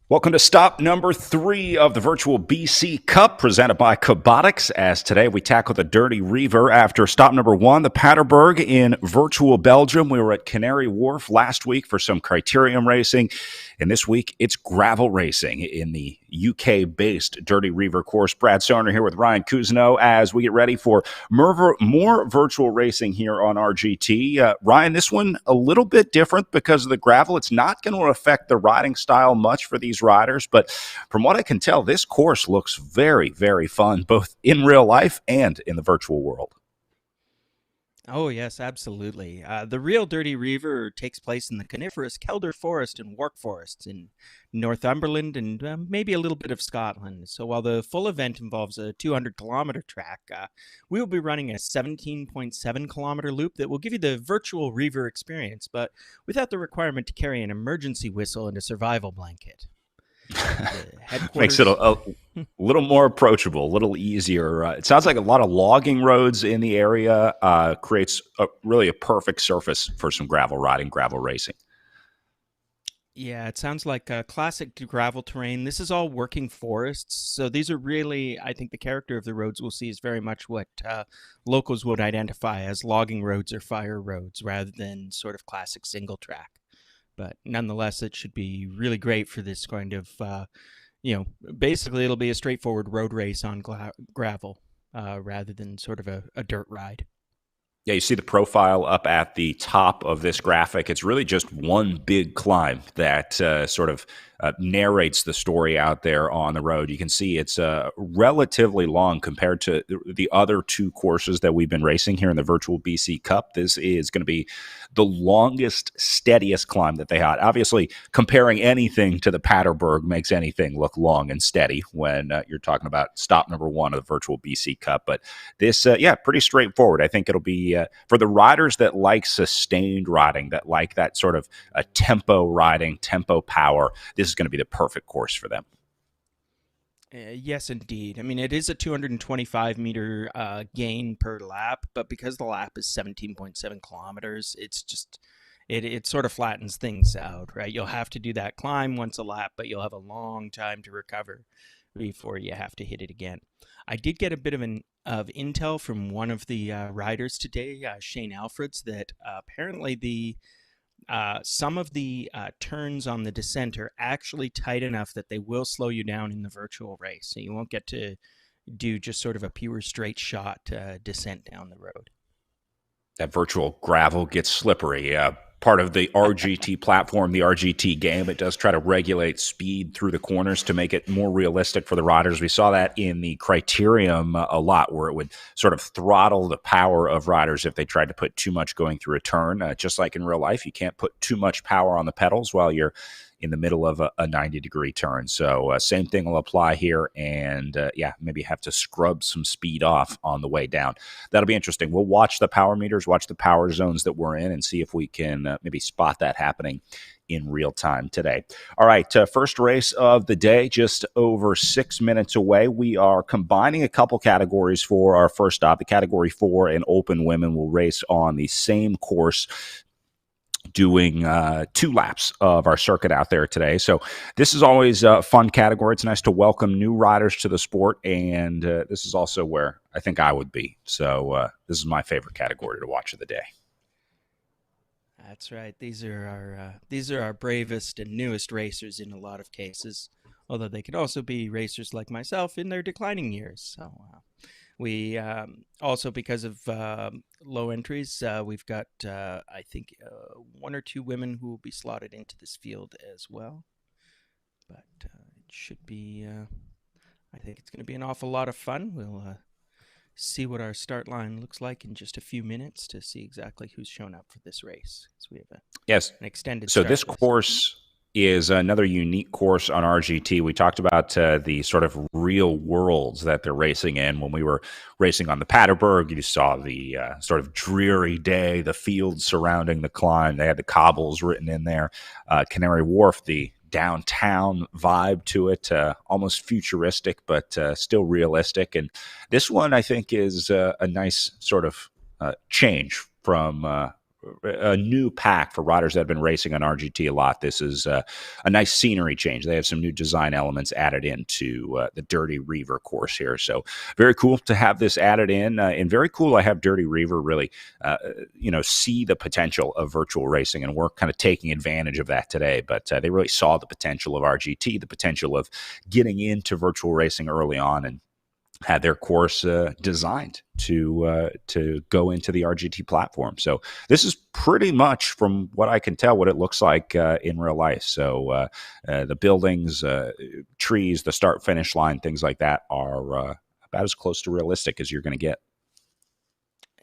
Welcome to stop number 3 of the virtual BC Cup presented by Cobotix. As today we tackle the Dirty Reiver after stop number 1, the Paterberg in virtual Belgium. We were at Canary Wharf last week for some criterium racing. And this week it's gravel racing in the UK-based Dirty Reiver course. Brad Soner here with Ryan Cousineau as we get ready for more virtual racing here on RGT. Ryan, this one a little bit different because of the gravel. It's not going to affect the riding style much for these riders, but from what I can tell, this course looks very, very fun, both in real life and in the virtual world. Oh, yes, absolutely. The real Dirty Reiver takes place in the coniferous Kelder Forest and Wark Forests in Northumberland and maybe a little bit of Scotland. So while the full event involves a 200-kilometer track, we will be running a 17.7-kilometer loop that will give you the virtual Reiver experience, but without the requirement to carry an emergency whistle and a survival blanket. Makes it a little more approachable, a little easier. It sounds like a lot of logging roads in the area creates really a perfect surface for some gravel riding, gravel racing. Yeah, it sounds like classic gravel terrain. This is all working forests. So these are really, I think the character of the roads we'll see is very much what locals would identify as logging roads or fire roads rather than sort of classic single track. But nonetheless, it should be really great for this kind of, basically it'll be a straightforward road race on gravel rather than sort of a dirt ride. Yeah, you see the profile up at the top of this graphic. It's really just one big climb that sort of narrates the story out there on the road. You can see it's relatively long compared to the other 2 courses that we've been racing here in the virtual BC Cup. This is going to be the longest, steadiest climb that they had. Obviously, comparing anything to the Paterberg makes anything look long and steady when you're talking about stop number 1 of the virtual BC Cup. But this, pretty straightforward. I think it'll be for the riders that like sustained riding, that like that sort of tempo riding, tempo power. This is going to be the perfect course for them. Yes, indeed. I mean, it is a 225-meter gain per lap, but because the lap is 17.7 kilometers, it's just, it sort of flattens things out, right? You'll have to do that climb once a lap, but you'll have a long time to recover before you have to hit it again. I did get a bit of intel from one of the riders today, Shane Alfreds, that apparently some of the turns on the descent are actually tight enough that they will slow you down in the virtual race. So you won't get to do just sort of a pure straight shot descent down the road. That virtual gravel gets slippery. Part of the RGT platform, the RGT game, it does try to regulate speed through the corners to make it more realistic for the riders. We saw that in the criterium a lot, where it would sort of throttle the power of riders if they tried to put too much going through a turn. Just like in real life, you can't put too much power on the pedals while you're in the middle of a 90-degree turn. So same thing will apply here, and maybe have to scrub some speed off on the way down. That'll be interesting. We'll watch the power meters, watch the power zones that we're in, and see if we can maybe spot that happening in real time today. All right, first race of the day, just over 6 minutes away. We are combining a couple categories for our first stop. The Category 4 and Open Women will race on the same course, doing 2 laps of our circuit out there today. So this is always a fun category. It's nice to welcome new riders to the sport, and this is also where I think I would be. So this is my favorite category to watch of the day. That's right. These are our bravest and newest racers in a lot of cases, although they could also be racers like myself in their declining years. So we also, because of low entries, we've got, I think, 1 or 2 women who will be slotted into this field as well. But it should be, I think it's going to be an awful lot of fun. We'll see what our start line looks like in just a few minutes to see exactly who's shown up for this race. So we have an extended So start this list. course is another unique course on RGT. We talked about the sort of real worlds that they're racing in. When we were racing on the Paterberg, you saw the sort of dreary day, the fields surrounding the climb. They had the cobbles written in there. Canary Wharf, the downtown vibe to it, almost futuristic, but still realistic. And this one, I think, is a nice sort of change from a new pack for riders that have been racing on RGT a lot. This is a nice scenery change. They have some new design elements added into the Dirty Reiver course here. So very cool to have this added in, and very cool I have Dirty Reiver really, see the potential of virtual racing, and we're kind of taking advantage of that today. But they really saw the potential of RGT, the potential of getting into virtual racing early on, and had their course designed to go into the RGT platform. So this is pretty much, from what I can tell, what it looks like in real life. So the buildings, trees, the start finish line, things like that are about as close to realistic as you're going to get.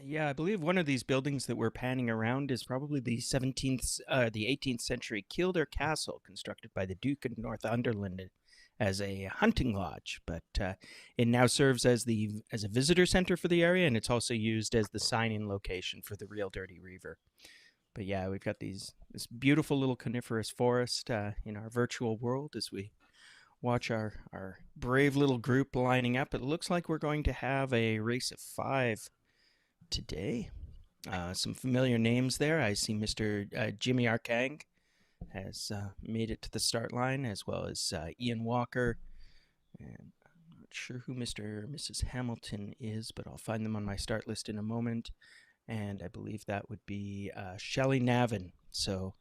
Yeah, I believe one of these buildings that we're panning around is probably the 18th century Kildare Castle, constructed by the Duke of Northumberland as a hunting lodge. But it now serves as a visitor center for the area, and it's also used as the sign-in location for the real Dirty Reiver. But yeah, we've got this beautiful little coniferous forest in our virtual world as we watch our brave little group lining up. It looks like we're going to have a race of 5 today. Some familiar names there. I see Mr. Jimmy Arkang has made it to the start line, as well as Ian Walker. And I'm not sure who Mr. or Mrs. Hamilton is, but I'll find them on my start list in a moment. And I believe that would be Shelley Navin. So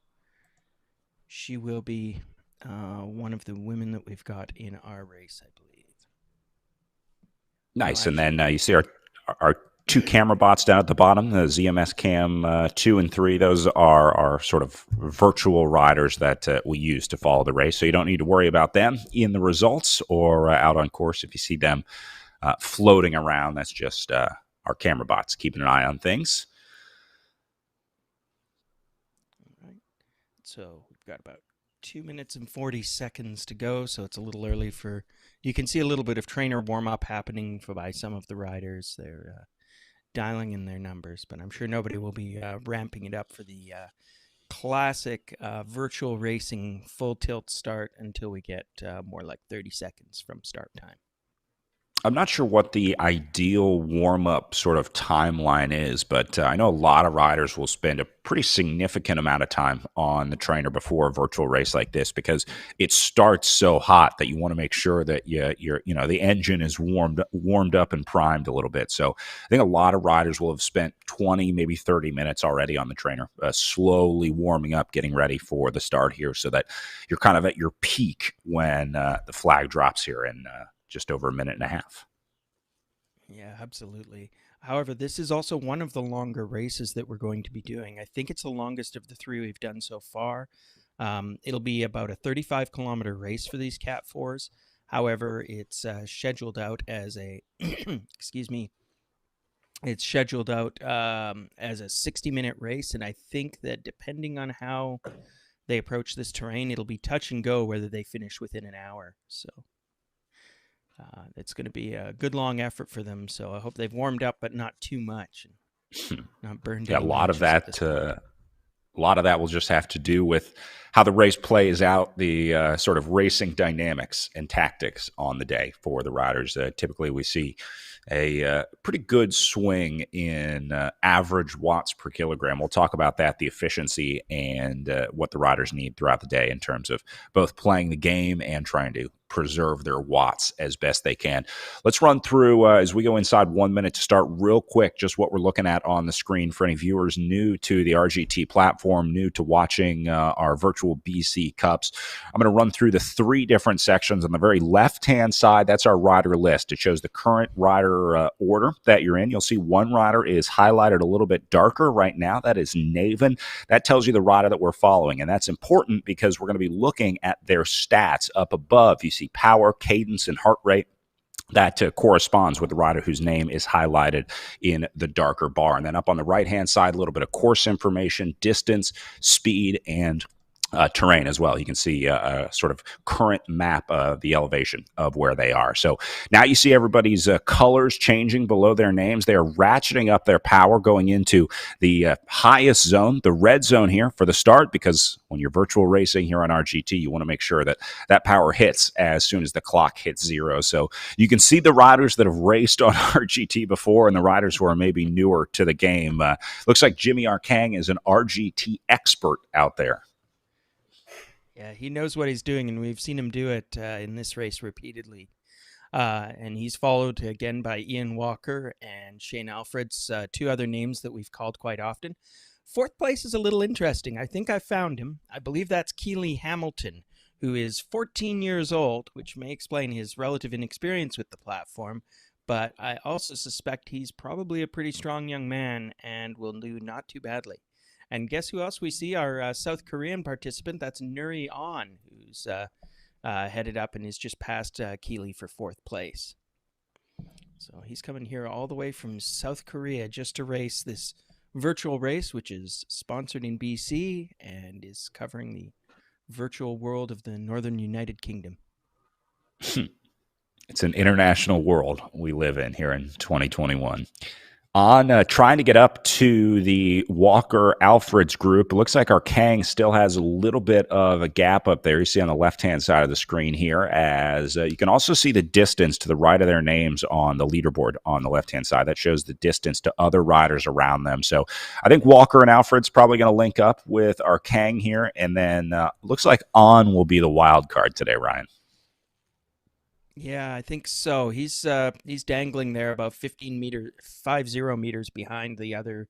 she will be one of the women that we've got in our race, I believe. Nice. And then you see our 2 camera bots down at the bottom, the ZMS Cam 2 and 3. Those are our sort of virtual riders that we use to follow the race. So you don't need to worry about them in the results or out on course. If you see them floating around, that's just our camera bots keeping an eye on things. All right. So we've got about 2 minutes and 40 seconds to go. So it's a little early you can see a little bit of trainer warm up happening by some of the riders. They're dialing in their numbers, but I'm sure nobody will be ramping it up for the classic virtual racing full tilt start until we get more like 30 seconds from start time. I'm not sure what the ideal warm-up sort of timeline is, but I know a lot of riders will spend a pretty significant amount of time on the trainer before a virtual race like this, because it starts so hot that you want to make sure that the engine is warmed up and primed a little bit. So I think a lot of riders will have spent 20, maybe 30 minutes already on the trainer, slowly warming up, getting ready for the start here, so that you're kind of at your peak when the flag drops here in just over a minute and a half. Yeah, absolutely. However, this is also one of the longer races that we're going to be doing. I think it's the longest of the 3 we've done so far. It'll be about a 35-kilometer race for these Cat 4s. However, it's scheduled out as a excuse me. It's scheduled out as a 60-minute race, and I think that depending on how they approach this terrain, it'll be touch and go whether they finish within an hour. So it's going to be a good long effort for them. So I hope they've warmed up, but not too much, and not burned. Yeah, a lot of that. A lot of that will just have to do with how the race plays out, the sort of racing dynamics and tactics on the day for the riders. Typically, we see a pretty good swing in average watts per kilogram. We'll talk about that, the efficiency, and what the riders need throughout the day in terms of both playing the game and trying to preserve their watts as best they can. Let's run through, as we go inside 1 minute to start, real quick, just what we're looking at on the screen for any viewers new to the RGT platform, new to watching our virtual BC Cups. I'm going to run through the 3 different sections. On the very left-hand side, that's our rider list. It shows the current rider order that you're in. You'll see one rider is highlighted a little bit darker right now. That is Navin. That tells you the rider that we're following, and that's important because we're going to be looking at their stats up above. You see power, cadence, and heart rate. That corresponds with the rider whose name is highlighted in the darker bar. And then up on the right-hand side, a little bit of course information, distance, speed, and terrain as well. You can see a sort of current map of the elevation of where they are. So now you see everybody's colors changing below their names. They are ratcheting up their power going into the highest zone, the red zone here for the start, because when you're virtual racing here on RGT, you want to make sure that that power hits as soon as the clock hits zero. So you can see the riders that have raced on RGT before and the riders who are maybe newer to the game. Looks like Jimmy Arkang is an RGT expert out there. Yeah, he knows what he's doing, and we've seen him do it in this race repeatedly. And he's followed again by Ian Walker and Shane Alfred's, two other names that we've called quite often. Fourth place is a little interesting. I think I found him. I believe that's Keely Hamilton, who is 14 years old, which may explain his relative inexperience with the platform. But I also suspect he's probably a pretty strong young man and will do not too badly. And guess who else we see? Our South Korean participant, that's Nuri On, who's headed up and is just past Keely for fourth place. So he's coming here all the way from South Korea just to race this virtual race, which is sponsored in BC and is covering the virtual world of the Northern United Kingdom. It's an international world we live in here in 2021. On trying to get up to the Walker-Alfred's group, it looks like our Kang still has a little bit of a gap up there. You see on the left-hand side of the screen here, as you can also see the distance to the right of their names on the leaderboard on the left-hand side. That shows the distance to other riders around them. So I think Walker and Alfred's probably going to link up with our Kang here, and then looks like On will be the wild card today, Ryan. Yeah, I think so. He's dangling there about 50 meters behind the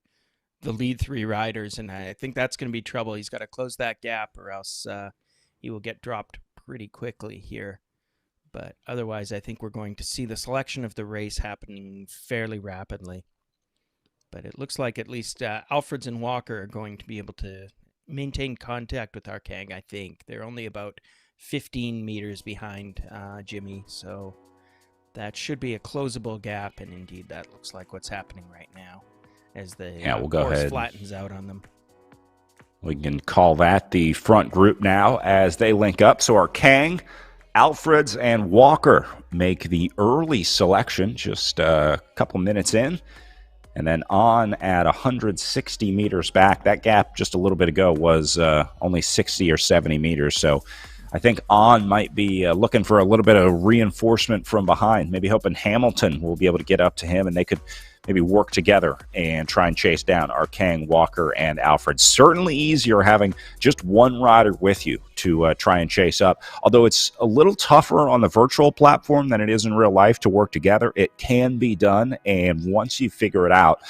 lead three riders, and I think that's going to be trouble. He's got to close that gap, or else he will get dropped pretty quickly here. But otherwise, I think we're going to see the selection of the race happening fairly rapidly. But it looks like at least Alfreds and Walker are going to be able to maintain contact with Arkang. I think they're only about 15 meters behind Jimmy, so that should be a closable gap, and indeed that looks like what's happening right now as the we'll go course ahead. Flattens out on them. We can call that the front group now as they link up. So our Kang, Alfreds, and Walker make the early selection just a couple minutes in. And then On at 160 meters back. That gap just a little bit ago was only 60 or 70 meters. So I think On might be looking for a little bit of reinforcement from behind, maybe hoping Hamilton will be able to get up to him and they could maybe work together and try and chase down Arkang, Walker, and Alfred. Certainly easier having just one rider with you to try and chase up. Although it's a little tougher on the virtual platform than it is in real life to work together, it can be done. And once you figure it out,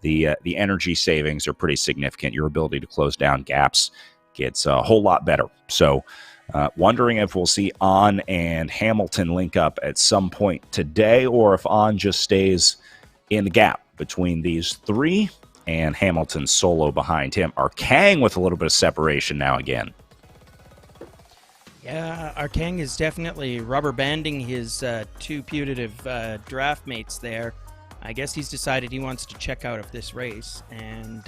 the energy savings are pretty significant. Your ability to close down gaps gets a whole lot better. So wondering if we'll see On and Hamilton link up at some point today, or if On just stays in the gap between these three and Hamilton solo behind him. Arkang with a little bit of separation now again. Yeah, Arkang is definitely rubber banding his two putative draft mates there. I guess he's decided he wants to check out of this race, and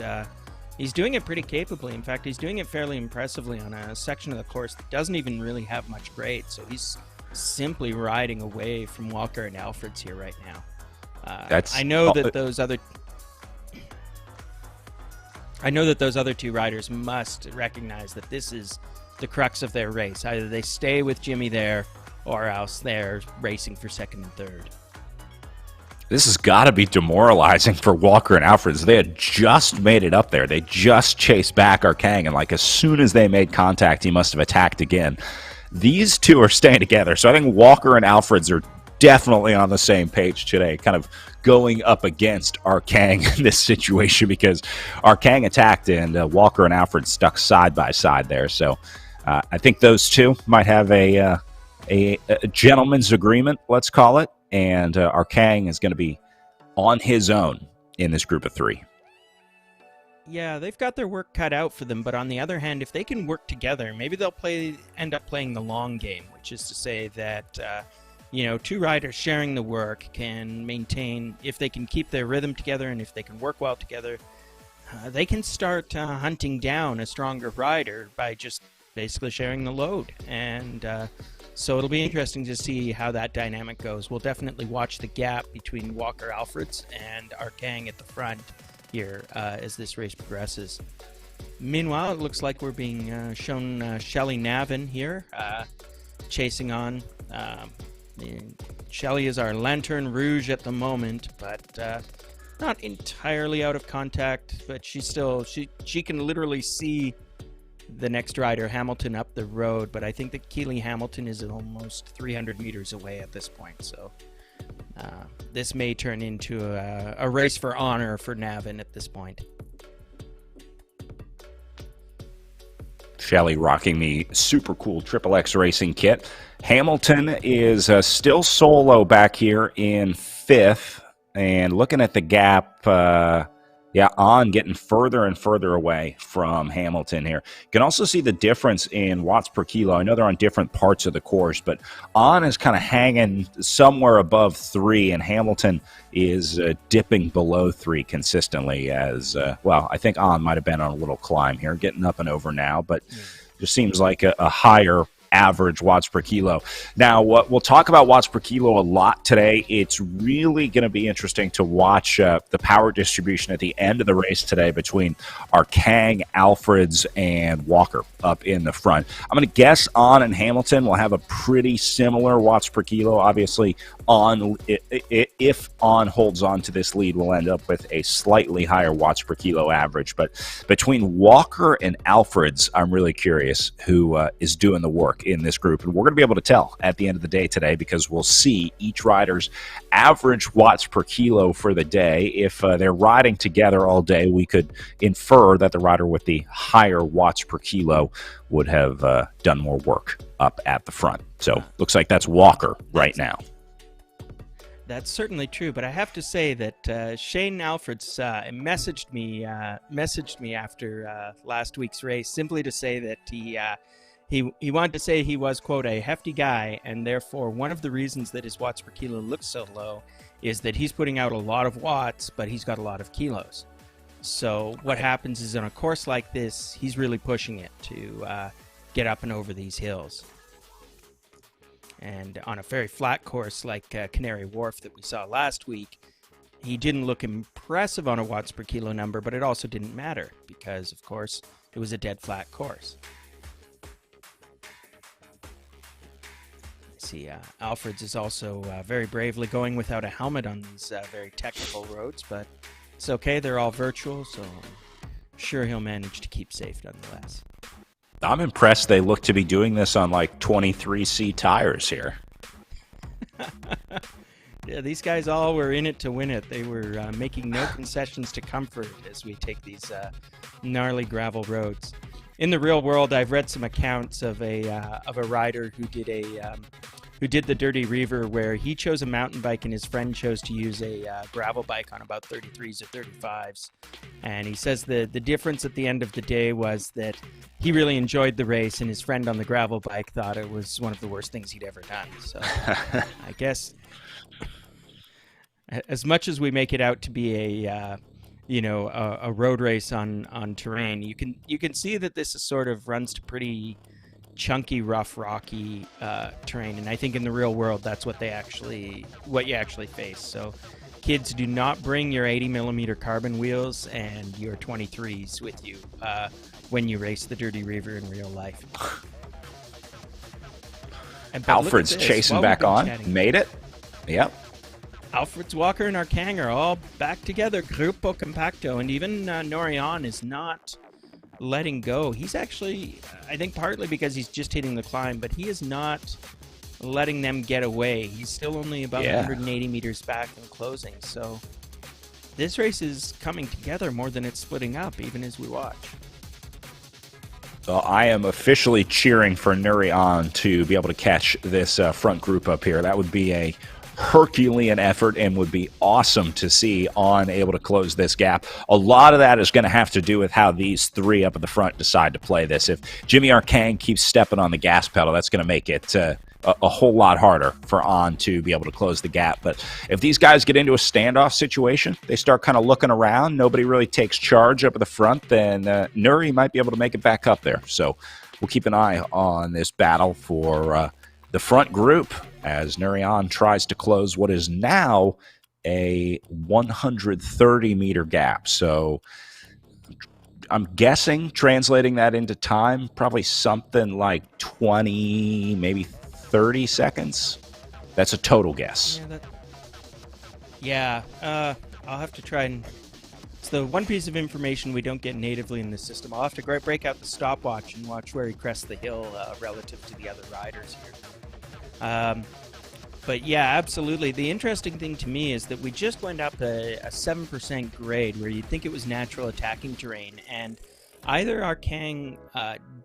he's doing it pretty capably. In fact, he's doing it fairly impressively on a section of the course that doesn't even really have much grade, so he's simply riding away from Walker and Alfred's here right now. I know that those other two riders must recognize that this is the crux of their race. Either they stay with Jimmy there, or else they're racing for second and third. This has got to be demoralizing for Walker and Alfreds. They had just made it up there. They just chased back Arkang, and like as soon as they made contact, he must have attacked again. These two are staying together, so I think Walker and Alfreds are definitely on the same page today, kind of going up against Arkang in this situation, because Arkang attacked and Walker and Alfred stuck side by side there. So I think those two might have a gentleman's agreement, let's call it, and Arkang is going to be on his own in this group of three. Yeah, they've got their work cut out for them, but on the other hand, if they can work together, maybe they'll end up playing the long game, which is to say that two riders sharing the work can maintain, if they can keep their rhythm together and if they can work well together, they can start hunting down a stronger rider by just basically sharing the load. And so it'll be interesting to see how that dynamic goes. We'll definitely watch the gap between Walker Alfreds and Arkang at the front here as this race progresses. Meanwhile, it looks like we're being shown Shelley Navin here, chasing on. Shelley is our Lanterne Rouge at the moment, but not entirely out of contact, but she can literally see the next rider, Hamilton, up the road, but I think that Keely Hamilton is almost 300 meters away at this point, so this may turn into a race for honor for Navin at this point. Shelley rocking the super cool Triple X Racing kit. Hamilton is still solo back here in 5th, and looking at the gap, On getting further and further away from Hamilton here. You can also see the difference in watts per kilo. I know they're on different parts of the course, but On is kind of hanging somewhere above 3, and Hamilton is dipping below 3 consistently as, I think On might have been on a little climb here, getting up and over now, but just seems like a higher average watts per kilo. Now, we'll talk about watts per kilo a lot today. It's really going to be interesting to watch the power distribution at the end of the race today between Arkang, Alfreds, and Walker up in the front. I'm going to guess On and Hamilton will have a pretty similar watts per kilo. Obviously, if On holds on to this lead, we'll end up with a slightly higher watts per kilo average. But between Walker and Alfreds, I'm really curious who is doing the work in this group, and we're going to be able to tell at the end of the day today, because we'll see each rider's average watts per kilo for the day. If they're riding together all day, we could infer that the rider with the higher watts per kilo would have done more work up at the front. So looks like that's Walker right now. That's certainly true, but I have to say that Shane Alfreds messaged me after last week's race, simply to say that he wanted to say he was, quote, a hefty guy, and therefore one of the reasons that his watts per kilo looks so low is that he's putting out a lot of watts, but he's got a lot of kilos. So what happens is on a course like this, he's really pushing it to get up and over these hills. And on a very flat course like Canary Wharf that we saw last week, he didn't look impressive on a watts per kilo number, but it also didn't matter because, of course, it was a dead flat course. See, Alfreds is also very bravely going without a helmet on these very technical roads, but it's okay. They're all virtual, so I'm sure he'll manage to keep safe nonetheless. I'm impressed they look to be doing this on like 23C tires here. Yeah, these guys all were in it to win it. They were making no concessions to comfort as we take these gnarly gravel roads. In the real world, I've read some accounts of a rider who did the Dirty Reiver, where he chose a mountain bike and his friend chose to use a gravel bike on about 33s or 35s. And he says the difference at the end of the day was that he really enjoyed the race, and his friend on the gravel bike thought it was one of the worst things he'd ever done. So I guess as much as we make it out to be a road race on terrain, you can see that this is sort of runs to pretty chunky, rough, rocky terrain, and I think in the real world that's what you actually face. So kids, do not bring your 80mm carbon wheels and your 23s with you when you race the Dirty Reiver in real life. Alfred's chasing back on. Made it. Yep. Alfreds, Walker, and Arkang are all back together. Gruppo Compacto, and even Norion is not letting go. He's actually, I think partly because he's just hitting the climb, but he is not letting them get away. He's still only about 180 meters back and closing. So this race is coming together more than it's splitting up, even as we watch. Well, I am officially cheering for Nurion to be able to catch this front group up here. That would be a Herculean effort and would be awesome to see On able to close this gap. A lot of that is going to have to do with how these three up at the front decide to play this. If Jimmy Arkang keeps stepping on the gas pedal, that's going to make it a whole lot harder for On to be able to close the gap. But if these guys get into a standoff situation, they start kind of looking around, nobody really takes charge up at the front, then Nuri might be able to make it back up there. So we'll keep an eye on this battle for the front group as Nurian tries to close what is now a 130-meter gap. So I'm guessing, translating that into time, probably something like 20, maybe 30 seconds. That's a total guess. I'll have to try and... It's the one piece of information we don't get natively in the system. I'll have to break out the stopwatch and watch where he crests the hill relative to the other riders here. But yeah, absolutely. The interesting thing to me is that we just went up a 7% grade where you'd think it was natural attacking terrain, and either our Kang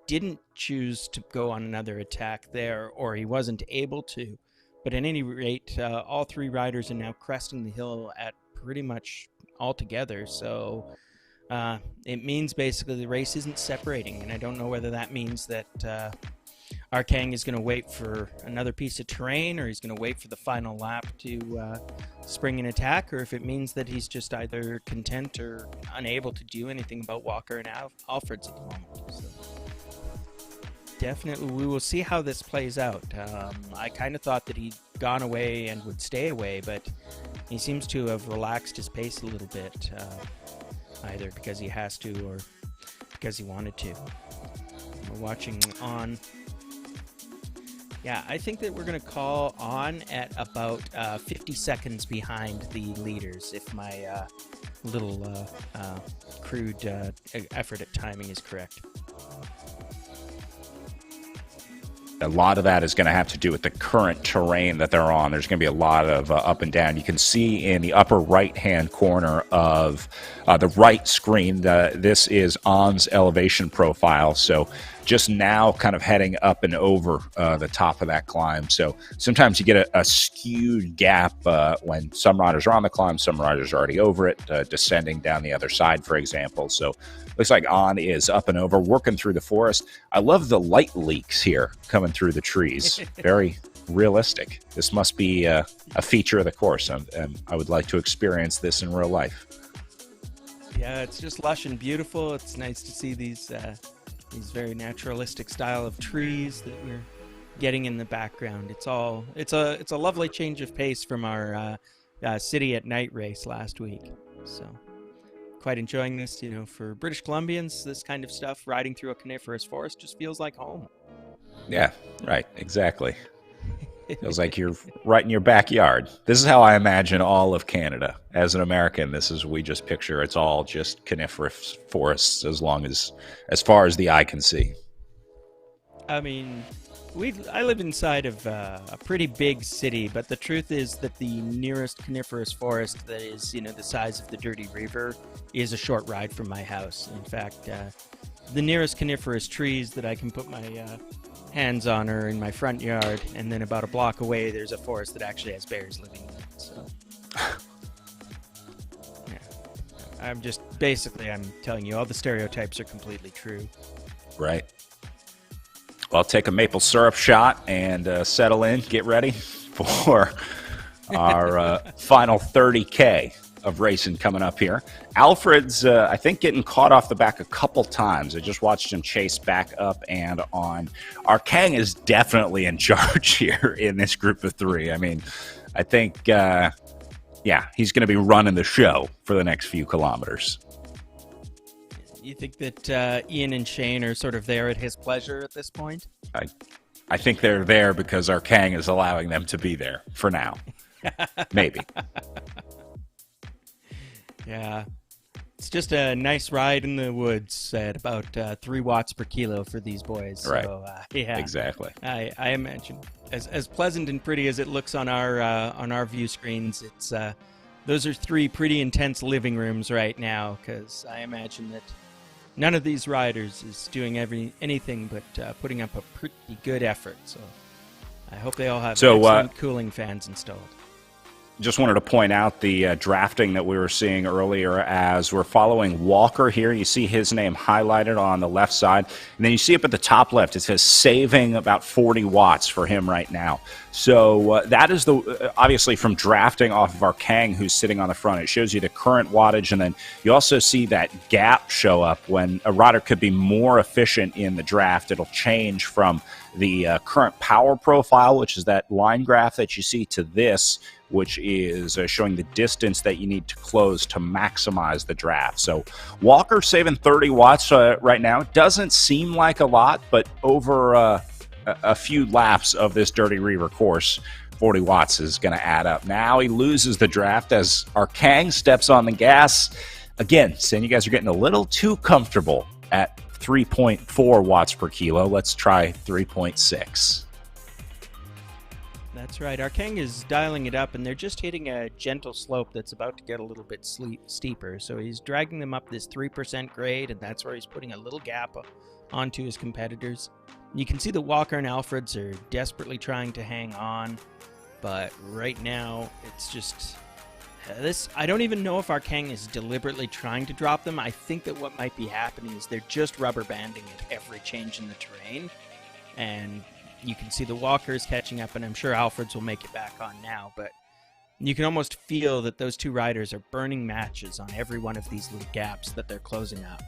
didn't choose to go on another attack there, or he wasn't able to. But at any rate, all three riders are now cresting the hill at pretty much all together, so it means basically the race isn't separating, and I don't know whether that means that our Kang is going to wait for another piece of terrain, or he's going to wait for the final lap to spring an attack, or if it means that he's just either content or unable to do anything about Walker and Alfred's at the moment. So definitely, we will see how this plays out. I kind of thought that he'd gone away and would stay away, but he seems to have relaxed his pace a little bit, either because he has to or because he wanted to. We're watching on. Yeah, I think that we're going to call on at about 50 seconds behind the leaders, if my little crude effort at timing is correct. A lot of that is going to have to do with the current terrain that they're on. There's going to be a lot of up and down. You can see in the upper right-hand corner of the right screen, this is On's elevation profile. So just now kind of heading up and over the top of that climb. So sometimes you get a skewed gap when some riders are on the climb, some riders are already over it, descending down the other side, for example. So looks like On is up and over, working through the forest. I love the light leaks here coming through the trees. Very realistic. This must be a feature of the course, and I would like to experience this in real life. Yeah, it's just lush and beautiful. It's nice to see these very naturalistic style of trees that we're getting in the background. It's a lovely change of pace from our city at night race last week. So quite enjoying this. For British Columbians, this kind of stuff, riding through a coniferous forest, just feels like home. Yeah, right, exactly. Feels like you're right in your backyard. This is how I imagine all of Canada. As an American, this is we just picture it's all just coniferous forests as far as the eye can see. I mean, I live inside of a pretty big city, but the truth is that the nearest coniferous forest that is, the size of the Dirty Reiver is a short ride from my house. In fact, the nearest coniferous trees that I can put my hands on are in my front yard, and then about a block away there's a forest that actually has bears living in it. So yeah, I'm telling you all the stereotypes are completely true. Right. Well, I'll take a maple syrup shot and settle in, get ready for our final 30K of racing coming up here. Alfred's, I think, getting caught off the back a couple times. I just watched him chase back up and on. Our Kang is definitely in charge here in this group of three. I mean, I think, he's going to be running the show for the next few kilometers. You think that Ian and Shane are sort of there at his pleasure at this point? I think they're there because our Kang is allowing them to be there for now. Maybe. Yeah, it's just a nice ride in the woods at about 3 watts per kilo for these boys. Right. So, yeah, exactly. I imagine as pleasant and pretty as it looks on our view screens, it's those are 3 pretty intense living rooms right now, because I imagine that none of these riders is doing anything but putting up a pretty good effort. So I hope they all have excellent cooling fans installed. just wanted to point out the drafting that we were seeing earlier as we're following Walker here. You see his name highlighted on the left side. And then you see up at the top left, it says saving about 40 watts for him right now. So that is obviously from drafting off of our Kang who's sitting on the front. It shows you the current wattage, and then you also see that gap show up when a rider could be more efficient in the draft. It'll change from the current power profile, which is that line graph that you see, to this, which is showing the distance that you need to close to maximize the draft. So Walker saving 30 watts right now. Doesn't seem like a lot, but over a few laps of this Dirty Reiver course, 40 watts is going to add up. Now he loses the draft as our Kang steps on the gas. Again, saying you guys are getting a little too comfortable at 3.4 watts per kilo. Let's try 3.6. That's right. Our Kang is dialing it up, and they're just hitting a gentle slope that's about to get a little bit steeper. So he's dragging them up this 3% grade, and that's where he's putting a little gap onto his competitors. You can see that Walker and Alfreds are desperately trying to hang on, but right now it's just this. I don't even know if our Kang is deliberately trying to drop them. I think that what might be happening is they're just rubber banding at every change in the terrain, and you can see the Walker's catching up, and I'm sure Alfreds will make it back on now, but you can almost feel that those two riders are burning matches on every one of these little gaps that they're closing up.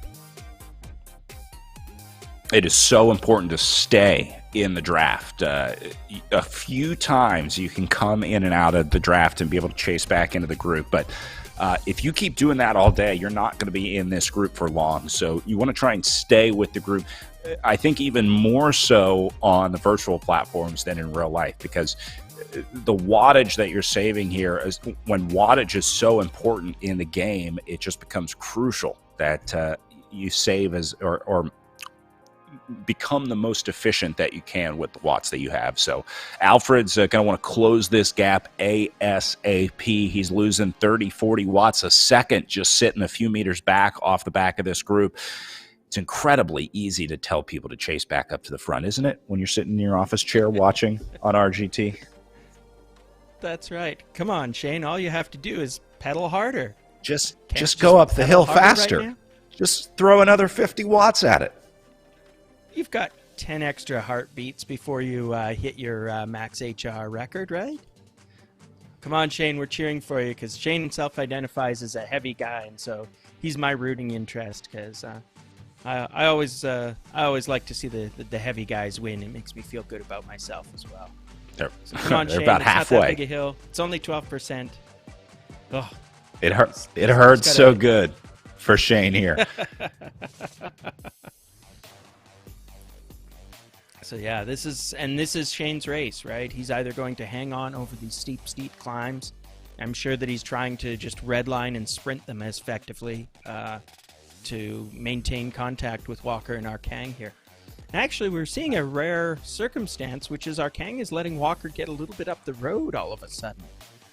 It is so important to stay in the draft. A few times you can come in and out of the draft and be able to chase back into the group, but if you keep doing that all day, you're not going to be in this group for long. So you want to try and stay with the group. I think even more so on the virtual platforms than in real life, because the wattage that you're saving here is, when wattage is so important in the game, it just becomes crucial that you save or become the most efficient that you can with the watts that you have. So Alfred's going to want to close this gap ASAP. He's losing 30-40 watts a second just sitting a few meters back off the back of this group. It's incredibly easy to tell people to chase back up to the front, isn't it, when you're sitting in your office chair watching on RGT? That's right. Come on, Shane. All you have to do is pedal harder. Just go up the hill faster. Right, just throw another 50 watts at it. You've got 10 extra heartbeats before you hit your max HR record, right? Come on, Shane. We're cheering for you, because Shane self-identifies as a heavy guy, and so he's my rooting interest, because I always like to see the heavy guys win. It makes me feel good about myself as well. So come on, they're Shane. about it's halfway. Not that big a hill. It's only 12%. Oh, it hurts. It hurts so good for Shane here. So yeah, this is Shane's race, right? He's either going to hang on over these steep climbs. I'm sure that he's trying to just redline and sprint them as effectively to maintain contact with Walker and our Kang here. And actually, we're seeing a rare circumstance, which is our Kang is letting Walker get a little bit up the road all of a sudden.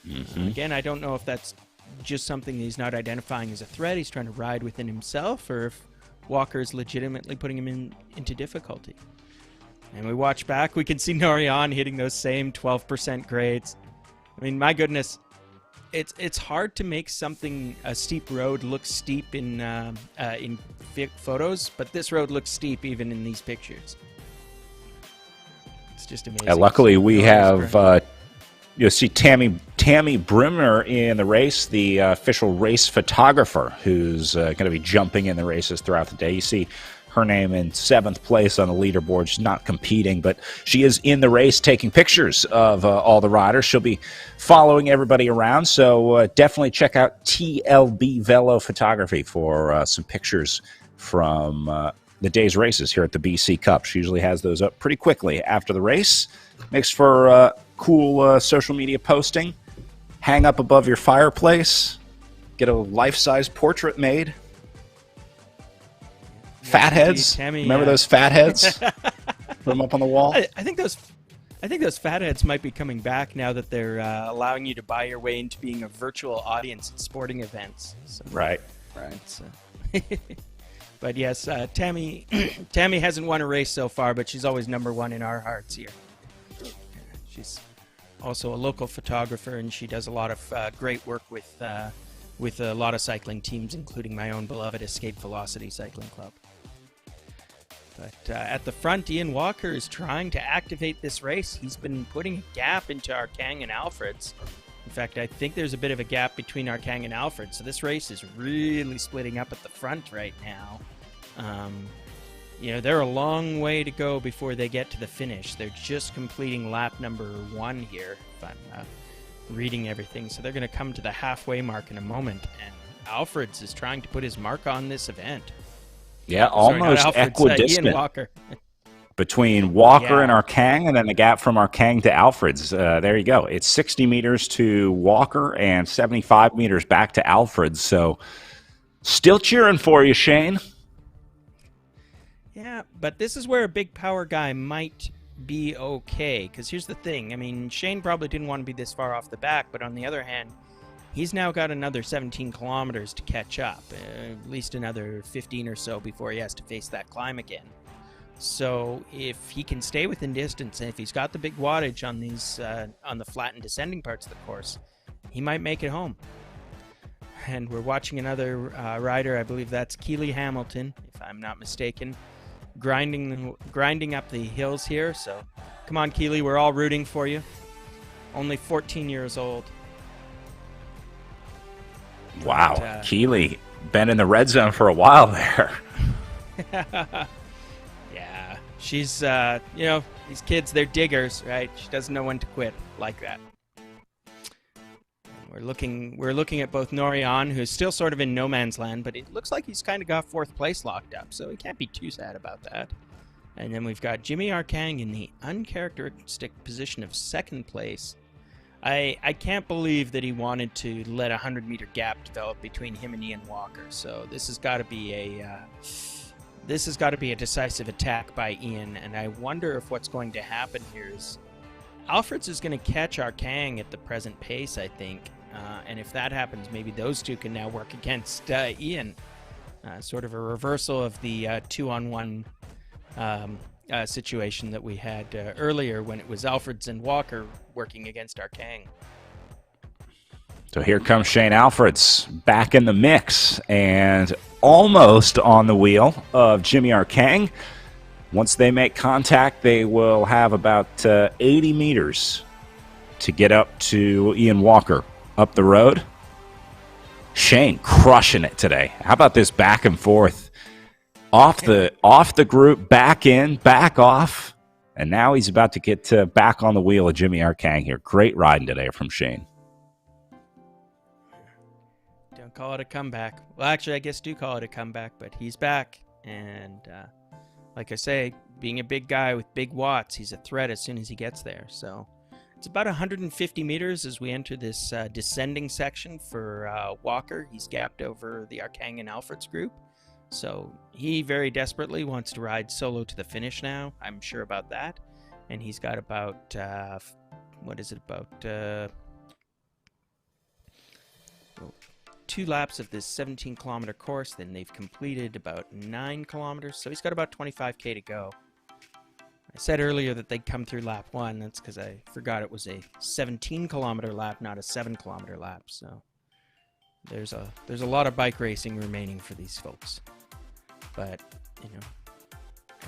Mm-hmm. Again, I don't know if that's just something he's not identifying as a threat. He's trying to ride within himself, or if Walker is legitimately putting him into difficulty. And we watch back, we can see Norian hitting those same 12% grades. I mean, my goodness, it's hard to make a steep road look steep in photos, but this road looks steep even in these pictures. It's just amazing. Luckily, we have you'll see Tammy Brimmer in the race, the official race photographer, who's going to be jumping in the races throughout the day. You see her name in 7th place on the leaderboard. She's not competing, but she is in the race taking pictures of all the riders. She'll be following everybody around, so definitely check out TLB Velo Photography for some pictures from the day's races here at the BC Cup. She usually has those up pretty quickly after the race. Makes for cool social media posting. Hang up above your fireplace. Get a life-size portrait made. Fatheads. Remember those fatheads? Put them up on the wall. I think those fatheads might be coming back now that they're allowing you to buy your way into being a virtual audience at sporting events. So, right. So. But yes, Tammy hasn't won a race so far, but she's always number one in our hearts here. She's also a local photographer, and she does a lot of great work with a lot of cycling teams, including my own beloved Escape Velocity Cycling Club. But at the front, Ian Walker is trying to activate this race. He's been putting a gap into Arkang and Alfred's. In fact, I think there's a bit of a gap between Arkang and Alfred, so this race is really splitting up at the front right now. They're a long way to go before they get to the finish. They're just completing lap number 1 here, if I'm reading everything. So they're going to come to the halfway mark in a moment, and Alfred's is trying to put his mark on this event. Yeah, almost equidistant Ian Walker. between Walker and Arkang, and then the gap from Arkang to Alfred's. There you go. It's 60 meters to Walker and 75 meters back to Alfred's. So still cheering for you, Shane. Yeah, but this is where a big power guy might be okay, because here's the thing. I mean, Shane probably didn't want to be this far off the back, but on the other hand, he's now got another 17 kilometers to catch up, at least another 15 or so before he has to face that climb again. So if he can stay within distance, and if he's got the big wattage on these on the flat and descending parts of the course, he might make it home. And we're watching another rider, I believe that's Keely Hamilton, if I'm not mistaken, grinding up the hills here. So come on, Keely, we're all rooting for you. Only 14 years old. Wow, Keely been in the red zone for a while there. Yeah, she's these kids, they're diggers, right? She doesn't know when to quit like that. We're looking at both Norian, who's still sort of in no man's land, but it looks like he's kind of got 4th place locked up, so he can't be too sad about that. And then we've got Jimmy Arkang in the uncharacteristic position of 2nd place. I can't believe that he wanted to let a 100-meter gap develop between him and Ian Walker. So this has got to be a decisive attack by Ian, and I wonder if what's going to happen here is Alfred's is going to catch Arkang at the present pace, I think. And if that happens, maybe those two can now work against Ian. Sort of a reversal of the 2-on-1 situation that we had earlier when it was Alfred's and Walker working against Arkang. So here comes Shane Alfred's back in the mix and almost on the wheel of Jimmy Arkang. Once they make contact, they will have about 80 meters to get up to Ian Walker up the road. Shane crushing it today. How about this back and forth? Off the group, back in, back off. And now he's about to get back on the wheel of Jimmy Arkang here. Great riding today from Shane. Don't call it a comeback. Well, actually, I guess do call it a comeback, but he's back. And like I say, being a big guy with big watts, he's a threat as soon as he gets there. So it's about 150 meters as we enter this descending section for Walker. He's gapped over the Arkang and Alfred's group. So he very desperately wants to ride solo to the finish now. I'm sure about that. And he's got about, 2 laps of this 17-kilometer course. Then they've completed about 9 kilometers. So he's got about 25K to go. I said earlier that they'd come through lap 1. That's because I forgot it was a 17-kilometer lap, not a 7-kilometer lap. So there's a lot of bike racing remaining for these folks. But,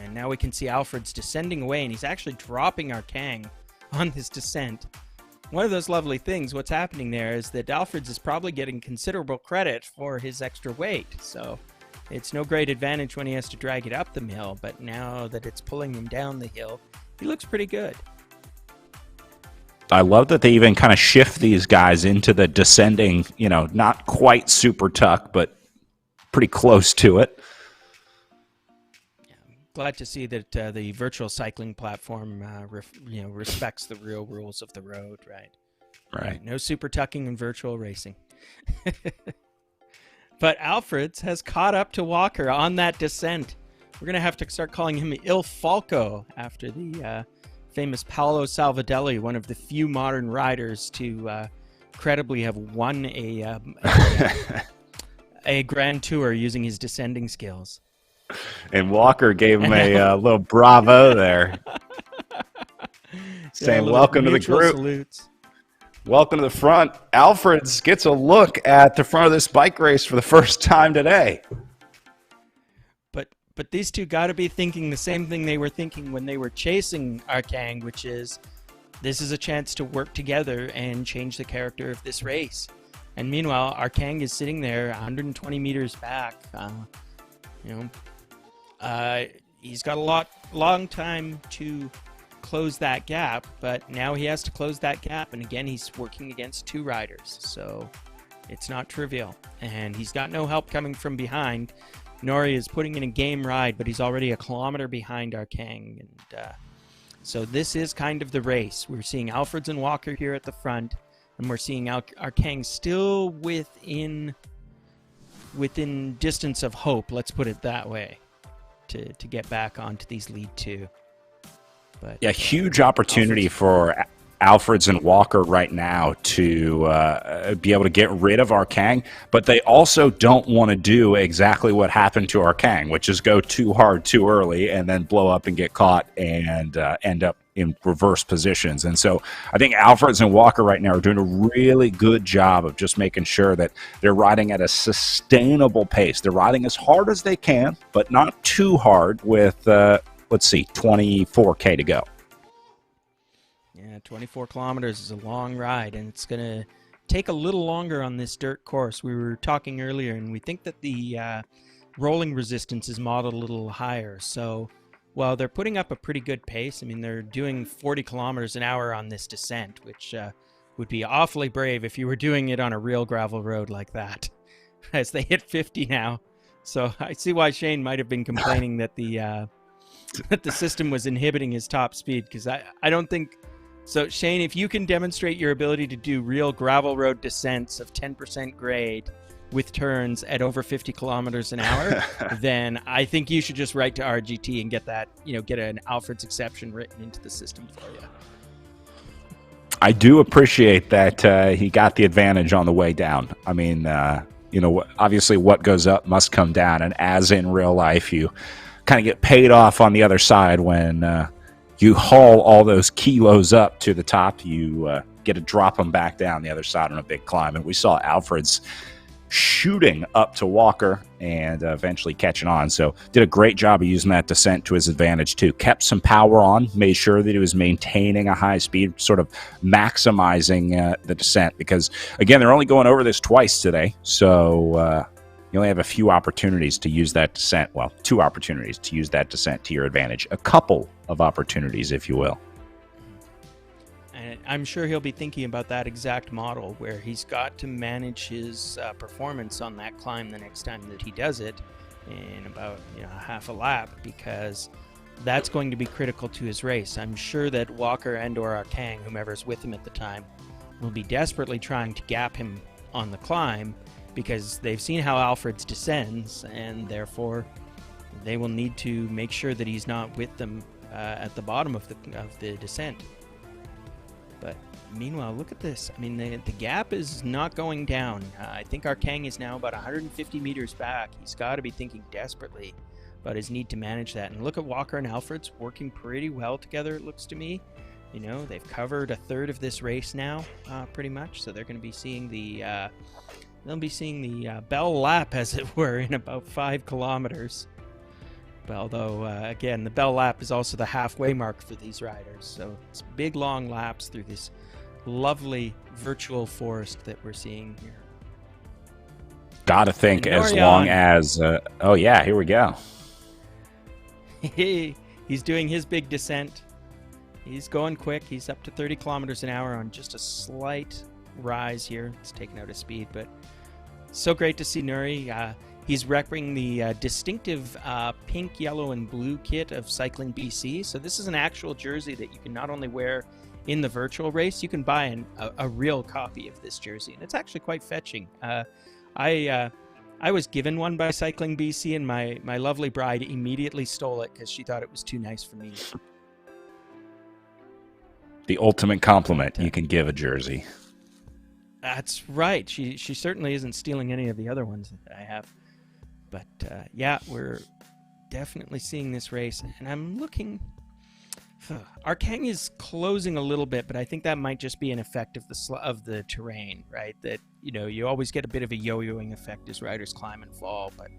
and now we can see Alfred's descending away, and he's actually dropping Arkang on this descent. One of those lovely things, what's happening there is that Alfred's is probably getting considerable credit for his extra weight. So it's no great advantage when he has to drag it up the hill, but now that it's pulling him down the hill, he looks pretty good. I love that they even kind of shift these guys into the descending, not quite super tuck, but pretty close to it. Glad to see that the virtual cycling platform, respects the real rules of the road, right? Right. No super tucking in virtual racing. But Alfred's has caught up to Walker on that descent. We're going to have to start calling him Il Falco after the famous Paolo Salvadelli, one of the few modern riders to credibly have won a Grand Tour using his descending skills. And Walker gave him a little bravo there. saying welcome to the group. Salutes. Welcome to the front. Alfreds gets a look at the front of this bike race for the first time today. But these two got to be thinking the same thing they were thinking when they were chasing Arkang, which is this is a chance to work together and change the character of this race. And meanwhile, Arkang is sitting there 120 meters back. He's got a long time to close that gap, but now he has to close that gap. And again, he's working against two riders. So it's not trivial. And he's got no help coming from behind. Nori is putting in a game ride, but he's already a kilometer behind Arkang. And so this is kind of the race. We're seeing Alfreds and Walker here at the front, and we're seeing Arkang still within distance of hope, let's put it that way, to get back onto these lead two. But yeah, huge opportunity for Alfreds and Walker right now to be able to get rid of Arkang, but they also don't want to do exactly what happened to Arkang, which is go too hard too early and then blow up and get caught and end up in reverse positions. And so I think Alfreds and Walker right now are doing a really good job of just making sure that they're riding at a sustainable pace. They're riding as hard as they can, but not too hard with, 24K to go. Yeah, 24 kilometers is a long ride, and it's going to take a little longer on this dirt course. We were talking earlier, and we think that the rolling resistance is modeled a little higher. So while they're putting up a pretty good pace, I mean, they're doing 40 kilometers an hour on this descent, which would be awfully brave if you were doing it on a real gravel road like that, as they hit 50 now. So I see why Shane might have been complaining that the system was inhibiting his top speed, because I don't think... So, Shane, if you can demonstrate your ability to do real gravel road descents of 10% grade with turns at over 50 kilometers an hour, then I think you should just write to RGT and get that, get an Alfred's exception written into the system for you. I do appreciate that he got the advantage on the way down. I mean, obviously what goes up must come down, and as in real life, you kind of get paid off on the other side when you haul all those kilos up to the top. You get to drop them back down the other side on a big climb. And we saw Alfred's shooting up to Walker and eventually catching on. So did a great job of using that descent to his advantage too. Kept some power on, made sure that he was maintaining a high speed, sort of maximizing the descent, because again, they're only going over this twice today. So you only have a few opportunities to use that descent. Well, 2 opportunities to use that descent to your advantage. A couple of opportunities, if you will. And I'm sure he'll be thinking about that exact model, where he's got to manage his performance on that climb the next time that he does it in about half a lap, because that's going to be critical to his race. I'm sure that Walker and or Arkang, whomever's with him at the time, will be desperately trying to gap him on the climb, because they've seen how Alfreds descends, and therefore they will need to make sure that he's not with them at the bottom of the descent. But meanwhile, look at this. I mean, the gap is not going down. I think Arkang is now about 150 meters back. He's got to be thinking desperately about his need to manage that. And look at Walker and Alfreds working pretty well together, it looks to me. They've covered a third of this race now, pretty much. So they're going to be seeing the bell lap, as it were, in about 5 kilometers. Although, again, the bell lap is also the halfway mark for these riders. So it's big, long laps through this lovely virtual forest that we're seeing here. Gotta think as long as... here we go. He's doing his big descent. He's going quick. He's up to 30 kilometers an hour on just a slight rise here. It's taken out his speed, but so great to see Nuri. He's repping the distinctive pink, yellow, and blue kit of Cycling BC. So this is an actual jersey that you can not only wear in the virtual race, you can buy a real copy of this jersey, and it's actually quite fetching. I was given one by Cycling BC, and my lovely bride immediately stole it because she thought it was too nice for me. The ultimate compliment you can give a jersey. That's right. She certainly isn't stealing any of the other ones that I have. But yeah, we're definitely seeing this race, and I'm looking Arkang is closing a little bit, but I think that might just be an effect of the terrain, right? That, you always get a bit of a yo-yoing effect as riders climb and fall, but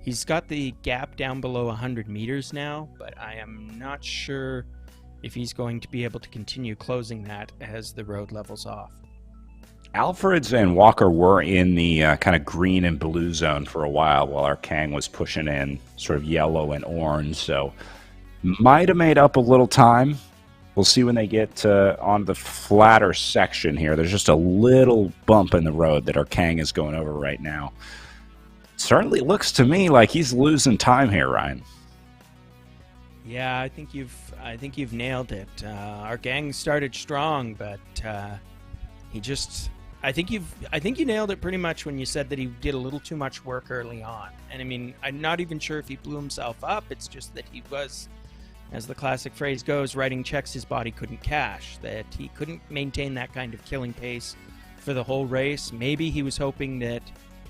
he's got the gap down below 100 meters now, but I am not sure if he's going to be able to continue closing that as the road levels off. Alfreds and Walker were in the kind of green and blue zone for a while Arkang was pushing in sort of yellow and orange, so might have made up a little time. We'll see when they get on the flatter section here. There's just a little bump in the road that Arkang is going over right now. Certainly looks to me like he's losing time here, Ryan. Yeah, I think you've nailed it. Arkang started strong, but I think you nailed it pretty much when you said that he did a little too much work early on. And I mean, I'm not even sure if he blew himself up. It's just that he was, as the classic phrase goes, writing checks his body couldn't cash, that he couldn't maintain that kind of killing pace for the whole race. Maybe he was hoping that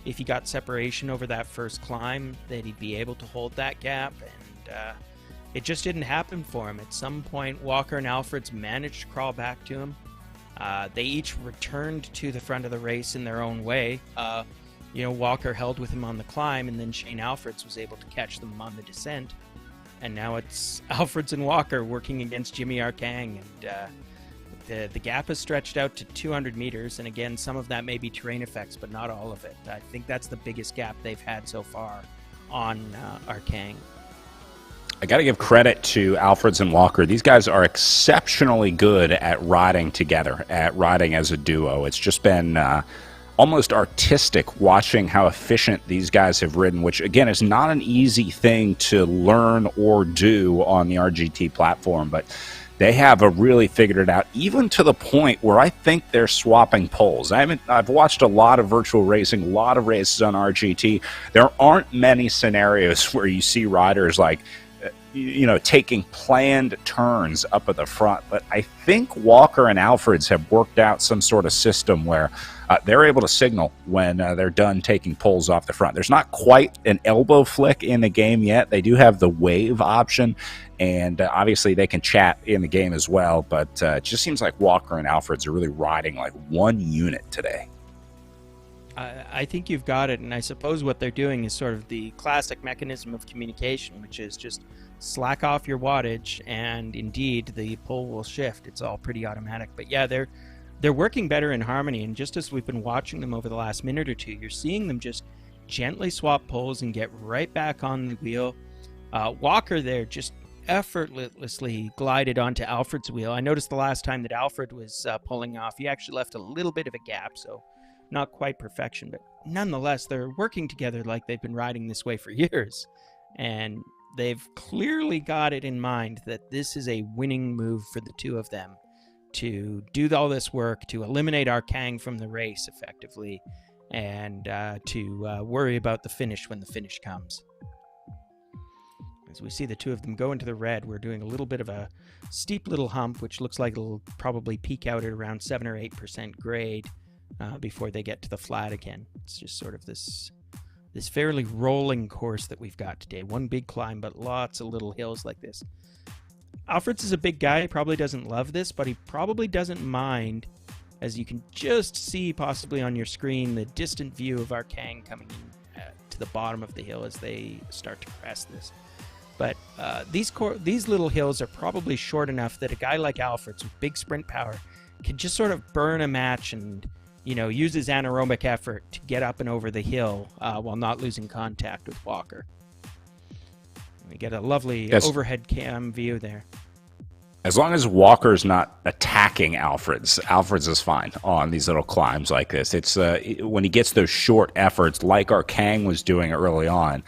if he got separation over that first climb, that he'd be able to hold that gap, and it just didn't happen for him. At some point, Walker and Alfreds managed to crawl back to him. They each returned to the front of the race in their own way. Walker held with him on the climb, and then Shane Alfreds was able to catch them on the descent. And now it's Alfreds and Walker working against Jimmy Arkang, and the gap has stretched out to 200 meters. And again, some of that may be terrain effects, but not all of it. I think that's the biggest gap they've had so far on Arkang. I got to give credit to Alfreds and Walker. These guys are exceptionally good at riding together, at riding as a duo. It's just been almost artistic watching how efficient these guys have ridden, which, again, is not an easy thing to learn or do on the RGT platform, but they have really figured it out, even to the point where I think they're swapping poles. I've watched a lot of virtual racing, a lot of races on RGT. There aren't many scenarios where you see riders taking planned turns up at the front. But I think Walker and Alfreds have worked out some sort of system where they're able to signal when they're done taking pulls off the front. There's not quite an elbow flick in the game yet. They do have the wave option, and obviously they can chat in the game as well. But it just seems like Walker and Alfreds are really riding like one unit today. I think you've got it, and I suppose what they're doing is sort of the classic mechanism of communication, which is just slack off your wattage, and indeed the pull will shift. It's all pretty automatic. But yeah, they're working better in harmony, and just as we've been watching them over the last minute or two, you're seeing them just gently swap pulls and get right back on the wheel. Walker there just effortlessly glided onto Alfred's wheel. I noticed the last time that Alfred was pulling off, he actually left a little bit of a gap, so not quite perfection, but nonetheless, they're working together like they've been riding this way for years. And they've clearly got it in mind that this is a winning move for the two of them to do all this work, to eliminate Arkang from the race effectively, and to worry about the finish when the finish comes. As we see the two of them go into the red, we're doing a little bit of a steep little hump, which looks like it'll probably peak out at around 7 or 8% grade before they get to the flat again. It's just sort of this fairly rolling course that we've got today. One big climb, but lots of little hills like this. Alfreds is a big guy. He probably doesn't love this, but he probably doesn't mind, as you can just see possibly on your screen, the distant view of Arkang coming in to the bottom of the hill as they start to crest this. But these little hills are probably short enough that a guy like Alfreds with big sprint power can just sort of burn a match and use his anaerobic effort to get up and over the hill while not losing contact with Walker. We get a lovely overhead cam view there. As long as Walker's not attacking Alfreds is fine on these little climbs like this. It's when he gets those short efforts like Arkang was doing early on,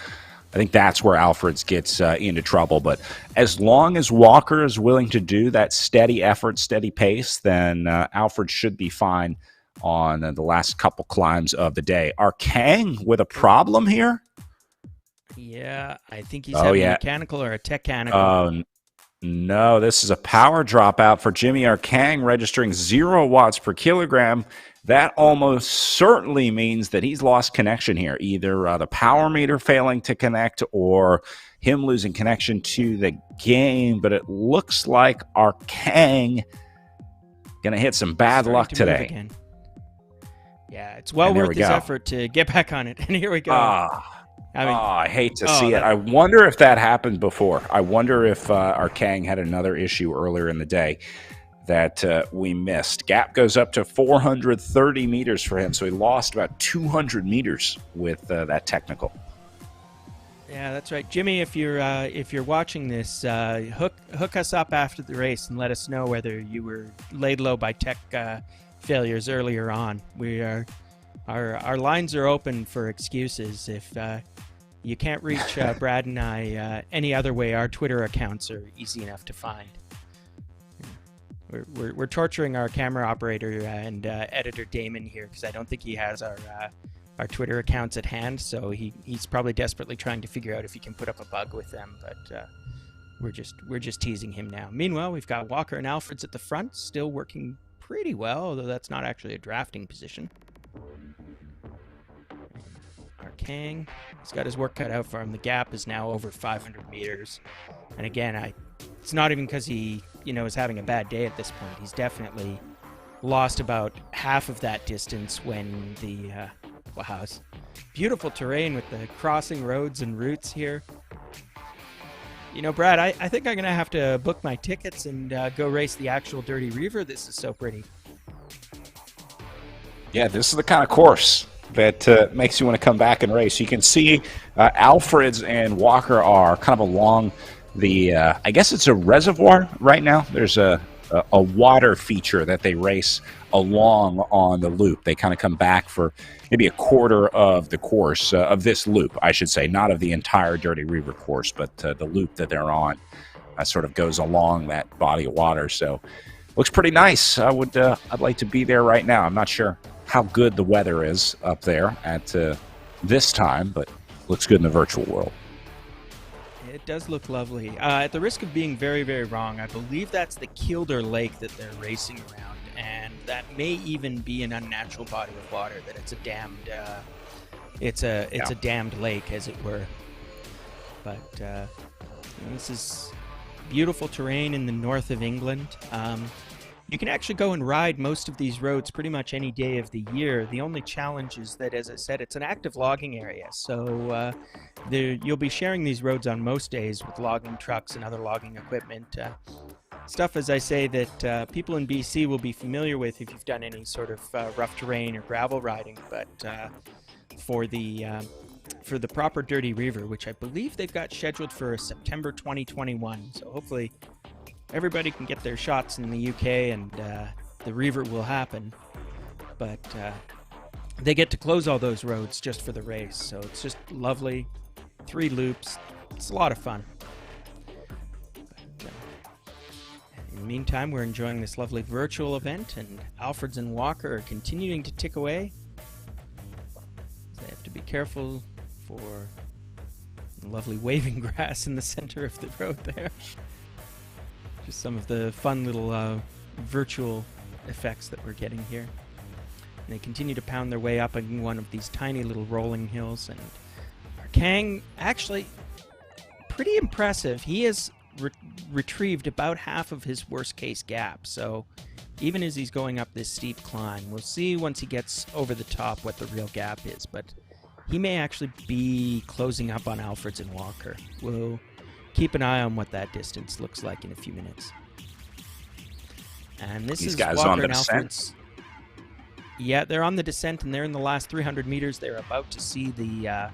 I think that's where Alfreds gets into trouble. But as long as Walker is willing to do that steady effort, steady pace, then Alfreds should be fine on the last couple climbs of the day. Arkang with a problem here? Yeah, I think he's having a mechanical or a techanical. No, this is a power dropout for Jimmy Arkang, registering 0 watts per kilogram. That almost certainly means that he's lost connection here. Either the power meter failing to connect, or him losing connection to the game, but it looks like our Kang gonna hit some bad luck today. Again. Yeah, it's well worth his effort to get back on it. And here we go. I hate to see it. I wonder if that happened before. I wonder if our Kang had another issue earlier in the day that we missed. Gap goes up to 430 meters for him, so he lost about 200 meters with that technical. Yeah, that's right, Jimmy. If you're watching this, hook us up after the race and let us know whether you were laid low by tech failures earlier on. Our lines are open for excuses. If you can't reach Brad and I any other way, our Twitter accounts are easy enough to find. We're torturing our camera operator and editor Damon here because I don't think he has our Twitter accounts at hand. So he's probably desperately trying to figure out if he can put up a bug with them. But we're just teasing him now. Meanwhile, we've got Walker and Alfreds at the front, still working pretty well, although that's not actually a drafting position. Our Kang, he's got his work cut out for him. The gap is now over 500 meters. And again, it's not even because he, is having a bad day at this point. He's definitely lost about half of that distance when the, wow, beautiful terrain with the crossing roads and routes here. Brad, I think I'm going to have to book my tickets and go race the actual Dirty Reiver. This is so pretty. Yeah, this is the kind of course that makes you want to come back and race. You can see Alfreds and Walker are kind of along the, I guess it's a reservoir right now. There's a water feature that they race along on the loop. They kind of come back for maybe a quarter of the course of this loop, I should say, not of the entire Dirty Reiver course, but the loop that they're on sort of goes along that body of water. So looks pretty nice. I'd like to be there right now. I'm not sure how good the weather is up there at this time, but looks good in the virtual world. It does look lovely. At the risk of being very, very wrong, I believe that's the Kilder Lake that they're racing around, and that may even be an unnatural body of water. That it's a dammed, it's a dammed lake, as it were. But this is beautiful terrain in the north of England. You can actually go and ride most of these roads pretty much any day of the year. The only challenge is that, as I said, it's an active logging area. So you'll be sharing these roads on most days with logging trucks and other logging equipment. Stuff, as I say, that people in BC will be familiar with if you've done any sort of rough terrain or gravel riding. But for the proper Dirty Reiver, which I believe they've got scheduled for September 2021. So hopefully everybody can get their shots in the UK and the Reiver will happen. But they get to close all those roads just for the race. So it's just lovely. 3 loops. It's a lot of fun. But, in the meantime, we're enjoying this lovely virtual event, and Alfreds and Walker are continuing to tick away. They have to be careful for the lovely waving grass in the center of the road there. Just some of the fun little virtual effects that we're getting here. And they continue to pound their way up on one of these tiny little rolling hills. And our Kang, actually, pretty impressive. He has retrieved about half of his worst case gap. So even as he's going up this steep climb, we'll see once he gets over the top what the real gap is. But he may actually be closing up on Alfreds and Walker. We'll keep an eye on what that distance looks like in a few minutes. And this is guys Walker on the and descent. Alfreds. Yeah, they're on the descent, and they're in the last 300 meters. They're about to see the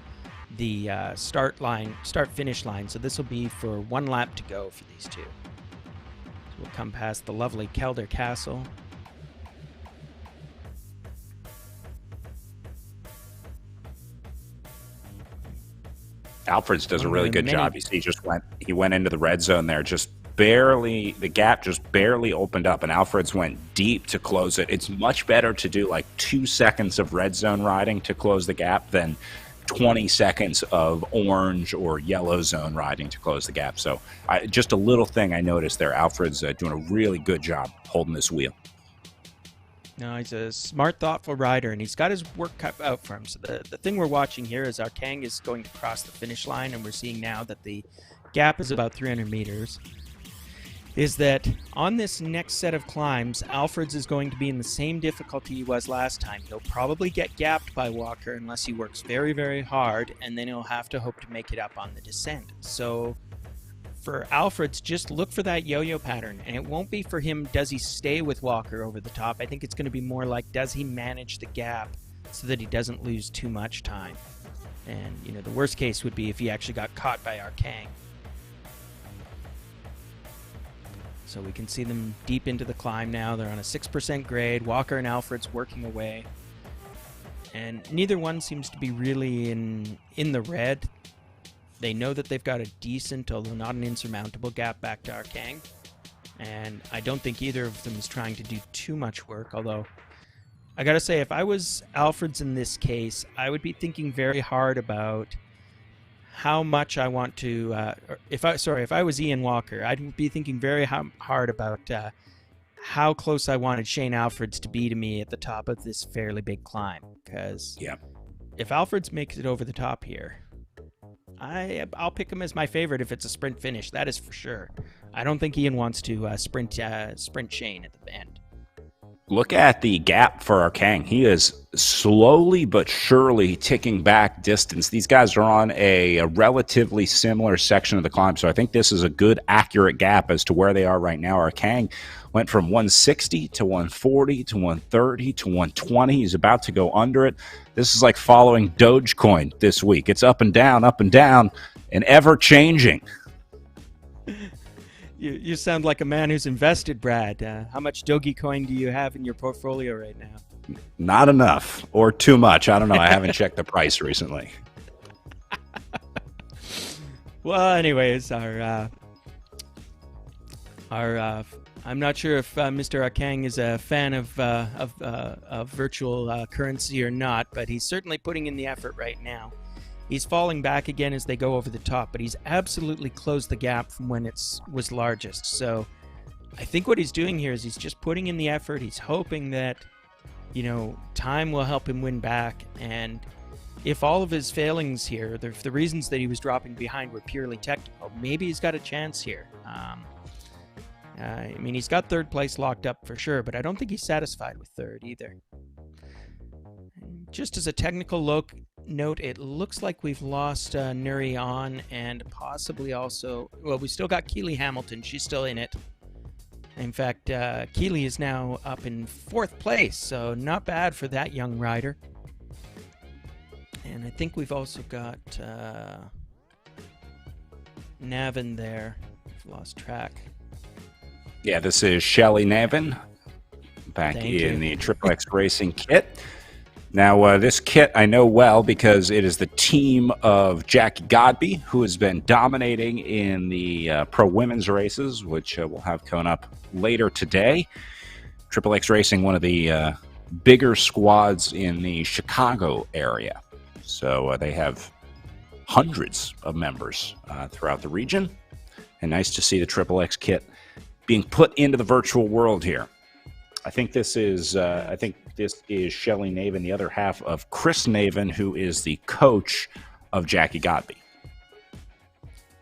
start-finish line. So this will be for 1 lap to go for these two. So we'll come past the lovely Kelder Castle. Alfreds does a really good job. You see, he went into the red zone there, just barely, the gap just barely opened up, and Alfreds went deep to close it. It's much better to do like 2 seconds of red zone riding to close the gap than 20 seconds of orange or yellow zone riding to close the gap. So just a little thing I noticed there, Alfred's doing a really good job holding this wheel. No, he's a smart, thoughtful rider, and he's got his work cut out for him. So the thing we're watching here is our Kang is going to cross the finish line, and we're seeing now that the gap is about 300 meters. Is that on this next set of climbs, Alfred's is going to be in the same difficulty he was last time. He'll probably get gapped by Walker unless he works very, very hard, and then he'll have to hope to make it up on the descent. So for Alfred's, just look for that yo-yo pattern, and it won't be for him, does he stay with Walker over the top? I think it's going to be more like, does he manage the gap so that he doesn't lose too much time? And, you know, the worst case would be if he actually got caught by our Kang. So we can see them deep into the climb now. They're on a 6% grade. Walker and Alfred's working away. And neither one seems to be really in the red. They know that they've got a decent, although not an insurmountable, gap back to our Kang. And I don't think either of them is trying to do too much work, although I gotta say, if I was Alfred's in this case, I would be thinking very hard about how much I want to, if I was Ian Walker, I'd be thinking very hard about how close I wanted Shane Alfred's to be to me at the top of this fairly big climb. Because if Alfred's makes it over the top here, I'll pick him as my favorite if it's a sprint finish. That is for sure. I don't think Ian wants to sprint Shane at the end. Look at the gap for our Kang. He is slowly but surely ticking back distance. These guys are on a relatively similar section of the climb, so I think this is a good, accurate gap as to where they are right now. Our Kang went from 160 to 140 to 130 to 120. He's about to go under it. This is like following Dogecoin this week. It's up and down, and ever changing. You sound like a man who's invested, Brad. How much Dogecoin do you have in your portfolio right now? Not enough, or too much. I don't know. I haven't checked the price recently. Well, anyways, I'm not sure if Mr. Kang is a fan of virtual currency or not, but he's certainly putting in the effort right now. He's falling back again as they go over the top, but he's absolutely closed the gap from when it was largest. So I think what he's doing here is he's just putting in the effort. He's hoping that, you know, time will help him win back. And if all of his failings here, if the reasons that he was dropping behind were purely technical, maybe he's got a chance here. I mean, he's got third place locked up for sure, but I don't think he's satisfied with third either. Just as a technical note, it looks like we've lost Nuri on, and possibly also, well, we still got Keely Hamilton. She's still in it. In fact, Keely is now up in 4th place, so not bad for that young rider. And I think we've also got Navin there. I've lost track. Yeah, this is Shelly Navin back in the XXX Racing kit. Now, this kit I know well because it is the team of Jackie Godby, who has been dominating in the pro women's races, which we'll have coming up later today. XXX Racing, one of the bigger squads in the Chicago area. So they have hundreds of members throughout the region. And nice to see the XXX kit being put into the virtual world here. I think this is Shelly Navin, the other half of Chris Navin, who is the coach of Jackie Godby.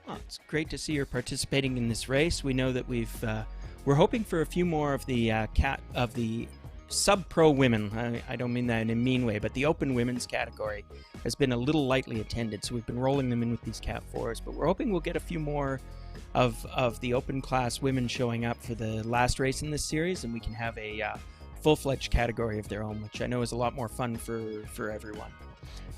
Well, it's great to see her participating in this race. We know that we're hoping for a few more of the sub-pro women. I don't mean that in a mean way, but the open women's category has been a little lightly attended, so we've been rolling them in with these Cat 4s, but we're hoping we'll get a few more of the open class women showing up for the last race in this series, and we can have a full-fledged category of their own, which I know is a lot more fun for everyone.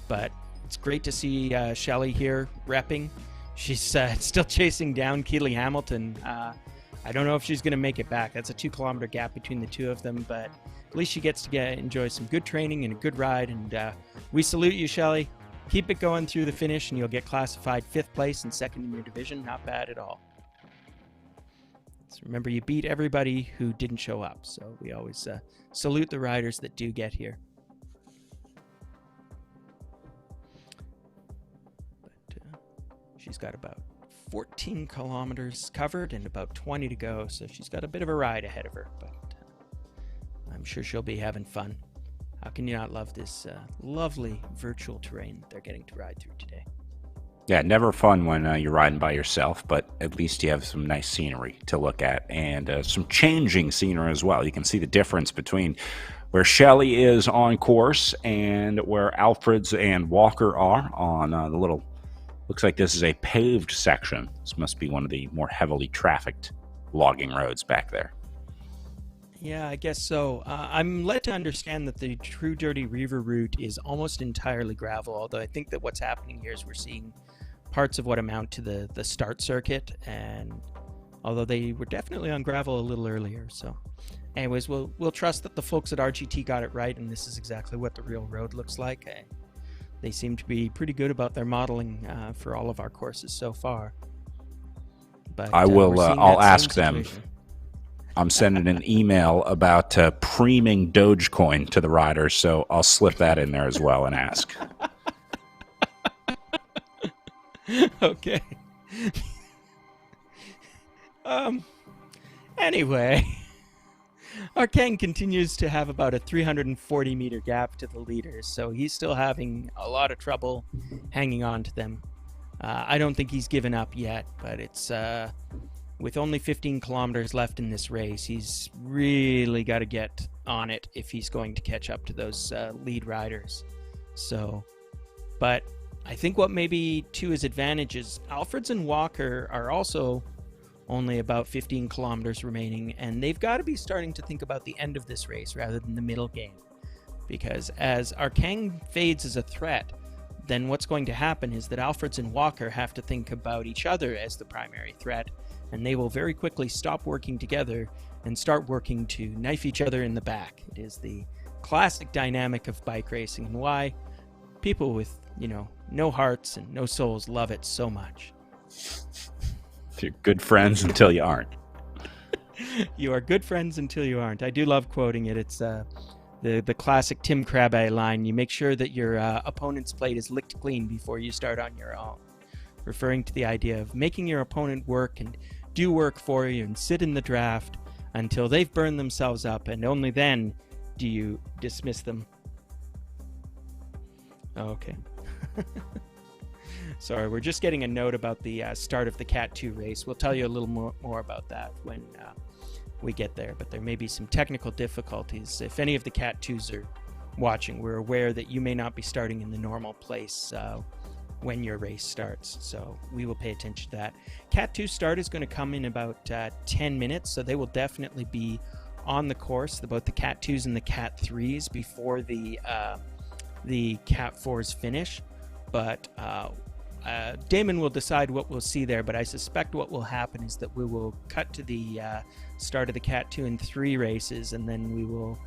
But it's great to see Shelly here repping. She's still chasing down Keely Hamilton. I don't know if she's going to make it back. That's a 2-kilometer gap between the two of them, but at least she gets to enjoy some good training and a good ride, and we salute you, Shelly. Keep it going through the finish, and you'll get classified 5th place and 2nd in your division. Not bad at all. So remember, you beat everybody who didn't show up, so we always salute the riders that do get here. But she's got about 14 kilometers covered and about 20 to go, so she's got a bit of a ride ahead of her, but I'm sure she'll be having fun. How can you not love this lovely virtual terrain that they're getting to ride through today? Yeah, never fun when you're riding by yourself, but at least you have some nice scenery to look at, and some changing scenery as well. You can see the difference between where Shelley is on course and where Alfred's and Walker are on the little, looks like this is a paved section. This must be one of the more heavily trafficked logging roads back there. Yeah, I guess so. I'm led to understand that the True Dirty Reiver route is almost entirely gravel, although I think that what's happening here is we're seeing parts of what amount to the start circuit, and although they were definitely on gravel a little earlier. So anyways, we'll trust that the folks at RGT got it right, and this is exactly what the real road looks like. They seem to be pretty good about their modeling for all of our courses so far. But I will. I'll ask them. I'm sending an email about preeming Dogecoin to the riders, so I'll slip that in there as well and ask. Okay. Anyway, Arkang continues to have about a 340 meter gap to the leaders, so he's still having a lot of trouble hanging on to them. I don't think he's given up yet, but it's with only 15 kilometers left in this race, he's really got to get on it if he's going to catch up to those lead riders. So, but I think what may be to his advantage is Alfreds and Walker are also only about 15 kilometers remaining, and they've got to be starting to think about the end of this race rather than the middle game. Because as Arkang fades as a threat, then what's going to happen is that Alfreds and Walker have to think about each other as the primary threat, and they will very quickly stop working together and start working to knife each other in the back. It is the classic dynamic of bike racing, and why people with, no hearts and no souls love it so much. You're good friends until you aren't. You are good friends until you aren't. I do love quoting it. It's the classic Tim Krabbe line. You make sure that your opponent's plate is licked clean before you start on your own. Referring to the idea of making your opponent work and do work for you and sit in the draft until they've burned themselves up, and only then do you dismiss them. Okay. Sorry, we're just getting a note about the start of the Cat 2 race. We'll tell you a little more about that when we get there, but there may be some technical difficulties. If any of the Cat 2s are watching, we're aware that you may not be starting in the normal place when your race starts, so we will pay attention to that. Cat 2 start is going to come in about 10 minutes, so they will definitely be on the course, both the Cat 2s and the Cat 3s, before the Cat 4s finish. But Damon will decide what we'll see there, but I suspect what will happen is that we will cut to the start of the Cat 2 and 3 races, and then we will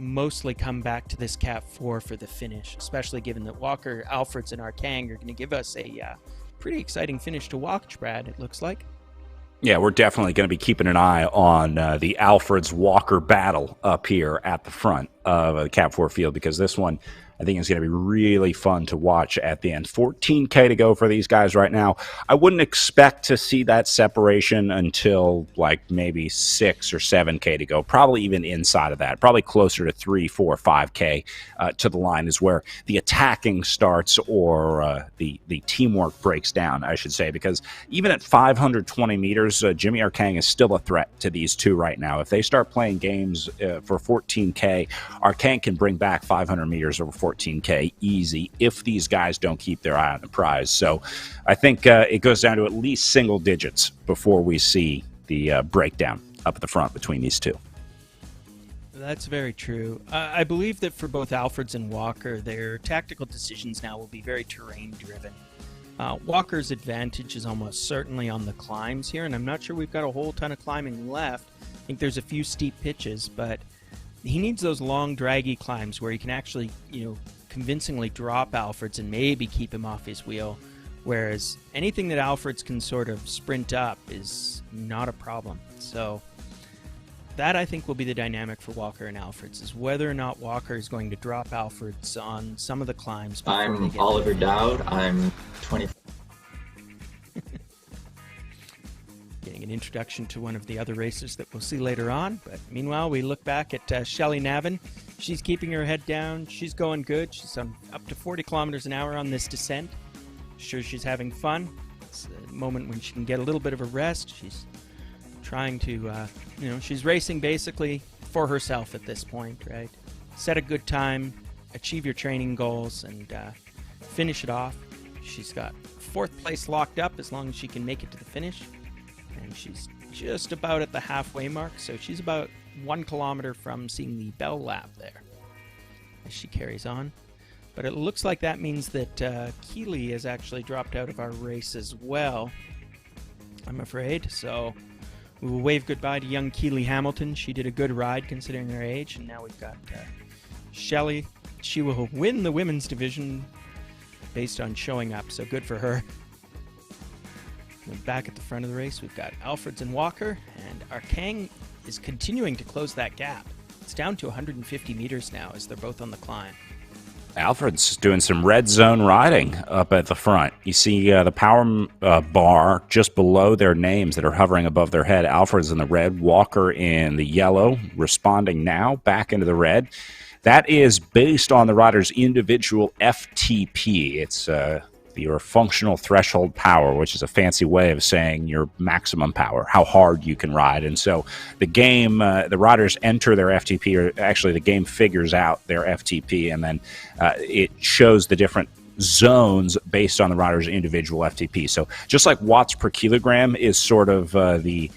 mostly come back to this Cat 4 for the finish, especially given that Walker, Alfreds, and Arkang are going to give us a pretty exciting finish to watch, Brad, it looks like. Yeah, we're definitely going to be keeping an eye on the Alfreds-Walker battle up here at the front of the Cat 4 field, because this one, I think, is going to be really fun to watch at the end. 14K to go for these guys right now. I wouldn't expect to see that separation until like maybe 6 or 7K to go. Probably even inside of that. Probably closer to 3, 4, 5K to the line is where the attacking starts, or the teamwork breaks down, I should say. Because even at 520 meters, Jimmy Arkang is still a threat to these two right now. If they start playing games for 14K, Arkang can bring back 500 meters over 14K easy if these guys don't keep their eye on the prize. So I think it goes down to at least single digits before we see the breakdown up at the front between these two. That's very true. I believe that for both Alfreds and Walker, their tactical decisions now will be very terrain driven. Walker's advantage is almost certainly on the climbs here, and I'm not sure we've got a whole ton of climbing left. I think there's a few steep pitches, but he needs those long, draggy climbs where he can actually, convincingly drop Alfreds and maybe keep him off his wheel. Whereas anything that Alfreds can sort of sprint up is not a problem. So that, I think, will be the dynamic for Walker and Alfreds, is whether or not Walker is going to drop Alfreds on some of the climbs. I'm Oliver Dowd. I'm 20. Getting a an introduction to one of the other racers that we'll see later on. But meanwhile, we look back at Shelley Navin. She's keeping her head down. She's going good. She's on up to 40 kilometers an hour on this descent. Sure, she's having fun. It's a moment when she can get a little bit of a rest. She's trying to, she's racing basically for herself at this point, right? Set a good time, achieve your training goals, and finish it off. She's got 4th place locked up as long as she can make it to the finish. And she's just about at the halfway mark, so she's about 1 kilometer from seeing the bell lap there as she carries on. But it looks like that means that Keeley has actually dropped out of our race as well, I'm afraid. So we will wave goodbye to young Keeley Hamilton. She did a good ride considering her age. And now we've got Shelley. She will win the women's division based on showing up, so good for her. And back at the front of the race, we've got Alfreds and Walker, and Arkang is continuing to close that gap. It's down to 150 meters now as they're both on the climb. Alfred's doing some red zone riding up at the front. You see the power bar just below their names that are hovering above their head. Alfred's in the red, Walker in the yellow, responding now back into the red. That is based on the rider's individual FTP. It's your functional threshold power, which is a fancy way of saying your maximum power, how hard you can ride. And so the game, the riders enter their FTP, or actually the game figures out their FTP, and then it shows the different zones based on the rider's individual FTP. So just like watts per kilogram is sort of the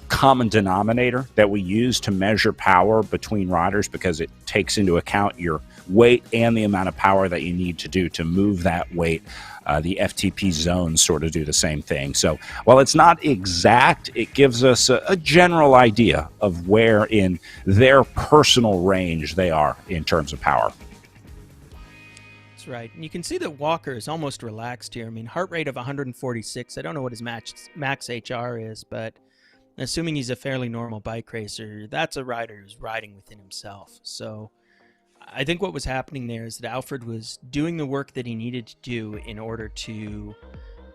common denominator that we use to measure power between riders, because it takes into account your weight and the amount of power that you need to do to move that weight. The FTP zones sort of do the same thing. So while it's not exact, it gives us a general idea of where in their personal range they are in terms of power. That's right. And you can see that Walker is almost relaxed here. I mean, heart rate of 146. I don't know what his max HR is, but assuming he's a fairly normal bike racer, that's a rider who's riding within himself. So I think what was happening there is that Alfred was doing the work that he needed to do in order to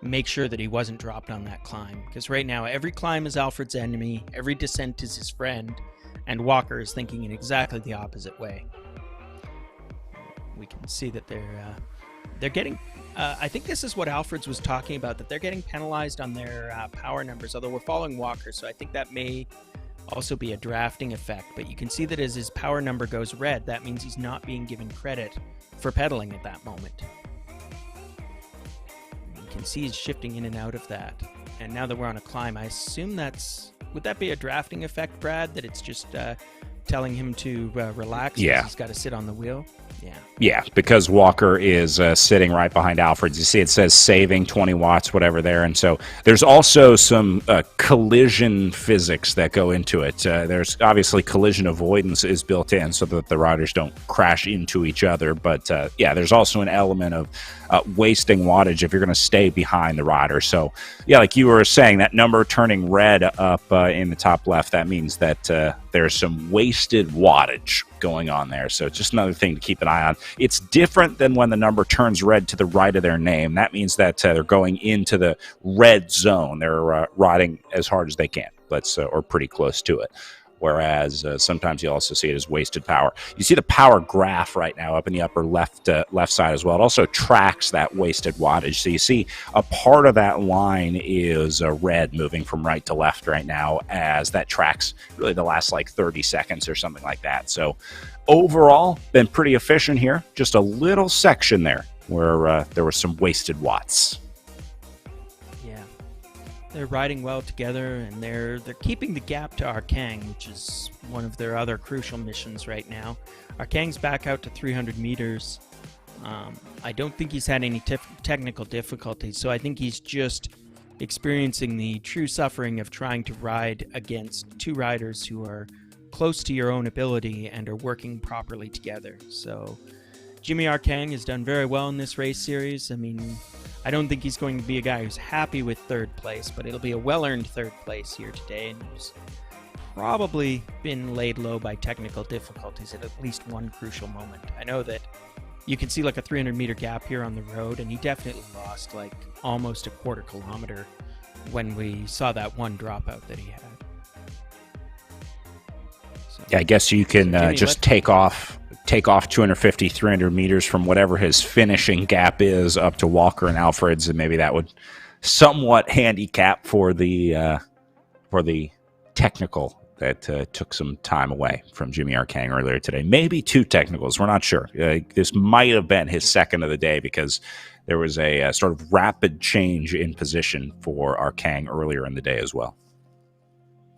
make sure that he wasn't dropped on that climb. Because right now, every climb is Alfred's enemy, every descent is his friend, and Walker is thinking in exactly the opposite way. We can see that they're getting... I think this is what Alfreds was talking about, that they're getting penalized on their power numbers, although we're following Walker, so I think that may also be a drafting effect. But you can see that as his power number goes red, that means he's not being given credit for pedaling at that moment. You can see he's shifting in and out of that. And now that we're on a climb, I assume would that be a drafting effect, Brad, that it's just telling him to relax? Yeah. He's got to sit on the wheel? Yeah, because Walker is sitting right behind Alfred. You see it says saving 20 watts, whatever there. And so there's also some collision physics that go into it. There's obviously collision avoidance is built in so that the riders don't crash into each other. But yeah, there's also an element of wasting wattage if you're going to stay behind the rider. So yeah, like you were saying, that number turning red up in the top left, that means that there's some wasted wattage going on there. So it's just another thing to keep an eye on. It's different than when the number turns red to the right of their name. That means that they're going into the red zone. They're riding as hard as they can, or pretty close to it. Whereas sometimes you also see it as wasted power. You see the power graph right now up in the upper left side as well. It also tracks that wasted wattage. So you see a part of that line is red moving from right to left right now, as that tracks really the last like 30 seconds or something like that. So overall, been pretty efficient here. Just a little section there where there was some wasted watts. They're riding well together, and they're keeping the gap to Arkang, which is one of their other crucial missions right now. Arkang's back out to 300 meters. I don't think he's had any technical difficulties, so I think he's just experiencing the true suffering of trying to ride against two riders who are close to your own ability and are working properly together. So Jimmy Arkang has done very well in this race series. I mean, I don't think he's going to be a guy who's happy with third place, but it'll be a well-earned third place here today, and he's probably been laid low by technical difficulties at least one crucial moment. I know that you can see like a 300-meter gap here on the road, and he definitely lost like almost a quarter kilometer when we saw that one dropout that he had. So, yeah, I guess you can Jimmy, just take off 250, 300 meters from whatever his finishing gap is up to Walker and Alfred's, and maybe that would somewhat handicap for the technical that took some time away from Jimmy Arcang earlier today. Maybe 2 technicals. We're not sure. This might have been his second of the day because there was a sort of rapid change in position for Arcang earlier in the day as well.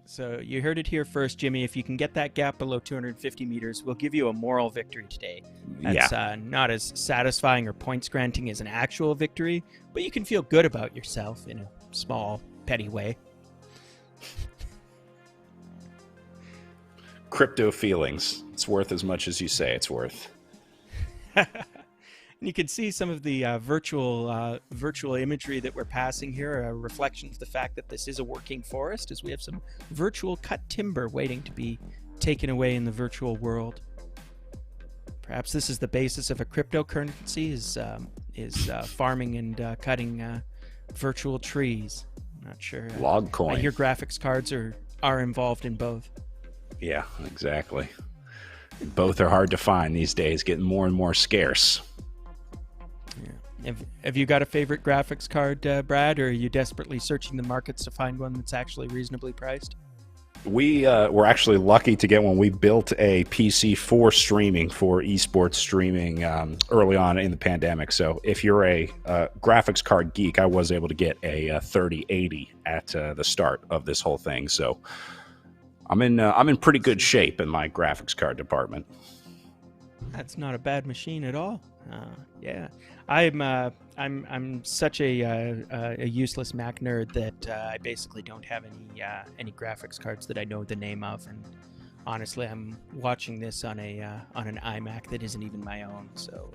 So you heard it here first, Jimmy. If you can get that gap below 250 meters, we'll give you a moral victory today. That's not as satisfying or points granting as an actual victory, but you can feel good about yourself in a small, petty way. Crypto feelings. It's worth as much as you say it's worth. You can see some of the virtual imagery that we're passing here, a reflection of the fact that this is a working forest, as we have some virtual cut timber waiting to be taken away in the virtual world. Perhaps this is the basis of a cryptocurrency, is farming and cutting virtual trees. I'm not sure. Log coin. I hear graphics cards are involved in both. Yeah, exactly. Both are hard to find these days, getting more and more scarce. Yeah. Have you got a favorite graphics card, Brad, or are you desperately searching the markets to find one that's actually reasonably priced? We were actually lucky to get one. We built a PC for streaming, for esports streaming early on in the pandemic. So if you're a graphics card geek, I was able to get a 3080 at the start of this whole thing. So I'm in pretty good shape in my graphics card department. That's not a bad machine at all. Yeah, I'm such a useless Mac nerd that I basically don't have any graphics cards that I know the name of, and honestly, I'm watching this on an iMac that isn't even my own. So,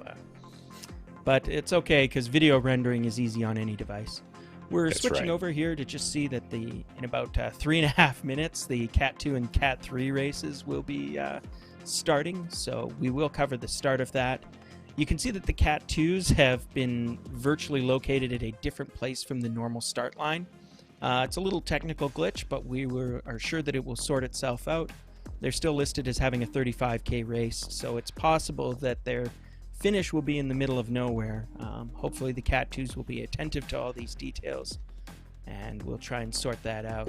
but it's okay because video rendering is easy on any device. We're switching over here to just see that in about 3.5 minutes, the Cat 2 and Cat 3 races will be starting. So we will cover the start of that. You can see that the Cat 2s have been virtually located at a different place from the normal start line. It's a little technical glitch, but we are sure that it will sort itself out. They're still listed as having a 35K race, so it's possible that their finish will be in the middle of nowhere. Hopefully the Cat 2s will be attentive to all these details, and we'll try and sort that out.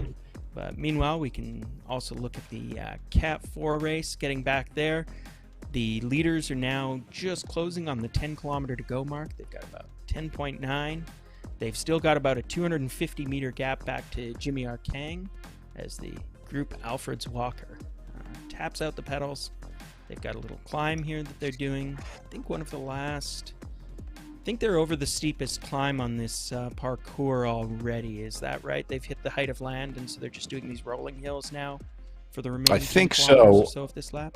But meanwhile, we can also look at the Cat 4 race, getting back there. The leaders are now just closing on the 10 kilometer to go mark. They've got about 10.9. They've still got about a 250 meter gap back to Jimmy Arcang as the group Alfred's Walker taps out the pedals. They've got a little climb here that they're doing. I think they're over the steepest climb on this parkour already. Is that right? They've hit the height of land, and so they're just doing these rolling hills now for the remaining 10 kilometers or so of this lap?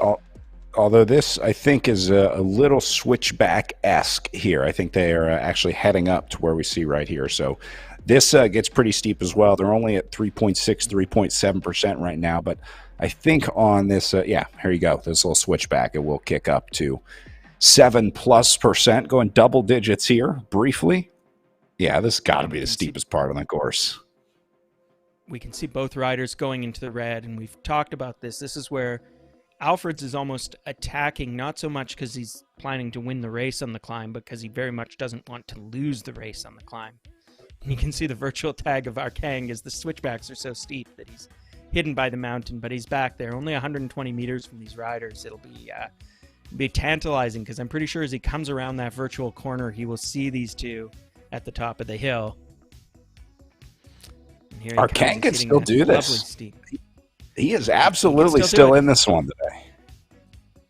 Although this, I think, is a little switchback-esque here. I think they are actually heading up to where we see right here. So this gets pretty steep as well. They're only at 3.6, 3.7% right now. But I think on this, here you go, this little switchback, it will kick up to 7+%, going double digits here briefly. Yeah, this has got to be the steepest part on the course. We can see both riders going into the red, and we've talked about this. This is where Alfred's is almost attacking, not so much because he's planning to win the race on the climb, but because he very much doesn't want to lose the race on the climb. And you can see the virtual tag of Arcang as the switchbacks are so steep that he's hidden by the mountain, but he's back there, only 120 meters from these riders. It'll be tantalizing because I'm pretty sure as he comes around that virtual corner, he will see these two at the top of the hill. Arcang can still do this. He is absolutely still in this one today.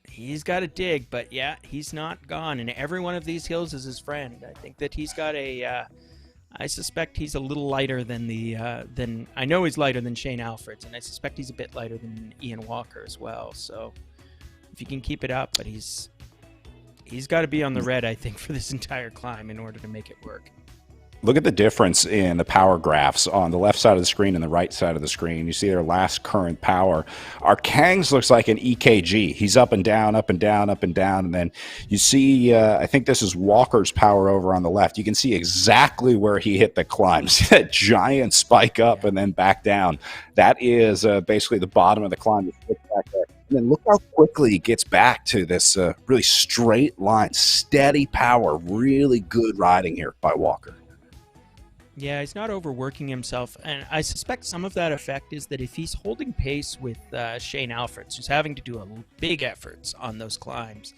He's got to dig, but yeah, he's not gone. And every one of these hills is his friend. I think that he's got I suspect he's a little lighter than I know he's lighter than Shane Alfred's, and I suspect he's a bit lighter than Ian Walker as well. So if you can keep it up, but he's got to be on the red, I think, for this entire climb in order to make it work. Look at the difference in the power graphs on the left side of the screen and the right side of the screen. You see their last current power. Our Kang's looks like an EKG. He's up and down, up and down, up and down. And then you see, I think this is Walker's power over on the left. You can see exactly where he hit the climb. See that giant spike up and then back down. That is basically the bottom of the climb. Back there. And then look how quickly he gets back to this really straight line, steady power, really good riding here by Walker. Yeah, he's not overworking himself, and I suspect some of that effect is that if he's holding pace with Shane Alfred's, who's having to do big efforts on those climbs,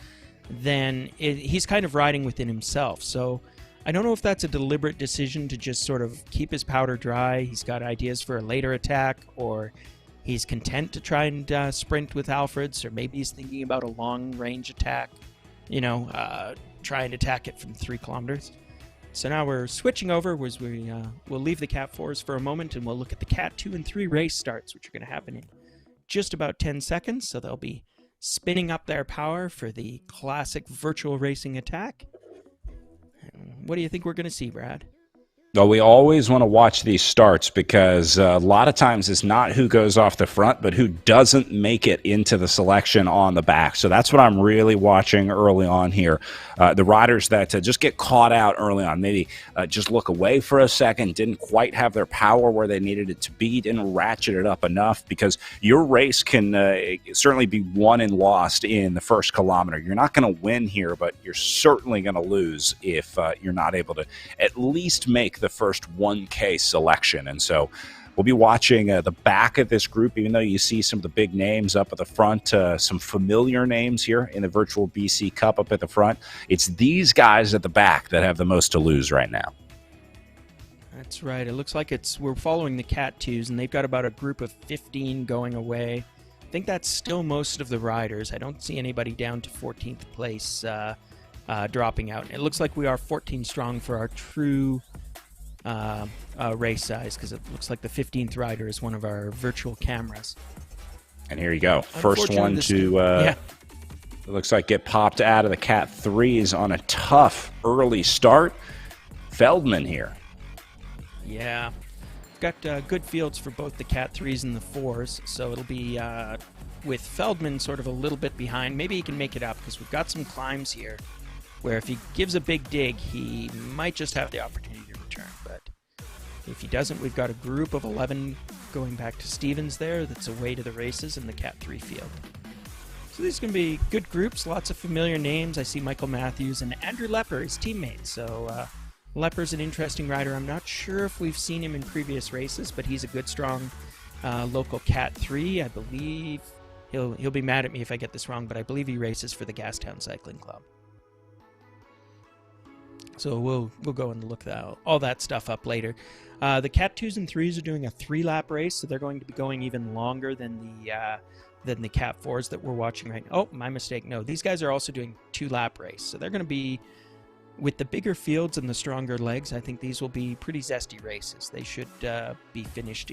then he's kind of riding within himself. So I don't know if that's a deliberate decision to just sort of keep his powder dry. He's got ideas for a later attack, or he's content to try and sprint with Alfred's, or maybe he's thinking about a long-range attack, try and attack it from 3 kilometers. So now we're switching over. We'll leave the Cat 4s for a moment, and we'll look at the Cat 2 and 3 race starts, which are going to happen in just about 10 seconds. So they'll be spinning up their power for the classic virtual racing attack. And what do you think we're going to see, Brad? Well, we always want to watch these starts because a lot of times it's not who goes off the front, but who doesn't make it into the selection on the back. So that's what I'm really watching early on here. The riders that just get caught out early on, maybe just look away for a second, didn't quite have their power where they needed it to be, didn't ratchet it up enough, because your race can certainly be won and lost in the first kilometer. You're not going to win here, but you're certainly going to lose if you're not able to at least make the first 1K selection. And so we'll be watching the back of this group, even though you see some of the big names up at the front, some familiar names here in the virtual BC Cup up at the front. It's these guys at the back that have the most to lose right now. That's right. It looks like we're following the Cat 2s, and they've got about a group of 15 going away. I think that's still most of the riders. I don't see anybody down to 14th place dropping out. It looks like we are 14 strong for our true race size, because it looks like the 15th rider is one of our virtual cameras. And here you go. First one to, it looks like get popped out of the Cat 3s on a tough early start. Feldman here. Yeah. We've got good fields for both the Cat 3s and the 4s, so it'll be with Feldman sort of a little bit behind. Maybe he can make it up, because we've got some climbs here where if he gives a big dig, he might just have the opportunity to return. But if he doesn't, we've got a group of 11 going back to Stevens there that's away to the races in the Cat 3 field. So these are going to be good groups, lots of familiar names. I see Michael Matthews and Andrew Lepper, his teammate. So Lepper's an interesting rider. I'm not sure if we've seen him in previous races, but he's a good, strong local Cat 3. I believe he'll be mad at me if I get this wrong, but I believe he races for the Gastown Cycling Club. So we'll go and look all that stuff up later. The Cat 2s and 3s are doing a 3-lap race, so they're going to be going even longer than the Cat 4s that we're watching right now. Oh, my mistake. No, these guys are also doing 2-lap race. So they're going to be, with the bigger fields and the stronger legs, I think these will be pretty zesty races. They should be finished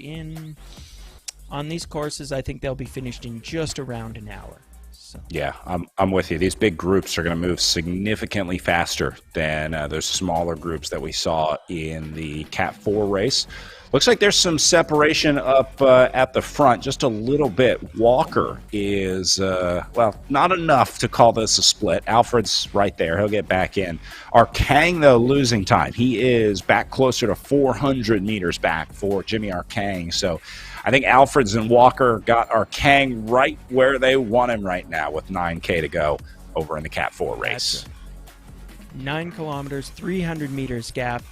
on these courses, I think they'll be finished in just around an hour. So. Yeah, I'm with you. These big groups are going to move significantly faster than those smaller groups that we saw in the Cat 4 race. Looks like there's some separation up at the front, just a little bit. Walker is, not enough to call this a split. Alfred's right there. He'll get back in. Our Kang, though, losing time. He is back closer to 400 meters back for Jimmy Arcang. So I think Alfred's and Walker got Arcang right where they want him right now with 9K to go over in the Cat 4 race. 9 kilometers, 300 meters gap.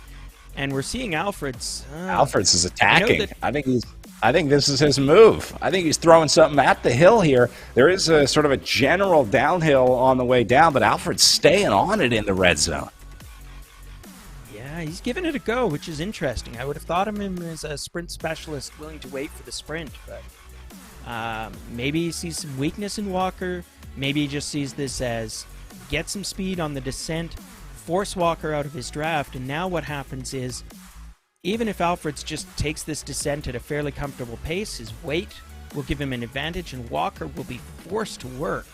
And we're seeing Alfred's. Alfred's is attacking. I think this is his move. I think he's throwing something at the hill here. There is a sort of a general downhill on the way down, but Alfred's staying on it in the red zone. Yeah, he's giving it a go, which is interesting. I would have thought of him as a sprint specialist willing to wait for the sprint, but maybe he sees some weakness in Walker. Maybe he just sees this as get some speed on the descent, force Walker out of his draft, and now what happens is, even if Alfred's just takes this descent at a fairly comfortable pace, his weight will give him an advantage, and Walker will be forced to work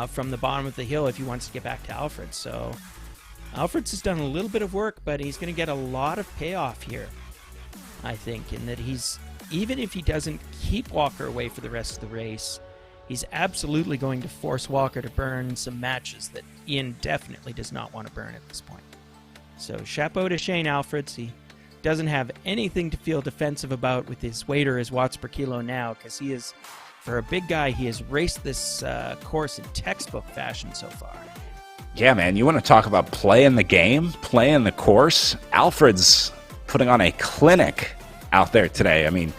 from the bottom of the hill if he wants to get back to Alfred. So Alfred's has done a little bit of work, but he's going to get a lot of payoff here, I think, in that he's, even if he doesn't keep Walker away for the rest of the race, he's absolutely going to force Walker to burn some matches that Ian definitely does not want to burn at this point. So chapeau to Shane Alfreds. He doesn't have anything to feel defensive about with his weight or his watts per kilo now, because he is, for a big guy, he has raced this course in textbook fashion so far. Yeah, man, you want to talk about playing the game, playing the course? Alfred's putting on a clinic out there today. I mean,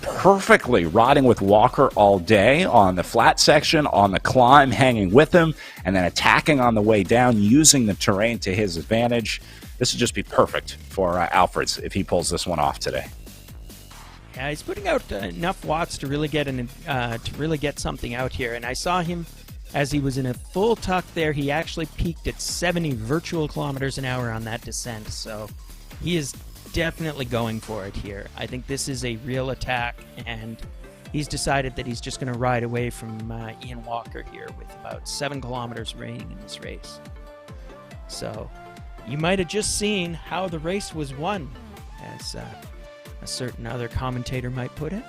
perfectly riding with Walker all day on the flat section, on the climb, hanging with him, and then attacking on the way down, using the terrain to his advantage. This would just be perfect for Alfred's if he pulls this one off today. Yeah, he's putting out enough watts to really get something out here. And I saw him as he was in a full tuck there. He actually peaked at 70 virtual kilometers an hour on that descent. So he is definitely going for it here. I think this is a real attack, and he's decided that he's just going to ride away from Ian Walker here with about 7 kilometers remaining in this race. So you might have just seen how the race was won, as a certain other commentator might put it.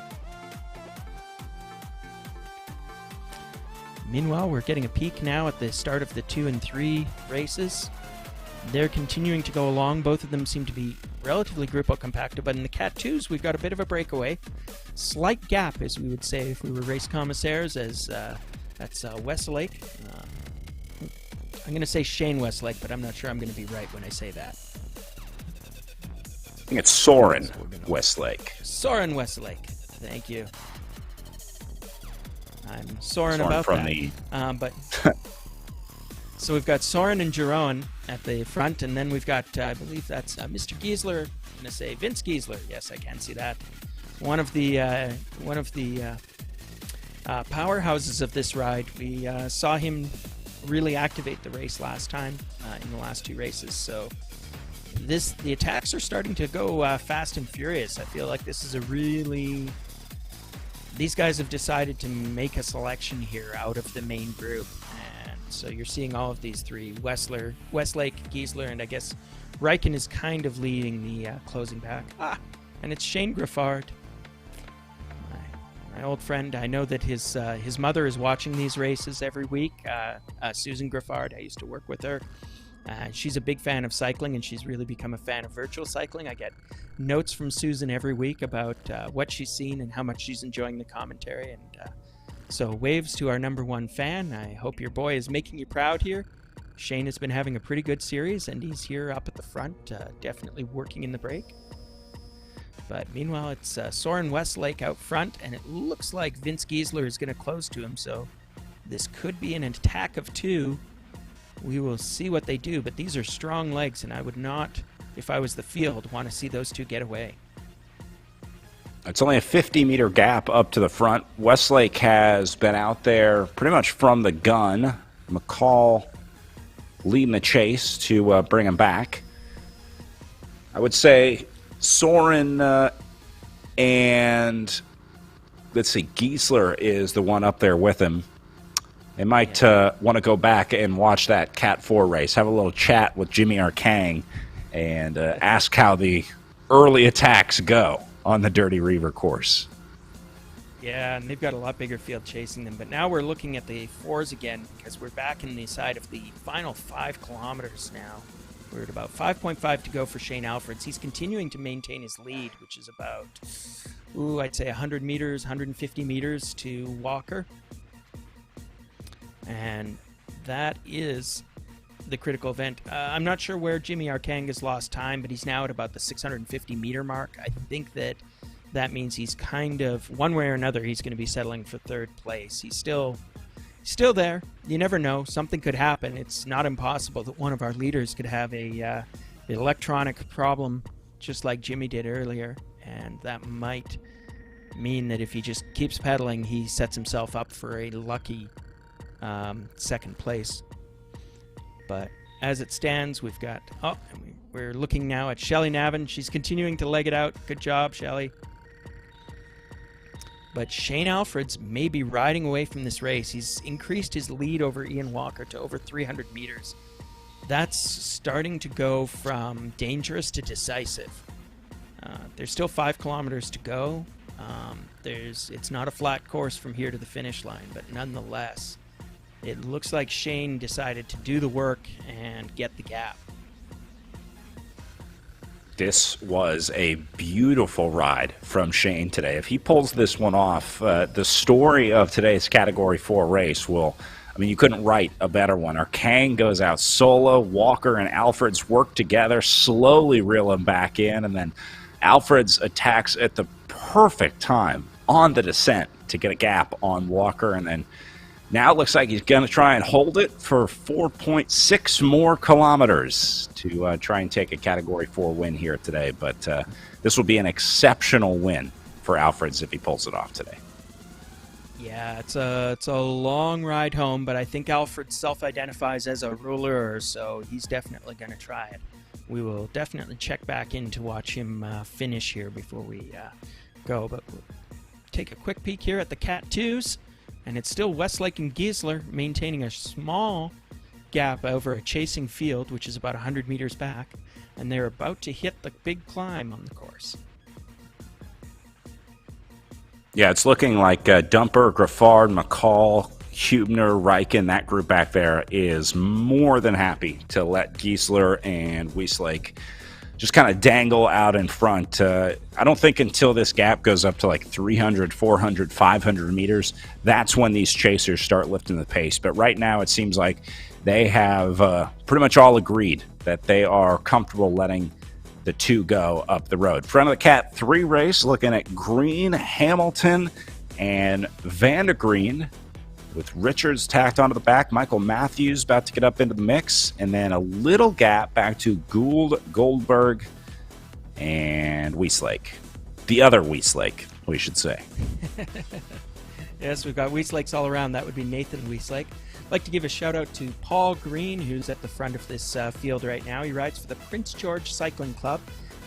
Meanwhile, we're getting a peek now at the start of the 2 and 3 races. They're continuing to go along. Both of them seem to be relatively Grupo Compacto, but in the Cat 2s, we've got a bit of a breakaway. Slight gap, as we would say if we were race commissaires, as that's Westlake. I'm going to say Shane Westlake, but I'm not sure I'm going to be right when I say that. I think it's Soren Westlake. Soren Westlake. Thank you. I'm Soren about from that. But so we've got Soren and Giron at the front, and then we've got, I believe that's Mr. Giesler. I'm going to say Vince Giesler. Yes, I can see that. One of the powerhouses of this ride. We saw him really activate the race last time in the last 2 races. So the attacks are starting to go fast and furious. I feel like this is a really... These guys have decided to make a selection here out of the main group. And so you're seeing all of these 3, Westlake, Giesler, and I guess Reichen is kind of leading the closing back. And it's Shane Griffard, my old friend. I know that his mother is watching these races every week. Susan Griffard, I used to work with her. She's a big fan of cycling, and she's really become a fan of virtual cycling. I get notes from Susan every week about what she's seen and how much she's enjoying the commentary. And so waves to our #1 fan. I hope your boy is making you proud here. Shane has been having a pretty good series, and he's here up at the front, definitely working in the break. But meanwhile, it's Soren Westlake out front, and it looks like Vince Giesler is going to close to him. So this could be an attack of 2. We will see what they do, but these are strong legs, and I would not, if I was the field, want to see those 2 get away. It's only a 50-meter gap up to the front. Westlake has been out there pretty much from the gun. McCall leading the chase to bring him back. I would say Soren and, let's see, Giesler is the one up there with him. They might want to go back and watch that Cat 4 race, have a little chat with Jimmy Arcang, and ask how the early attacks go on the Dirty Reiver course. Yeah, and they've got a lot bigger field chasing them. But now we're looking at the 4s again, because we're back in the side of the final 5 kilometers now. We're at about 5.5 to go for Shane Alfreds. He's continuing to maintain his lead, which is about, I'd say 100 meters, 150 meters to Walker. And that is the critical event. I'm not sure where Jimmy Arcang has lost time, but he's now at about the 650 meter mark. I think that means he's kind of, one way or another, he's going to be settling for 3rd place. He's still there. You never know. Something could happen. It's not impossible that one of our leaders could have an electronic problem, just like Jimmy did earlier, and that might mean that if he just keeps pedaling, he sets himself up for a lucky 2nd place. But as it stands, we've got, we're looking now at Shelley Navin. She's continuing to leg it out. Good job, Shelley. But Shane Alfreds may be riding away from this race. He's increased his lead over Ian Walker to over 300 meters. That's starting to go from dangerous to decisive. There's still 5 kilometers to go. It's not a flat course from here to the finish line, but nonetheless, it looks like Shane decided to do the work and get the gap. This was a beautiful ride from Shane today. If he pulls this one off, the story of today's Category 4 race you couldn't write a better one. Our Kang goes out solo. Walker and Alfred's work together, slowly reel him back in, and then Alfred's attacks at the perfect time on the descent to get a gap on Walker, and then now it looks like he's going to try and hold it for 4.6 more kilometers to try and take a Category 4 win here today. But this will be an exceptional win for Alfred's if he pulls it off today. Yeah, it's a long ride home, but I think Alfred self-identifies as a ruler, so he's definitely going to try it. We will definitely check back in to watch him finish here before we go. But we'll take a quick peek here at the Cat 2s. And it's still Westlake and Giesler maintaining a small gap over a chasing field, which is about 100 meters back. And they're about to hit the big climb on the course. Yeah, it's looking like Dumper, Graffard, McCall, Hubner, Riken, that group back there is more than happy to let Giesler and Westlake just kind of dangle out in front. I don't think until this gap goes up to like 300, 400, 500 meters, that's when these chasers start lifting the pace. But right now it seems like they have pretty much all agreed that they are comfortable letting the 2 go up the road. Front of the Cat 3 race, looking at Green, Hamilton, and Vandergreen, with Richards tacked onto the back. Michael Matthews about to get up into the mix. And then a little gap back to Gould, Goldberg, and Westlake. The other Westlake, we should say. Yes, we've got Westlakes all around. That would be Nathan Westlake. I'd like to give a shout out to Paul Green, who's at the front of this field right now. He rides for the Prince George Cycling Club.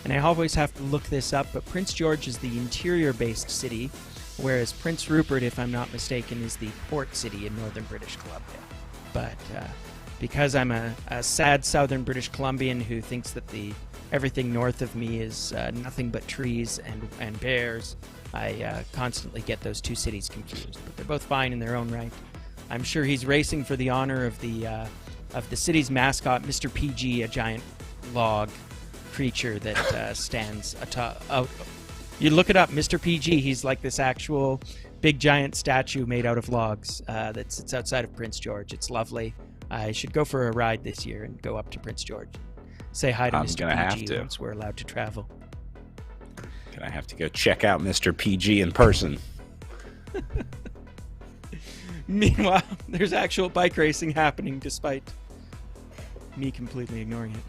And I always have to look this up, but Prince George is the interior-based city, whereas Prince Rupert, if I'm not mistaken, is the port city in northern British Columbia. But because I'm a sad southern British Columbian who thinks that everything north of me is nothing but trees and bears, I constantly get those 2 cities confused. But they're both fine in their own right. I'm sure he's racing for the honor of the city's mascot, Mr. PG, a giant log creature that stands out. You look it up, Mr. PG. He's like this actual big giant statue made out of logs that sits outside of Prince George. It's lovely. I should go for a ride this year and go up to Prince George. Say hi to Mr. PG once we're allowed to travel. Gonna have to go check out Mr. PG in person. Meanwhile, there's actual bike racing happening despite me completely ignoring it.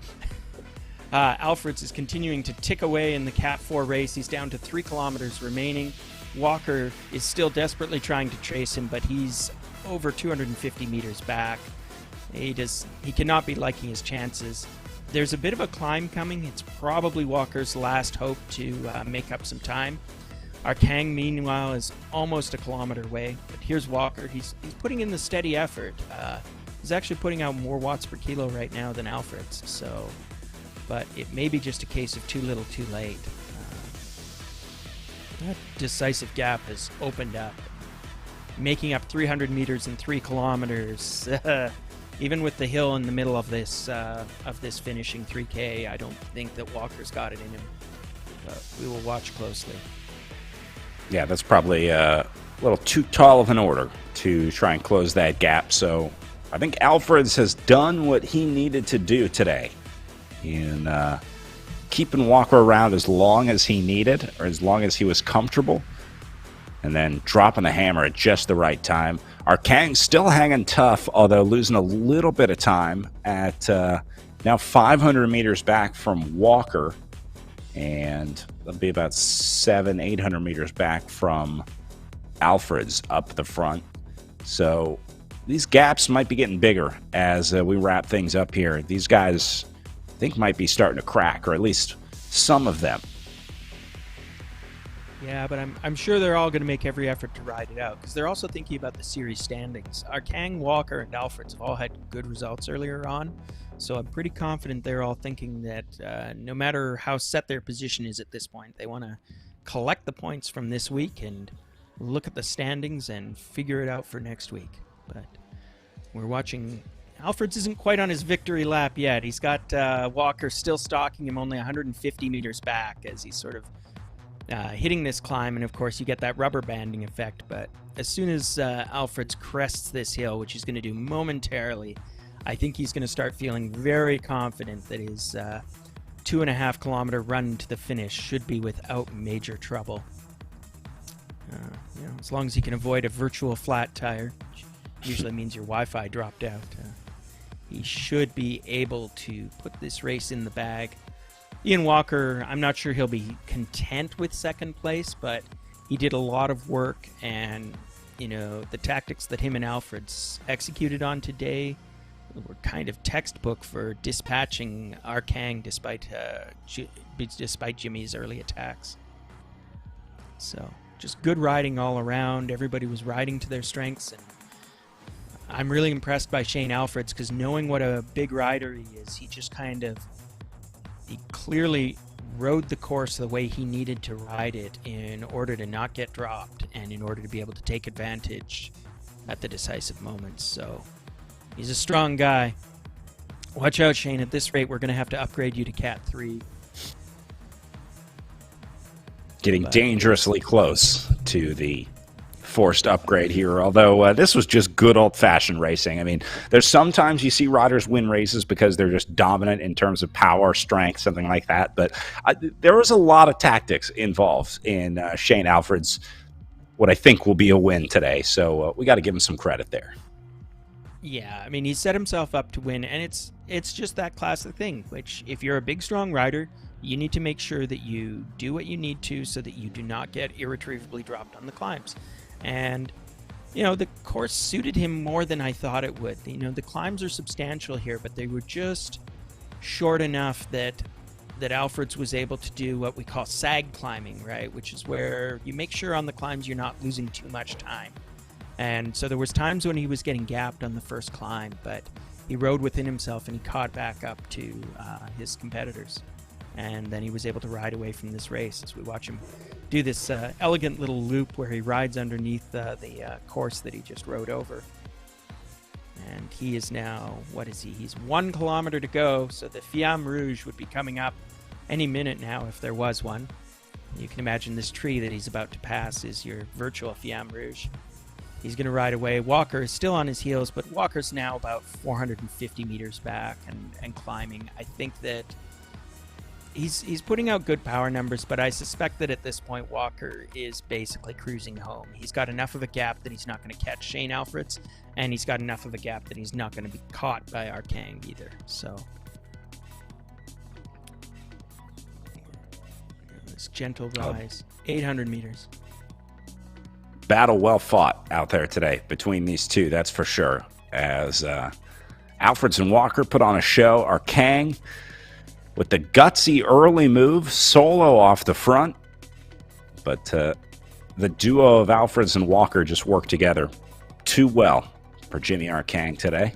Alfreds is continuing to tick away in the Cat 4 race. He's down to 3 kilometers remaining. Walker is still desperately trying to trace him, but he's over 250 meters back. He cannot be liking his chances. There's a bit of a climb coming. It's probably Walker's last hope to make up some time. Our Kang, meanwhile, is almost a kilometer away. But here's Walker. He's putting in the steady effort. He's actually putting out more watts per kilo right now than Alfred's. But it may be just a case of too little, too late. That decisive gap has opened up, making up 300 meters in 3 kilometers. Even with the hill in the middle of this finishing 3K, I don't think that Walker's got it in him. But we will watch closely. Yeah, that's probably a little too tall of an order to try and close that gap. So I think Alfreds has done what he needed to do today in keeping Walker around as long as he needed, or as long as he was comfortable, and then dropping the hammer at just the right time. Our Kang's still hanging tough, although losing a little bit of time at now 500 meters back from Walker, and that'll be about 800 meters back from Alfred's up the front. So these gaps might be getting bigger as we wrap things up here. These guys, I think, might be starting to crack, or at least some of them. Yeah, but I'm sure they're all going to make every effort to ride it out, because they're also thinking about the series standings. Our Kang, Walker, and Alfreds have all had good results earlier on, So I'm pretty confident they're all thinking that no matter how set their position is at this point, they want to collect the points from this week and look at the standings and figure it out for next week. But we're watching. Alfred's isn't quite on his victory lap yet. He's got Walker still stalking him only 150 meters back as he's sort of hitting this climb, and of course you get that rubber banding effect. But as soon as Alfred's crests this hill, which he's going to do momentarily, I think he's going to start feeling very confident that his 2.5 kilometer run to the finish should be without major trouble. As long as he can avoid a virtual flat tire, which usually means your Wi-Fi dropped out, he should be able to put this race in the bag. Ian Walker, I'm not sure he'll be content with second place, but he did a lot of work, and the tactics that him and Alfred's executed on today were kind of textbook for dispatching Arkang despite Jimmy's early attacks. So just good riding all around. Everybody was riding to their strengths, and I'm really impressed by Shane Alfreds, because knowing what a big rider he is, he clearly rode the course the way he needed to ride it in order to not get dropped and in order to be able to take advantage at the decisive moments. So he's a strong guy. Watch out, Shane. At this rate, we're going to have to upgrade you to Cat 3. Getting dangerously close to the forced upgrade here, although this was just good old-fashioned racing. I mean, there's sometimes you see riders win races because they're just dominant in terms of power, strength, something like that, but there was a lot of tactics involved in Shane Alfred's what I think will be a win today, so we got to give him some credit there. Yeah, I mean, he set himself up to win, and it's just that classic thing, which if you're a big, strong rider, you need to make sure that you do what you need to so that you do not get irretrievably dropped on the climbs. And, the course suited him more than I thought it would. The climbs are substantial here, but they were just short enough that Alfreds was able to do what we call sag climbing, right? Which is where you make sure on the climbs you're not losing too much time. And so there was times when he was getting gapped on the first climb, but he rode within himself and he caught back up to his competitors. And then he was able to ride away from this race as we watch him do this elegant little loop where he rides underneath the course that he just rode over. And he is now, what is he? He's 1 kilometer to go, so the Fiamme Rouge would be coming up any minute now if there was one. You can imagine this tree that he's about to pass is your virtual Fiamme Rouge. He's going to ride away. Walker is still on his heels, but Walker's now about 450 meters back and climbing. I think that he's putting out good power numbers, but I suspect that at this point Walker is basically cruising home. He's got enough of a gap that he's not going to catch Shane Alfreds, and he's got enough of a gap that he's not going to be caught by Arkang either. So this gentle rise, 800 meters. Battle well fought out there today between these two, that's for sure. As Alfreds and Walker put on a show, Arkang with the gutsy early move, solo off the front. But the duo of Alfreds and Walker just worked together too well for Jimmy Arkang today.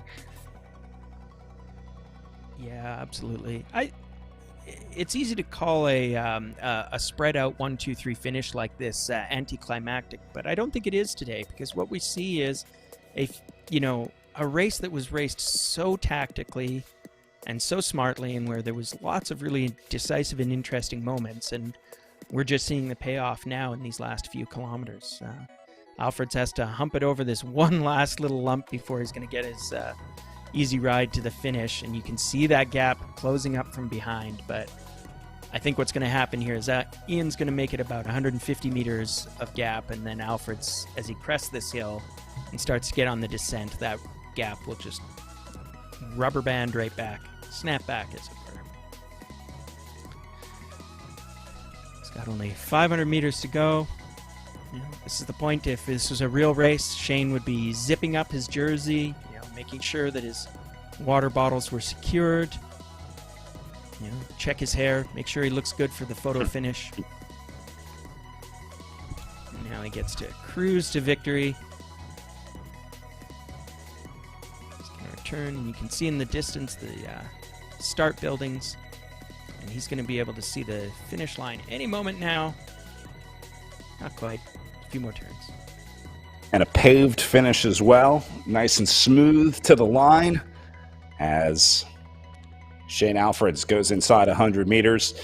Yeah, absolutely. It's easy to call a spread out 1-2-3 finish like this anticlimactic, but I don't think it is today, because what we see is a race that was raced so tactically and so smartly, and where there was lots of really decisive and interesting moments, and we're just seeing the payoff now in these last few kilometers. Alfreds has to hump it over this one last little lump before he's going to get his easy ride to the finish, and you can see that gap closing up from behind. But I think what's going to happen here is that Ian's going to make it about 150 meters of gap, and then Alfreds, as he crests this hill and starts to get on the descent, that gap will just rubber band right back, snap back, as it were. He's got only 500 meters to go. This is the point. If this was a real race, Shane would be zipping up his jersey, making sure that his water bottles were secured. Check his hair, make sure he looks good for the photo finish. And now he gets to cruise to victory. He's going to turn, and you can see in the distance the start buildings, and he's going to be able to see the finish line any moment now. Not quite. A few more turns. And a paved finish as well. Nice and smooth to the line as Shane Alfreds goes inside 100 meters.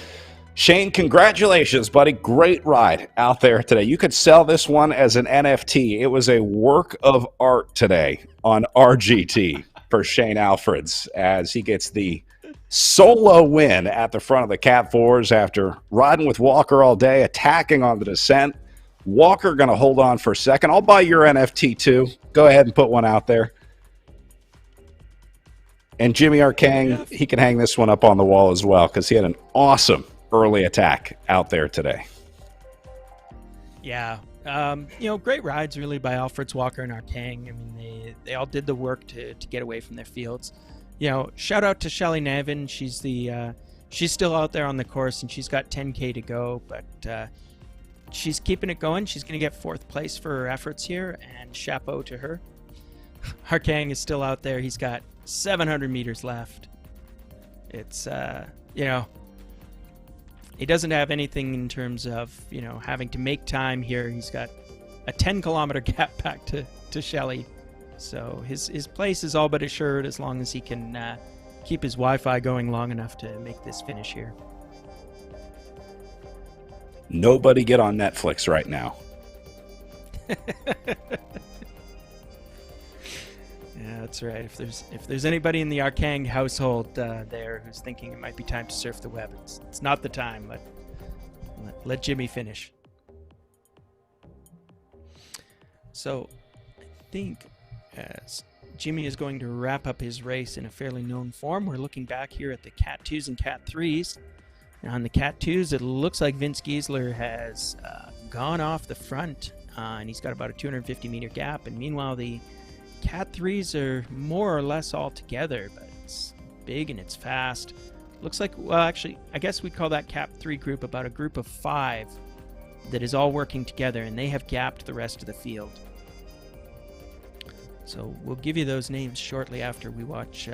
Shane, congratulations, buddy. Great ride out there today. You could sell this one as an NFT. It was a work of art today on RGT for Shane Alfreds as he gets the solo win at the front of the Cat 4s after riding with Walker all day, attacking on the descent. Walker going to hold on for a second. I'll buy your NFT too. Go ahead and put one out there. And Jimmy Arcang, he can hang this one up on the wall as well because he had an awesome early attack out there today. Yeah. Great rides really by Alfreds, Walker, and Arcang. I mean, they all did the work to get away from their fields. Shout out to Shelly Nevin. She's still out there on the course, and she's got 10K to go, but she's keeping it going. She's going to get 4th place for her efforts here, and chapeau to her. Arcang is still out there. He's got 700 meters left. It's, he doesn't have anything in terms of, having to make time here. He's got a 10-kilometer gap back to Shelly. So his place is all but assured as long as he can keep his Wi-Fi going long enough to make this finish here. Nobody get on Netflix right now. Yeah, that's right. If there's anybody in the Arcang household there who's thinking it might be time to surf the web, it's not the time. Let Jimmy finish. So I think as Jimmy is going to wrap up his race in a fairly known form, we're looking back here at the Cat 2s and Cat 3s. Now on the Cat 2s, it looks like Vince Giesler has gone off the front, and he's got about a 250-meter gap. And meanwhile, the Cat 3s are more or less all together, but it's big and it's fast. Looks like, well, actually, I guess we'd call that Cat 3 group about a group of 5 that is all working together, and they have gapped the rest of the field. So we'll give you those names shortly after we watch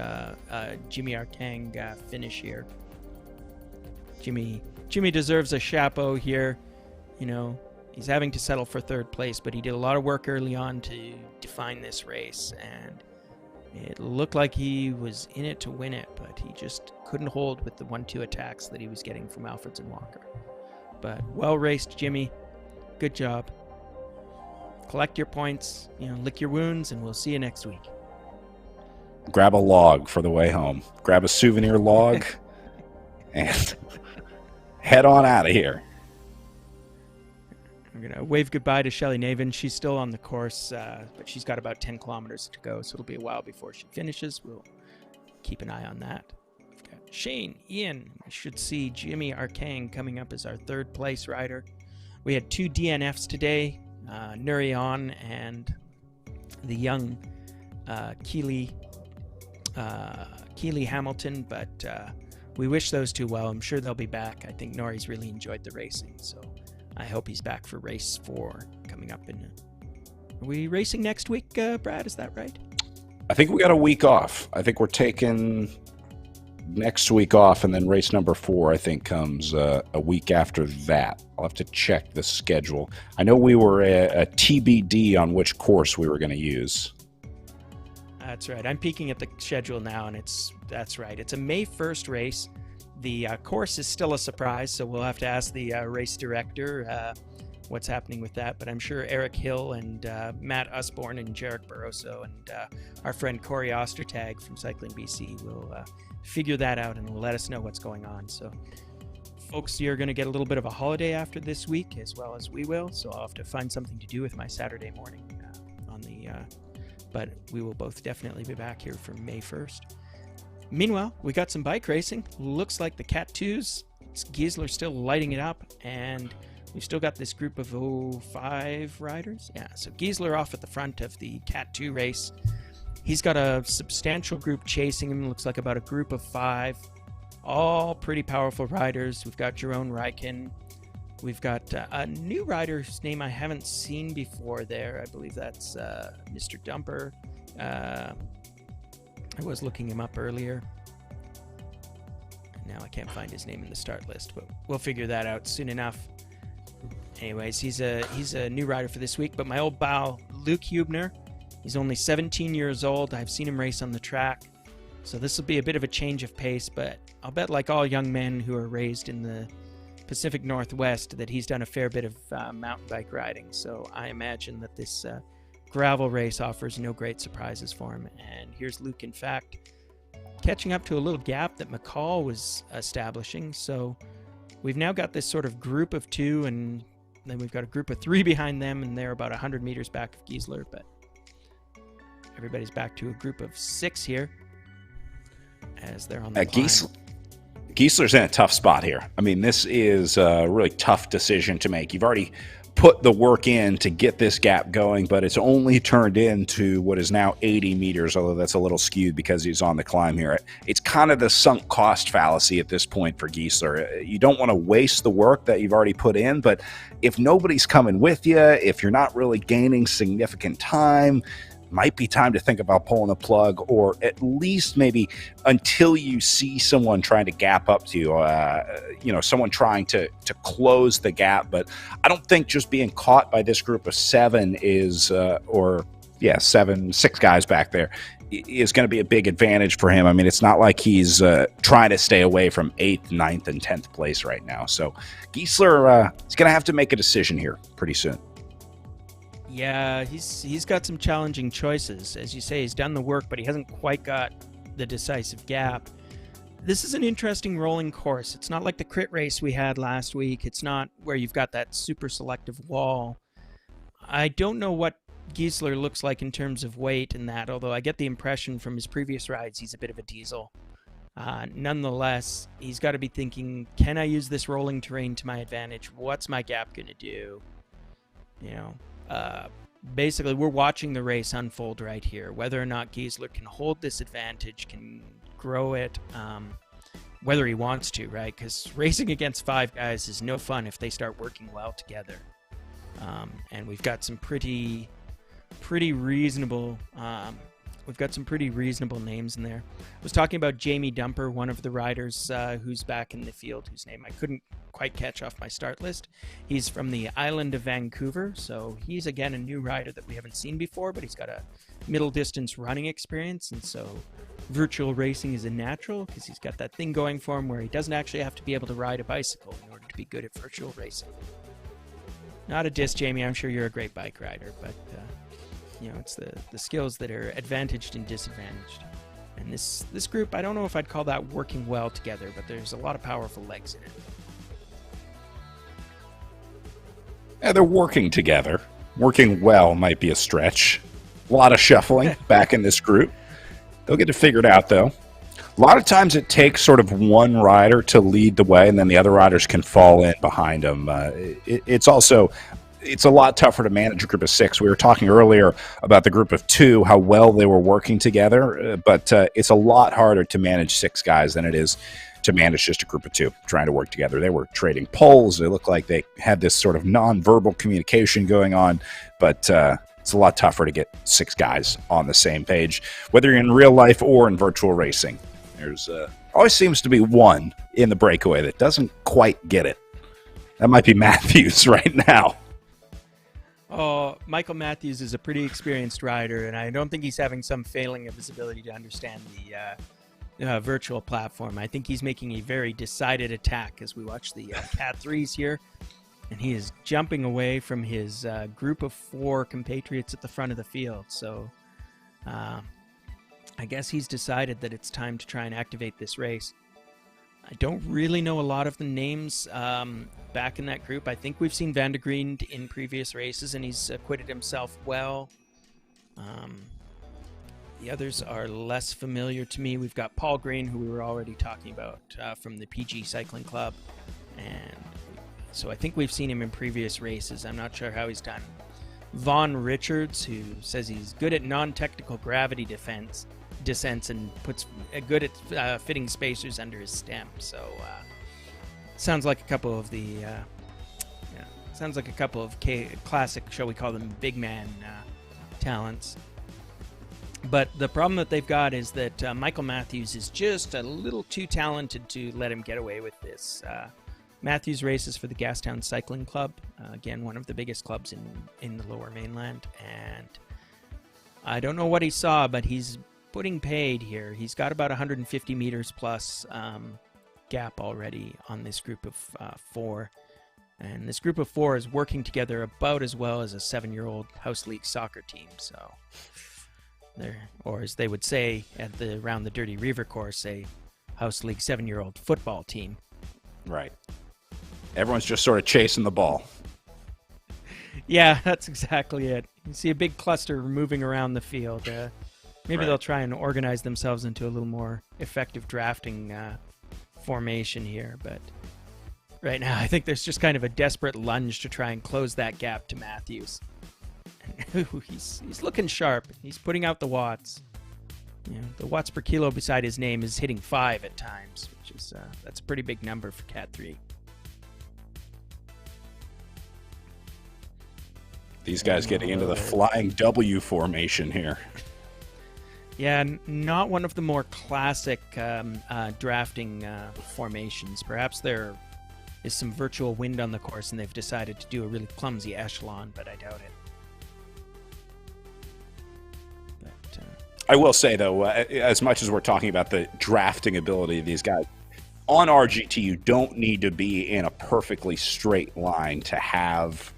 Jimmy Arcang finish here. Jimmy deserves a chapeau here. He's having to settle for 3rd place, but he did a lot of work early on to define this race, and it looked like he was in it to win it, but he just couldn't hold with the 1-2 attacks that he was getting from Alfreds and Walker. But well raced, Jimmy. Good job. Collect your points, lick your wounds, and we'll see you next week. Grab a log for the way home. Grab a souvenir log and head on out of here. I'm going to wave goodbye to Shelly Nevin. She's still on the course, but she's got about 10 kilometers to go, so it'll be a while before she finishes. We'll keep an eye on that. We've got Shane, Ian. I should see Jimmy Arcang coming up as our 3rd place rider. We had 2 DNFs today, Nurion and the young Keely Hamilton, but we wish those 2 well. I'm sure they'll be back. I think Nori's really enjoyed the racing, so I hope he's back for race 4 coming up. Are we racing next week, Brad? Is that right? I think we got a week off. I think we're taking next week off, and then race number 4, I think, comes a week after that. I'll have to check the schedule. I know we were a TBD on which course we were going to use. That's right. I'm peeking at the schedule now, and that's right. It's a May 1st race. The course is still a surprise, so we'll have to ask the race director what's happening with that. But I'm sure Eric Hill and Matt Usborne and Jarek Barroso and our friend Corey Ostertag from Cycling BC will figure that out and will let us know what's going on. So folks, you're going to get a little bit of a holiday after this week, as well as we will. So I'll have to find something to do with my Saturday morning but we will both definitely be back here for May 1st. Meanwhile, we got some bike racing. Looks like the Cat 2s, Giesler still lighting it up, and we've still got this group of 5 riders. Yeah, so Giesler off at the front of the Cat 2 race. He's got a substantial group chasing him. Looks like about a group of 5, all pretty powerful riders. We've got Jerome Ryken. We've got a new rider whose name I haven't seen before there. I believe that's Mr. Dumper. I was looking him up earlier. Now I can't find his name in the start list, but we'll figure that out soon enough. Anyways, he's a new rider for this week, but my old pal, Luke Hubner, he's only 17 years old. I've seen him race on the track, so this will be a bit of a change of pace, but I'll bet, like all young men who are raised in the Pacific Northwest, that he's done a fair bit of mountain bike riding, so I imagine that this gravel race offers no great surprises for him. And here's Luke, in fact, catching up to a little gap that McCall was establishing. So we've now got this sort of group of two, and then we've got a group of three behind them, and they're about 100 meters back of Giesler, but everybody's back to a group of six here as they're on the climb. Giesler's in a tough spot here. I mean, this is a really tough decision to make. You've already put the work in to get this gap going, but it's only turned into what is now 80 meters, although that's a little skewed because he's on the climb here. It's kind of the sunk cost fallacy at this point for Giesler. You don't want to waste the work that you've already put in, but if nobody's coming with you, if you're not really gaining significant time, might be time to think about pulling the plug, or at least maybe until you see someone trying to gap up to you, someone trying to close the gap. But I don't think just being caught by this group of seven is, six guys back there is going to be a big advantage for him. I mean, it's not like he's trying to stay away from 8th, 9th, and 10th place right now. So Giesler is going to have to make a decision here pretty soon. Yeah, he's got some challenging choices. As you say, he's done the work, but he hasn't quite got the decisive gap. This is an interesting rolling course. It's not like the crit race we had last week. It's not where you've got that super selective wall. I don't know what Giesler looks like in terms of weight and that, although I get the impression from his previous rides he's a bit of a diesel. Nonetheless, he's got to be thinking, can I use this rolling terrain to my advantage? What's my gap going to do? Basically, we're watching the race unfold right here. Whether or not Giesler can hold this advantage, can grow it, whether he wants to, right? Because racing against five guys is no fun if they start working well together. And we've got some pretty reasonable. We've got some pretty reasonable names in there. I was talking about Jamie Dumper, one of the riders who's back in the field, whose name I couldn't quite catch off my start list. He's from the island of Vancouver, so he's, again, a new rider that we haven't seen before, but he's got a middle distance running experience, and so virtual racing is a natural because he's got that thing going for him where he doesn't actually have to be able to ride a bicycle in order to be good at virtual racing. Not a diss, Jamie. I'm sure you're a great bike rider, but it's the skills that are advantaged and disadvantaged. And this group, I don't know if I'd call that working well together, but there's a lot of powerful legs in it. Yeah, they're working together. Working well might be a stretch. A lot of shuffling back in this group. They'll get it figured out, though. A lot of times it takes sort of one rider to lead the way, and then the other riders can fall in behind them. It's a lot tougher to manage a group of six. We were talking earlier about the group of two, how well they were working together, but it's a lot harder to manage six guys than it is to manage just a group of two trying to work together. They were trading poles. It looked like they had this sort of non-verbal communication going on, but it's a lot tougher to get six guys on the same page, whether you're in real life or in virtual racing. There's always seems to be one in the breakaway that doesn't quite get it. That might be Matthews right now. Oh, Michael Matthews is a pretty experienced rider, and I don't think he's having some failing of his ability to understand the virtual platform. I think he's making a very decided attack as we watch the Cat 3s here, and he is jumping away from his group of four compatriots at the front of the field. So I guess he's decided that it's time to try and activate this race. I don't really know a lot of the names back in that group. I think we've seen Van de Green in previous races, and he's acquitted himself well. The others are less familiar to me. We've got Paul Green, who we were already talking about from the PG Cycling Club. And so I think we've seen him in previous races. I'm not sure how he's done. Vaughn Richards, who says he's good at non-technical gravity descents and puts good at fitting spacers under his stem. So sounds like a couple of the classic, shall we call them, big man talents. But the problem that they've got is that Michael Matthews is just a little too talented to let him get away with this. Matthews races for the Gastown Cycling Club, again, one of the biggest clubs in the Lower Mainland. And I don't know what he saw, but he's putting paid here. He's got about 150 meters plus gap already on this group of 4. And this group of 4 is working together about as well as a 7-year-old house league soccer team. So, or as they would say around the Dirty Reiver course, a house league 7-year-old football team. Right. Everyone's just sort of chasing the ball. Yeah, that's exactly it. You see a big cluster moving around the field. Maybe Right. they'll try and organize themselves into a little more effective drafting formation here. But right now, I think there's just kind of a desperate lunge to try and close that gap to Matthews. He's looking sharp. He's putting out the watts. You know, the watts per kilo beside his name is hitting 5 at times, which is that's a pretty big number for Cat 3. These guys getting into the flying W formation here. Yeah, not one of the more classic drafting formations. Perhaps there is some virtual wind on the course and they've decided to do a really clumsy echelon, but I doubt it. But, I will say, though, as much as we're talking about the drafting ability of these guys, on RGT, you don't need to be in a perfectly straight line to have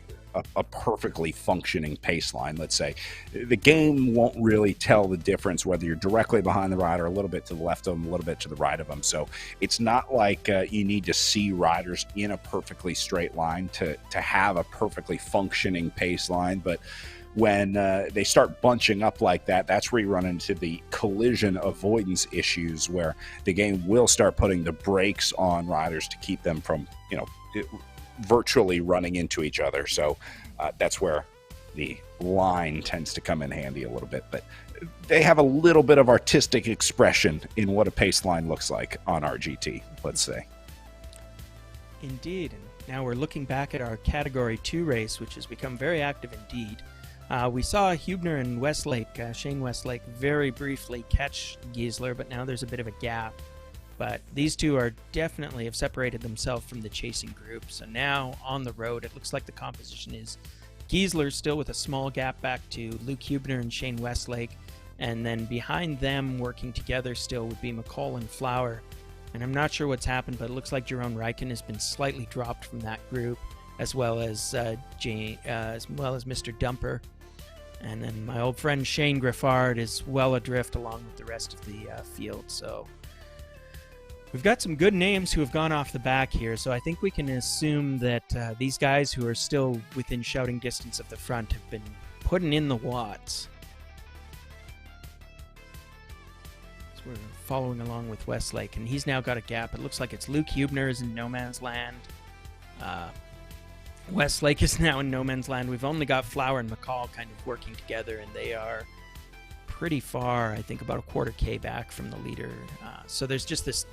a perfectly functioning pace line, let's say. The game won't really tell the difference whether you're directly behind the rider, a little bit to the left of them, a little bit to the right of them. So it's not like you need to see riders in a perfectly straight line to have a perfectly functioning pace line. But when they start bunching up like that, that's where you run into the collision avoidance issues, where the game will start putting the brakes on riders to keep them from, virtually running into each other. So that's where the line tends to come in handy a little bit. But they have a little bit of artistic expression in what a pace line looks like on RGT, let's say. Indeed. And now we're looking back at our Category 2 race, which has become very active indeed. We saw Hubner and Westlake, Shane Westlake, very briefly catch Giesler, but now there's a bit of a gap. But these two are definitely have separated themselves from the chasing group. So now on the road, it looks like the composition is Giesler still with a small gap back to Luke Hubner and Shane Westlake. And then behind them, working together still, would be McCall and Flower. And I'm not sure what's happened, but it looks like Jerome Reichen has been slightly dropped from that group, as well as Mr. Dumper. And then my old friend Shane Griffard is well adrift along with the rest of the field. So we've got some good names who have gone off the back here, so I think we can assume that these guys who are still within shouting distance of the front have been putting in the watts. So we're following along with Westlake, and he's now got a gap. It looks like it's Luke Hubner is in no man's land. Westlake is now in no man's land. We've only got Flower and McCall kind of working together, and they are pretty far, I think about a quarter K back from the leader. So there's just this...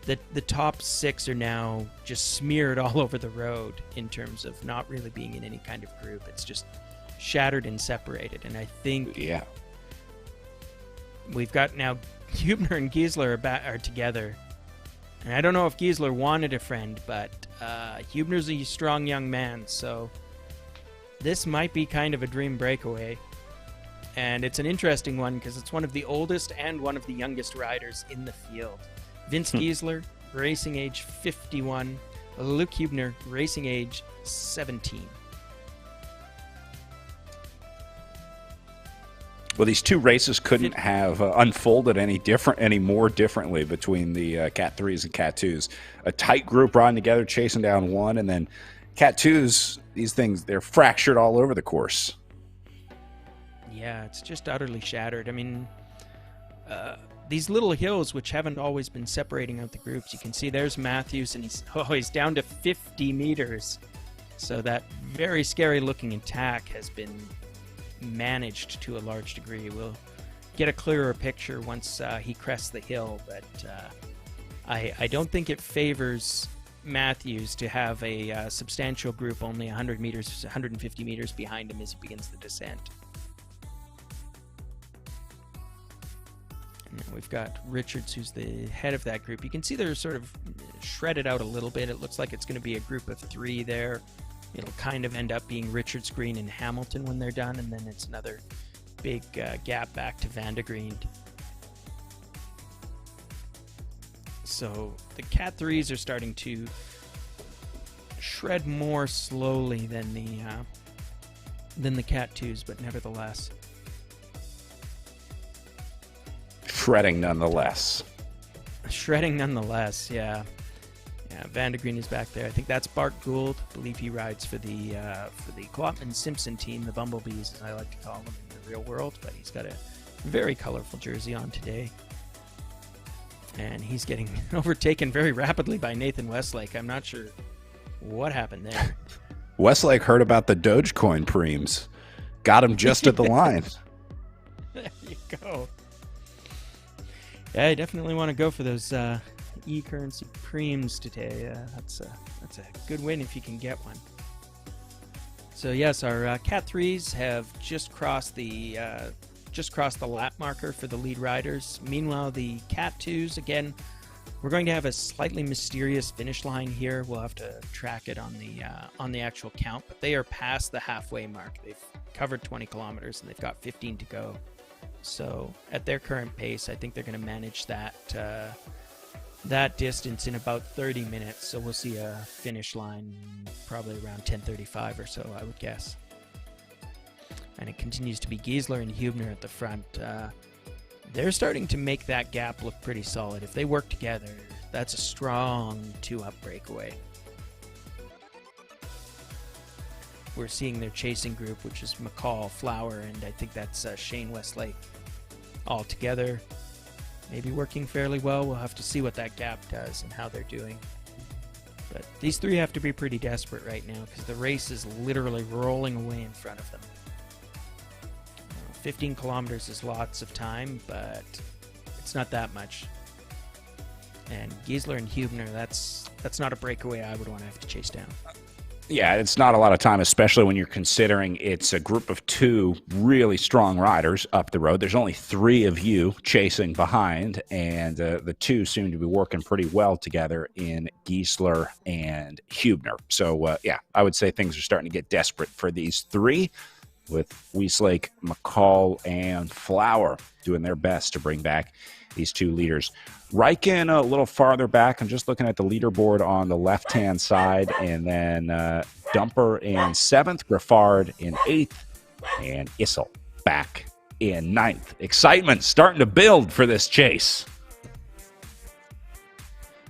The top 6 are now just smeared all over the road in terms of not really being in any kind of group. It's just shattered and separated. And I think we've got now Hubner and Giesler are together. And I don't know if Giesler wanted a friend, but Hubner's a strong young man, so this might be kind of a dream breakaway. And it's an interesting one because it's one of the oldest and one of the youngest riders in the field. Vince Giesler, racing age 51. Luke Hubner, racing age 17. Well, these two races couldn't have unfolded any more differently between the Cat 3s and Cat 2s. A tight group riding together, chasing down one, and then Cat 2s, these things, they're fractured all over the course. Yeah, it's just utterly shattered. I mean, these little hills, which haven't always been separating out the groups, you can see there's Matthews, and he's down to 50 meters. So that very scary looking attack has been managed to a large degree. We'll get a clearer picture once he crests the hill, but I don't think it favors Matthews to have a substantial group only 150 meters behind him as he begins the descent. And we've got Richards, who's the head of that group. You can see they're sort of shredded out a little bit. It looks like it's going to be a group of 3 there. It'll kind of end up being Richards, Green, and Hamilton when they're done, and then it's another big gap back to Van de Green. So the Cat 3s are starting to shred more slowly than the Cat 2s, but nevertheless. Shredding nonetheless. Shredding nonetheless, yeah. Yeah, Van de Green is back there. I think that's Bart Gould. I believe he rides for the Klopman-Simpson team, the Bumblebees, as I like to call them in the real world. But he's got a very colorful jersey on today. And he's getting overtaken very rapidly by Nathan Westlake. I'm not sure what happened there. Westlake heard about the Dogecoin preems. Got him just at the line. There you go. Yeah, I definitely want to go for those e-currency preems today. That's a good win if you can get one. So yes, our Cat 3s have just crossed the lap marker for the lead riders. Meanwhile, the Cat 2s, again, we're going to have a slightly mysterious finish line here. We'll have to track it on the actual count, but they are past the halfway mark. They've covered 20 kilometers and they've got 15 to go. So at their current pace, I think they're going to manage that distance in about 30 minutes. So we'll see a finish line probably around 10:35 or so, I would guess. And it continues to be Giesler and Hubner at the front. They're starting to make that gap look pretty solid. If they work together, that's a strong 2-up breakaway. We're seeing their chasing group, which is McCall, Flower, and I think that's Shane Westlake all together. Maybe working fairly well. We'll have to see what that gap does and how they're doing. But these 3 have to be pretty desperate right now because the race is literally rolling away in front of them. 15 kilometers is lots of time, but it's not that much. And Giesler and Hubner, that's not a breakaway I would want to have to chase down. Yeah, it's not a lot of time, especially when you're considering it's a group of 2 really strong riders up the road. There's only 3 of you chasing behind, and the 2 seem to be working pretty well together in Giesler and Hubner. So, yeah, I would say things are starting to get desperate for these 3, with Westlake, McCall, and Flower doing their best to bring back these 2 leaders. Riken a little farther back. I'm just looking at the leaderboard on the left-hand side, and then Dumper in 7th, Griffard in 8th, and Issel back in 9th. Excitement starting to build for this chase.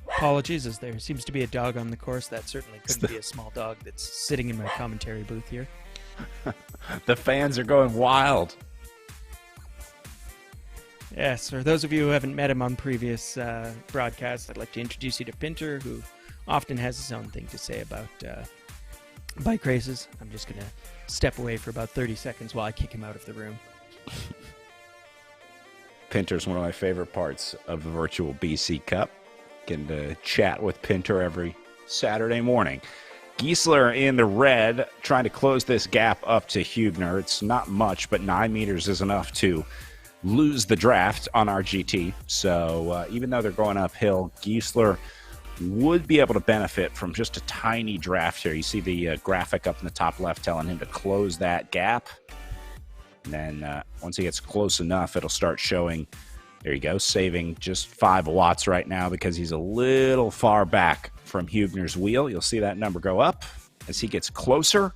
Apologies, as there seems to be a dog on the course. That certainly couldn't be a small dog that's sitting in my commentary booth here. The fans are going wild. Yes, for those of you who haven't met him on previous broadcasts, I'd like to introduce you to Pinter, who often has his own thing to say about bike races. I'm just going to step away for about 30 seconds while I kick him out of the room. Pinter's one of my favorite parts of the virtual BC Cup. Getting to chat with Pinter every Saturday morning. Giesler in the red, trying to close this gap up to Hubner. It's not much, but 9 meters is enough to lose the draft on RGT. So even though they're going uphill, Giesler would be able to benefit from just a tiny draft here. You see the graphic up in the top left telling him to close that gap. And then once he gets close enough, it'll start showing. There you go, saving just 5 watts right now because he's a little far back from Hubner's wheel. You'll see that number go up as he gets closer.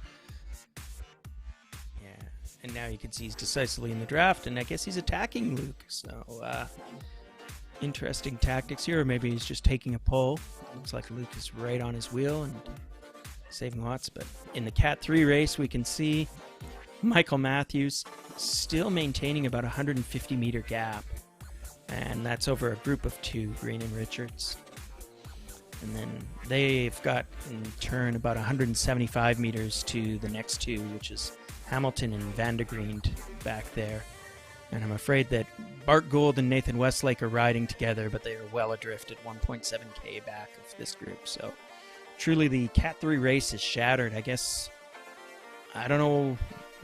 And now you can see he's decisively in the draft, and I guess he's attacking Luke. So, interesting tactics here. Or maybe he's just taking a pull. Looks like Luke is right on his wheel and saving watts. But in the Cat 3 race, we can see Michael Matthews still maintaining about a 150-meter gap. And that's over a group of 2, Green and Richards. And then they've got, in turn, about 175 meters to the next 2, which is Hamilton and Van de Green back there. And I'm afraid that Bart Gould and Nathan Westlake are riding together, but they are well adrift at 1.7k back of this group. So truly the Cat 3 race is shattered. I guess, I don't know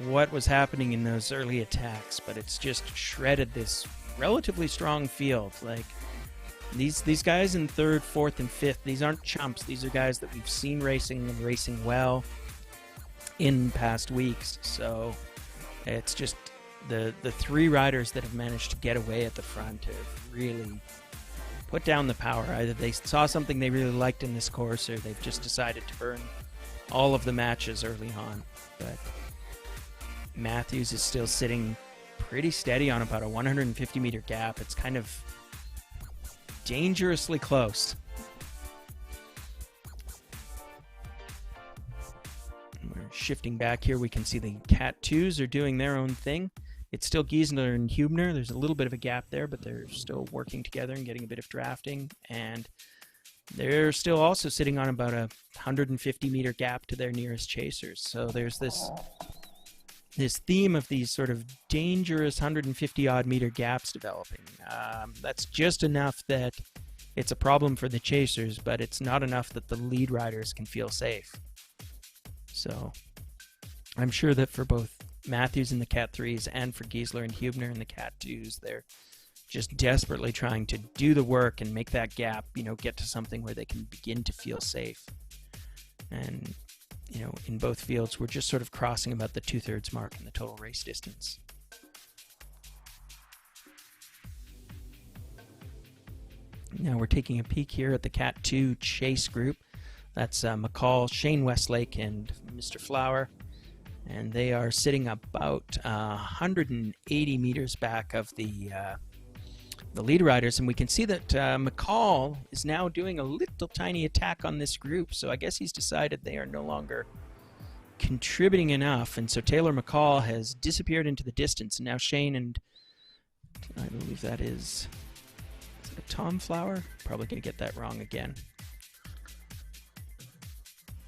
what was happening in those early attacks, but it's just shredded this relatively strong field. Like these guys in third, fourth, and fifth, these aren't chumps. These are guys that we've seen racing and racing well in past weeks. So it's just the three riders that have managed to get away at the front have really put down the power. Either they saw something they really liked in this course, or they've just decided to burn all of the matches early on. But Matthews is still sitting pretty steady on about a 150 meter gap. It's kind of dangerously close. We're shifting back here. We can see the Cat 2s are doing their own thing. It's still Giesler and Hubner. There's a little bit of a gap there, but they're still working together and getting a bit of drafting. And they're still also sitting on about a 150 meter gap to their nearest chasers. So there's this theme of these sort of dangerous 150 odd meter gaps developing. That's just enough that it's a problem for the chasers, but it's not enough that the lead riders can feel safe. So I'm sure that for both Matthews in the Cat 3s and for Giesler and Hubner in the Cat 2s, they're just desperately trying to do the work and make that gap, get to something where they can begin to feel safe. And, in both fields, we're just sort of crossing about the 2/3 mark in the total race distance. Now we're taking a peek here at the Cat 2 chase group. That's McCall, Shane Westlake, and Mr. Flower. And they are sitting about 180 meters back of the lead riders, and we can see that McCall is now doing a little tiny attack on this group. So I guess he's decided they are no longer contributing enough, and so Taylor McCall has disappeared into the distance. And now Shane and I believe that is it Tom Flower? Probably going to get that wrong again.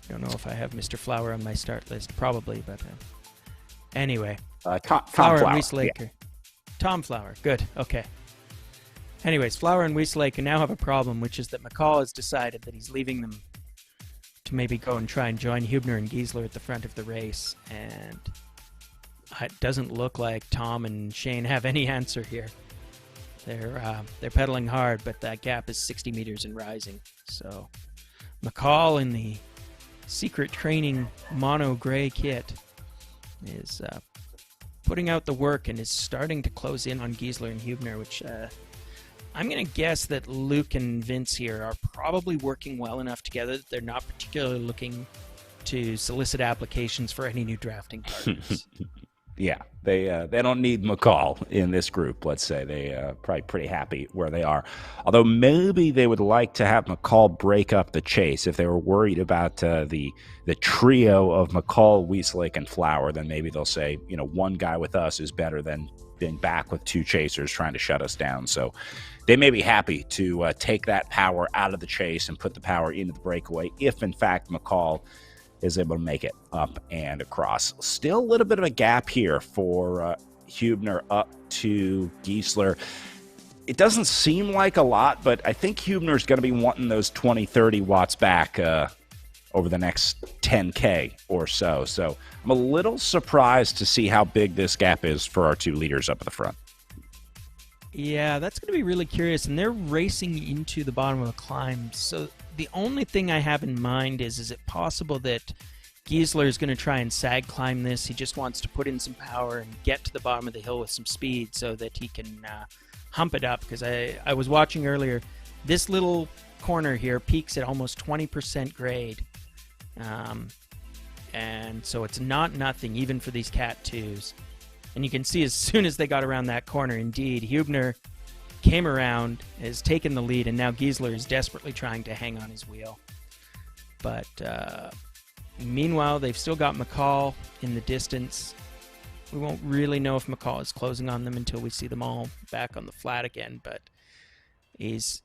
Don't know if I have Mr. Flower on my start list, probably, but anyway. Tom Flower Flower. and Westlake. Yeah. Tom Flower, good, okay. Anyways, Flower and Westlake now have a problem, which is that McCall has decided that he's leaving them to maybe go and try and join Hubner and Giesler at the front of the race, and it doesn't look like Tom and Shane have any answer here. They're pedaling hard, but that gap is 60 meters and rising. So McCall in the secret training mono gray kit is putting out the work and is starting to close in on Giesler and Hubner, which I'm going to guess that Luke and Vince here are probably working well enough together that they're not particularly looking to solicit applications for any new drafting partners. Yeah, they don't need McCall in this group, let's say. They probably pretty happy where they are. Although maybe they would like to have McCall break up the chase. If they were worried about the trio of McCall, Westlake, and Flower, then maybe they'll say, one guy with us is better than being back with two chasers trying to shut us down. So they may be happy to take that power out of the chase and put the power into the breakaway if, in fact, McCall is able to make it up and across. Still a little bit of a gap here for Hubner up to Giesler. It doesn't seem like a lot, but I think Hubner's going to be wanting those 20, 30 watts back over the next 10K or so. So I'm a little surprised to see how big this gap is for our two leaders up at the front. Yeah, that's going to be really curious, and they're racing into the bottom of the climb. So the only thing I have in mind is it possible that Giesler is going to try and sag climb this? He just wants to put in some power and get to the bottom of the hill with some speed so that he can hump it up, because I was watching earlier, this little corner here peaks at almost 20% grade. And so it's not nothing even for these Cat 2s. And you can see as soon as they got around that corner, indeed, Hubner came around, has taken the lead, and now Giesler is desperately trying to hang on his wheel. But meanwhile, they've still got McCall in the distance. We won't really know if McCall is closing on them until we see them all back on the flat again, but he's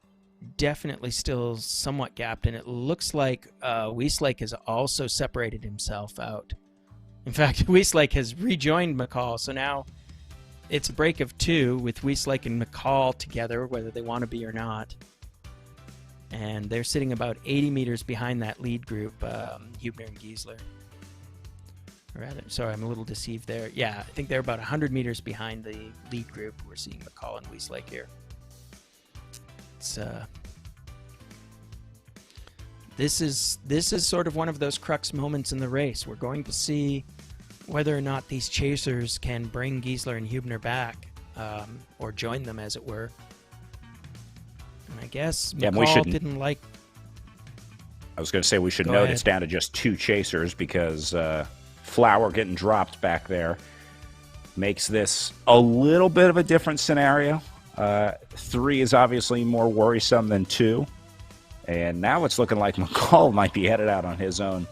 definitely still somewhat gapped, and it looks like Westlake has also separated himself out. In fact, Westlake has rejoined McCall, so now it's a break of two with Westlake and McCall together, whether they want to be or not. And they're sitting about 80 meters behind that lead group, Hubner and Giesler. Or rather, sorry, I'm a little deceived there. Yeah, I think they're about 100 meters behind the lead group. We're seeing McCall and Wieslake here. It's this is sort of one of those crux moments in the race. We're going to see whether or not these chasers can bring Giesler and Hubner back, or join them, as it were. And I guess McCall didn't like... I was going to say we should note it's down to just 2 chasers because Flower getting dropped back there makes this a little bit of a different scenario. 3 is obviously more worrisome than 2. And now it's looking like McCall might be headed out on his own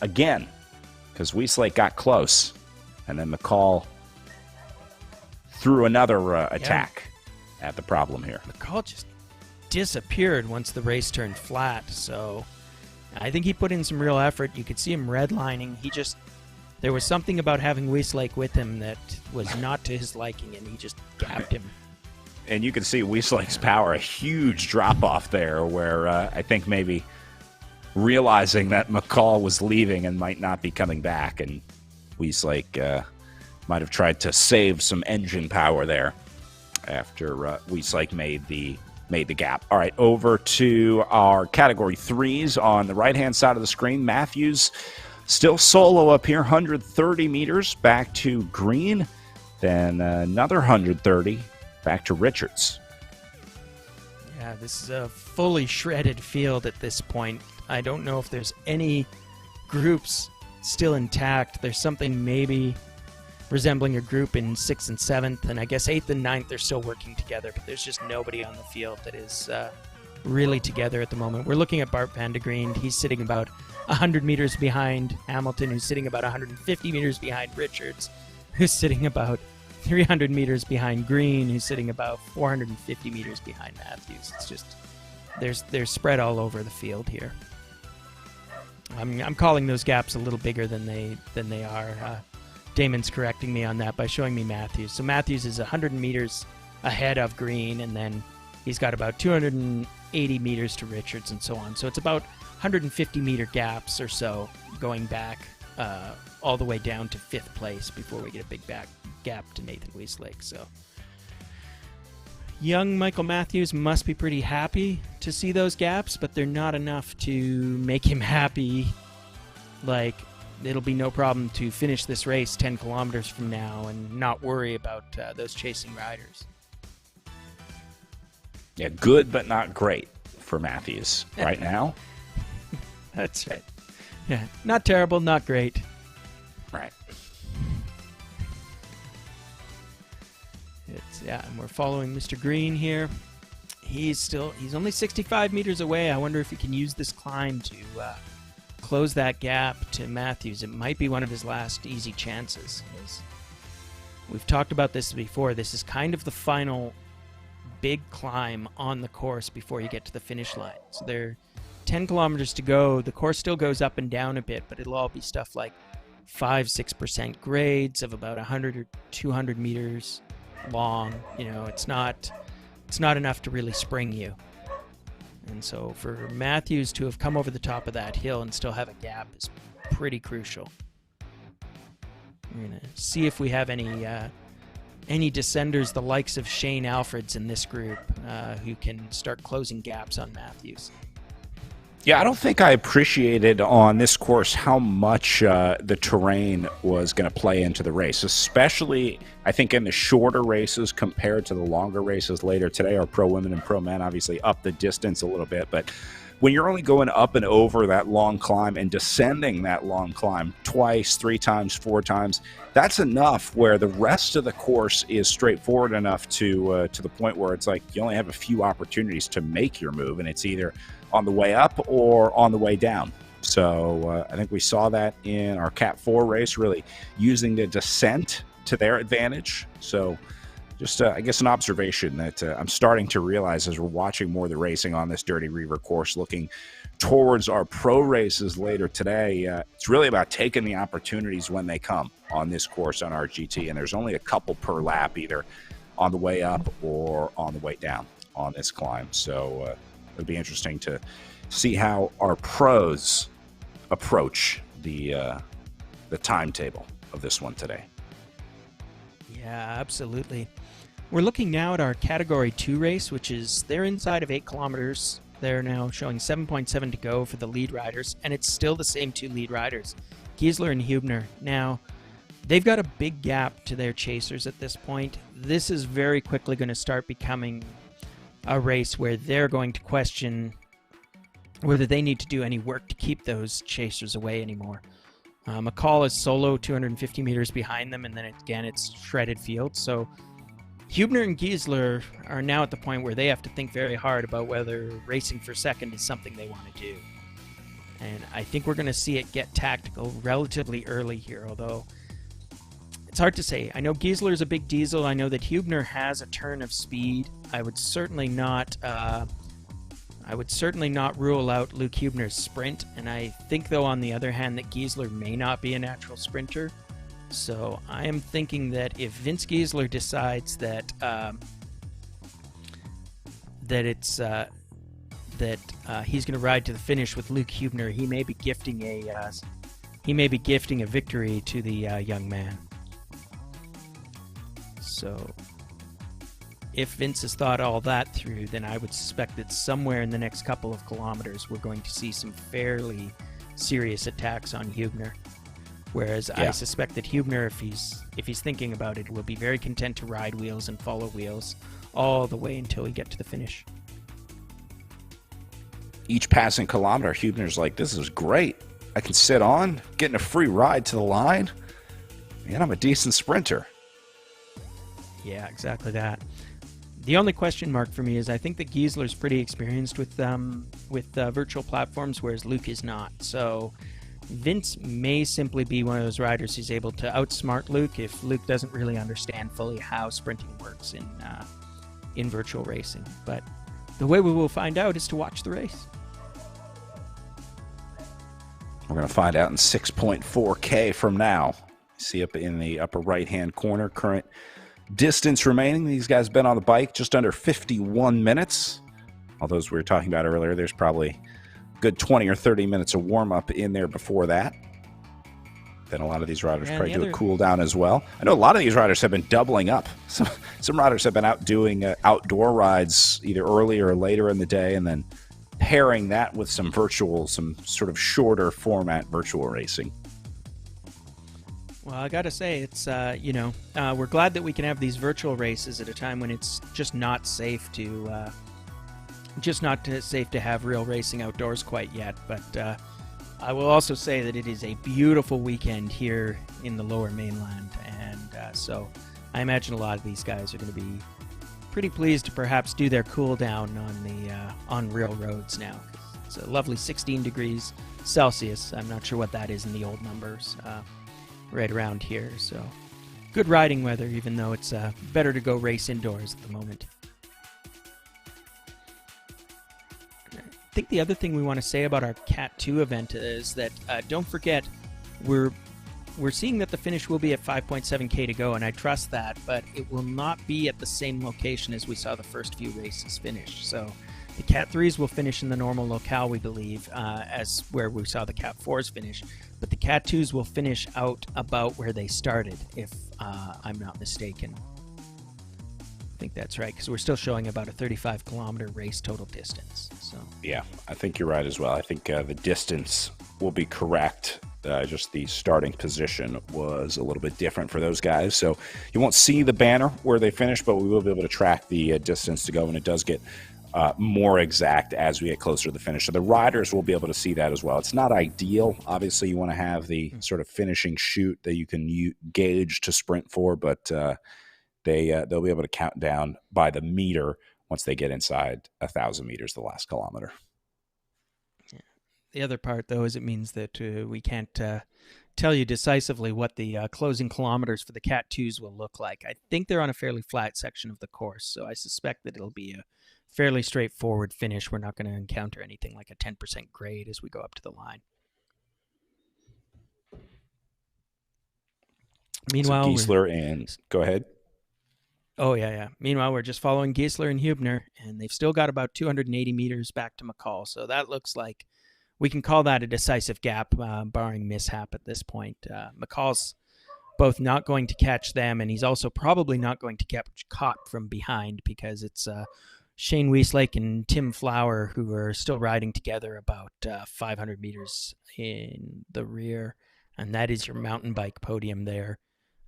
again, because Wieslake got close, and then McCall threw another attack at the problem here. McCall just disappeared once the race turned flat, so I think he put in some real effort. You could see him redlining. There was something about having Wieslake with him that was not to his liking, and he just gapped him. And you can see Wieslake's power, a huge drop-off there, where I think maybe realizing that McCall was leaving and might not be coming back, and Wieslake might have tried to save some engine power there after Wieslake made the gap. All right, over to our Category 3s on the right-hand side of the screen. Matthews still solo up here, 130 meters back to Green, then another 130 back to Richards. Yeah, this is a fully shredded field at this point. I don't know if there's any groups still intact. There's something maybe resembling a group in 6th and 7th, and I guess 8th and 9th are still working together, but there's just nobody on the field that is really together at the moment. We're looking at Bart van de Green. He's sitting about 100 meters behind Hamilton, who's sitting about 150 meters behind Richards, who's sitting about 300 meters behind Green, who's sitting about 450 meters behind Matthews. It's just they're spread all over the field here. I'm calling those gaps a little bigger than they are. Damon's correcting me on that by showing me Matthews. So Matthews is 100 meters ahead of Green, and then he's got about 280 meters to Richards and so on. So it's about 150 meter gaps or so going back all the way down to 5th place before we get a big back gap to Nathan Wieslake. So young Michael Matthews must be pretty happy to see those gaps, but they're not enough to make him happy. Like, it'll be no problem to finish this race 10 kilometers from now and not worry about those chasing riders. Yeah, good but not great for Matthews right now. That's right. Yeah, not terrible, not great. Right. And we're following Mr. Green here. He's only 65 meters away. I wonder if he can use this climb to close that gap to Matthews. It might be one of his last easy chances. We've talked about this before. This is kind of the final big climb on the course before you get to the finish line. So there are 10 kilometers to go. The course still goes up and down a bit, but it'll all be stuff like 5-6% grades of about 100 or 200 meters long. It's not enough to really spring you. And so for Matthews to have come over the top of that hill and still have a gap is pretty crucial. We're going to see if we have any descenders, the likes of Shane Alfreds in this group, who can start closing gaps on Matthews. Yeah, I don't think I appreciated on this course how much the terrain was going to play into the race, especially, I think, in the shorter races compared to the longer races later today. Our pro women and pro men obviously up the distance a little bit, but when you're only going up and over that long climb and descending that long climb twice, 3 times, 4 times, that's enough where the rest of the course is straightforward enough to the point where it's like you only have a few opportunities to make your move, and it's either on the way up or on the way down. So I think we saw that in our Cat 4 race, really using the descent to their advantage. So just, I guess, an observation that I'm starting to realize as we're watching more of the racing on this Dirty Reiver course, looking towards our pro races later today. It's really about taking the opportunities when they come on this course on RGT, and there's only a couple per lap, either on the way up or on the way down on this climb. So it'll be interesting to see how our pros approach the the timetable of this one today. Yeah, absolutely. We're looking now at our Category 2 race, which is they're inside of 8 kilometers. They're now showing 7.7 to go for the lead riders, and it's still the same 2 lead riders, Giesler and Hübner. Now, they've got a big gap to their chasers at this point. This is very quickly going to start becoming a race where they're going to question whether they need to do any work to keep those chasers away anymore. McCall is solo 250 meters behind them, and then again it's shredded field. So Hübner and Giesler are now at the point where they have to think very hard about whether racing for second is something they want to do. And I think we're going to see it get tactical relatively early here, although it's hard to say. I know Giesler is a big diesel. I know that Hübner has a turn of speed. I would certainly not rule out Luke Hübner's sprint, and I think, though, on the other hand, that Giesler may not be a natural sprinter. So I am thinking that if Vince Giesler decides that he's going to ride to the finish with Luke Hübner, he may be gifting a victory to the young man. So if Vince has thought all that through, then I would suspect that somewhere in the next couple of kilometers we're going to see some fairly serious attacks on Hübner. Whereas I suspect that Hübner, if he's thinking about it, will be very content to ride wheels and follow wheels all the way until we get to the finish. Each passing kilometer, Hübner's like, this is great. I can sit on, getting a free ride to the line, and I'm a decent sprinter. Yeah, exactly that. The only question mark for me is I think that Giesler's pretty experienced with virtual platforms, whereas Luke is not. So Vince may simply be one of those riders who's able to outsmart Luke if Luke doesn't really understand fully how sprinting works in virtual racing. But the way we will find out is to watch the race. We're going to find out in 6.4K from now. See up in the upper right-hand corner, current distance remaining. These guys have been on the bike just under 51 minutes. All those we were talking about earlier, there's probably a good 20 or 30 minutes of warm-up in there before that. Then a lot of these riders probably do a cool down as well. I know a lot of these riders have been doubling up. Some riders have been out doing outdoor rides either earlier or later in the day, and then pairing that with some sort of shorter format virtual racing. Well, I got to say, it's, we're glad that we can have these virtual races at a time when it's just not safe to have real racing outdoors quite yet. But I will also say that it is a beautiful weekend here in the Lower Mainland. And so I imagine a lot of these guys are going to be pretty pleased to perhaps do their cool down on real roads now. It's a lovely 16 degrees Celsius. I'm not sure what that is in the old numbers. Right around here, so good riding weather, even though it's better to go race indoors at the moment. I think the other thing we want to say about our Cat 2 event is that don't forget we're seeing that the finish will be at 5.7K to go, and I trust that, but it will not be at the same location as we saw the first few races finish. So the Cat 3s will finish in the normal locale, we believe, as where we saw the Cat 4s finish. But the Cat 2s will finish out about where they started, if I'm not mistaken. I think that's right, because we're still showing about a 35-kilometer race total distance. So yeah, I think you're right as well. I think the distance will be correct. Just the starting position was a little bit different for those guys. So you won't see the banner where they finish, but we will be able to track the distance to go, and it does get more exact as we get closer to the finish. So the riders will be able to see that as well. It's not ideal. Obviously, you want to have the sort of finishing chute that you can gauge to sprint for, but they'll be able to count down by the meter once they get inside 1,000 meters the last kilometer. Yeah. The other part, though, is it means that we can't tell you decisively what the closing kilometers for the Cat 2s will look like. I think they're on a fairly flat section of the course, so I suspect that it'll be a fairly straightforward finish. We're not going to encounter anything like a 10% grade as we go up to the line. Meanwhile, so Giesler and go ahead. Oh, yeah. Meanwhile, we're just following Giesler and Hübner, and they've still got about 280 meters back to McCall. So that looks like we can call that a decisive gap, barring mishap at this point. McCall's both not going to catch them, and he's also probably not going to get caught from behind, because it's Shane Wieslake and Tim Flower who are still riding together about 500 meters in the rear, and that is your mountain bike podium there.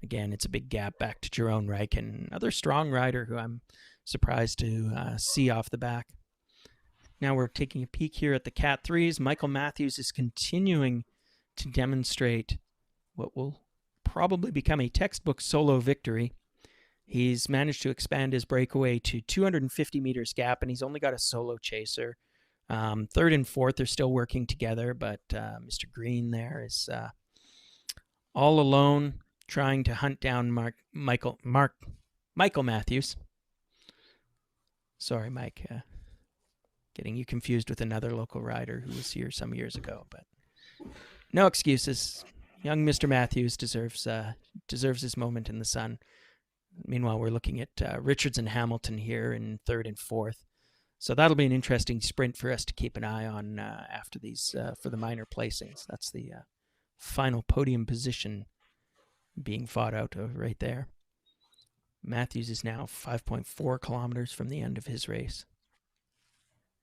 Again, it's a big gap back to Jerome Reich, another strong rider who I'm surprised to see off the back. Now we're taking a peek here at the Cat 3s. Michael Matthews is continuing to demonstrate what will probably become a textbook solo victory. He's managed to expand his breakaway to 250 meters gap, and he's only got a solo chaser. Third and fourth are still working together, but Mr. Green there is all alone, trying to hunt down Michael Matthews. Sorry, Mike. Getting you confused with another local rider who was here some years ago, but no excuses. Young Mr. Matthews deserves his moment in the sun. Meanwhile, we're looking at Richards and Hamilton here in third and fourth. So that'll be an interesting sprint for us to keep an eye on after these for the minor placings. That's the final podium position being fought out right there. Matthews is now 5.4 kilometers from the end of his race,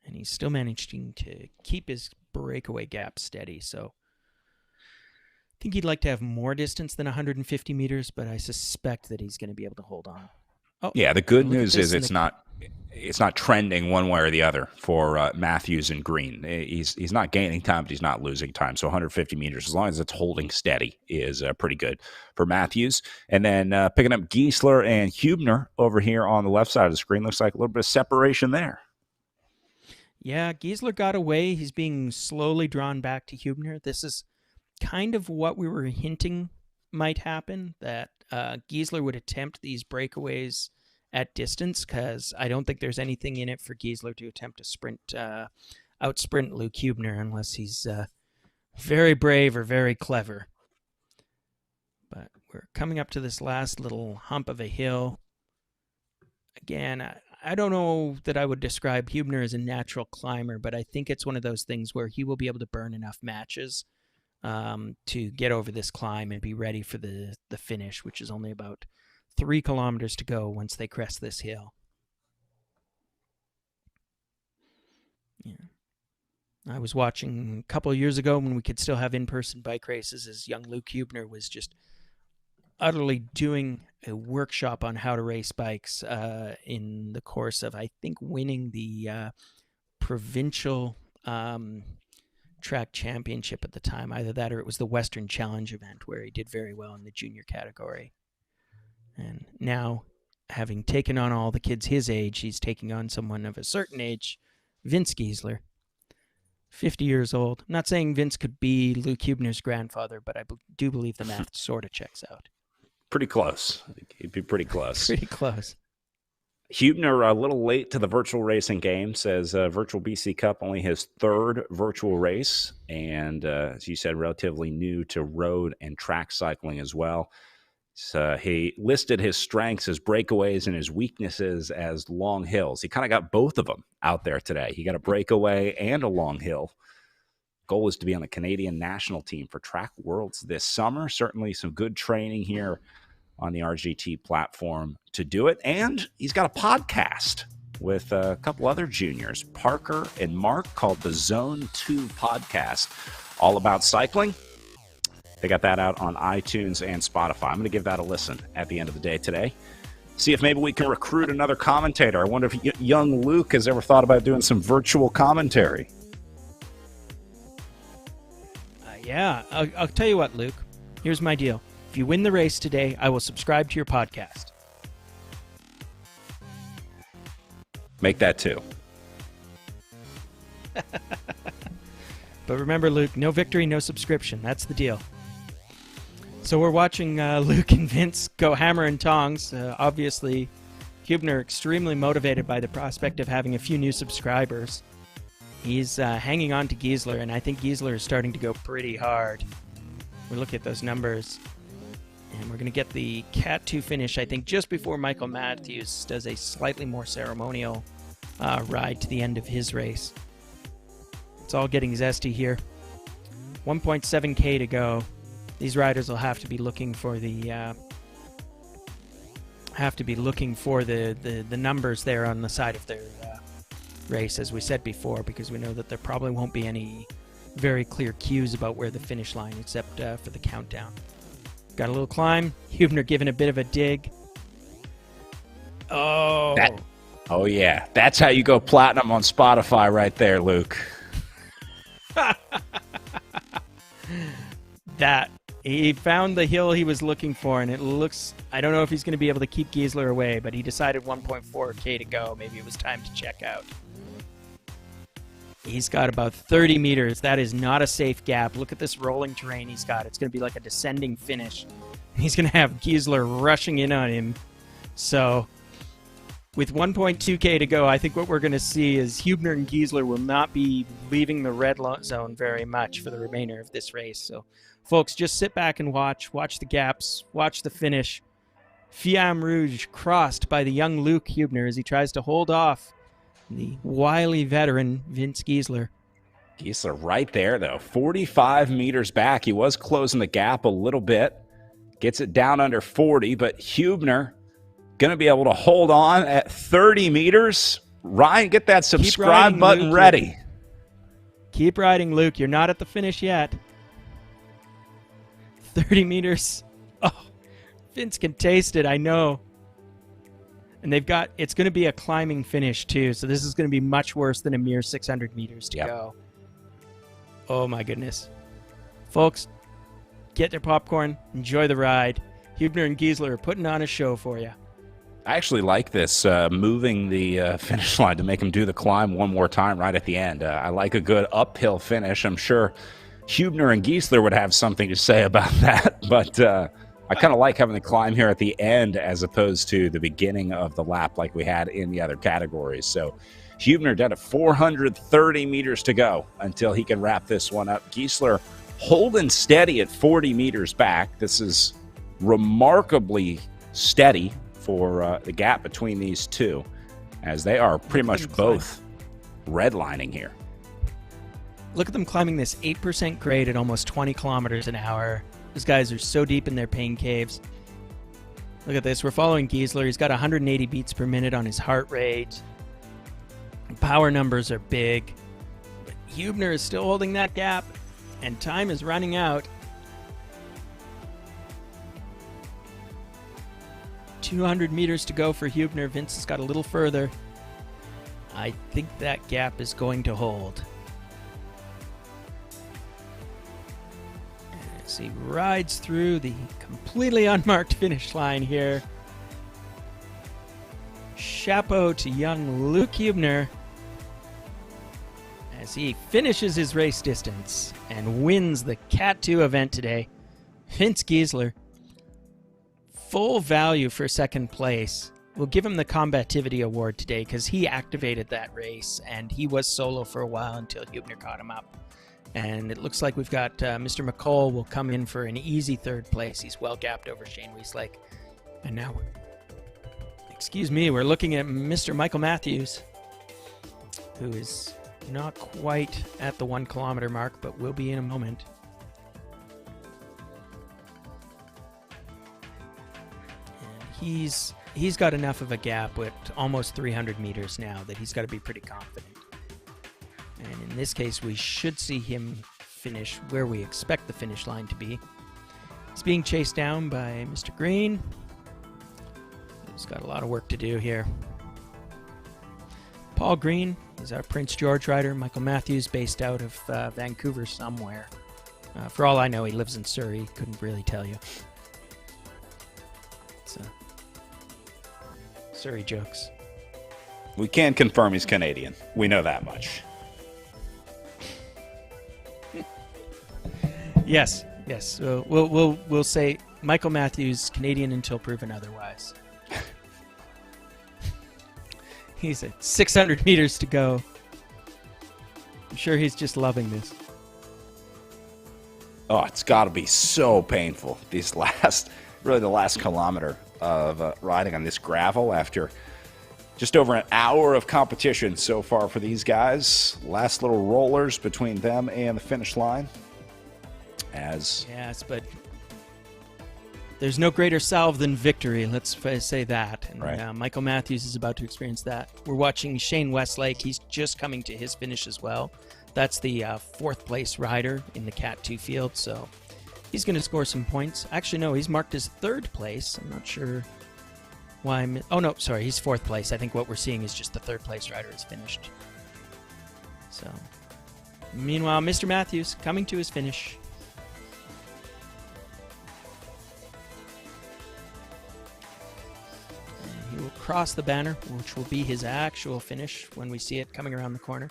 and he's still managing to keep his breakaway gap steady. So I think he'd like to have more distance than 150 meters, but I suspect that he's going to be able to hold on. Oh, yeah, the good news is it's not trending one way or the other for Matthews and Green. He's not gaining time, but he's not losing time. So 150 meters, as long as it's holding steady, is pretty good for Matthews. And then picking up Giesler and Hubner over here on the left side of the screen. Looks like a little bit of separation there. Yeah, Giesler got away. He's being slowly drawn back to Hubner. This is kind of what we were hinting might happen, that Giesler would attempt these breakaways at distance, because I don't think there's anything in it for Giesler to attempt to out-sprint Luke Hubner unless he's very brave or very clever. But we're coming up to this last little hump of a hill. Again, I don't know that I would describe Hubner as a natural climber, but I think it's one of those things where he will be able to burn enough matches to get over this climb and be ready for the finish, which is only about 3 kilometers to go once they crest this hill. Yeah. I was watching a couple of years ago when we could still have in-person bike races, as young Luke Hubner was just utterly doing a workshop on how to race bikes in the course of, I think, winning the provincial track championship at the time. Either that or it was the Western Challenge event, where he did very well in the junior category. And now, having taken on all the kids his age, he's taking on someone of a certain age, Vince Giesler, 50 years old. I'm not saying Vince could be Luke Hubner's grandfather, but I do believe the math sort of checks out. Pretty close. I think he'd be pretty close. Pretty close. Hubner, a little late to the virtual racing game, says Virtual BC Cup, only his third virtual race, and as you said, relatively new to road and track cycling as well. So he listed his strengths as breakaways and his weaknesses as long hills. He kind of got both of them out there today. He got a breakaway and a long hill. Goal is to be on the Canadian national team for Track Worlds this summer. Certainly some good training here on the RGT platform to do it. And he's got a podcast with a couple other juniors, Parker and Mark, called the Zone 2 Podcast, all about cycling. They got that out on iTunes and Spotify. I'm going to give that a listen at the end of the day today. See if maybe we can recruit another commentator. I wonder if young Luke has ever thought about doing some virtual commentary. Yeah, I'll tell you what, Luke. Here's my deal. If you win the race today, I will subscribe to your podcast. Make that 2. But remember, Luke, no victory, no subscription. That's the deal. So we're watching Luke and Vince go hammer and tongs. Obviously, Hubner extremely motivated by the prospect of having a few new subscribers. He's hanging on to Giesler, and I think Giesler is starting to go pretty hard. We look at those numbers, and we're going to get the Cat 2 finish, I think, just before Michael Matthews does a slightly more ceremonial ride to the end of his race. It's all getting zesty here. 1.7K to go. These riders will have to be looking for the numbers there on the side of their race, as we said before, because we know that there probably won't be any very clear cues about where the finish line, except for the countdown. Got a little climb. Hubner giving a bit of a dig. Oh. Oh, yeah. That's how you go platinum on Spotify right there, Luke. That. He found the hill he was looking for, and it looks... I don't know if he's going to be able to keep Giesler away, but he decided 1.4K to go. Maybe it was time to check out. He's got about 30 meters. That is not a safe gap. Look at this rolling terrain he's got. It's going to be like a descending finish. He's going to have Giesler rushing in on him. So, with 1.2K to go, I think what we're going to see is Hubner and Giesler will not be leaving the red zone very much for the remainder of this race. So, folks, just sit back and watch the gaps, watch the finish. Fiamme Rouge crossed by the young Luke Hubner as he tries to hold off the wily veteran Vince Giesler. Giesler right there, though. 45 meters back. He was closing the gap a little bit. Gets it down under 40, but Hubner going to be able to hold on at 30 meters. Ryan, get that subscribe button Luke, ready. Keep riding, Luke. You're not at the finish yet. 30 meters. Oh, Vince can taste it, I know. And it's going to be a climbing finish, too. So this is going to be much worse than a mere 600 meters to go. Oh, my goodness. Folks, get their popcorn. Enjoy the ride. Hubner and Giesler are putting on a show for you. I actually like this, moving the finish line to make him do the climb one more time right at the end. I like a good uphill finish. I'm sure Hubner and Giesler would have something to say about that, but I kind of like having the climb here at the end as opposed to the beginning of the lap like we had in the other categories. So Hubner down to 430 meters to go until he can wrap this one up. Giesler holding steady at 40 meters back. This is remarkably steady for the gap between these two, as they are pretty much both redlining here. Look at them climbing this 8% grade at almost 20 kilometers an hour. These guys are so deep in their pain caves. Look at this. We're following Giesler. He's got 180 beats per minute on his heart rate. Power numbers are big. But Hubner is still holding that gap, and time is running out. 200 meters to go for Hubner. Vince has got a little further. I think that gap is going to hold. As he rides through the completely unmarked finish line here. Chapeau to young Luke Hubner as he finishes his race distance and wins the Cat 2 event today. Vince Giesler, full value for second place. We'll give him the Combativity Award today because he activated that race and he was solo for a while until Hubner caught him up. And it looks like we've got Mr. McCall will come in for an easy third place. He's well gapped over Shane Wieslake. And now, we're looking at Mr. Michael Matthews, who is not quite at the 1 kilometer mark, but will be in a moment. And he's got enough of a gap with almost 300 meters now that he's got to be pretty confident. And in this case, we should see him finish where we expect the finish line to be. He's being chased down by Mr. Green. He's got a lot of work to do here. Paul Green is our Prince George rider. Michael Matthews, based out of Vancouver somewhere. For all I know, he lives in Surrey. Couldn't really tell you. It's Surrey jokes. We can confirm he's Canadian. We know that much. Yes. So we'll say Michael Matthews, Canadian until proven otherwise. He's at 600 meters to go. I'm sure he's just loving this. Oh, it's got to be so painful the last kilometer of riding on this gravel after Just over an hour of competition so far for these guys. Last little rollers between them and the finish line. Yes, but there's no greater salve than victory, let's say that. And right. Michael Matthews is about to experience that. We're watching Shane Westlake. He's just coming to his finish as well. That's the fourth place rider in the Cat 2 field, so he's going to score some points. Actually, no, he's marked as third place. I'm not sure why oh, no, sorry, he's fourth place. I think what we're seeing is just the third place rider is finished. So, meanwhile, Mr. Matthews coming to his finish. And he will cross the banner, which will be his actual finish when we see it coming around the corner.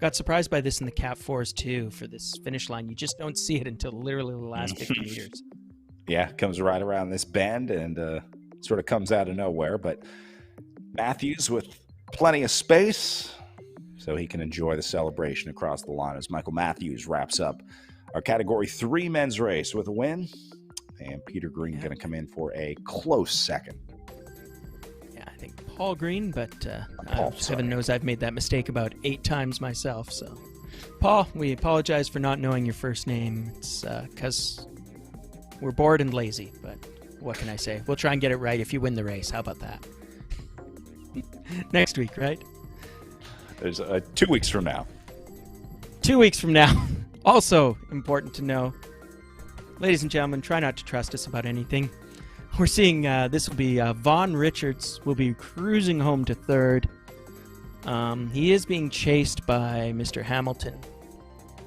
Got surprised by this in the Cat 4s too for this finish line. You just don't see it until literally the last 50 meters. Yeah, comes right around this bend and sort of comes out of nowhere. But Matthews with plenty of space so he can enjoy the celebration across the line as Michael Matthews wraps up our Category 3 men's race with a win. And Peter Green going to come in for a close second. I think Paul Green, but Paul, heaven knows I've made that mistake about 8 times myself. So, Paul, we apologize for not knowing your first name. It's because we're bored and lazy, but what can I say? We'll try and get it right if you win the race. How about that? Next week, right? There's 2 weeks from now. 2 weeks from now. Also important to know, ladies and gentlemen, try not to trust us about anything. We're seeing this will be Vaughn Richards will be cruising home to third. He is being chased by Mr. Hamilton.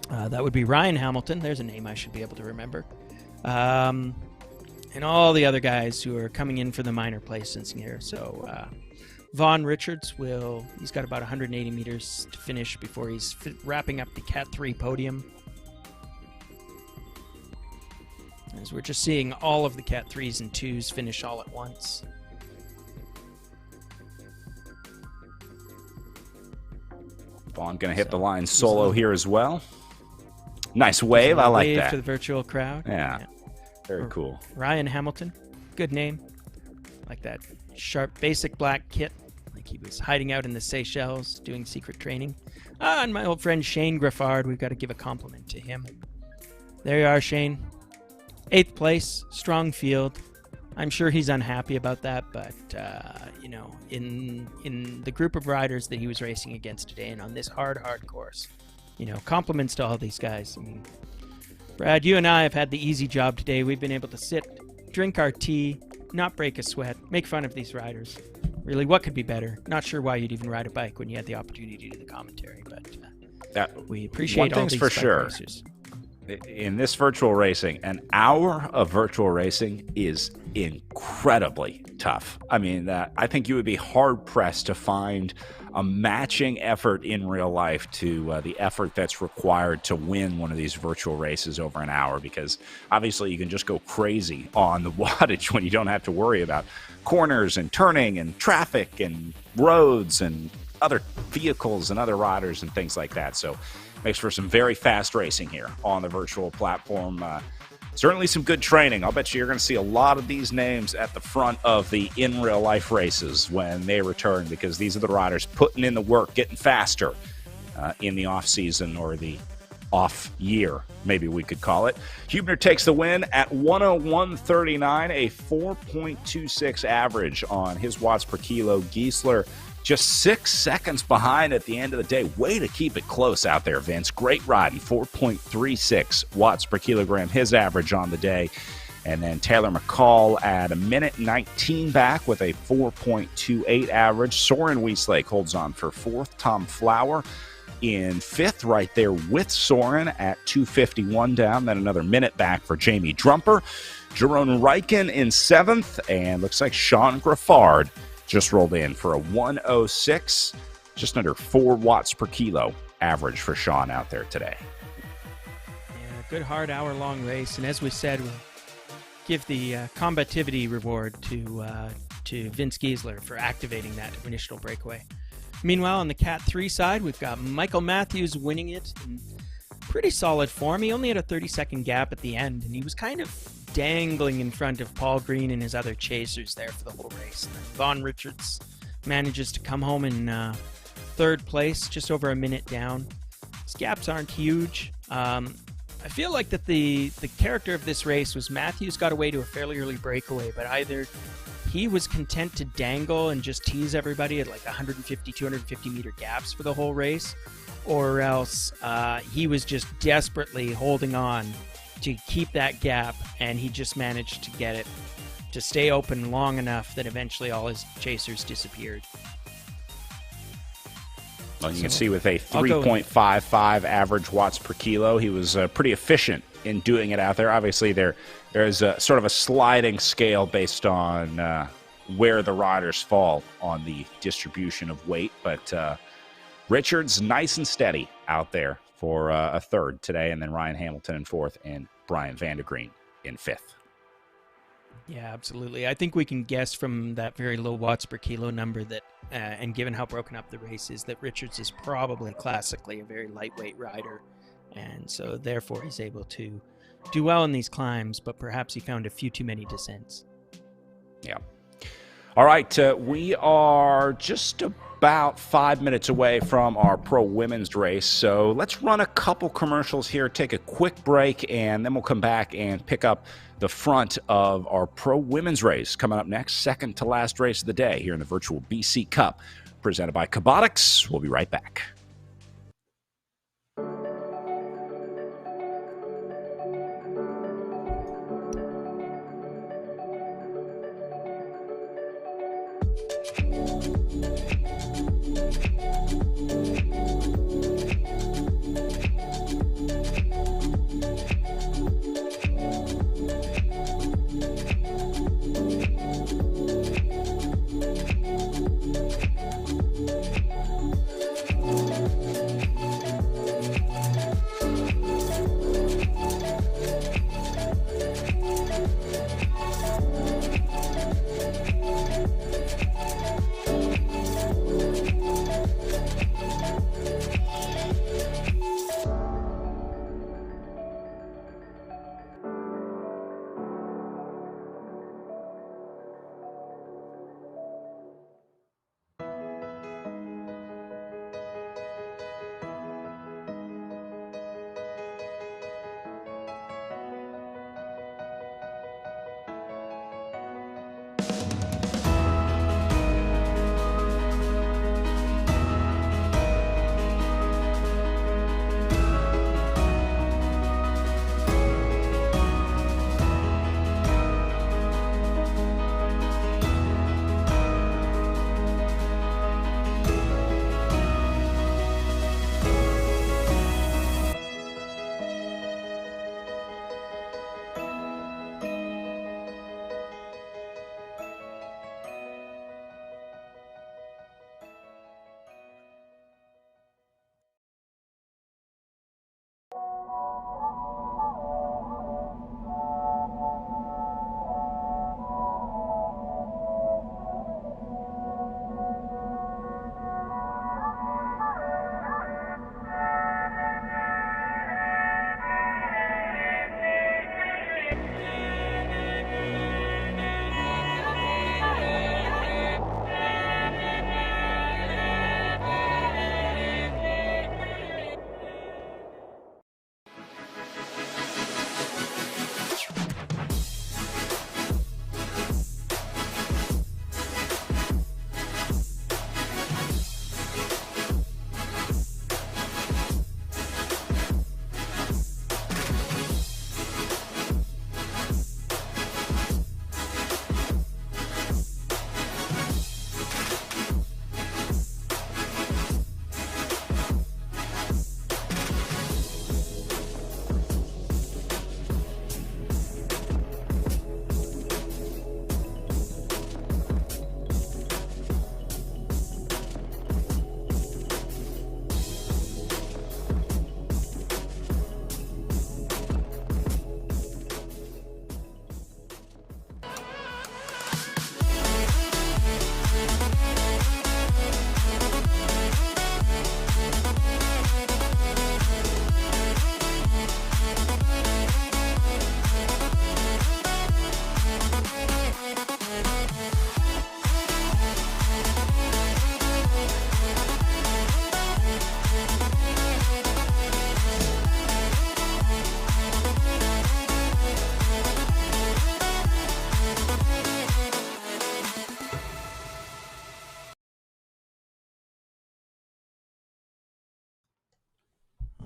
That would be Ryan Hamilton. There's a name I should be able to remember. And all the other guys who are coming in for the minor places here. So Vaughn Richards he's got about 180 meters to finish before he's wrapping up the Cat 3 podium. As we're just seeing all of the Cat 3s and 2s finish all at once. Vaughn going to hit the line solo here as well. Nice wave. I like that. Wave to the virtual crowd. Yeah. Very cool. Ryan Hamilton. Good name. Like that sharp, basic black kit. Like he was hiding out in the Seychelles doing secret training. And my old friend Shane Griffard. We've got to give a compliment to him. There you are, Shane. 8th place, strong field. I'm sure he's unhappy about that, but in the group of riders that he was racing against today and on this hard course, compliments to all these guys. I mean, Brad, you and I have had the easy job today. We've been able to sit, drink our tea, not break a sweat, make fun of these riders. Really, what could be better? Not sure why you'd even ride a bike when you had the opportunity to do the commentary, but we appreciate all these for sure. Racers. In this virtual racing, an hour of virtual racing is incredibly tough. I mean, I think you would be hard-pressed to find a matching effort in real life to the effort that's required to win one of these virtual races over an hour, because obviously you can just go crazy on the wattage when you don't have to worry about corners and turning and traffic and roads and other vehicles and other riders and things like that. So makes for some very fast racing here on the virtual platform. Certainly some good training. I'll bet you're going to see a lot of these names at the front of the in real life races when they return, because these are the riders putting in the work, getting faster in the off season, or the off year, maybe we could call it. Hubner takes the win at 101.39, a 4.26 average on his watts per kilo. Giesler just 6 seconds behind at the end of the day. Way to keep it close out there, Vince. Great riding. 4.36 watts per kilogram, his average on the day. And then Taylor McCall at 1:19 back with a 4.28 average. Soren Wieslake holds on for 4th. Tom Flower in 5th, right there with Soren at 2:51 down. Then another minute back for Jamie Drumper. Jerome Reichen in 7th. And looks like Sean Griffard just rolled in for a 106, just under 4 watts per kilo average for Sean out there today. Yeah, good hard hour-long race, and as we said, we'll give the combativity reward to Vince Giesler for activating that initial breakaway. Meanwhile, on the Cat 3 side, we've got Michael Matthews winning it in pretty solid form. He only had a 30-second gap at the end, and he was kind of dangling in front of Paul Green and his other chasers there for the whole race. And then Vaughn Richards manages to come home in third place, just over a minute down. His gaps aren't huge. I feel like that the character of this race was Matthews got away to a fairly early breakaway, but either he was content to dangle and just tease everybody at like 150, 250 meter gaps for the whole race, or else he was just desperately holding on to keep that gap, and he just managed to get it to stay open long enough that eventually all his chasers disappeared. Well, you can see with a 3.55 average watts per kilo, he was pretty efficient in doing it out there. Obviously, there's a sort of a sliding scale based on where the riders fall on the distribution of weight. But Richards, nice and steady out there for a third today, and then Ryan Hamilton in fourth, and Brian Vandergreen in fifth. Yeah, absolutely. I think we can guess from that very low watts per kilo number that, and given how broken up the race is, that Richards is probably classically a very lightweight rider. And so therefore he's able to do well in these climbs, but perhaps he found a few too many descents. Yeah. All right, we are just about 5 minutes away from our pro women's race, so let's run a couple commercials here, take a quick break, and then we'll come back and pick up the front of our pro women's race coming up next, second to last race of the day here in the virtual BC Cup, presented by Cobotix. We'll be right back.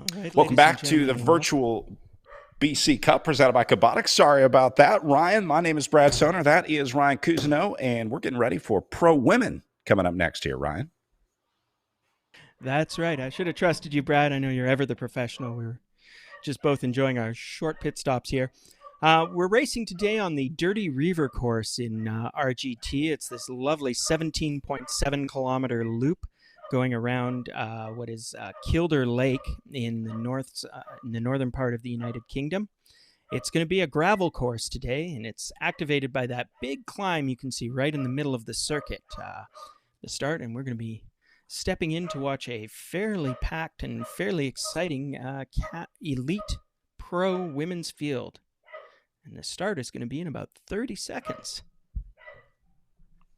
All right, Welcome ladies and back to the gentlemen, welcome. virtual BC Cup presented by Cobotix. Sorry about that, Ryan. My name is Brad Soner. That is Ryan Cousineau, and we're getting ready for Pro Women coming up next here, Ryan. That's right. I should have trusted you, Brad. I know you're ever the professional. We're just both enjoying our short pit stops here. We're racing today on the Dirty Reiver course in RGT. It's this lovely 17.7 kilometer loop going around what is Kildare Lake in the northern part of the United Kingdom. It's going to be a gravel course today, and it's activated by that big climb you can see right in the middle of the circuit, the start, and we're going to be stepping in to watch a fairly packed and fairly exciting elite pro women's field. And the start is going to be in about 30 seconds.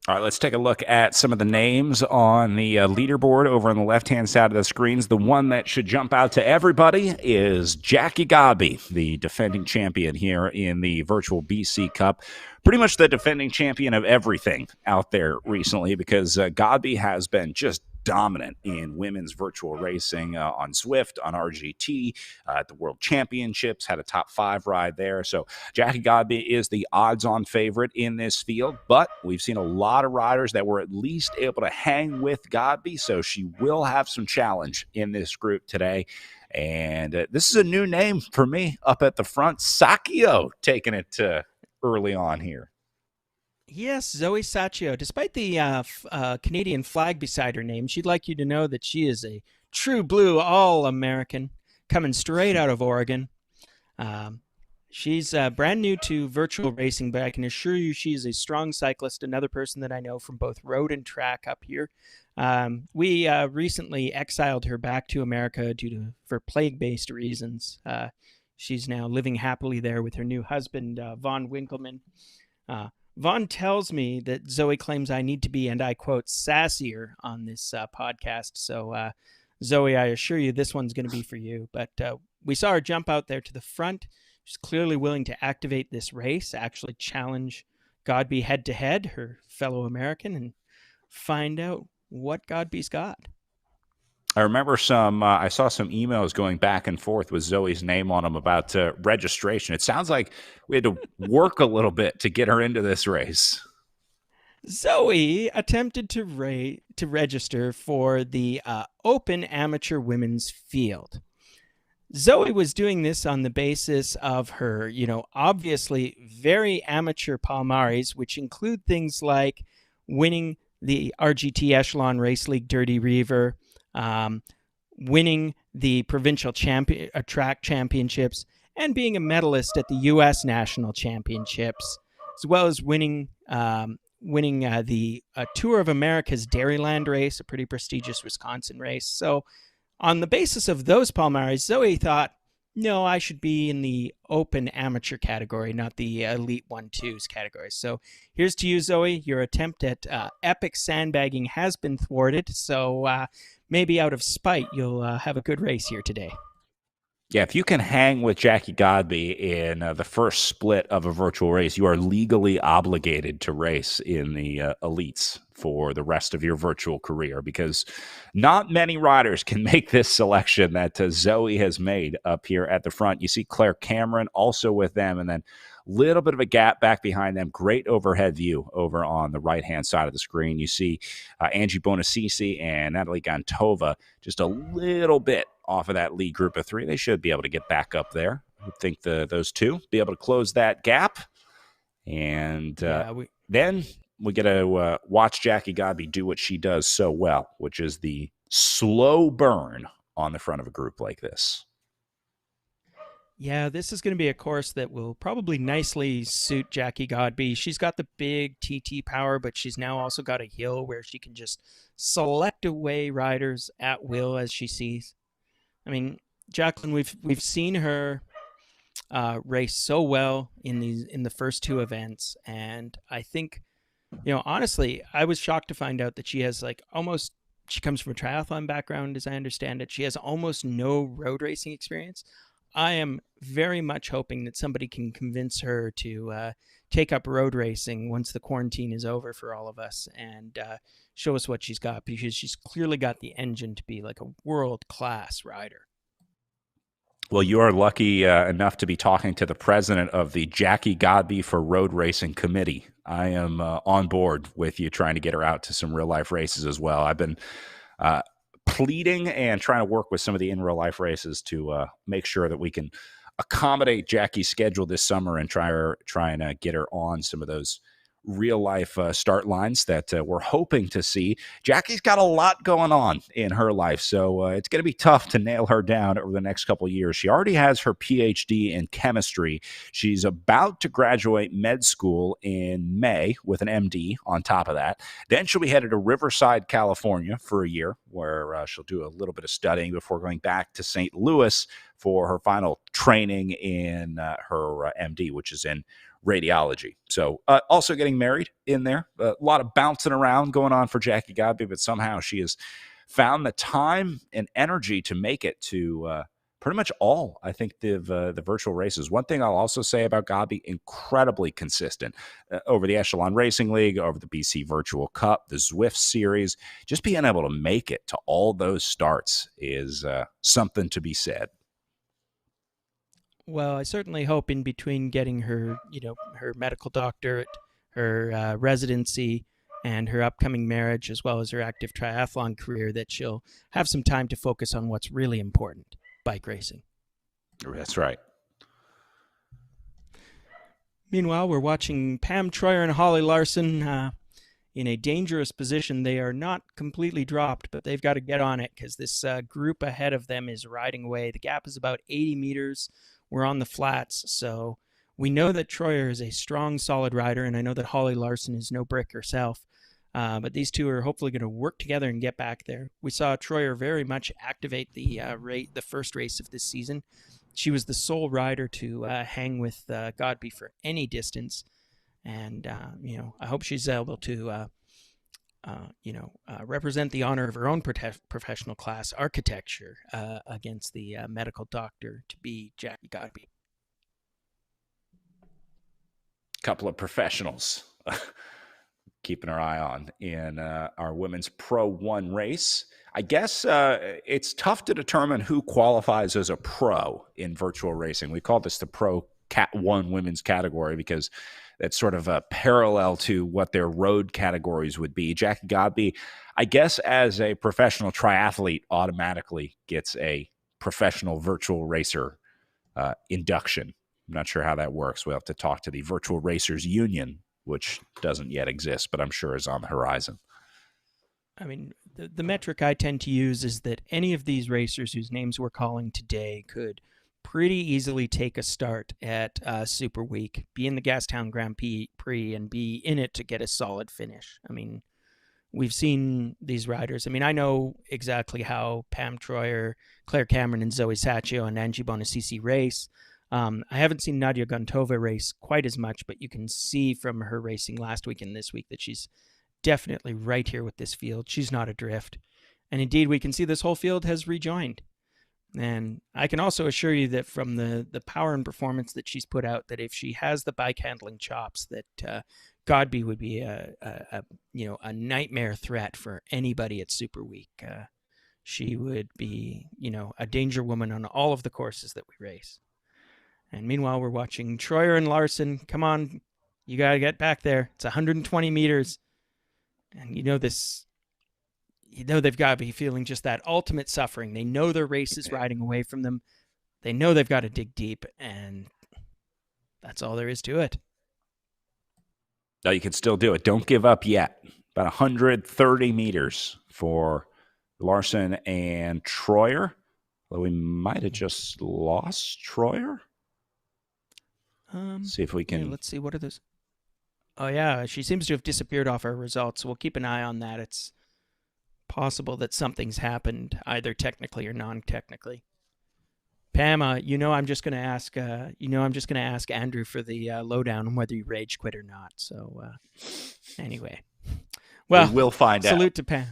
All right, let's take a look at some of the names on the leaderboard over on the left-hand side of the screens. The one that should jump out to everybody is Jackie Godby, the defending champion here in the virtual BC Cup. Pretty much the defending champion of everything out there recently, because Godby has been just dominant in women's virtual racing on Zwift, on RGT, at the World Championships, had a top 5 ride there. So Jackie Godby is the odds-on favorite in this field, but we've seen a lot of riders that were at least able to hang with Godby, so she will have some challenge in this group today. And this is a new name for me up at the front. Sacchio taking it early on here. Yes, Zoe Sacchio. Despite the Canadian flag beside her name, she'd like you to know that she is a true blue All-American coming straight out of Oregon. She's brand new to virtual racing, but I can assure you she's a strong cyclist, another person that I know from both road and track up here. We recently exiled her back to America for plague-based reasons. She's now living happily there with her new husband, Vaughn Winkleman. Vaughn tells me that Zoe claims I need to be, and I quote, sassier on this podcast. So, Zoe, I assure you this one's going to be for you. But we saw her jump out there to the front. She's clearly willing to activate this race, actually challenge Godby head-to-head, her fellow American, and find out what Godby's got. I remember I saw some emails going back and forth with Zoe's name on them about registration. It sounds like we had to work a little bit to get her into this race. Zoe attempted to register for the Open Amateur Women's Field. Zoe was doing this on the basis of her, obviously very amateur palmares, which include things like winning the RGT Echelon Race League Dirty Reiver, winning the provincial track championships, and being a medalist at the U.S. National Championships, as well as winning the Tour of America's Dairyland race, a pretty prestigious Wisconsin race. So on the basis of those palmares, Zoe thought, no, I should be in the open amateur category, not the elite 1-2s category. So here's to you, Zoe. Your attempt at epic sandbagging has been thwarted. So maybe out of spite, you'll have a good race here today. Yeah, if you can hang with Jackie Godby in the first split of a virtual race, you are legally obligated to race in the elites for the rest of your virtual career, because not many riders can make this selection that Zoe has made up here at the front. You see Claire Cameron also with them, and then a little bit of a gap back behind them. Great overhead view over on the right-hand side of the screen. You see Angie Bonacisi and Natalie Gantova just a little bit off of that lead group of 3. They should be able to get back up there. I would think those two be able to close that gap. And then we get to watch Jackie Godby do what she does so well, which is the slow burn on the front of a group like this. Yeah, this is going to be a course that will probably nicely suit Jackie Godby. She's got the big TT power, but she's now also got a hill where she can just select away riders at will as she sees. I mean, Jacqueline, we've seen her race so well in the first 2 events, and I think, honestly, I was shocked to find out that she has she comes from a triathlon background, as I understand it. She has almost no road racing experience. I am very much hoping that somebody can convince her to take up road racing once the quarantine is over for all of us, and show us what she's got, because she's clearly got the engine to be like a world-class rider. Well, you are lucky enough to be talking to the president of the Jackie Godby for Road Racing Committee. I am on board with you trying to get her out to some real life races as well. I've been uh, pleading and trying to work with some of the in real life races to make sure that we can accommodate Jackie's schedule this summer and try and get her on some of those real life start lines that we're hoping to see. Jackie's got a lot going on in her life, so it's going to be tough to nail her down over the next couple of years. She already has her PhD in chemistry. She's about to graduate med school in May with an MD on top of that. Then she'll be headed to Riverside, California for a year, where she'll do a little bit of studying before going back to St. Louis for her final training in her MD, which is in radiology. So also getting married in there. A lot of bouncing around going on for Jackie Godby, but somehow she has found the time and energy to make it to pretty much all, I think, the virtual races. One thing I'll also say about Godby, incredibly consistent over the Echelon Racing League, over the BC Virtual Cup, the Zwift Series. Just being able to make it to all those starts is something to be said. Well, I certainly hope in between getting her, her medical doctorate, her residency, and her upcoming marriage, as well as her active triathlon career, that she'll have some time to focus on what's really important, bike racing. That's right. Meanwhile, we're watching Pam Troyer and Holly Larson in a dangerous position. They are not completely dropped, but they've got to get on it because this group ahead of them is riding away. The gap is about 80 meters. We're on the flats, so we know that Troyer is a strong, solid rider, and I know that Holly Larson is no brick herself. But these two are hopefully going to work together and get back there. We saw Troyer very much activate the first race of this season. She was the sole rider to hang with Godby for any distance, and I hope she's able to represent the honor of her own professional class, architecture, against the medical doctor to be Jackie Godby. Couple of professionals keeping our eye on in our women's Pro 1 race. I guess it's tough to determine who qualifies as a pro in virtual racing. We call this the Pro Cat 1 women's category because that's sort of a parallel to what their road categories would be. Jackie Godby, I guess, as a professional triathlete, automatically gets a professional virtual racer induction. I'm not sure how that works. We'll have to talk to the Virtual Racers Union, which doesn't yet exist, but I'm sure is on the horizon. I mean, the metric I tend to use is that any of these racers whose names we're calling today could pretty easily take a start at Super Week, be in the Gastown Grand Prix, and be in it to get a solid finish. I mean, we've seen these riders. I mean, I know exactly how Pam Troyer, Claire Cameron, and Zoe Saccio and Angie Bonacici race. I haven't seen Nadia Gontova race quite as much, but you can see from her racing last week and this week that she's definitely right here with this field. She's not adrift. And indeed, we can see this whole field has rejoined. And I can also assure you that from the power and performance that she's put out, that if she has the bike handling chops, that Godby would be a nightmare threat for anybody at Super Week. She would be, a danger woman on all of the courses that we race. And meanwhile, we're watching Troyer and Larson. Come on, you got to get back there. It's 120 meters. And they've got to be feeling just that ultimate suffering. They know their race is riding away from them. They know they've got to dig deep, and that's all there is to it. No, you can still do it. Don't give up yet. About 130 meters for Larson and Troyer. Although we might have just lost Troyer. See if we can. Yeah, let's see. What are those? Oh, yeah. She seems to have disappeared off our results. So we'll keep an eye on that. It's possible that something's happened, either technically or non-technically. Pam, I'm just going to ask. I'm just going to ask Andrew for the lowdown on whether you rage quit or not. So, anyway, well, we will find out. Salute to Pam.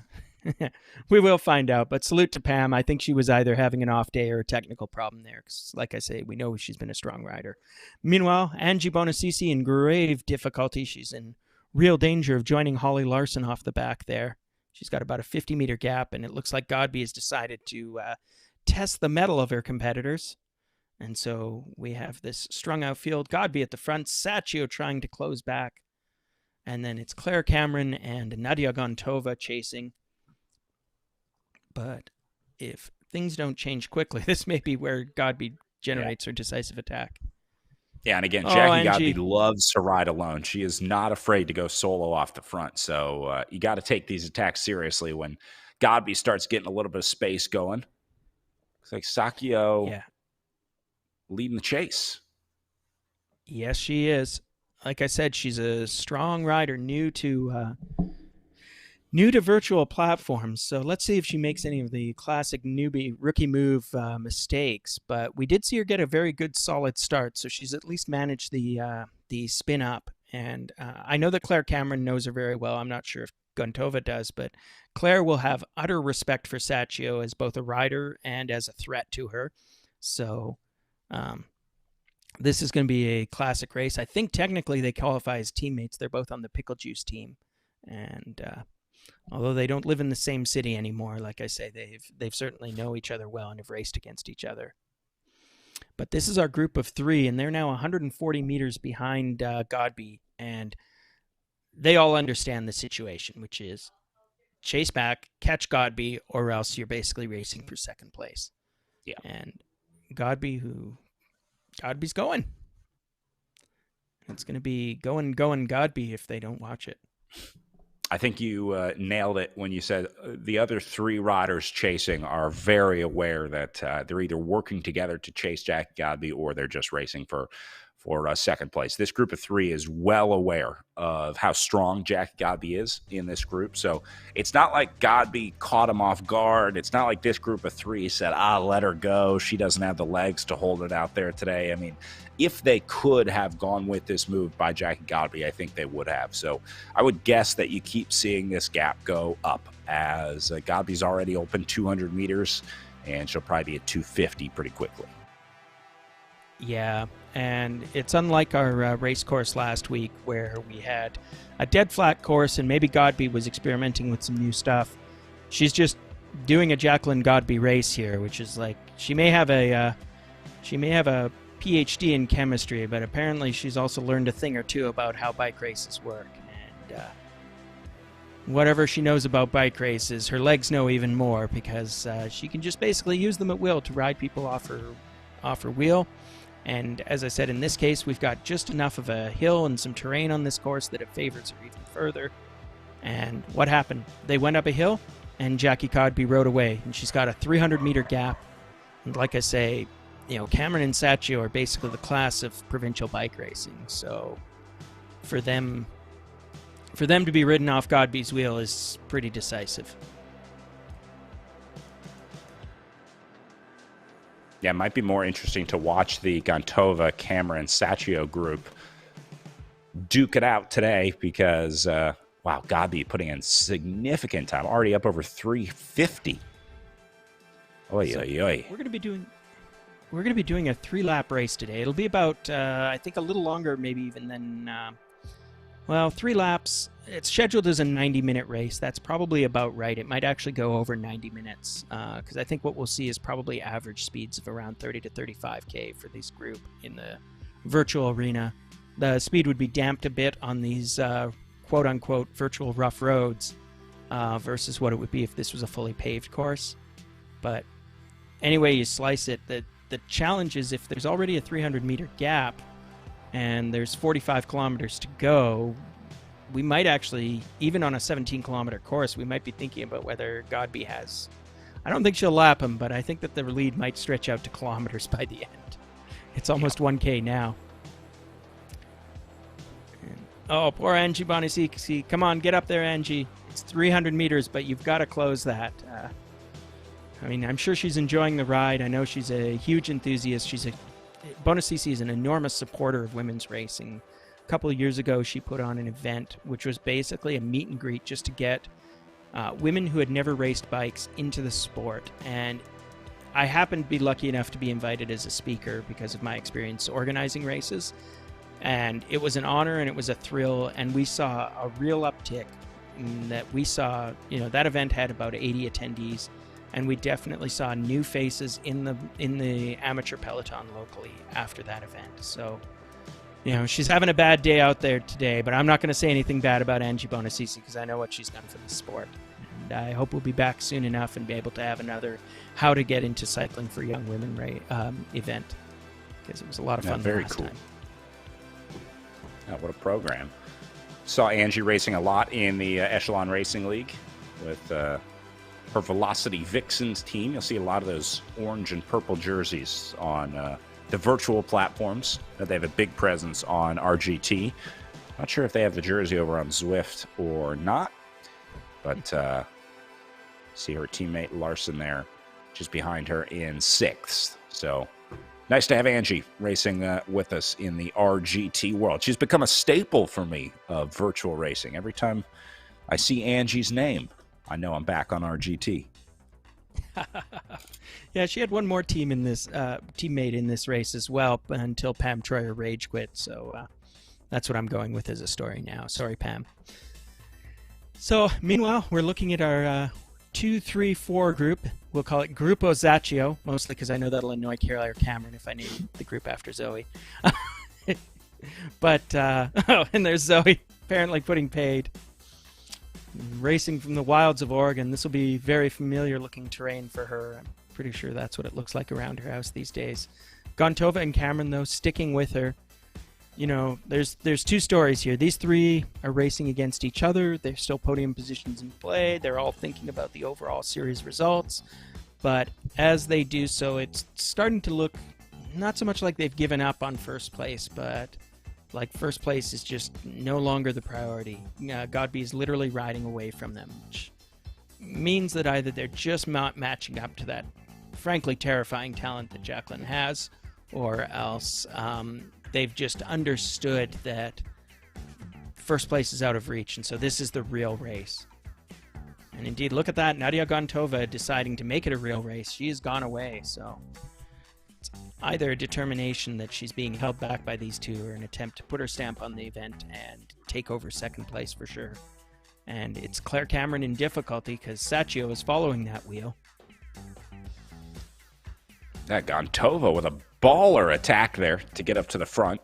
We will find out, but salute to Pam. I think she was either having an off day or a technical problem there. Because, like I say, we know she's been a strong rider. Meanwhile, Angie Bonacici in grave difficulty. She's in real danger of joining Holly Larson off the back there. She's got about a 50-meter gap, and it looks like Godby has decided to test the mettle of her competitors. And so we have this strung out field, Godby at the front, Sacchio trying to close back. And then it's Claire Cameron and Nadia Gontova chasing. But if things don't change quickly, this may be where Godby generates her decisive attack. Yeah, and again, Jackie Godby loves to ride alone. She is not afraid to go solo off the front. So you got to take these attacks seriously when Godby starts getting a little bit of space going. Looks like Sacchio leading the chase. Yes, she is. Like I said, she's a strong rider, new to virtual platforms. So let's see if she makes any of the classic newbie rookie move mistakes. But we did see her get a very good solid start, so she's at least managed the spin up. And I know that Claire Cameron knows her very well. I'm not sure if Gontova does, but Claire will have utter respect for Sacchio as both a rider and as a threat to her. So this is going to be a classic race. I think technically they qualify as teammates. They're both on the Pickle Juice team. And although they don't live in the same city anymore, like I say, they've certainly know each other well and have raced against each other. But this is our group of three, and they're now 140 meters behind Godby, and they all understand the situation, which is chase back, catch Godby, or else you're basically racing for second place. Yeah. And Godby's going. It's going to be going Godby if they don't watch it. I think you nailed it when you said the other three riders chasing are very aware that they're either working together to chase Jackie Godby or they're just racing for second place. This group of three is well aware of how strong Jackie Godby is in this group. So it's not like Godby caught him off guard. It's not like this group of three said, let her go. She doesn't have the legs to hold it out there today. I mean, if they could have gone with this move by Jackie Godby, I think they would have. So I would guess that you keep seeing this gap go up as Godby's already open 200 meters, and she'll probably be at 250 pretty quickly. Yeah, and it's unlike our race course last week where we had a dead flat course and maybe Godby was experimenting with some new stuff. She's just doing a Jacqueline Godby race here, which is like she may have a PhD in chemistry, but apparently she's also learned a thing or two about how bike races work. And whatever she knows about bike races, her legs know even more because she can just basically use them at will to ride people off her wheel. And as I said, in this case, we've got just enough of a hill and some terrain on this course that it favors her even further. And what happened? They went up a hill, and Jackie Godby rode away, and she's got a 300-meter gap. And like I say, Cameron and Sacchio are basically the class of provincial bike racing. So for them to be ridden off Godby's wheel is pretty decisive. Yeah, it might be more interesting to watch the Gontova, Cameron, Sacchio group duke it out today because, Godby putting in significant time, already up over 350. Oy. We're going to be doing a 3-lap race today. It'll be about, I think, a little longer, maybe even than, 3 laps. It's scheduled as a 90-minute race. That's probably about right. It might actually go over 90 minutes because I think what we'll see is probably average speeds of around 30 to 35K for this group in the virtual arena. The speed would be damped a bit on these quote-unquote virtual rough roads versus what it would be if this was a fully paved course. But anyway you slice it, the challenge is if there's already a 300-meter gap and there's 45 kilometers to go, we might actually, even on a 17-kilometer course, we might be thinking about whether Godby has... I don't think she'll lap him, but I think that the lead might stretch out to kilometers by the end. It's almost 1K now. And, poor Angie Bonacic. Come on, get up there, Angie. It's 300 meters, but you've got to close that. I'm sure she's enjoying the ride. I know she's a huge enthusiast. Bonacic is an enormous supporter of women's racing. A couple of years ago, she put on an event which was basically a meet and greet just to get women who had never raced bikes into the sport. And I happened to be lucky enough to be invited as a speaker because of my experience organizing races. And it was an honor and it was a thrill. And we saw a real uptick in that we saw, that event had about 80 attendees. and we definitely saw new faces in the amateur peloton locally after that event. So, she's having a bad day out there today, but I'm not going to say anything bad about Angie Bonacisi because I know what she's done for the sport. And I hope we'll be back soon enough and be able to have another How to Get Into Cycling for Young Women event, because it was a lot of fun very last cool. time. What a program. Saw Angie racing a lot in the Echelon Racing League with her Velocity Vixens team. You'll see a lot of those orange and purple jerseys on the virtual platforms. They have a big presence on RGT. Not sure if they have the jersey over on Zwift or not, but see her teammate Larson there just behind her in 6th. So nice to have Angie racing with us in the RGT world. She's become a staple for me of virtual racing. Every time I see Angie's name, I know I'm back on RGT. Yeah, she had one more teammate in this race as well until Pam Troyer rage quit. So that's what I'm going with as a story now. Sorry, Pam. So meanwhile, we're looking at our 2-3-4 group. We'll call it Gruppo Zaccio, mostly because I know that'll annoy Carol or Cameron if I name the group after Zoe. But and there's Zoe apparently putting paid. Racing from the wilds of Oregon. This will be very familiar looking terrain for her. I'm pretty sure that's what it looks like around her house these days. Gontova and Cameron, though, sticking with her. There's 2 stories here. These 3 are racing against each other. There's still podium positions in play. They're all thinking about the overall series results. But as they do so, it's starting to look not so much like they've given up on first place, but like first place is just no longer the priority. Godby is literally riding away from them, which means that either they're just not matching up to that frankly terrifying talent that Jacqueline has, or else they've just understood that first place is out of reach, and so this is the real race. And indeed, look at that, Nadia Gontova deciding to make it a real race. She has gone away, so it's either a determination that she's being held back by these 2 or an attempt to put her stamp on the event and take over second place for sure. And it's Claire Cameron in difficulty because Sacchio is following that wheel. That Gontova with a baller attack there to get up to the front.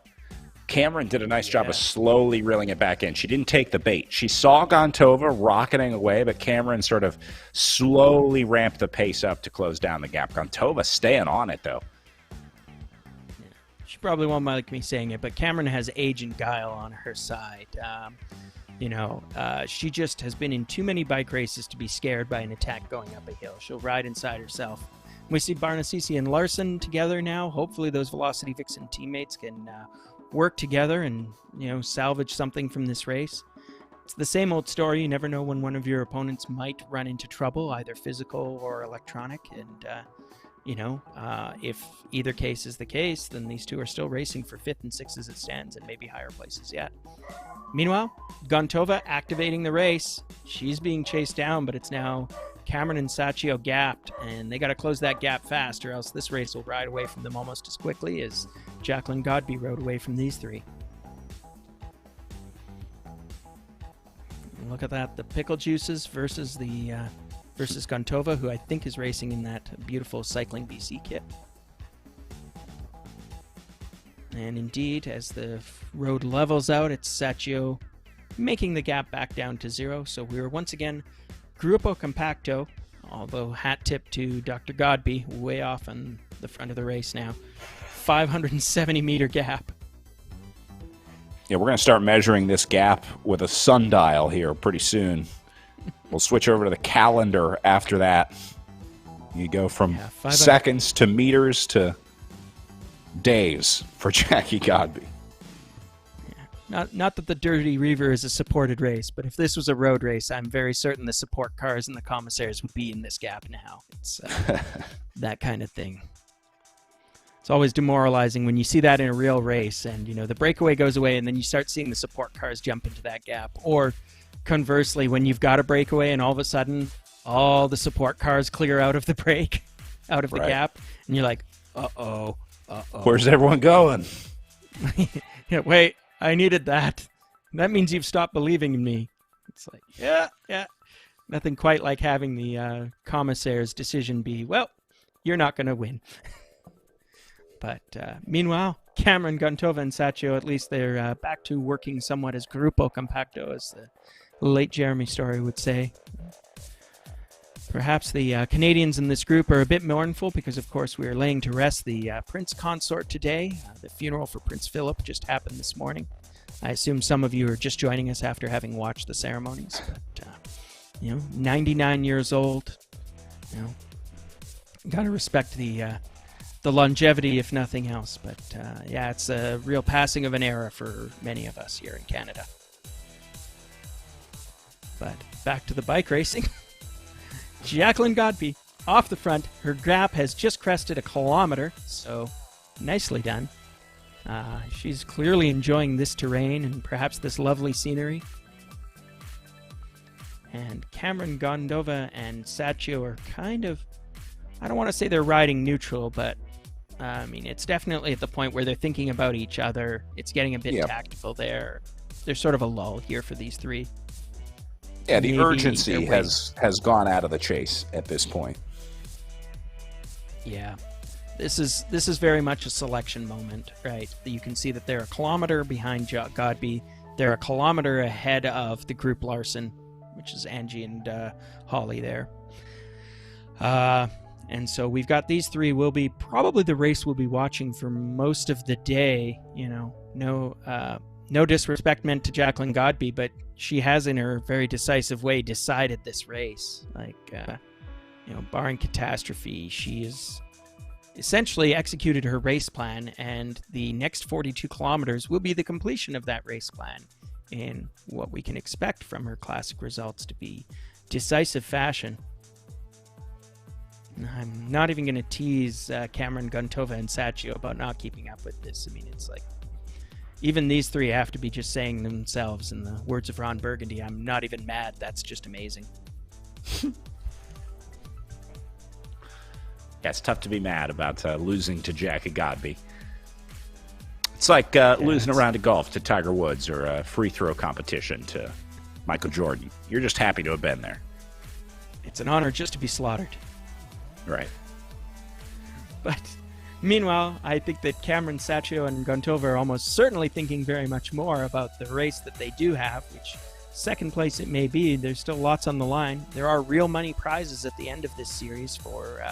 Cameron did a nice job of slowly reeling it back in. She didn't take the bait. She saw Gontova rocketing away, but Cameron sort of slowly ramped the pace up to close down the gap. Gontova staying on it, though. She probably won't like me saying it, but Cameron has Agent Guile on her side. She just has been in too many bike races to be scared by an attack going up a hill. She'll ride inside herself. We see Barnasisi and Larson together now. Hopefully those Velocity Vixen teammates can work together and, salvage something from this race. It's the same old story. You never know when one of your opponents might run into trouble, either physical or electronic. And, if either case is the case, then these 2 are still racing for 5th and 6th as it stands, and maybe higher places yet. Meanwhile, Gontova activating the race. She's being chased down, but it's now Cameron and Sacchio gapped, and they got to close that gap fast, or else this race will ride away from them almost as quickly as Jacqueline Godby rode away from these 3. And look at that, the pickle juices versus Gontova, who I think is racing in that beautiful Cycling BC kit. And indeed, as the road levels out, it's Sacchio making the gap back down to 0. So we were once again Gruppo Compacto, although hat tip to Dr. Godby, way off on the front of the race now. 570-meter gap. Yeah, we're going to start measuring this gap with a sundial here pretty soon. We'll switch over to the calendar after that. You go from seconds to meters to days for Jackie Godby. Not that the Dirty Reiver is a supported race, but if this was a road race, I'm very certain the support cars and the commissaires would be in this gap now. It's that kind of thing. It's always demoralizing when you see that in a real race and, the breakaway goes away and then you start seeing the support cars jump into that gap. Or conversely, when you've got a breakaway and all of a sudden all the support cars clear out of the break, out of the gap, and you're like, uh-oh. Where's everyone going? Yeah, wait. I needed that. That means you've stopped believing in me. It's like, yeah. Nothing quite like having the commissaire's decision be, well, you're not going to win. But meanwhile, Cameron, Gontova, and Saccio, at least they're back to working somewhat as Gruppo Compacto, as the late Jeremy Story would say. Perhaps the Canadians in this group are a bit mournful because, of course, we are laying to rest the Prince Consort today. The funeral for Prince Philip just happened this morning. I assume some of you are just joining us after having watched the ceremonies. But, 99 years old. Gotta respect the longevity, if nothing else. But, it's a real passing of an era for many of us here in Canada. But back to the bike racing. Jacqueline Godby off the front. Her gap has just crested 1 kilometer, so nicely done. She's clearly enjoying this terrain and perhaps this lovely scenery. And Cameron, Gondova, and Saccio are kind of, I don't want to say they're riding neutral, but it's definitely at the point where they're thinking about each other. It's getting a bit tactical there. There's sort of a lull here for these three. Yeah, the urgency has gone out of the chase at this point. Yeah. This is very much a selection moment, right? You can see that they're 1 kilometer behind Godby. They're 1 kilometer ahead of the group Larson, which is Angie and Holly there. And so we've got these three. Will be probably the race we'll be watching for most of the day. No disrespect meant to Jacqueline Godby, but she has, in her very decisive way, decided this race. Barring catastrophe, she has essentially executed her race plan, and the next 42 kilometers will be the completion of that race plan in what we can expect from her classic results to be decisive fashion. I'm not even going to tease Cameron, Gontova, and Saccio about not keeping up with this. It's like, even these three have to be just saying themselves, in the words of Ron Burgundy, I'm not even mad, that's just amazing. Yeah, it's tough to be mad about losing to Jackie Godby. It's like losing a round of golf to Tiger Woods or a free throw competition to Michael Jordan. You're just happy to have been there. It's an honor just to be slaughtered. Right. But meanwhile, I think that Cameron, Saccio, and Gontova are almost certainly thinking very much more about the race that they do have, which second place it may be. There's still lots on the line. There are real money prizes at the end of this series for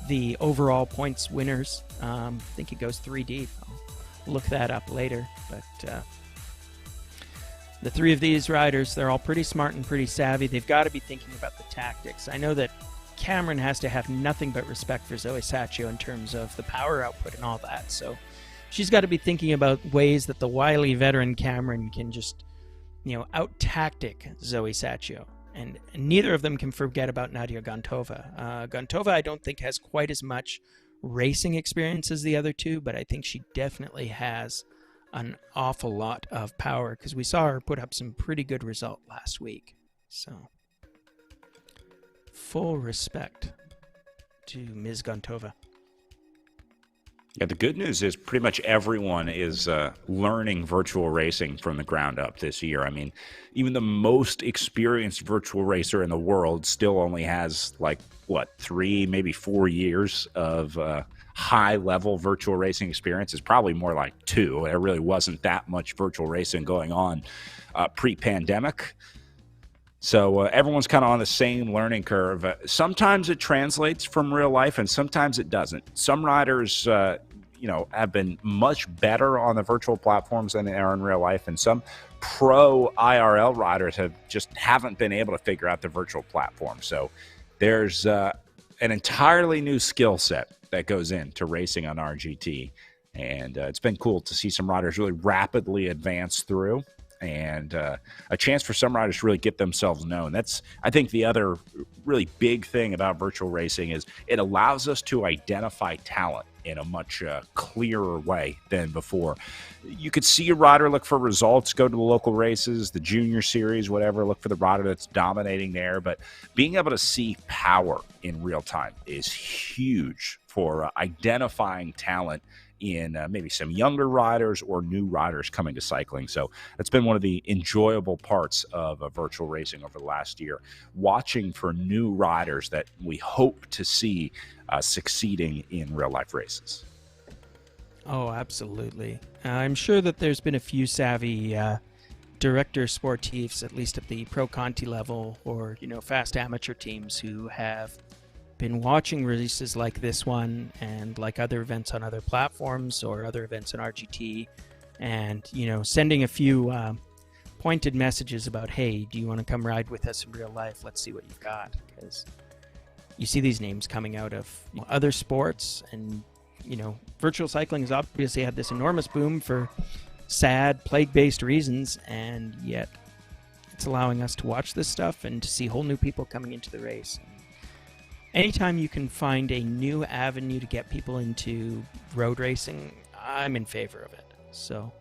the overall points winners. I think it goes 3 deep. I'll look that up later. But the three of these riders, they're all pretty smart and pretty savvy. They've got to be thinking about the tactics. I know that Cameron has to have nothing but respect for Zoe Saccio in terms of the power output and all that. So she's got to be thinking about ways that the wily veteran Cameron can just, out-tactic Zoe Saccio. And neither of them can forget about Nadia Gontova. Gontova, I don't think, has quite as much racing experience as the other two, but I think she definitely has an awful lot of power, because we saw her put up some pretty good result last week. So full respect to Ms. Gontova. Yeah, the good news is pretty much everyone is learning virtual racing from the ground up this year. Even the most experienced virtual racer in the world still only has 3, maybe 4 years of high-level virtual racing experience. It's probably more like 2. There really wasn't that much virtual racing going on pre-pandemic. So everyone's kind of on the same learning curve. Sometimes it translates from real life, and sometimes it doesn't. Some riders, have been much better on the virtual platforms than they are in real life, and some pro IRL riders haven't been able to figure out the virtual platform. So there's an entirely new skill set that goes into racing on RGT, and it's been cool to see some riders really rapidly advance through. And a chance for some riders to really get themselves known. That's, I think, the other really big thing about virtual racing is it allows us to identify talent in a much clearer way than before. You could see a rider look for results, go to the local races, the junior series, whatever, look for the rider that's dominating there. But being able to see power in real time is huge for identifying talent in maybe some younger riders or new riders coming to cycling. So that's been one of the enjoyable parts of virtual racing over the last year, watching for new riders that we hope to see succeeding in real life races. Oh, absolutely. I'm sure that there's been a few savvy director sportifs, at least at the Pro Conti level, or, fast amateur teams who have been watching releases like this one and like other events on other platforms or other events on RGT, and sending a few pointed messages about, hey, do you want to come ride with us in real life? Let's see what you've got. Because you see these names coming out of other sports, and virtual cycling has obviously had this enormous boom for sad plague-based reasons, and yet it's allowing us to watch this stuff and to see whole new people coming into the race. Anytime you can find a new avenue to get people into road racing, I'm in favor of it. So,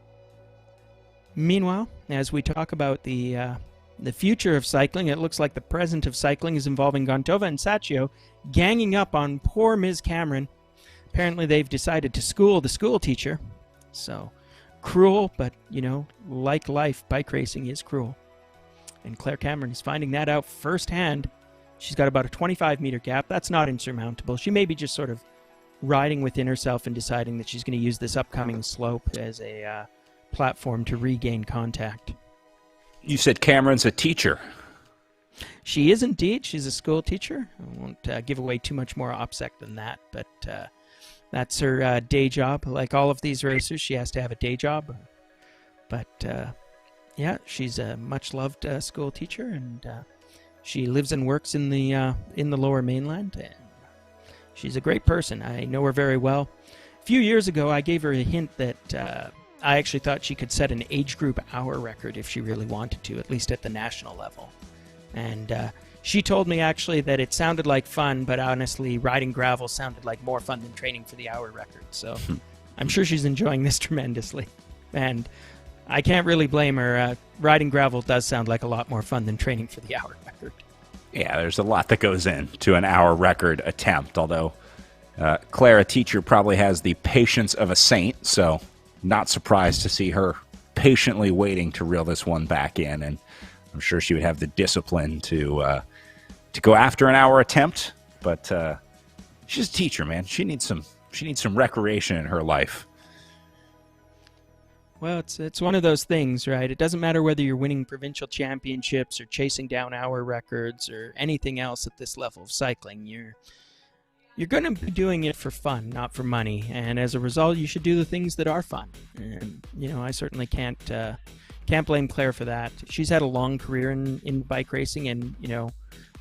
meanwhile, as we talk about the future of cycling, it looks like the present of cycling is involving Gontova and Sacchio ganging up on poor Ms. Cameron. Apparently, they've decided to school the school teacher. So, cruel, but, like life, bike racing is cruel. And Claire Cameron is finding that out firsthand. She's got about a 25-meter gap. That's not insurmountable. She may be just sort of riding within herself and deciding that she's going to use this upcoming slope as a platform to regain contact. You said Cameron's a teacher. She is indeed. She's a school teacher. I won't give away too much more OPSEC than that, but that's her day job. Like all of these racers, she has to have a day job. But yeah, she's a much-loved school teacher, and she lives and works in the Lower Mainland, and she's a great person. I know her very well. A few years ago, I gave her a hint that I actually thought she could set an age group hour record if she really wanted to, at least at the national level. And she told me actually that it sounded like fun, but honestly, riding gravel sounded like more fun than training for the hour record. So I'm sure she's enjoying this tremendously. And I can't really blame her. Riding gravel does sound like a lot more fun than training for the hour record. Yeah, there's a lot that goes into an hour record attempt, although Claire, a teacher, probably has the patience of a saint, so not surprised to see her patiently waiting to reel this one back in, and I'm sure she would have the discipline to go after an hour attempt, but she's a teacher, man. She needs some recreation in her life. Well, it's one of those things, right? It doesn't matter whether you're winning provincial championships or chasing down hour records or anything else at this level of cycling. You're going to be doing it for fun, not for money. And as a result, you should do the things that are fun. And, I certainly can't blame Claire for that. She's had a long career in bike racing, and,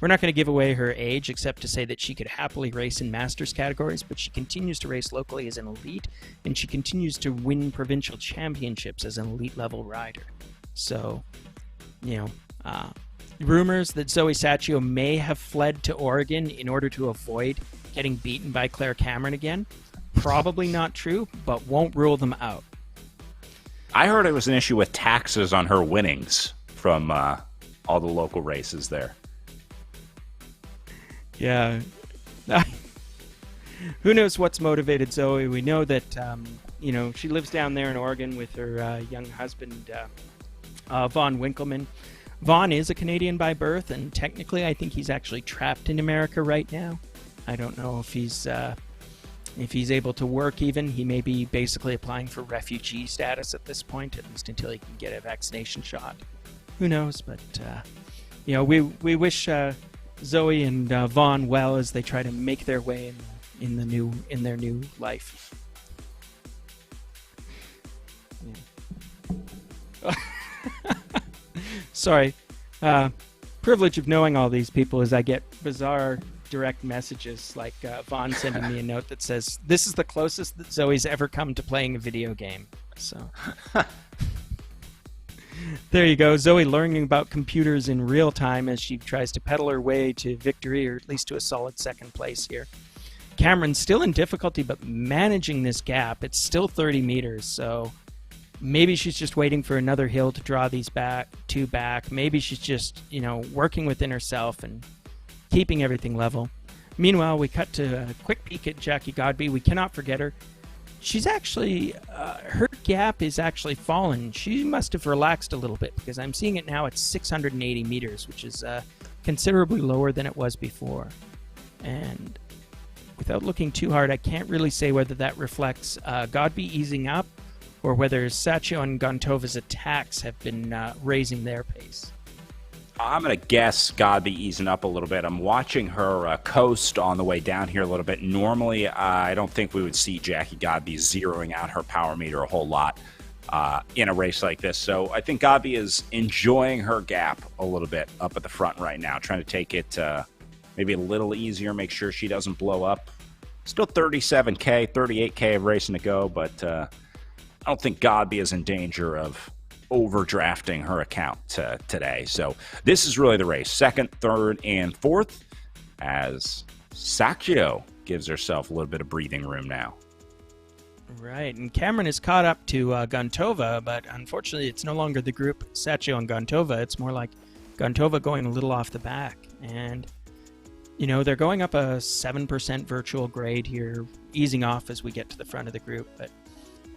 we're not going to give away her age except to say that she could happily race in masters categories, but she continues to race locally as an elite, and she continues to win provincial championships as an elite level rider. So, rumors that Zoe Sacchio may have fled to Oregon in order to avoid getting beaten by Claire Cameron again, probably not true, but won't rule them out. I heard it was an issue with taxes on her winnings from all the local races there. Yeah. Who knows what's motivated Zoe? We know that, she lives down there in Oregon with her young husband, Vaughn Winkleman. Vaughn is a Canadian by birth, and technically I think he's actually trapped in America right now. I don't know if he's able to work even. He may be basically applying for refugee status at this point, at least until he can get a vaccination shot. Who knows? But, we wish Zoe and Vaughn well as they try to make their way in their new life. Yeah. Sorry. Privilege of knowing all these people is I get bizarre direct messages like Vaughn sending me a note that says, "This is the closest that Zoe's ever come to playing a video game." So there you go. Zoe learning about computers in real time as she tries to pedal her way to victory, or at least to a solid second place here. Cameron's still in difficulty, but managing this gap. It's still 30 meters, so maybe she's just waiting for another hill to draw these two back. Maybe she's just, working within herself and keeping everything level. Meanwhile, we cut to a quick peek at Jackie Godby. We cannot forget her. She's actually, her gap is actually fallen. She must have relaxed a little bit, because I'm seeing it now at 680 meters, which is considerably lower than it was before. And without looking too hard, I can't really say whether that reflects Godby easing up, or whether Saccio and Gontova's attacks have been raising their pace. I'm going to guess Godby easing up a little bit. I'm watching her coast on the way down here a little bit. Normally, I don't think we would see Jackie Godby zeroing out her power meter a whole lot in a race like this. So I think Godby is enjoying her gap a little bit up at the front right now, trying to take it maybe a little easier, make sure she doesn't blow up. Still 37K, 38K of racing to go, but I don't think Godby is in danger of overdrafting her account today. So this is really the race. Second, third, and fourth, as Saccio gives herself a little bit of breathing room now. Right, and Cameron is caught up to Gontova, but unfortunately it's no longer the group Saccio and Gontova. It's more like Gontova going a little off the back. And, they're going up a 7% virtual grade here, easing off as we get to the front of the group. But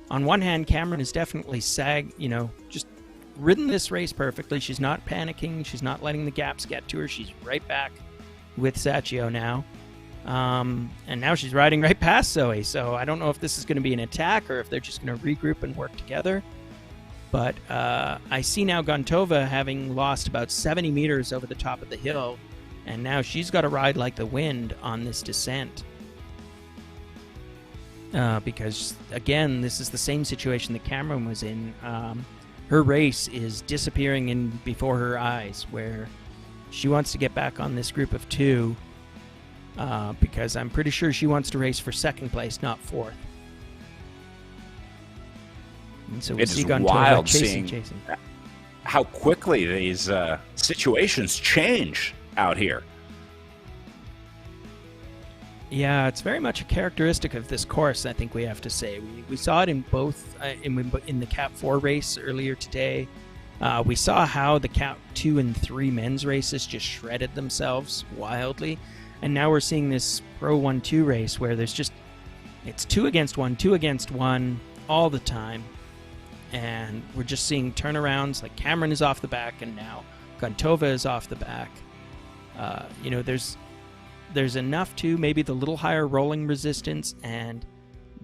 on one hand, Cameron is definitely just ridden this race perfectly. She's not panicking. She's not letting the gaps get to her. She's right back with Saccio now. And now she's riding right past Zoe. So I don't know if this is going to be an attack or if they're just going to regroup and work together. But I see now Gontova having lost about 70 meters over the top of the hill. And now she's got to ride like the wind on this descent. Because, again, this is the same situation that Cameron was in. Her race is disappearing in before her eyes, where she wants to get back on this group of two, because I'm pretty sure she wants to race for second place, not fourth. And so we see Gontova chasing. How quickly these situations change out here. Yeah, it's very much a characteristic of this course, I think we have to say. We saw it in both, in the Cat 4 race earlier today. We saw how the Cat 2 and 3 men's races just shredded themselves wildly. And now we're seeing this Pro 1-2 race where it's 2 against 1 all the time. And we're just seeing turnarounds, like Cameron is off the back and now Gontova is off the back. There's enough to maybe the little higher rolling resistance and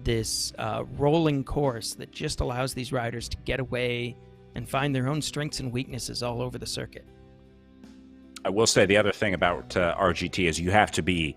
this rolling course that just allows these riders to get away and find their own strengths and weaknesses all over the circuit. I will say the other thing about RGT is you have to be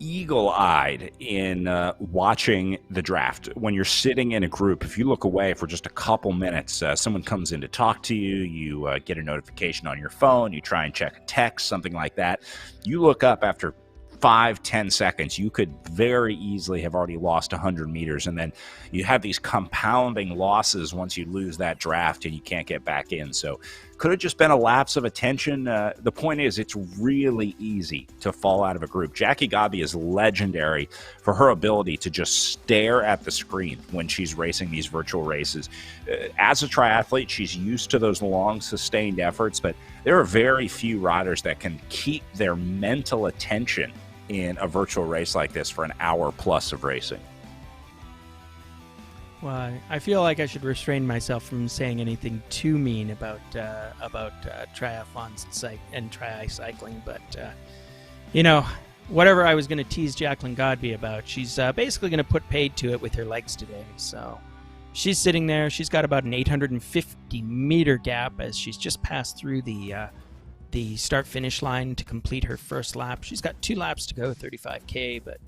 eagle-eyed in watching the draft. When you're sitting in a group, if you look away for just a couple minutes, someone comes in to talk to you, you get a notification on your phone, you try and check a text, something like that. You look up after 5-10 seconds, you could very easily have already lost 100 meters, and then you have these compounding losses once you lose that draft and you can't get back in. So could have just been a lapse of attention. The point is, it's really easy to fall out of a group. Jackie Godby is legendary for her ability to just stare at the screen when she's racing these virtual races. As a triathlete, she's used to those long, sustained efforts, but there are very few riders that can keep their mental attention in a virtual race like this for an hour plus of racing. Well, I feel like I should restrain myself from saying anything too mean about triathlons and tri-cycling, but whatever I was going to tease Jacqueline Godby about, she's basically going to put paid to it with her legs today. So she's sitting there. She's got about an 850 meter gap as she's just passed through the start-finish line to complete her first lap. She's got 2 laps to go, 35K, but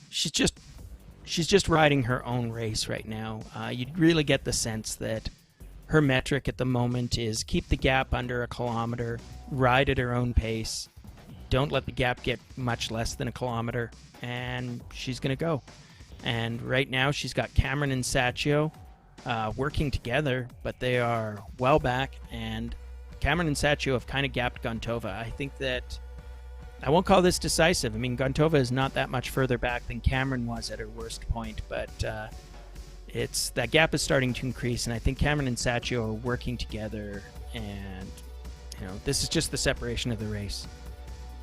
she's just riding her own race right now. You really get the sense that her metric at the moment is keep the gap under a kilometer, ride at her own pace, don't let the gap get much less than a kilometer, and she's going to go. And right now she's got Cameron and Saccio working together, but they are well back, and Cameron and Saccio have kind of gapped Gontova. I think that I won't call this decisive. I mean, Gontova is not that much further back than Cameron was at her worst point, but it's that gap is starting to increase, and I think Cameron and Saccio are working together, and this is just the separation of the race.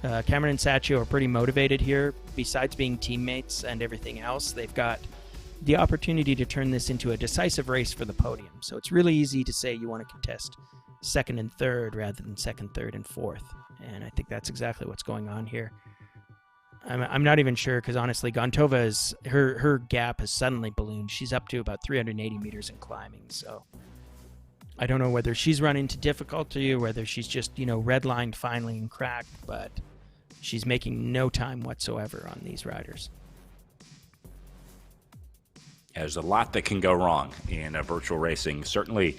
Cameron and Saccio are pretty motivated here. Besides being teammates and everything else, they've got the opportunity to turn this into a decisive race for the podium. So it's really easy to say you want to contest second and third rather than second, third, and fourth. And I think that's exactly what's going on here. I'm not even sure, because honestly, Gontova is her gap has suddenly ballooned. She's up to about 380 meters in climbing. So I don't know whether she's run into difficulty or whether she's just redlined finally and cracked, but she's making no time whatsoever on these riders. There's a lot that can go wrong in virtual racing. Certainly,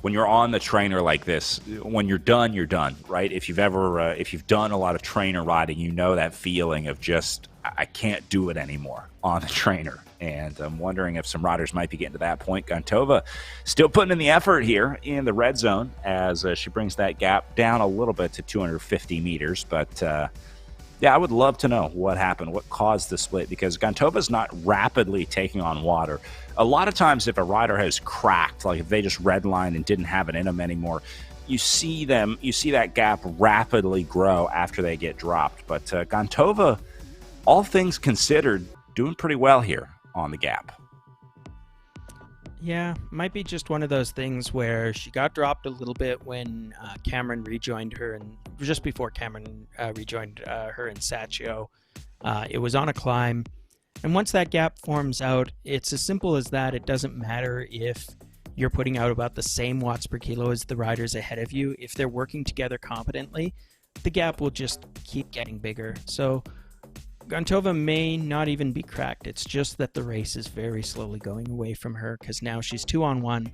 when you're on the trainer like this, when you're done, right? If you've done a lot of trainer riding, you know that feeling of just, I can't do it anymore on the trainer. And I'm wondering if some riders might be getting to that point. Gontova still putting in the effort here in the red zone as she brings that gap down a little bit to 250 meters. But yeah, I would love to know what happened, what caused the split, because Gontova's not rapidly taking on water. A lot of times if a rider has cracked, like if they just redlined and didn't have it in them anymore, you see that gap rapidly grow after they get dropped. But Gontova, all things considered, doing pretty well here on the gap. Yeah, might be just one of those things where she got dropped a little bit when Cameron rejoined her, and just before Cameron rejoined her and Saccio. It was on a climb, and once that gap forms out, it's as simple as that. It doesn't matter if you're putting out about the same watts per kilo as the riders ahead of you. If they're working together competently, the gap will just keep getting bigger. So Gontova may not even be cracked. It's just that the race is very slowly going away from her, because now she's 2-on-1,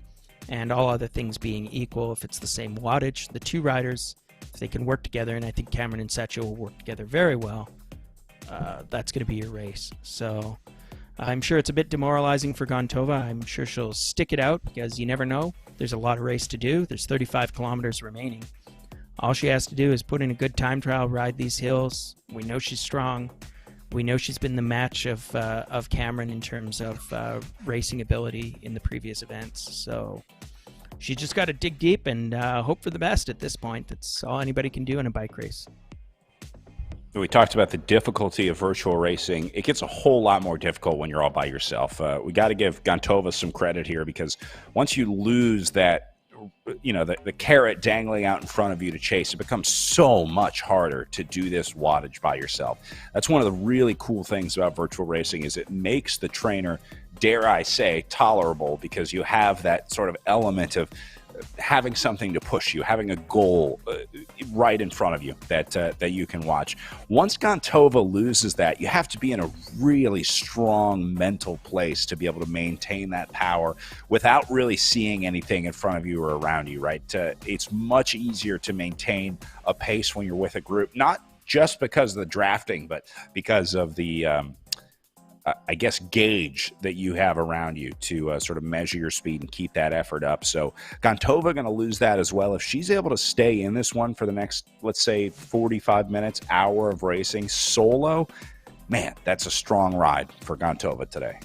and all other things being equal, if it's the same wattage, the two riders, if they can work together, and I think Cameron and Saccio will work together very well, that's going to be your race. So I'm sure it's a bit demoralizing for Gontova. I'm sure she'll stick it out, because you never know. There's a lot of race to do. There's 35 kilometers remaining. All she has to do is put in a good time trial, ride these hills. We know she's strong. We know she's been the match of Cameron in terms of racing ability in the previous events. So she just got to dig deep and hope for the best at this point. That's all anybody can do in a bike race. We talked about the difficulty of virtual racing. It gets a whole lot more difficult when you're all by yourself. We got to give Gontova some credit here, because once you lose that, the carrot dangling out in front of you to chase, it becomes so much harder to do this wattage by yourself. That's one of the really cool things about virtual racing, is it makes the trainer, dare I say, tolerable, because you have that sort of element of having something to push you, having a goal right in front of you that you can watch. Once Gontova loses that, you have to be in a really strong mental place to be able to maintain that power without really seeing anything in front of you or around you, right? It's much easier to maintain a pace when you're with a group, not just because of the drafting, but because of the gauge that you have around you to sort of measure your speed and keep that effort up. So Gontova going to lose that as well. If she's able to stay in this one for the next, let's say, 45 minutes, hour of racing solo, man, that's a strong ride for Gontova today.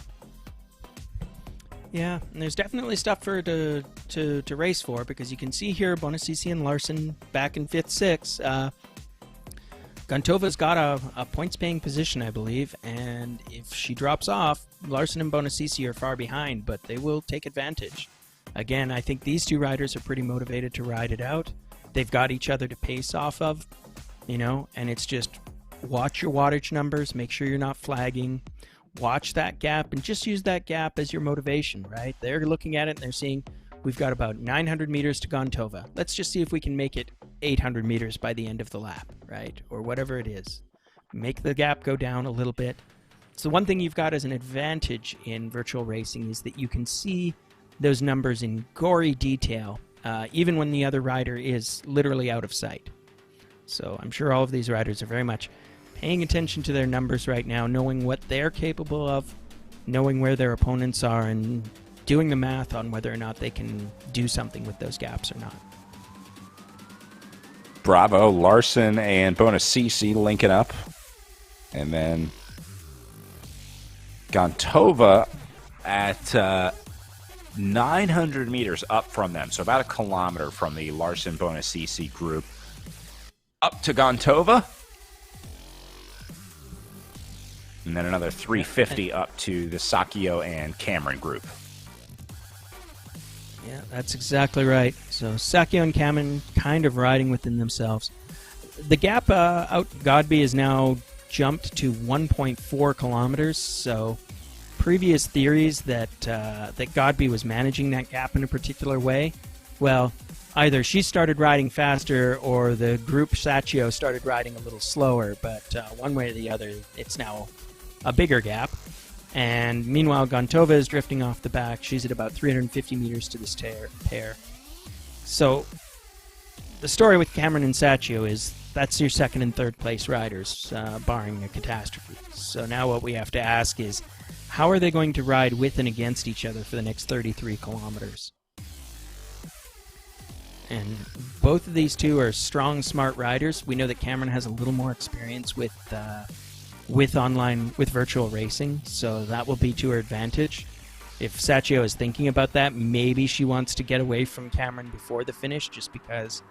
Yeah, and there's definitely stuff for her to race for, because you can see here Bonacisi and Larson back in 5th, 6th. Gontova's got a points-paying position, I believe, and if she drops off, Larson and Bonacisi are far behind, but they will take advantage. Again, I think these two riders are pretty motivated to ride it out. They've got each other to pace off of, and it's just watch your wattage numbers, make sure you're not flagging, watch that gap, and just use that gap as your motivation, right? They're looking at it and they're seeing, we've got about 900 meters to Gontova. Let's just see if we can make it 800 meters by the end of the lap, right? Or whatever it is. Make the gap go down a little bit. So one thing you've got as an advantage in virtual racing is that you can see those numbers in gory detail, even when the other rider is literally out of sight. So I'm sure all of these riders are very much paying attention to their numbers right now, knowing what they're capable of, knowing where their opponents are, and doing the math on whether or not they can do something with those gaps or not. Bravo, Larson and Bonacisi linking up. And then Gontova at 900 meters up from them. So about a kilometer from the Larson-Bonacisi group. Up to Gontova. And then another 350 up to the Sakio and Cameron group. Yeah, that's exactly right. So Sakio and Cameron kind of riding within themselves. The gap out Godby is now jumped to 1.4 kilometers. So previous theories that that Godby was managing that gap in a particular way, well, either she started riding faster or the group Sacchio started riding a little slower. But one way or the other, it's now a bigger gap. And meanwhile, Gontova is drifting off the back. She's at about 350 meters to this pair. So the story with Cameron and Sacchio is that's your second and third place riders, barring a catastrophe. So now what we have to ask is, how are they going to ride with and against each other for the next 33 kilometers? And both of these two are strong, smart riders. We know that Cameron has a little more experience with virtual racing, so that will be to her advantage. If Sacchio is thinking about that, maybe she wants to get away from Cameron before the finish, just because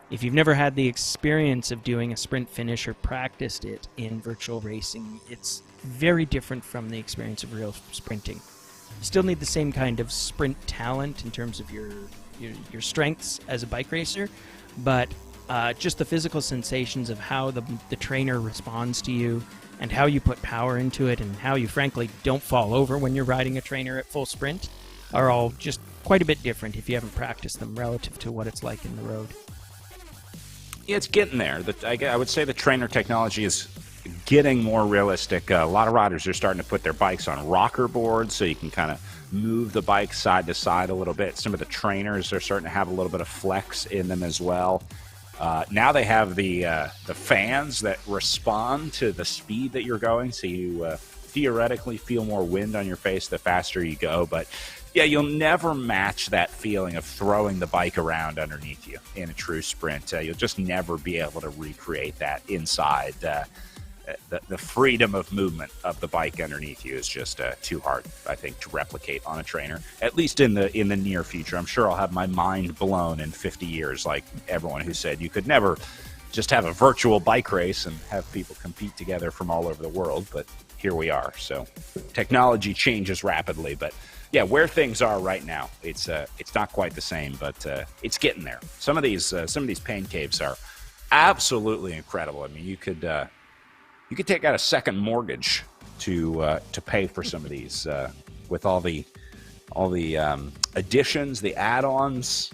if you've never had the experience of doing a sprint finish or practiced it in virtual racing, it's very different from the experience of real sprinting. You still need the same kind of sprint talent in terms of your strengths as a bike racer, but just the physical sensations of how the trainer responds to you and how you put power into it and how you frankly don't fall over when you're riding a trainer at full sprint are all just quite a bit different if you haven't practiced them relative to what it's like in the road. Yeah, it's getting there. I would say the trainer technology is getting more realistic. A lot of riders are starting to put their bikes on rocker boards so you can kind of move the bike side to side a little bit. Some of the trainers are starting to have a little bit of flex in them as well. Now they have the fans that respond to the speed that you're going, so you theoretically feel more wind on your face the faster you go. But yeah, you'll never match that feeling of throwing the bike around underneath you in a true sprint. You'll just never be able to recreate that inside. The freedom of movement of the bike underneath you is just too hard, I think, to replicate on a trainer, at least in the near future. I'm sure I'll have my mind blown in 50 years, like everyone who said you could never just have a virtual bike race and have people compete together from all over the world. But here we are. So technology changes rapidly. But yeah, where things are right now, it's not quite the same, but it's getting there. Some of these pain caves are absolutely incredible. I mean, you could take out a second mortgage to pay for some of these with all the additions, the add-ons.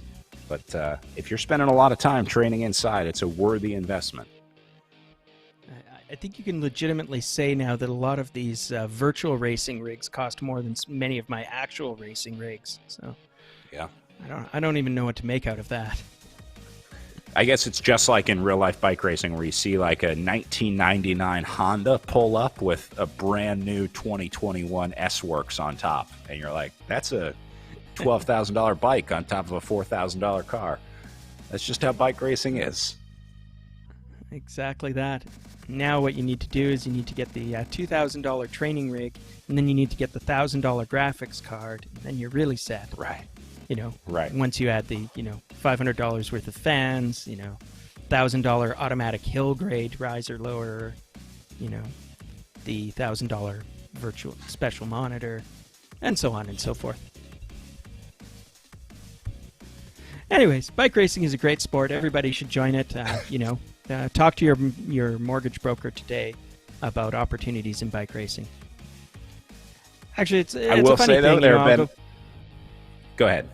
But if you're spending a lot of time training inside, it's a worthy investment. I think you can legitimately say now that a lot of these virtual racing rigs cost more than many of my actual racing rigs. So yeah, I don't even know what to make out of that. I guess it's just like in real-life bike racing where you see like a 1999 Honda pull up with a brand new 2021 S-Works on top. And you're like, that's a $12,000 bike on top of a $4,000 car. That's just how bike racing is. Exactly that. Now what you need to do is you need to get the $2,000 training rig, and then you need to get the $1,000 graphics card, and then you're really set. Right. Right. Once you add the, $500 worth of fans, $1,000 automatic hill grade riser lower, the $1,000 virtual special monitor, and so on and so forth. Anyways, bike racing is a great sport. Everybody should join it. Talk to your mortgage broker today about opportunities in bike racing. Actually, it's I will a funny say though, thing. Go ahead.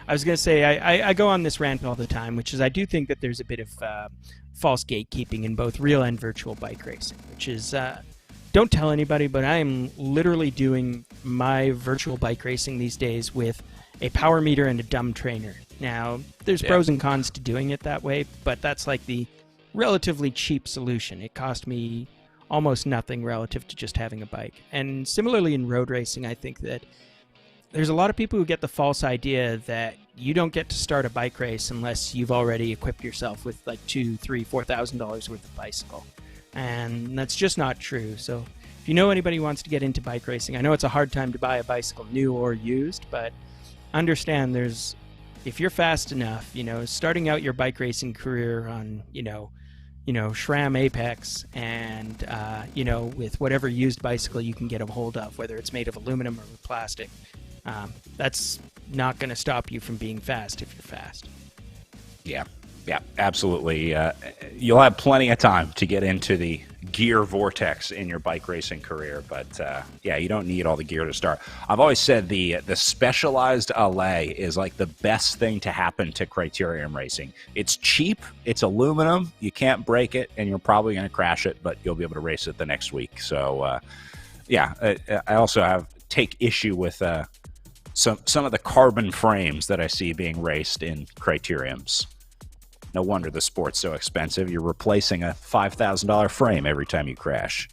I was going to say, I go on this rant all the time, which is I do think that there's a bit of false gatekeeping in both real and virtual bike racing, which is, don't tell anybody, but I am literally doing my virtual bike racing these days with a power meter and a dumb trainer. Now, there's pros and cons to doing it that way, but that's like the relatively cheap solution. It cost me almost nothing relative to just having a bike. And similarly in road racing, I think that there's a lot of people who get the false idea that you don't get to start a bike race unless you've already equipped yourself with like $2,000, $3,000, $4,000 worth of bicycle. And that's just not true. So if you know anybody who wants to get into bike racing, I know it's a hard time to buy a bicycle new or used, but understand if you're fast enough, starting out your bike racing career on, SRAM Apex and, with whatever used bicycle you can get a hold of, whether it's made of aluminum or plastic, that's not going to stop you from being fast if you're fast. Yeah, absolutely. You'll have plenty of time to get into the gear vortex in your bike racing career, but you don't need all the gear to start. I've always said the specialized allay is like the best thing to happen to criterium racing. It's cheap, it's aluminum, you can't break it, and you're probably going to crash it, but you'll be able to race it the next week. So, I also take issue with some of the carbon frames that I see being raced in criteriums. No wonder the sport's so expensive. You're replacing a $5,000 frame every time you crash.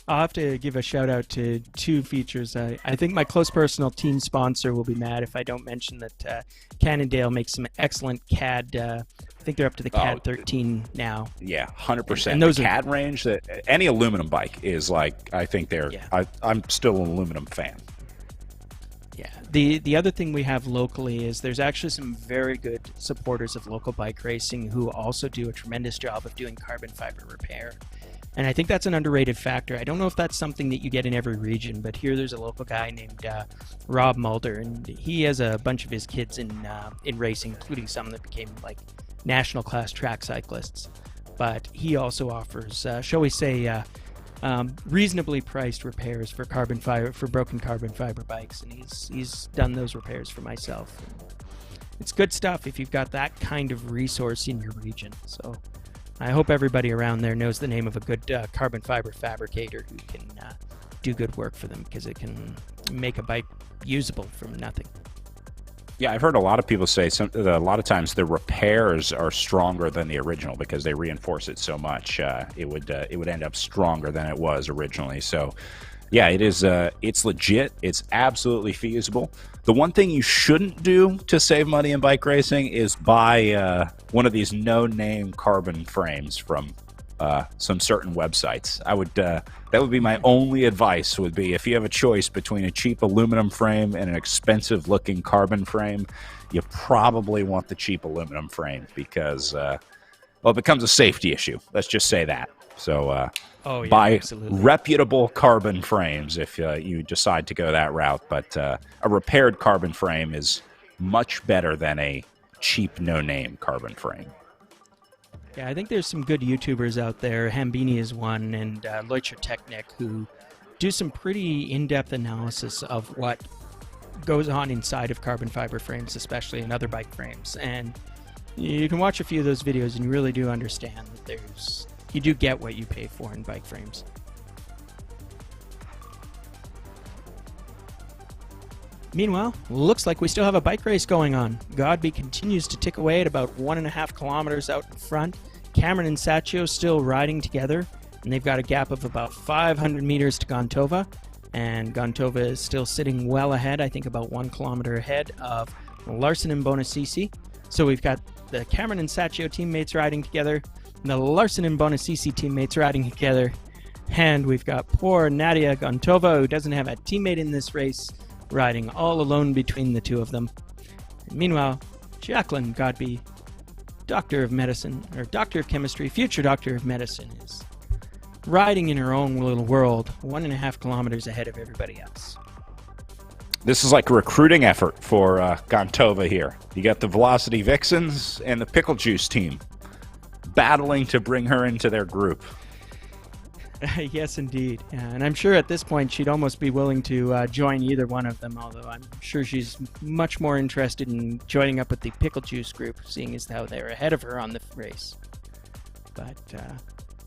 I'll have to give a shout out to two features. I think my close personal team sponsor will be mad if I don't mention that Cannondale makes some excellent CAD. I think they're up to the CAD 13 now. Yeah, 100%. And those the CAD range, any aluminum bike is like, I think they're, yeah. I'm still an aluminum fan. Yeah. The other thing we have locally is there's actually some very good supporters of local bike racing who also do a tremendous job of doing carbon fiber repair. And I think that's an underrated factor. I don't know if that's something that you get in every region, but here there's a local guy named Rob Mulder, and he has a bunch of his kids in racing, including some that became like national class track cyclists. But he also offers, shall we say, reasonably priced repairs for broken carbon fiber bikes, and he's done those repairs for myself. It's good stuff if you've got that kind of resource in your region. So I hope everybody around there knows the name of a good carbon fiber fabricator who can do good work for them, because it can make a bike usable from nothing. Yeah, I've heard a lot of people say a lot of times the repairs are stronger than the original because they reinforce it so much. It would end up stronger than it was originally. So, yeah, it is. It's legit. It's absolutely feasible. The one thing you shouldn't do to save money in bike racing is buy one of these no-name carbon frames from some certain websites. That would be my only advice. Would be, if you have a choice between a cheap aluminum frame and an expensive looking carbon frame, you probably want the cheap aluminum frame because it becomes a safety issue. Let's just say that. So buy absolutely reputable carbon frames if you decide to go that route. But a repaired carbon frame is much better than a cheap no-name carbon frame. Yeah, I think there's some good YouTubers out there. Hambini is one, and Leuchter Technik, who do some pretty in-depth analysis of what goes on inside of carbon fiber frames, especially in other bike frames. And you can watch a few of those videos and you really do understand that you do get what you pay for in bike frames. Meanwhile, looks like we still have a bike race going on. Godby continues to tick away at about 1.5 kilometers out in front. Cameron and Saccio still riding together, and they've got a gap of about 500 meters to Gontova. And Gontova is still sitting well ahead, I think about 1 kilometer ahead of Larson and Bonacisi. So we've got the Cameron and Saccio teammates riding together, and the Larson and Bonacisi teammates riding together. And we've got poor Nadia Gontova, who doesn't have a teammate in this race, riding all alone between the two of them. And meanwhile, Jacqueline Godby, Doctor of Medicine, or Doctor of Chemistry, future Doctor of Medicine, is riding in her own little world, 1.5 kilometers ahead of everybody else. This is like a recruiting effort for Gontova here. You got the Velocity Vixens and the Pickle Juice team battling to bring her into their group. Yes, indeed. And I'm sure at this point she'd almost be willing to join either one of them, although I'm sure she's much more interested in joining up with the Pickle Juice group, seeing as how they're ahead of her on the race. But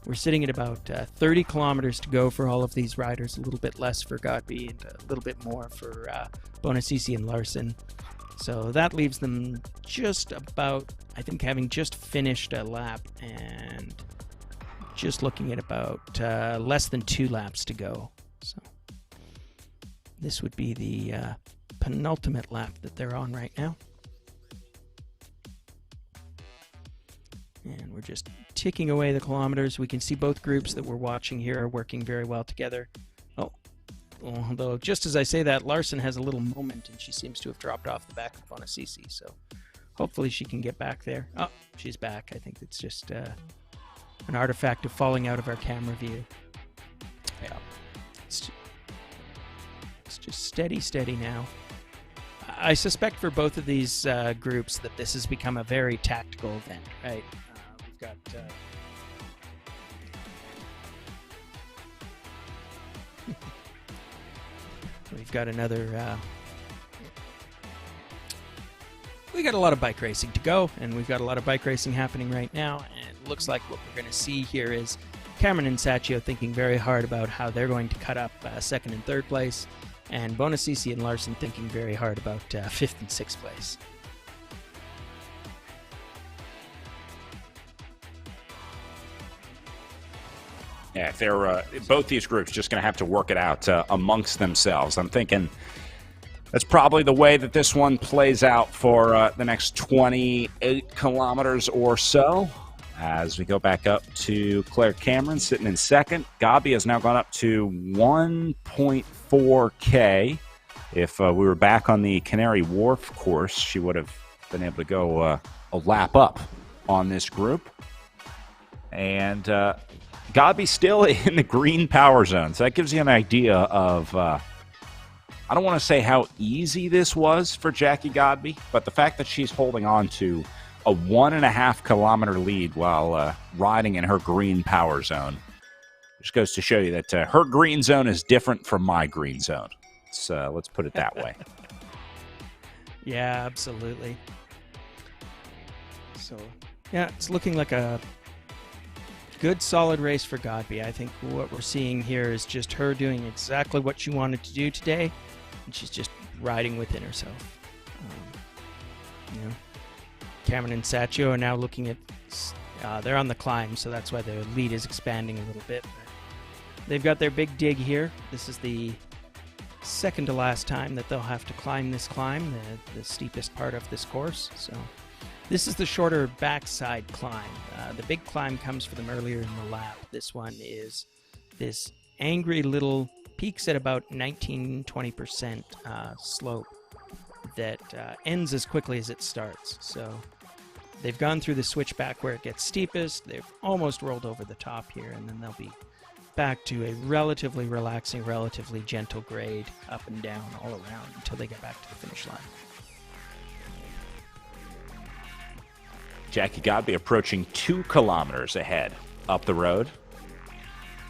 we're sitting at about 30 kilometers to go for all of these riders, a little bit less for Godby and a little bit more for Bonacisi and Larson. So that leaves them just about, I think, having just finished a lap and just looking at about less than 2 laps to go. So this would be the penultimate lap that they're on right now. And we're just ticking away the kilometers. We can see both groups that we're watching here are working very well together. Oh, although just as I say that, Larson has a little moment and she seems to have dropped off the back of Bonacisi, so hopefully she can get back there. Oh, she's back. I think it's just an artifact of falling out of our camera view. Yeah. It's just steady now. I suspect for both of these groups that this has become a very tactical event, right? We've got another. We got a lot of bike racing to go, and we've got a lot of bike racing happening right now. And it looks like what we're going to see here is Cameron and Sacchio thinking very hard about how they're going to cut up second and third place, and Bonacisi and Larson thinking very hard about fifth and sixth place. Yeah, if they're both these groups just going to have to work it out amongst themselves. I'm thinking that's probably the way that this one plays out for the next 28 kilometers or so. As we go back up to Claire Cameron sitting in second. Gabi has now gone up to 1.4K. If we were back on the Canary Wharf course, she would have been able to go a lap up on this group. And Gabi still in the green power zone. So that gives you an idea of, I don't want to say how easy this was for Jackie Godby, but the fact that she's holding on to a 1.5 kilometer lead while riding in her green power zone just goes to show you that her green zone is different from my green zone. So let's put it that way. Yeah, absolutely. So, yeah, it's looking like a good, solid race for Godby. I think what we're seeing here is just her doing exactly what she wanted to do today, and she's just riding within herself. Cameron and Sacchio are now looking at, they're on the climb, so that's why their lead is expanding a little bit. They've got their big dig here. This is the second to last time that they'll have to climb this climb, the steepest part of this course. So this is the shorter backside climb. The big climb comes for them earlier in the lap. This one is this angry little, peaks at about 19-20% slope that ends as quickly as it starts. So they've gone through the switchback where it gets steepest. They've almost rolled over the top here, and then they'll be back to a relatively relaxing, relatively gentle grade up and down all around until they get back to the finish line. Jackie Godby approaching 2 kilometers ahead up the road.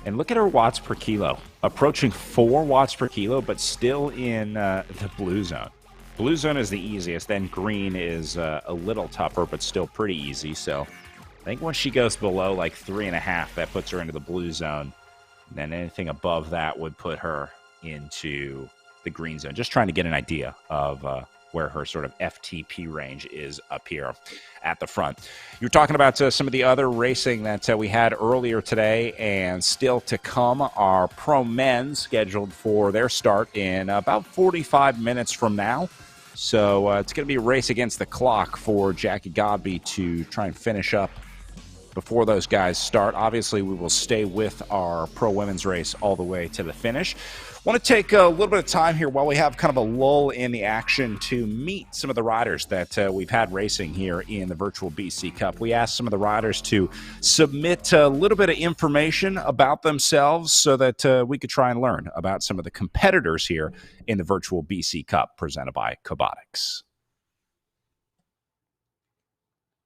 And look at her watts per kilo. Approaching 4 watts per kilo, but still in the blue zone. Blue zone is the easiest. Then green is a little tougher, but still pretty easy. So I think once she goes below like 3.5, that puts her into the blue zone. And then anything above that would put her into the green zone. Just trying to get an idea of where her sort of FTP range is up here at the front. You were talking about some of the other racing that we had earlier today, and still to come are pro men scheduled for their start in about 45 minutes from now. So it's going to be a race against the clock for Jackie Godby to try and finish up before those guys start. Obviously, we will stay with our pro women's race all the way to the finish. Want to take a little bit of time here while we have kind of a lull in the action to meet some of the riders that we've had racing here in the virtual BC Cup. We asked some of the riders to submit a little bit of information about themselves so that we could try and learn about some of the competitors here in the virtual BC Cup presented by Cobotix.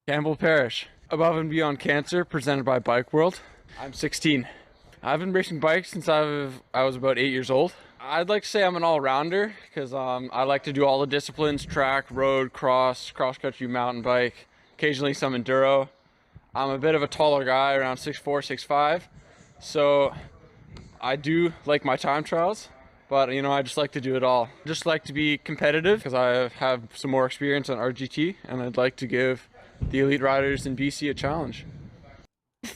Campbell Parrish, Above and Beyond Cancer, presented by Bike World. I'm 16. I've been racing bikes since I was about 8 years old. I'd like to say I'm an all-rounder because I like to do all the disciplines: track, road, cross-country, mountain bike, occasionally some enduro. I'm a bit of a taller guy, around 6'4", 6'5", so I do like my time trials, but I just like to do it all. Just like to be competitive because I have some more experience on RGT, and I'd like to give the elite riders in BC a challenge.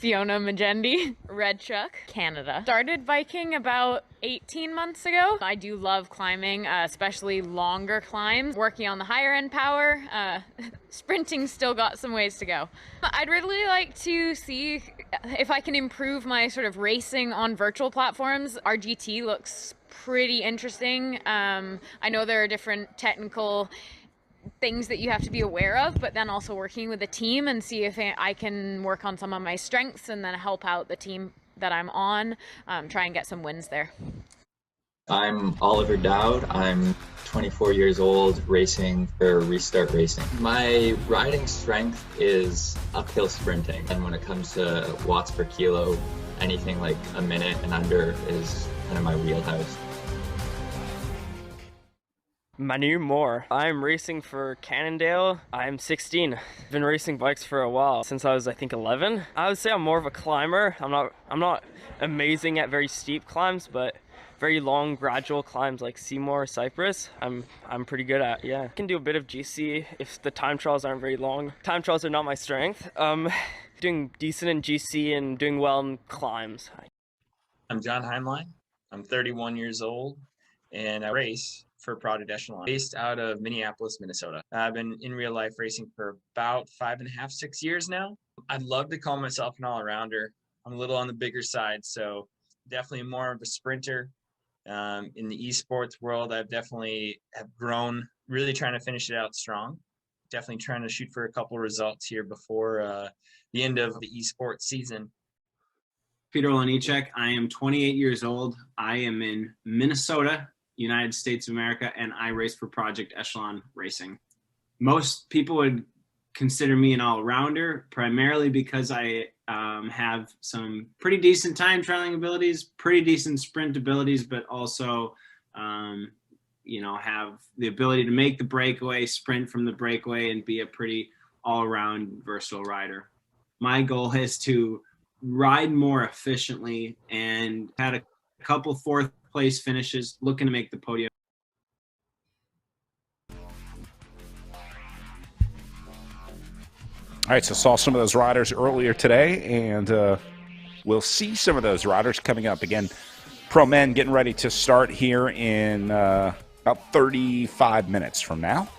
Fiona Magendi, Red Truck, Canada. Started biking about 18 months ago. I do love climbing, especially longer climbs. Working on the higher end power, sprinting still got some ways to go. I'd really like to see if I can improve my sort of racing on virtual platforms. RGT looks pretty interesting. I know there are different technical things that you have to be aware of, but then also working with a team and see if I can work on some of my strengths and then help out the team that I'm on, try and get some wins there. I'm Oliver Dowd. I'm 24 years old, racing for Restart Racing. My riding strength is uphill sprinting, and when it comes to watts per kilo, anything like a minute and under is kind of my wheelhouse. Manu Moore. I'm racing for Cannondale. I'm 16. I've been racing bikes for a while, since I was, I think, 11. I would say I'm more of a climber. I'm not amazing at very steep climbs, but very long, gradual climbs like Seymour, Cypress, I'm pretty good at, yeah. I can do a bit of GC if the time trials aren't very long. Time trials are not my strength. Doing decent in GC and doing well in climbs. I'm John Heimlein. I'm 31 years old, and I race for Project Echelon, based out of Minneapolis, Minnesota. I've been in real life racing for about 5.5, 6 years now. I'd love to call myself an all-arounder. I'm a little on the bigger side, so definitely more of a sprinter. In the esports world, I've definitely have grown, really trying to finish it out strong. Definitely trying to shoot for a couple results here before the end of the esports season. Peter Olenichek. I am 28 years old. I am in Minnesota, United States of America, and I race for Project Echelon Racing. Most people would consider me an all-rounder, primarily because I have some pretty decent time trialing abilities, pretty decent sprint abilities, but also, have the ability to make the breakaway, sprint from the breakaway, and be a pretty all-around versatile rider. My goal is to ride more efficiently, and had a couple fourth place finishes, looking to make the podium. All right, so saw some of those riders earlier today, and we'll see some of those riders coming up. Again, Pro Men getting ready to start here in about 35 minutes from now.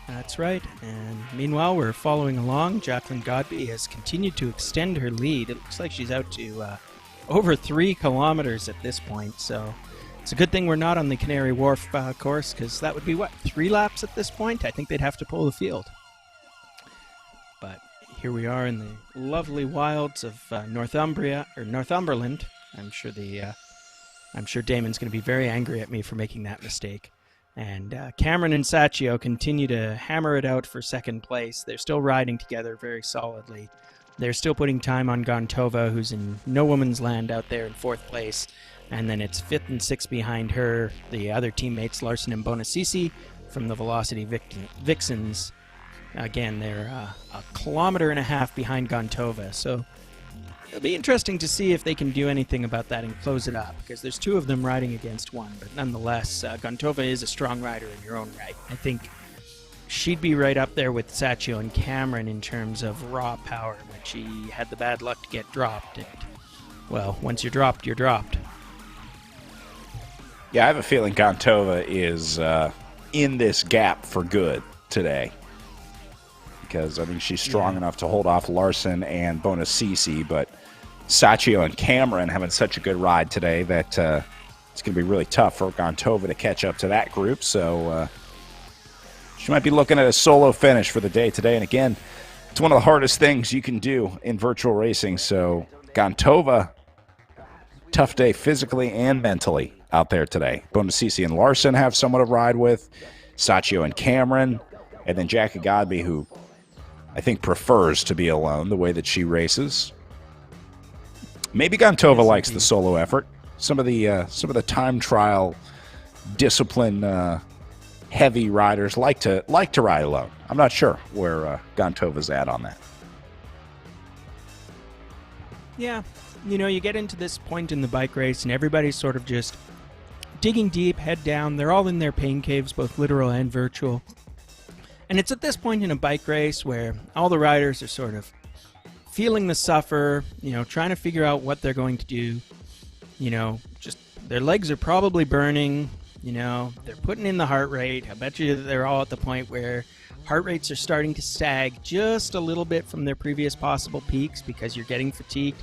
That's right. And meanwhile, we're following along. Jacqueline Godby has continued to extend her lead. It looks like she's out to over 3 kilometers at this point. So it's a good thing we're not on the Canary Wharf course, because that would be, 3 laps at this point? I think they'd have to pull the field. But here we are in the lovely wilds of Northumberland. I'm sure Damon's going to be very angry at me for making that mistake. And Cameron and Sacchio continue to hammer it out for second place. They're still riding together very solidly. They're still putting time on Gontova, who's in no woman's land out there in 4th place. And then it's 5th and 6th behind her, the other teammates, Larson and Bonacisi from the Velocity Vixens. Again, they're a kilometer and a half behind Gontova. So it'll be interesting to see if they can do anything about that and close it up, because there's 2 of them riding against 1. But nonetheless, Gontova is a strong rider in her own right. I think she'd be right up there with Sacchio and Cameron in terms of raw power, but she had the bad luck to get dropped. And, well, once you're dropped, you're dropped. Yeah, I have a feeling Gontova is in this gap for good today, because I think she's strong enough to hold off Larson and Bonacisi, but Sacchio and Cameron having such a good ride today that it's going to be really tough for Gontova to catch up to that group. So she might be looking at a solo finish for the day today. And again, it's one of the hardest things you can do in virtual racing. So Gontova, tough day physically and mentally out there today. Bonacisi and Larson have someone to ride with, Sacchio and Cameron, and then Jackie Godby, who I think prefers to be alone the way that she races. Maybe Gontova likes the solo effort. Some of the time trial discipline heavy riders like to ride alone. I'm not sure where Gontova's at on that. Yeah, you get into this point in the bike race and everybody's sort of just digging deep, head down. They're all in their pain caves, both literal and virtual. And it's at this point in a bike race where all the riders are sort of feeling the suffer, trying to figure out what they're going to do. Just their legs are probably burning. They're putting in the heart rate. I bet you they're all at the point where heart rates are starting to sag just a little bit from their previous possible peaks because you're getting fatigued.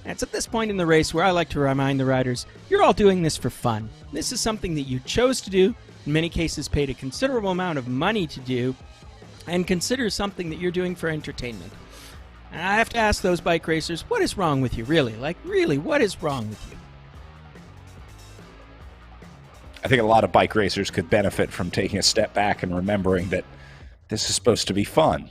And it's at this point in the race where I like to remind the riders, you're all doing this for fun. This is something that you chose to do, in many cases paid a considerable amount of money to do, and consider something that you're doing for entertainment. And I have to ask those bike racers, what is wrong with you, really? Really, what is wrong with you? I think a lot of bike racers could benefit from taking a step back and remembering that this is supposed to be fun.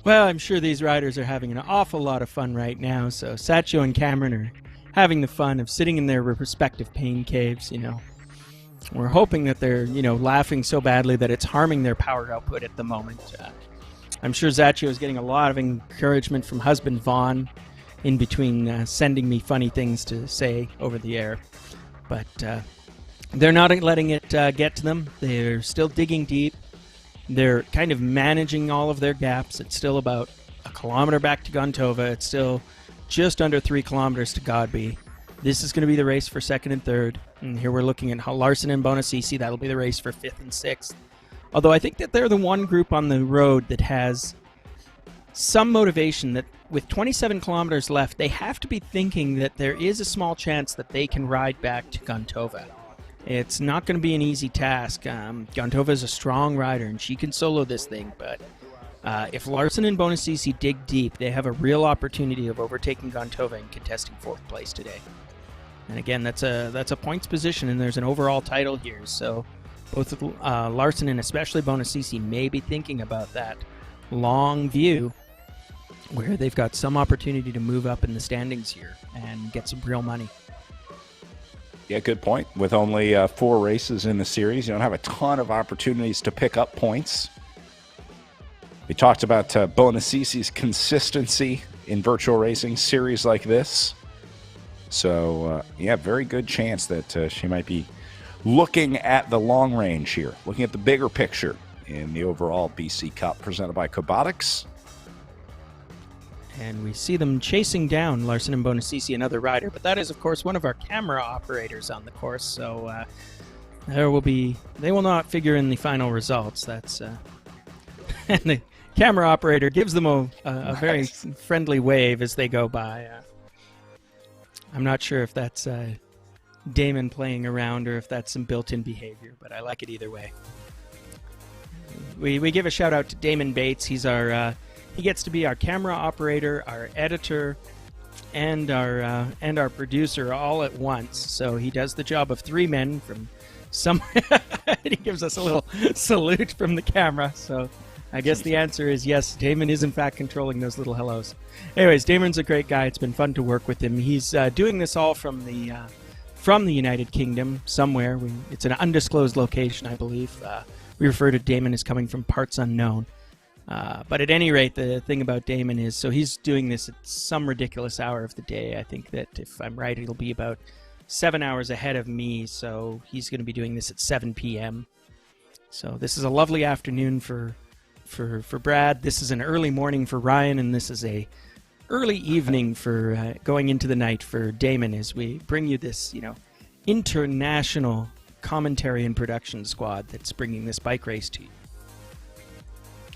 Well, I'm sure these riders are having an awful lot of fun right now, so Satcho and Cameron are having the fun of sitting in their respective pain caves, We're hoping that they're, laughing so badly that it's harming their power output at the moment. I'm sure Satcho is getting a lot of encouragement from husband Vaughn in between sending me funny things to say over the air. But they're not letting it get to them. They're still digging deep. They're kind of managing all of their gaps. It's still about a kilometer back to Gontova. It's still just under 3 kilometers to Godby. This is going to be the race for 2nd and 3rd. And here we're looking at Larson and Bonacisi. That'll be the race for 5th and 6th. Although I think that they're the one group on the road that has some motivation that with 27 kilometers left, they have to be thinking that there is a small chance that they can ride back to Gontova. It's not going to be an easy task. Gontova is a strong rider, and she can solo this thing. But if Larson and Bonacisi dig deep, they have a real opportunity of overtaking Gontova and contesting 4th place today. And again, that's a points position, and there's an overall title here. So both Larson and especially Bonacisi may be thinking about that long view where they've got some opportunity to move up in the standings here and get some real money. Yeah, good point. With only 4 races in the series, you don't have a ton of opportunities to pick up points. We talked about Bonacisi's consistency in virtual racing series like this. So, yeah, very good chance that she might be looking at the long range here, looking at the bigger picture in the overall BC Cup presented by Cobotix. And we see them chasing down Larson and Bonacisi, another rider. But that is, of course, one of our camera operators on the course. So they will not figure in the final results. That's and the camera operator gives them a very friendly wave as they go by. I'm not sure if that's Damon playing around or if that's some built-in behavior, but I like it either way. We give a shout out to Damon Bates. He's our he gets to be our camera operator, our editor, and our producer all at once. So he does the job of 3 men from some. He gives us a little salute from the camera. So I guess the answer is yes. Damon is in fact controlling those little hellos. Anyways, Damon's a great guy. It's been fun to work with him. He's doing this all from the United Kingdom somewhere. It's an undisclosed location, I believe. We refer to Damon as coming from parts unknown. But at any rate, the thing about Damon is, so he's doing this at some ridiculous hour of the day. I think that if I'm right, it'll be about 7 hours ahead of me. So he's going to be doing this at 7 p.m. So this is a lovely afternoon for Brad. This is an early morning for Ryan, and this is a early evening for going into the night for Damon as we bring you this, international commentary and production squad that's bringing this bike race to you.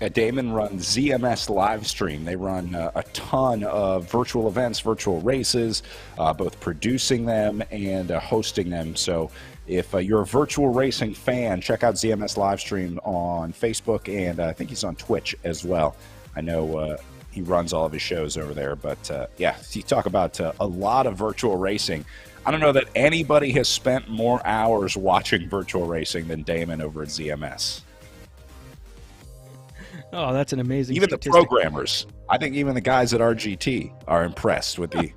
Damon runs ZMS Livestream. They run a ton of virtual events, virtual races, both producing them and hosting them. So if you're a virtual racing fan, check out ZMS Livestream on Facebook, and I think he's on Twitch as well. I know he runs all of his shows over there, but yeah, you talk about a lot of virtual racing. I don't know that anybody has spent more hours watching virtual racing than Damon over at ZMS. Oh, that's an amazing Even statistic. the programmers, I think even the guys at RGT are impressed with the,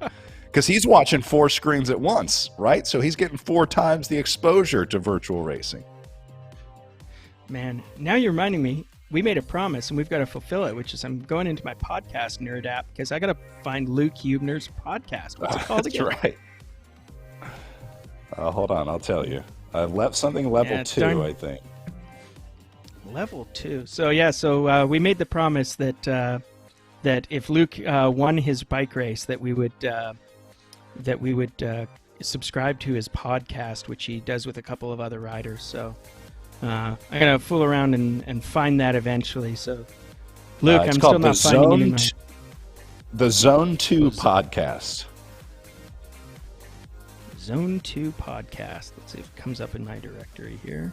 because he's watching 4 screens at once, right? So he's getting 4 times the exposure to virtual racing. Man, now you're reminding me, we made a promise and we've got to fulfill it, which is I'm going into my podcast nerd app because I got to find Luke Huebner's podcast. What's it called again? That's right. Hold on, I'll tell you. I've left something level 2, I think. Level 2. So yeah, we made the promise that that if Luke won his bike race, that we would subscribe to his podcast, which he does with a couple of other riders. So I'm gonna fool around and find that eventually. So Luke, I'm still not finding it in my... The Zone 2 podcast. Zone 2 podcast. Let's see if it comes up in my directory here.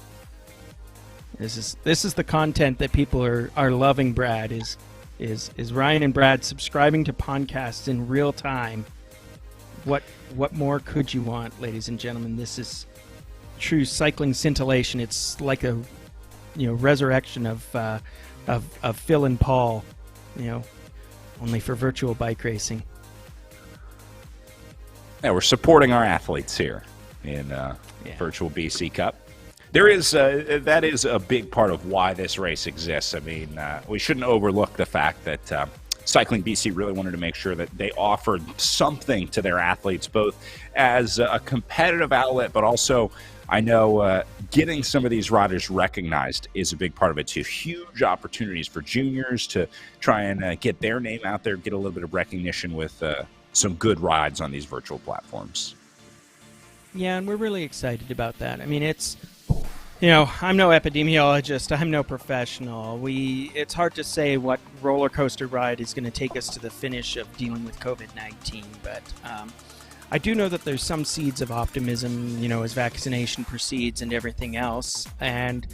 This is the content that people are loving. Brad is Ryan and Brad subscribing to podcasts in real time. What more could you want, ladies and gentlemen? This is true cycling scintillation. It's like a resurrection of Phil and Paul, only for virtual bike racing. Yeah, we're supporting our athletes here in Virtual BC Cup. There is that is a big part of why this race exists. I mean, we shouldn't overlook the fact that Cycling BC really wanted to make sure that they offered something to their athletes, both as a competitive outlet, but also, I know, getting some of these riders recognized is a big part of it too. Huge opportunities for juniors to try and get their name out there, get a little bit of recognition with some good rides on these virtual platforms. Yeah, and we're really excited about that. I mean, it's, I'm no epidemiologist, I'm no professional. It's hard to say what roller coaster ride is going to take us to the finish of dealing with COVID-19, but I do know that there's some seeds of optimism, as vaccination proceeds and everything else. And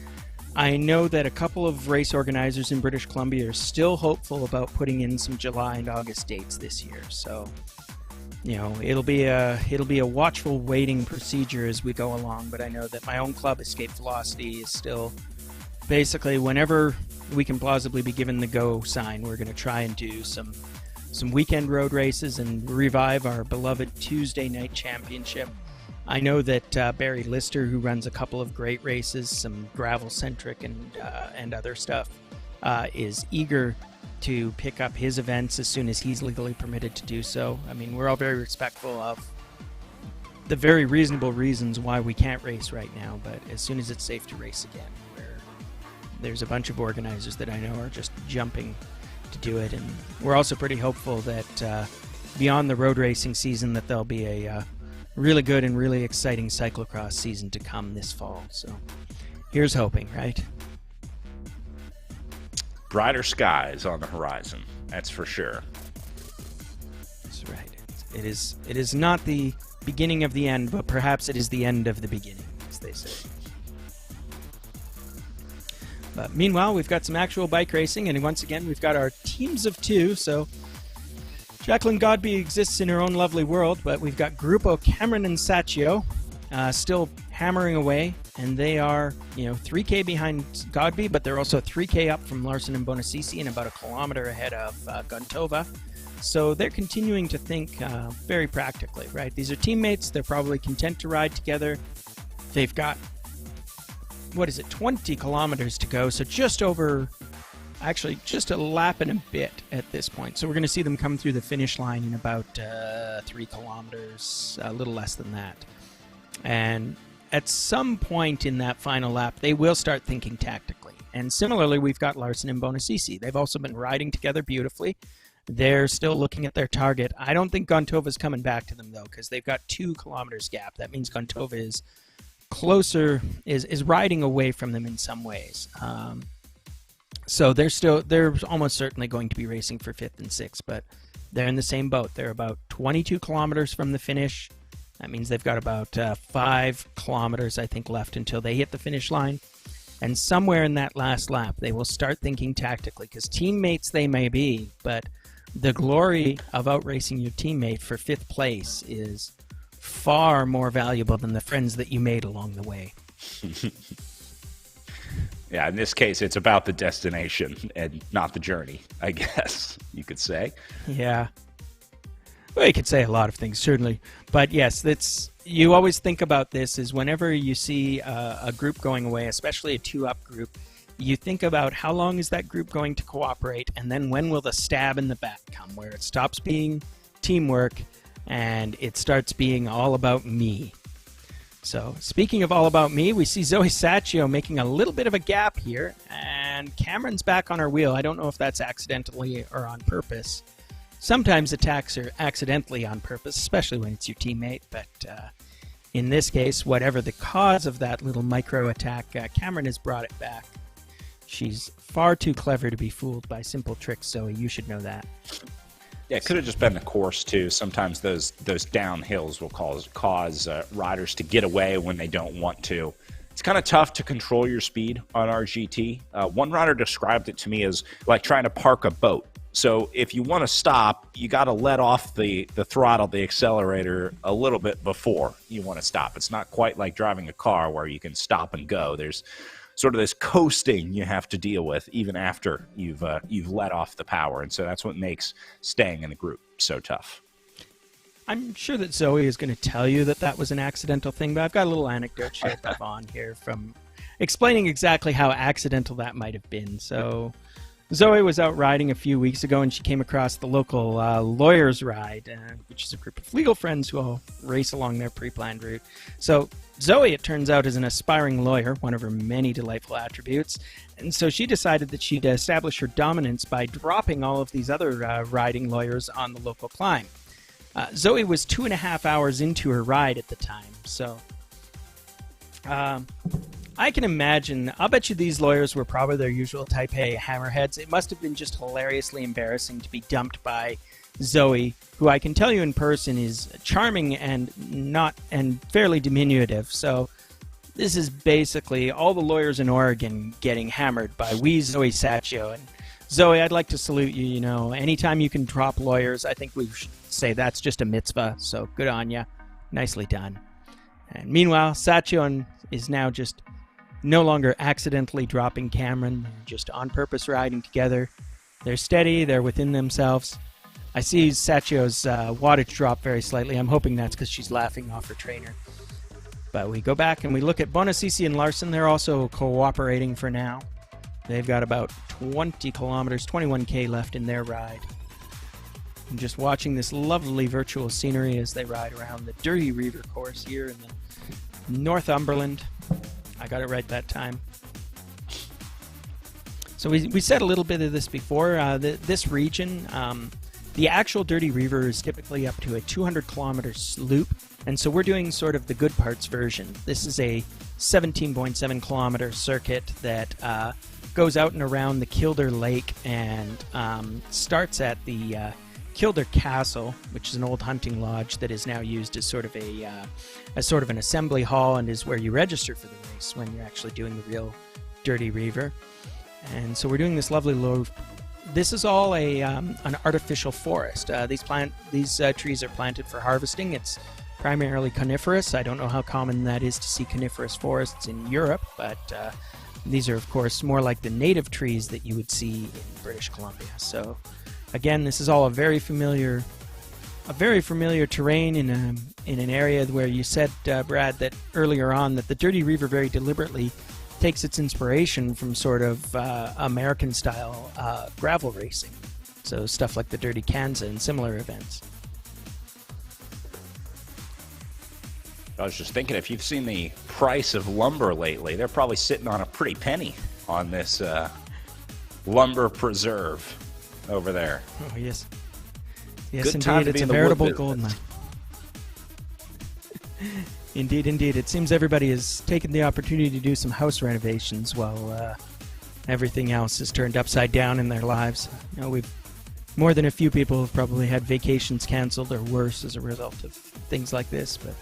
I know that a couple of race organizers in British Columbia are still hopeful about putting in some July and August dates this year. So, it'll be a watchful waiting procedure as we go along. But I know that my own club, Escape Velocity, is still basically, whenever we can plausibly be given the go sign, we're going to try and do some weekend road races and revive our beloved Tuesday night championship. I know that Barry Lister, who runs a couple of great races, some gravel-centric and other stuff, is eager to pick up his events as soon as he's legally permitted to do so. I mean, we're all very respectful of the very reasonable reasons why we can't race right now, but as soon as it's safe to race again, there's a bunch of organizers that I know are just jumping to do it, and we're also pretty hopeful that beyond the road racing season that there'll be a really good and really exciting cyclocross season to come this fall. So here's hoping, right? Brighter skies on the horizon, that's for sure. That's right. It is not the beginning of the end, but perhaps it is the end of the beginning, as they say. But meanwhile, we've got some actual bike racing, and once again, we've got our teams of two. So Jacqueline Godby exists in her own lovely world, but we've got Gruppo Cameron and Sacchio still hammering away, and they are 3K behind Godby, but they're also 3K up from Larson and Bonacisi and about a kilometer ahead of Guntova. So they're continuing to think very practically, right? These are teammates. They're probably content to ride together. They've got 20 kilometers to go, so just a lap and a bit at this point. So we're going to see them come through the finish line in about 3 kilometers, a little less than that. And at some point in that final lap, they will start thinking tactically. And similarly, we've got Larson and Bonacisi. They've also been riding together beautifully. They're still looking at their target. I don't think Guntova's coming back to them, though, because they've got 2 kilometers gap. That means Guntova is closer, is riding away from them in some ways. So they're almost certainly going to be racing for 5th and 6th, but they're in the same boat. They're about 22 kilometers from the finish. That means they've got about 5 kilometers, I think, left until they hit the finish line. And somewhere in that last lap, they will start thinking tactically, because teammates they may be, but the glory of outracing your teammate for 5th place is far more valuable than the friends that you made along the way. Yeah, in this case, it's about the destination and not the journey, I guess you could say. Yeah. Well, you could say a lot of things, certainly. But yes, you always think about this is whenever you see a group going away, especially a 2-up group, you think about how long is that group going to cooperate, and then when will the stab in the back come, where it stops being teamwork and it starts being all about me. So, speaking of all about me, we see Zoe Sacchio making a little bit of a gap here, and Cameron's back on her wheel. I don't know if that's accidentally or on purpose. Sometimes attacks are accidentally on purpose, especially when it's your teammate, but in this case, whatever the cause of that little micro attack, Cameron has brought it back. She's far too clever to be fooled by simple tricks, Zoe. You should know that. Yeah, it could have just been the course, too. Sometimes those downhills will cause riders to get away when they don't want to. It's kind of tough to control your speed on RGT. One rider described it to me as like trying to park a boat. So if you want to stop, you got to let off the throttle, the accelerator, a little bit before you want to stop. It's not quite like driving a car where you can stop and go. There's sort of this coasting you have to deal with even after you've let off the power, and so that's what makes staying in the group so tough. I'm sure that Zoe is going to tell you that that was an accidental thing, but I've got a little anecdote shared with Vaughn here from explaining exactly how accidental that might have been. So Zoe was out riding a few weeks ago, and she came across the local Lawyers Ride, which is a group of legal friends who all race along their pre-planned route. So Zoe, it turns out, is an aspiring lawyer, one of her many delightful attributes, and so she decided that she'd establish her dominance by dropping all of these other riding lawyers on the local climb. Zoe was 2.5 hours into her ride at the time, so I can imagine, I'll bet you these lawyers were probably their usual type A hammerheads. It must have been just hilariously embarrassing to be dumped by Zoe, who I can tell you in person is charming and fairly diminutive. So this is basically all the lawyers in Oregon getting hammered by wee Zoe Sacchio. And Zoe, I'd like to salute you. You know, anytime you can drop lawyers, I think we should say that's just a mitzvah. So good on you. Nicely done. And meanwhile, Sacchio is now just no longer accidentally dropping Cameron, just on purpose riding together. They're steady, they're within themselves. I see Sacchio's wattage drop very slightly. I'm hoping that's because she's laughing off her trainer. But we go back and we look at Bonacisi and Larson. They're also cooperating for now. They've got about 20 kilometers, 21K left in their ride. I'm just watching this lovely virtual scenery as they ride around the Dirty Reiver course here in the Northumberland. I got it right that time. So we said a little bit of this before. This region, the actual Dirty Reiver is typically up to a 200-kilometer loop, and so we're doing sort of the good parts version. This is a 17.7-kilometer circuit that goes out and around the Kilder Lake and starts at the Kilder Castle, which is an old hunting lodge that is now used as sort of an assembly hall and is where you register for the race when you're actually doing the real Dirty Reiver. And so we're doing this lovely loop. This is all an artificial forest. These trees are planted for harvesting. It's primarily coniferous. I don't know how common that is to see coniferous forests in Europe, but these are, of course, more like the native trees that you would see in British Columbia. So, again, this is all a very familiar terrain in an area where you said, Brad, that earlier on that the Dirty Reiver very deliberately takes its inspiration from sort of American-style gravel racing. So stuff like the Dirty Kanza and similar events. I was just thinking, if you've seen the price of lumber lately, they're probably sitting on a pretty penny on this lumber preserve over there. Oh, yes. Yes, Good indeed. time to It's be a in the veritable wood gold mine. business. Indeed, indeed. It seems everybody has taken the opportunity to do some house renovations while everything else is turned upside down in their lives. You know, more than a few people have probably had vacations canceled or worse as a result of things like this, but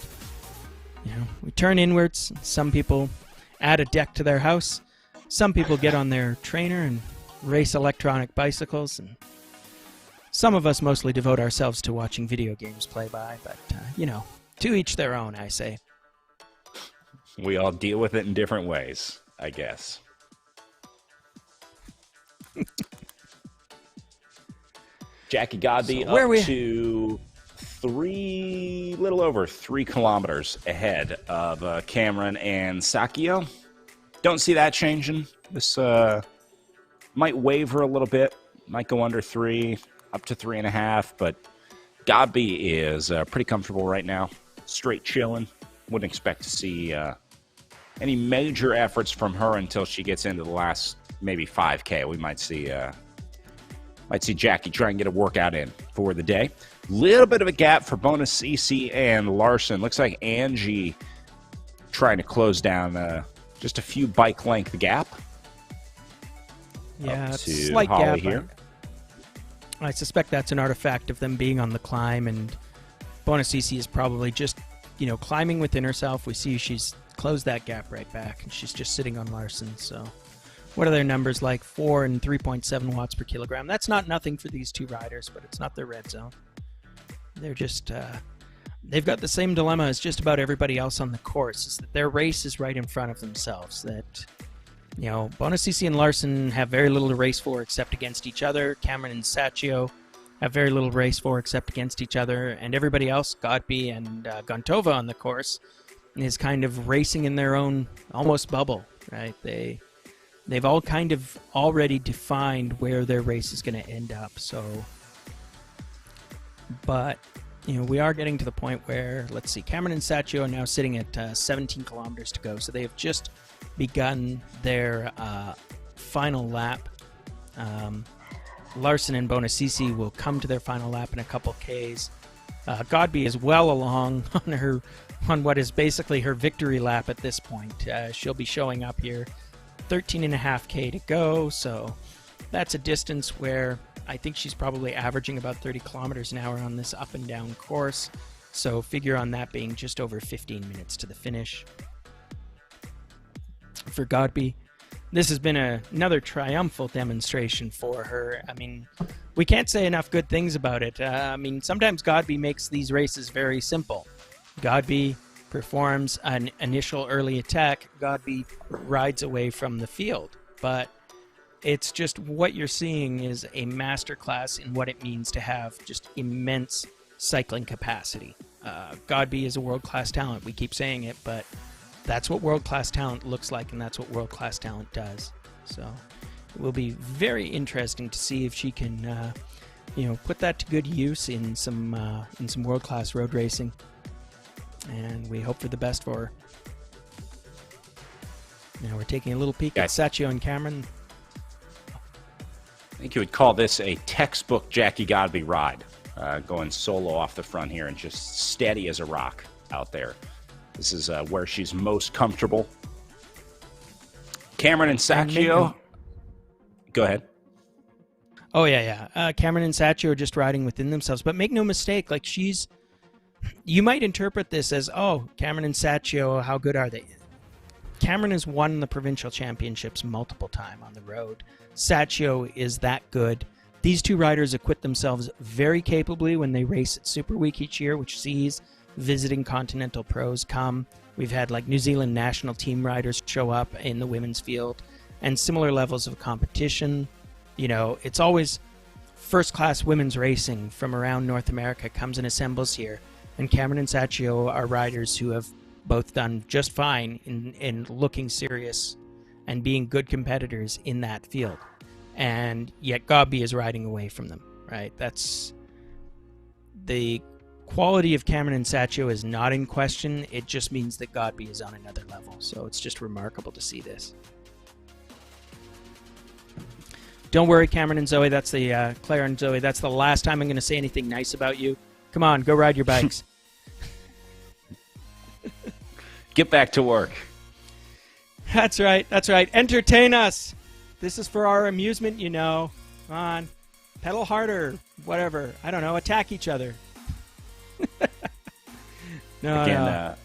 you know, we turn inwards. Some people add a deck to their house. Some people get on their trainer and race electronic bicycles, and some of us mostly devote ourselves to watching video games play by, but you know, to each their own, I say. We all deal with it in different ways, I guess. Jackie Godby So up to little over 3 kilometers ahead of Cameron and Sacchio. Don't see that changing. This might waver a little bit, might go under 3, up to 3.5, but Godby is pretty comfortable right now, straight chilling. wouldn't expect to see any major efforts from her until she gets into the last maybe 5K. We might see Jackie try and get a workout in for the day. Little bit of a gap for Bonacisi and Larson. Looks like Angie trying to close down just a few bike length gap. Yeah, it's a slight Holly gap here. I suspect that's an artifact of them being on the climb, and Bonacisi is probably just, climbing within herself. We see she's closed that gap right back, and she's just sitting on Larson. So what are their numbers like? 4 and 3.7 watts per kilogram. That's not nothing for these two riders, but it's not their red zone. They're just, they've got the same dilemma as just about everybody else on the course, is that their race is right in front of themselves. That, Bonacisi and Larson have very little to race for except against each other. Cameron and Sacchio have very little to race for except against each other. And everybody else, Godby and Gontova on the course, is kind of racing in their own almost bubble, right? They've all kind of already defined where their race is going to end up. So, but we are getting to the point where, let's see, Cameron and Sacchio are now sitting at 17 kilometers to go. So they have just begun their final lap. Larson and Bonacisi will come to their final lap in a couple Ks. Godby is well along on what is basically her victory lap at this point. She'll be showing up here, 13.5K to go. So that's a distance where I think she's probably averaging about 30 kilometers an hour on this up and down course. So figure on that being just over 15 minutes to the finish. For Godby, this has been another triumphal demonstration for her. I mean, we can't say enough good things about it. Sometimes Godby makes these races very simple. Godby performs an initial early attack. Godby rides away from the field. But it's just what you're seeing is a masterclass in what it means to have just immense cycling capacity. Godby is a world-class talent. We keep saying it, but that's what world-class talent looks like, and that's what world-class talent does. So it will be very interesting to see if she can, put that to good use in some world-class road racing. And we hope for the best for her. Now we're taking a little peek at Sacchio and Cameron. I think you would call this a textbook Jackie Godby ride, going solo off the front here and just steady as a rock out there. This is where she's most comfortable. Cameron and Sacchio. Go ahead. Oh, yeah. Cameron and Sacchio are just riding within themselves. But make no mistake, you might interpret this as, Cameron and Sacchio, how good are they? Cameron has won the provincial championships multiple times on the road. Sacchio is that good. These two riders acquit themselves very capably when they race at Super Week each year, which sees visiting continental pros come. We've had New Zealand national team riders show up in the women's field, and similar levels of competition. It's always first-class women's racing from around North America comes and assembles here, and Cameron and Sacchio are riders who have both done just fine in looking serious and being good competitors in that field. And yet Godby is riding away from them, right? That's the quality of Cameron and Sacchio is not in question. It just means that Godby is on another level. So it's just remarkable to see this. Don't worry, Cameron and Zoe. That's the Claire and Zoe. That's the last time I'm going to say anything nice about you. Come on, go ride your bikes. Get back to work. That's right. Entertain us. This is for our amusement, Come on. Pedal harder. Whatever. I don't know. Attack each other. No.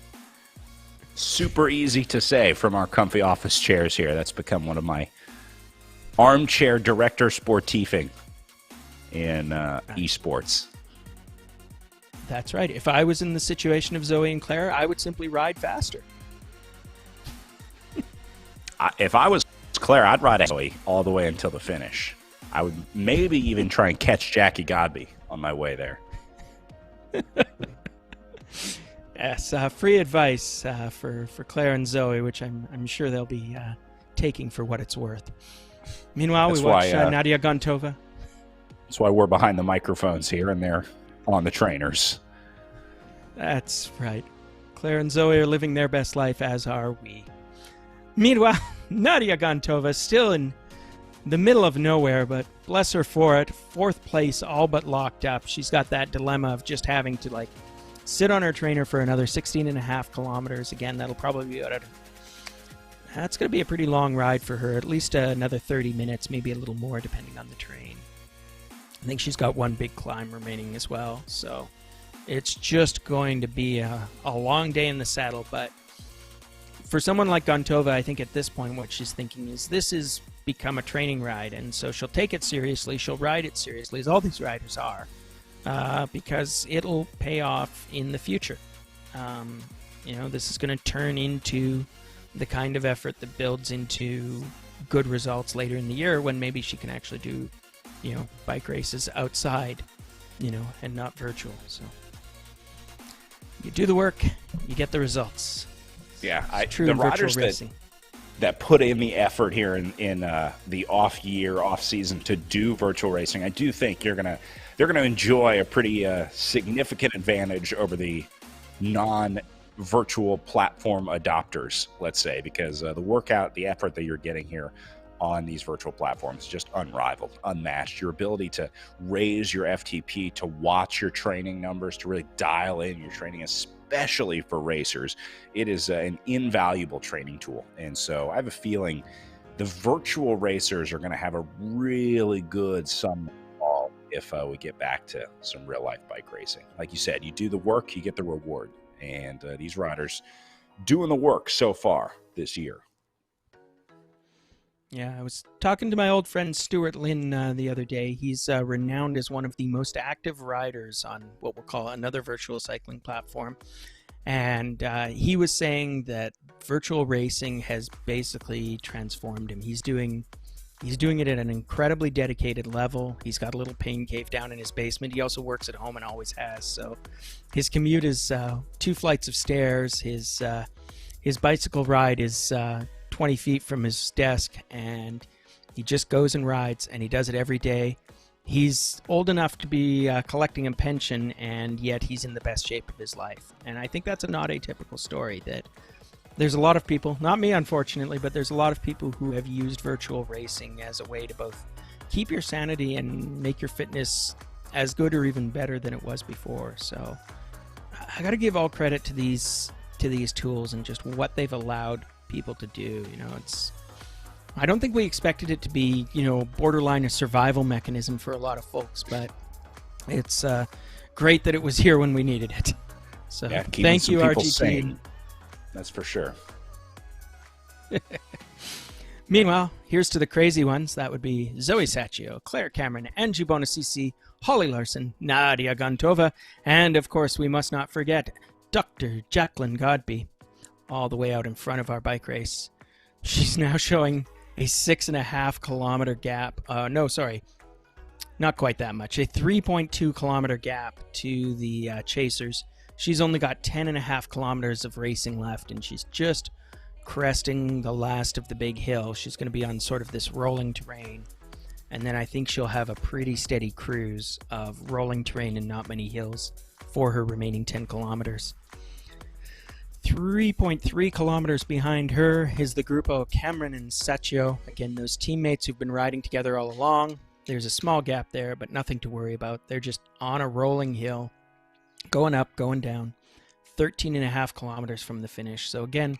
Super easy to say from our comfy office chairs here. That's become one of my armchair director sportifing in esports. That's right. If I was in the situation of Zoe and Claire, I would simply ride faster. If I was Claire, I'd ride Zoe all the way until the finish. I would maybe even try and catch Jackie Godby on my way there. Yes, free advice for Claire and Zoe, which I'm sure they'll be taking for what it's worth. Meanwhile, we watch Nadia Gontova. That's why we're behind the microphones here, and they're on the trainers. That's right. Claire and Zoe are living their best life, as are we. Meanwhile, Nadia Gantova still in the middle of nowhere, but bless her for it. 4th place, all but locked up. She's got that dilemma of just having to sit on her trainer for another 16.5 kilometers. Again, that'll probably be that's going to be a pretty long ride for her, at least another 30 minutes, maybe a little more depending on the terrain. I think she's got one big climb remaining as well, so it's just going to be a long day in the saddle. But for someone like Gantova, I think at this point what she's thinking is this has become a training ride, and so she'll take it seriously, she'll ride it seriously, as all these riders are, because it'll pay off in the future. This is going to turn into the kind of effort that builds into good results later in the year when maybe she can actually do, bike races outside, and not virtual. So you do the work, you get the results. Yeah, True the virtual riders racing. that put in the effort here in the off season to do virtual racing, I do think they're gonna enjoy a pretty significant advantage over the non-virtual platform adopters, let's say, because the workout, the effort that you're getting here on these virtual platforms is just unrivaled, unmatched. Your ability to raise your FTP, to watch your training numbers, to really dial in your training, especially for racers, it is an invaluable training tool. And so I have a feeling the virtual racers are going to have a really good summer fall if we get back to some real life bike racing. Like you said, you do the work, you get the reward. And these riders doing the work so far this year. Yeah, I was talking to my old friend Stuart Lynn the other day. He's renowned as one of the most active riders on what we'll call another virtual cycling platform. And he was saying that virtual racing has basically transformed him. He's doing it at an incredibly dedicated level. He's got a little pain cave down in his basement. He also works at home and always has. So his commute is 2 flights of stairs. His bicycle ride is 20 feet from his desk, and he just goes and rides, and he does it every day. He's old enough to be collecting a pension, and yet he's in the best shape of his life. And I think that's a not atypical story, that there's a lot of people, not me unfortunately, but there's a lot of people who have used virtual racing as a way to both keep your sanity and make your fitness as good or even better than it was before. So I got to give all credit to these tools and just what they've allowed people to do. I don't think we expected it to be, borderline a survival mechanism for a lot of folks, but it's great that it was here when we needed it. So yeah, thank you, RGT. Sane. That's for sure. Meanwhile, here's to the crazy ones. That would be Zoe Sacchio, Claire Cameron, Angie Bonacisi, Holly Larson, Nadia Gantova, and of course we must not forget Dr. Jacqueline Godby, all the way out in front of our bike race. She's now showing a 6.5 kilometer gap. No, sorry, not quite that much. A 3.2 kilometer gap to the chasers. She's only got 10.5 kilometers of racing left, and she's just cresting the last of the big hill. She's going to be on sort of this rolling terrain, and then I think she'll have a pretty steady cruise of rolling terrain and not many hills for her remaining 10 kilometers. 3.3 kilometers behind her is the Gruppo Cameron and Sacchio. Again, those teammates who've been riding together all along. There's a small gap there, but nothing to worry about. They're just on a rolling hill, going up, going down, 13.5 kilometers from the finish. So again,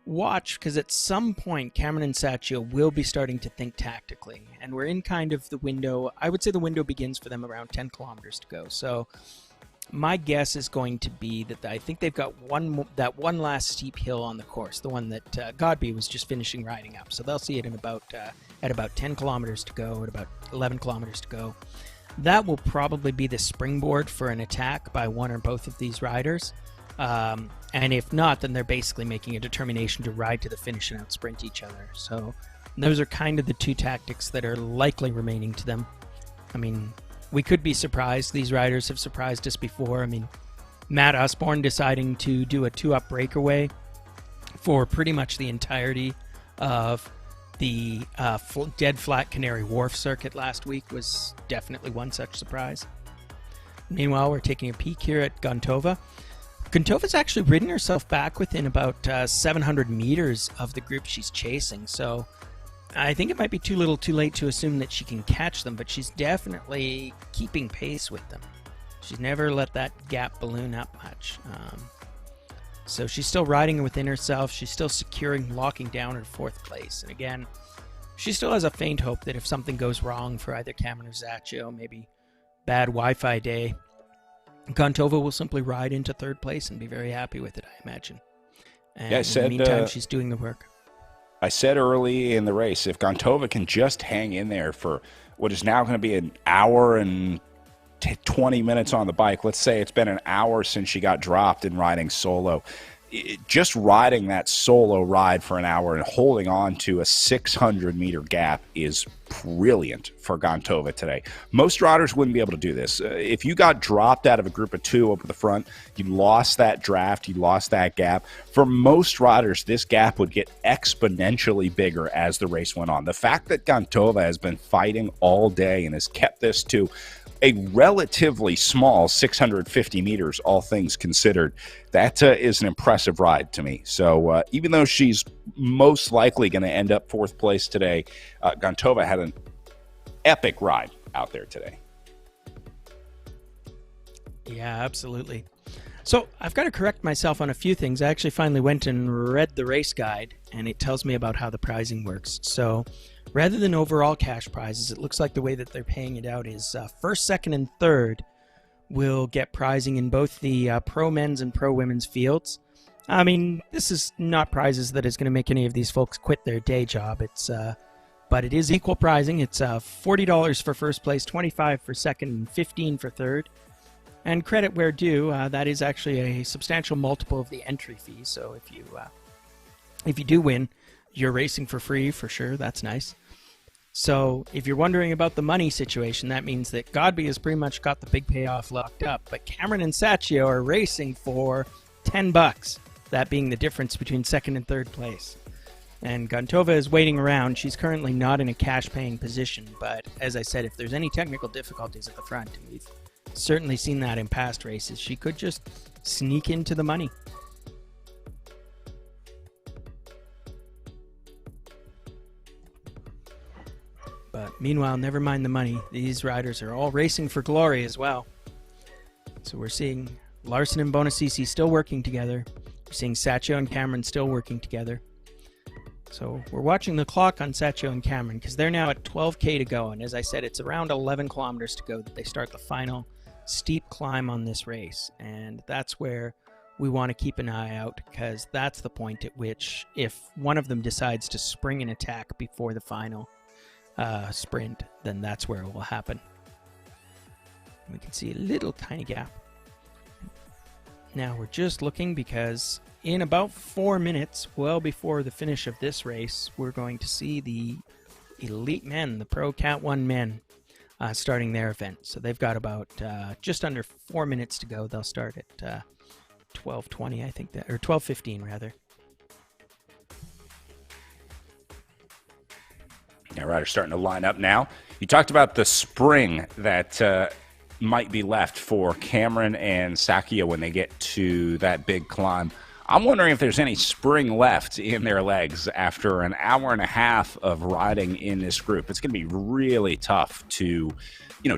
watch, because at some point Cameron and Sacchio will be starting to think tactically, and we're in kind of the window. I would say the window begins for them around 10 kilometers to go. So my guess is going to be that I think they've got that one last steep hill on the course, the one that Godby was just finishing riding up. So they'll see it in at about 10 kilometers to go, at about 11 kilometers to go. That will probably be the springboard for an attack by one or both of these riders. And if not, then they're basically making a determination to ride to the finish and out-sprint each other. So those are kind of the two tactics that are likely remaining to them. I mean, we could be surprised. These riders have surprised us before. I mean, Matt Usborne deciding to do a 2-up breakaway for pretty much the entirety of the Dead Flat Canary Wharf circuit last week was definitely one such surprise. Meanwhile, we're taking a peek here at Gantova. Gontova's actually ridden herself back within about 700 meters of the group she's chasing, so I think it might be too little too late to assume that she can catch them, but she's definitely keeping pace with them. She's never let that gap balloon up much. So she's still riding within herself. She's still securing, locking down her 4th place. And again, she still has a faint hope that if something goes wrong for either Cameron or Zaccio, maybe bad Wi-Fi day, Gontova will simply ride into 3rd place and be very happy with it, I imagine. And Yeah, I said, in the meantime, she's doing the work. I said early in the race, if Gontova can just hang in there for what is now going to be an hour and 20 minutes on the bike, let's say it's been an hour since she got dropped in riding solo, just riding that solo ride for an hour and holding on to a 600-meter gap is brilliant for Gontova today. Most riders wouldn't be able to do this. If you got dropped out of a group of 2 over the front, you lost that draft, you lost that gap. For most riders, this gap would get exponentially bigger as the race went on. The fact that Gontova has been fighting all day and has kept this to a relatively small 650 meters, all things considered, that is an impressive ride to me. So even though she's most likely going to end up 4th place today, Gontova had an epic ride out there today. Yeah, absolutely. So I've got to correct myself on a few things. I actually finally went and read the race guide, and it tells me about how the pricing works. So rather than overall cash prizes, it looks like the way that they're paying it out is 1st, 2nd, and 3rd will get prizing in both the pro men's and pro women's fields. I mean, this is not prizes that is going to make any of these folks quit their day job. But it is equal prizing. It's $40 for 1st place, $25 for 2nd, and $15 for 3rd. And credit where due, that is actually a substantial multiple of the entry fee. So if you do win, you're racing for free for sure. That's nice. So if you're wondering about the money situation, that means that Godby has pretty much got the big payoff locked up. But Cameron and Zaccio are racing for $10, that being the difference between 2nd and 3rd place. And Gontova is waiting around. She's currently not in a cash-paying position. But as I said, if there's any technical difficulties at the front, and we've certainly seen that in past races, she could just sneak into the money. But meanwhile, never mind the money. These riders are all racing for glory as well. So we're seeing Larson and Bonacisi still working together. We're seeing Zaccio and Cameron still working together. So we're watching the clock on Zaccio and Cameron because they're now at 12K to go. And as I said, it's around 11 kilometers to go that they start the final steep climb on this race. And that's where we want to keep an eye out, because that's the point at which, if one of them decides to spring an attack before the final sprint, then that's where it will happen. We can see a little tiny gap. Now we're just looking because in about 4 minutes, well before the finish of this race, we're going to see the elite men, the Pro Cat 1 men, starting their event. So they've got about just under 4 minutes to go. They'll start at 12:20, I think, or 12:15 rather. Yeah, riders starting to line up now. You talked about the spring that might be left for Cameron and Zaccio when they get to that big climb. I'm wondering if there's any spring left in their legs after an hour and a half of riding in this group. It's going to be really tough to,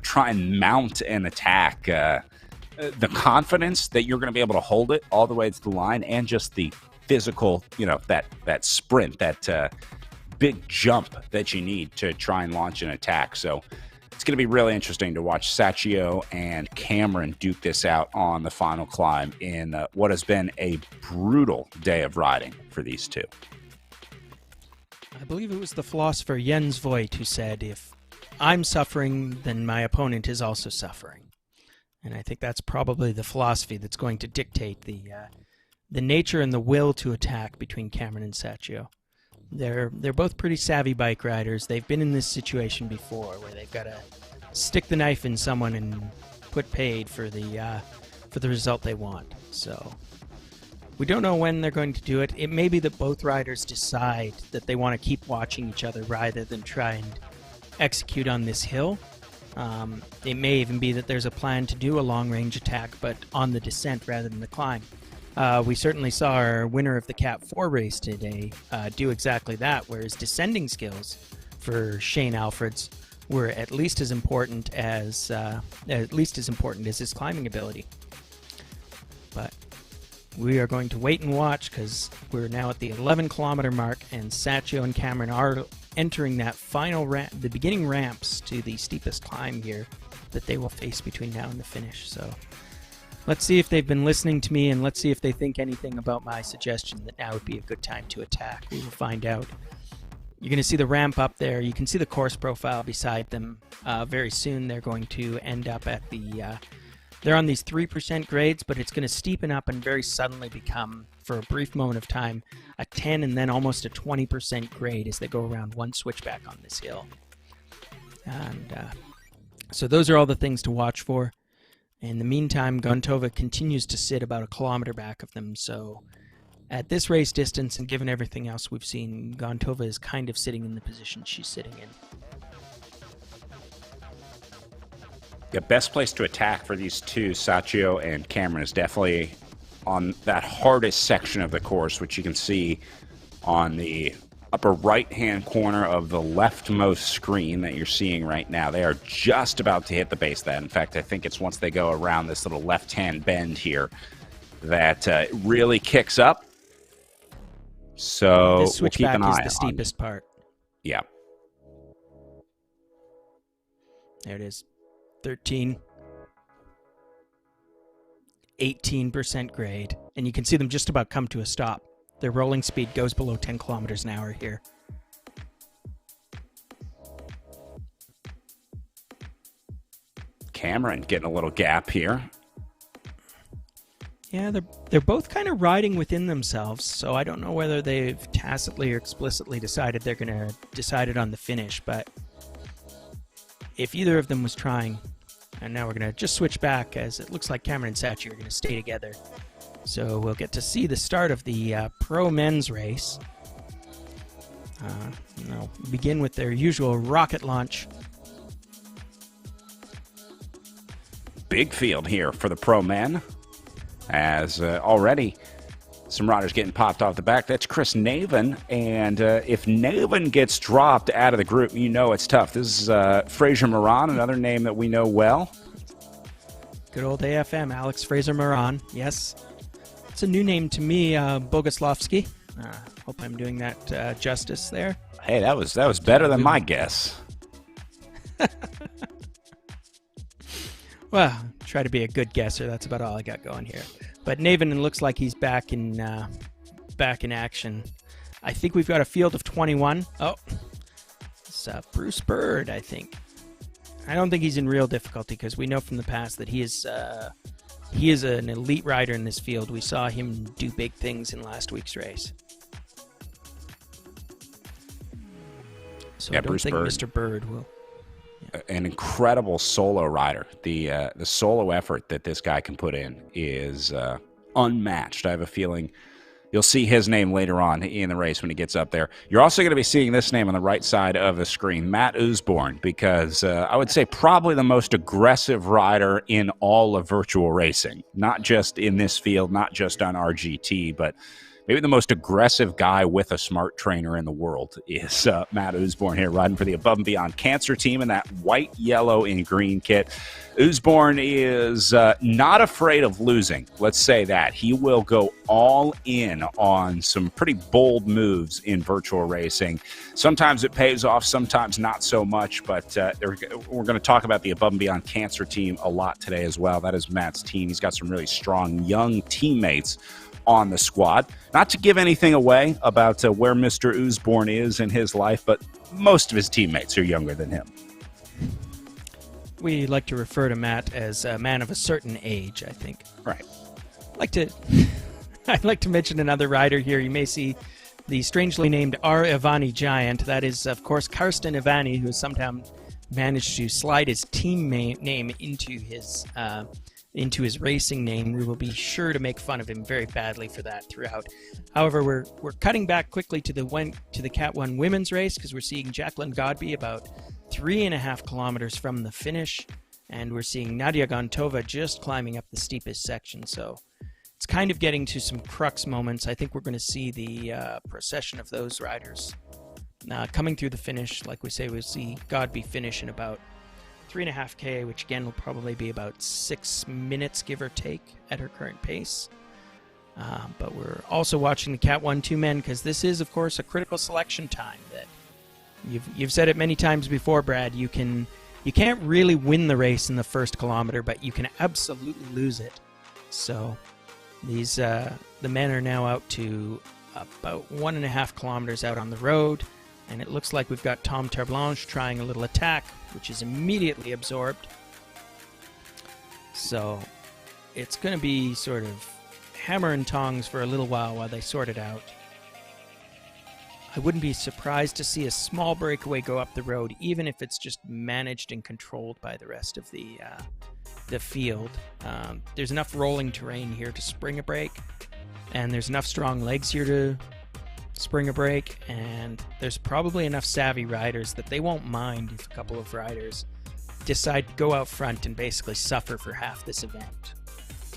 try and mount an attack. The confidence that you're going to be able to hold it all the way to the line, and just the physical, that sprint, that big jump that you need to try and launch an attack. So it's going to be really interesting to watch Zaccio and Cameron duke this out on the final climb in what has been a brutal day of riding for these two. I believe it was the philosopher Jens Voigt who said, if I'm suffering, then my opponent is also suffering. And I think that's probably the philosophy that's going to dictate the nature and the will to attack between Cameron and Zaccio. They're both pretty savvy bike riders. They've been in this situation before, where they've got to stick the knife in someone and put paid for the result they want. So we don't know when they're going to do it. It may be that both riders decide that they want to keep watching each other rather than try and execute on this hill. It may even be that there's a plan to do a long-range attack, but on the descent rather than the climb. We certainly saw our winner of the Cat 4 race today do exactly that, where his descending skills for Shane Alfred's were at least as important as his climbing ability. But we are going to wait and watch, because we're now at the 11-kilometer mark, and Satchio and Cameron are entering that final ramp, the beginning ramps to the steepest climb here that they will face between now and the finish. So let's see if they've been listening to me, and let's see if they think anything about my suggestion that now would be a good time to attack. We will find out. You're going to see the ramp up there. You can see the course profile beside them. Very soon they're going to end up at the... they're on these 3% grades, but it's going to steepen up and very suddenly become, for a brief moment of time, a 10 and then almost a 20% grade as they go around one switchback on this hill. And so those are all the things to watch for. In the meantime, Gontova continues to sit about a kilometer back of them, so at this race distance and given everything else we've seen, Gontova is kind of sitting in the position she's sitting in. The best place to attack for these two, Satchio and Cameron, is definitely on that hardest section of the course, which you can see on the upper right-hand corner of the leftmost screen that you're seeing right now. They are just about to hit the base of that. In fact, I think it's once they go around this little left-hand bend here that it really kicks up. So this switchback we'll keep an eye is the steepest part. Yeah. There it is. 13. 18% grade. And you can see them just about come to a stop. Their rolling speed goes below 10 kilometers an hour here. Cameron getting a little gap here. Yeah, they're both kind of riding within themselves, so I don't know whether they've tacitly or explicitly decided they're going to decide it on the finish, but if either of them was trying, and now we're going to just switch back, as it looks like Cameron and Satchio are going to stay together. So we'll get to see the start of the pro men's race. They'll begin with their usual rocket launch. Big field here for the pro men, as already some riders getting popped off the back. That's Chris Naven, and if Naven gets dropped out of the group, you know it's tough. This is Fraser Moran, another name that we know well. Good old AFM, Alex Fraser Moran. Yes, it's a new name to me, Boguslavsky. Hope I'm doing that justice there. Hey, that was better than my guess. Well, try to be a good guesser. That's about all I got going here. But Naven looks like he's back in action. I think we've got a field of 21. Oh, it's Bruce Bird, I think. I don't think he's in real difficulty, because we know from the past that he is an elite rider in this field. We saw him do big things in last week's race. So yeah, I don't Bruce think Bird. Mr. Bird will. An incredible solo rider. The solo effort that this guy can put in is unmatched. I have a feeling you'll see his name later on in the race when he gets up there. You're also going to be seeing this name on the right side of the screen, Matt Usborne, because I would say probably the most aggressive rider in all of virtual racing. Not just in this field, not just on RGT, but maybe the most aggressive guy with a smart trainer in the world is Matt Usborne here, riding for the Above and Beyond Cancer team in that white, yellow, and green kit. Usborne is not afraid of losing. Let's say that. He will go all in on some pretty bold moves in virtual racing. Sometimes it pays off, sometimes not so much, but we're going to talk about the Above and Beyond Cancer team a lot today as well. That is Matt's team. He's got some really strong young teammates on the squad. Not to give anything away about where Mr. Usborne is in his life, but most of his teammates are younger than him. We like to refer to Matt as a man of a certain age, I think. Right. I'd like to mention another rider here. You may see the strangely named R. Ivani Giant. That is, of course, Karsten Ivani, who has somehow managed to slide his team name into his racing name. We will be sure to make fun of him very badly for that throughout. However, we're cutting back quickly to the Cat 1 women's race, because we're seeing Jacqueline Godby about 3.5 kilometers from the finish, and we're seeing Nadia Gontova just climbing up the steepest section. So it's kind of getting to some crux moments. I think we're going to see the procession of those riders coming through the finish. Like we say, we'll see Godby finish in about 3.5K, which again will probably be about 6 minutes, give or take, at her current pace. But we're also watching the Cat 1-2 men, because this is, of course, a critical selection time. That you've said it many times before, Brad. You can't really win the race in the first kilometer, but you can absolutely lose it. So these the men are now out to about 1.5 kilometers out on the road, and it looks like we've got Tom Terblanche trying a little attack, which is immediately absorbed. So it's going to be sort of hammer and tongs for a little while they sort it out. I wouldn't be surprised to see a small breakaway go up the road, even if it's just managed and controlled by the rest of the field. There's enough rolling terrain here to spring a break, and there's enough strong legs here to spring a break, and there's probably enough savvy riders that they won't mind if a couple of riders decide to go out front and basically suffer for half this event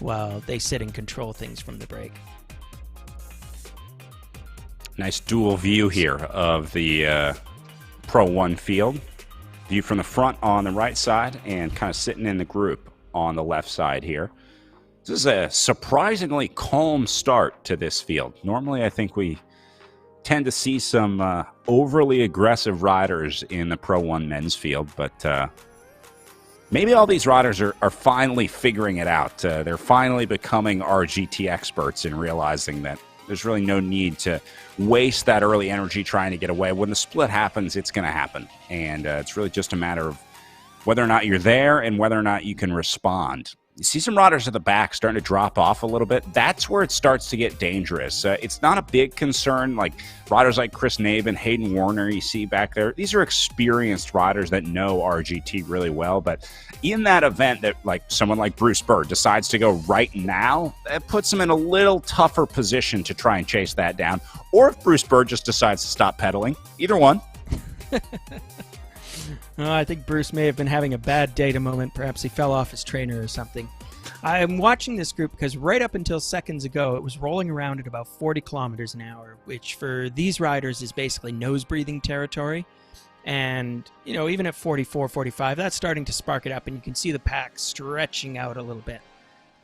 while they sit and control things from the break. Nice dual view here of the Pro 1 field. View from the front on the right side and kind of sitting in the group on the left side here. This is a surprisingly calm start to this field. Normally, I think we tend to see some overly aggressive riders in the Pro 1 men's field, but maybe all these riders are finally figuring it out. They're finally becoming RGT experts and realizing that there's really no need to waste that early energy trying to get away. When the split happens, it's going to happen. And it's really just a matter of whether or not you're there and whether or not you can respond. You see some riders at the back starting to drop off a little bit. That's where it starts to get dangerous. It's not a big concern, like riders like Chris Nabin, Hayden Warner you see back there. These are experienced riders that know RGT really well. But in that event that like someone like Bruce Bird decides to go right now, that puts him in a little tougher position to try and chase that down. Or if Bruce Bird just decides to stop pedaling, either one. I think Bruce may have been having a bad data moment. Perhaps he fell off his trainer or something. I'm watching this group because right up until seconds ago, it was rolling around at about 40 kilometers an hour, which for these riders is basically nose-breathing territory. And, you know, even at 44, 45, that's starting to spark it up, and you can see the pack stretching out a little bit.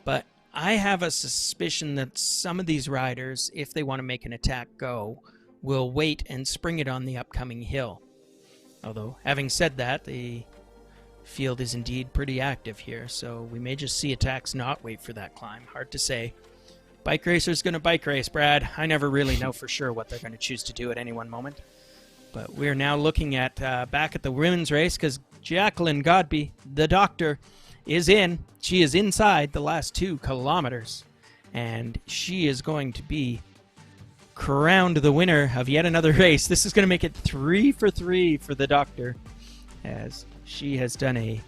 But I have a suspicion that some of these riders, if they want to make an attack go, will wait and spring it on the upcoming hill. Although, having said that, the field is indeed pretty active here, so we may just see attacks not wait for that climb. Hard to say. Bike racer's going to bike race, Brad. I never really know for sure what they're going to choose to do at any one moment. But we're now looking at back at the women's race, because Jacqueline Godby, the doctor, is in. She is inside the last 2 kilometers, and she is going to be crowned the winner of yet another race. This is going to make it 3 for 3 for the doctor, as she has done a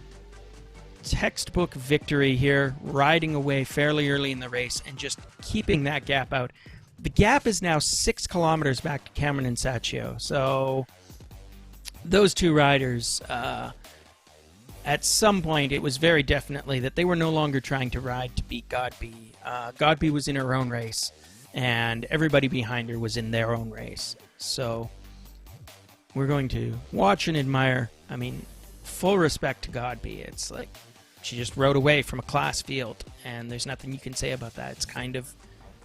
textbook victory here, riding away fairly early in the race and just keeping that gap out. The gap is now 6 kilometers back to Cameron and Saccio. So those two riders, at some point, it was very definitely that they were no longer trying to ride to beat Godby. Godby was in her own race, and everybody behind her was in their own race. So we're going to watch and admire. I mean, full respect to Godby. It's like she just rode away from a class field, and there's nothing you can say about that. It's kind of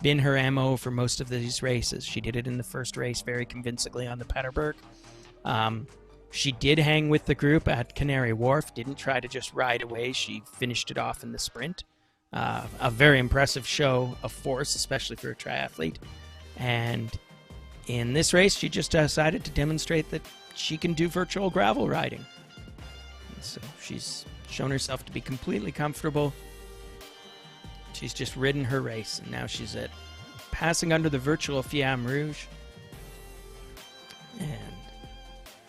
been her MO for most of these races. She did it in the first race very convincingly on the Paterberg. She did hang with the group at Canary Wharf, didn't try to just ride away. She finished it off in the sprint. A very impressive show of force, especially for a triathlete. And in this race, she just decided to demonstrate that she can do virtual gravel riding. And so she's shown herself to be completely comfortable. She's just ridden her race, and now she's at passing under the virtual Fiamme Rouge. And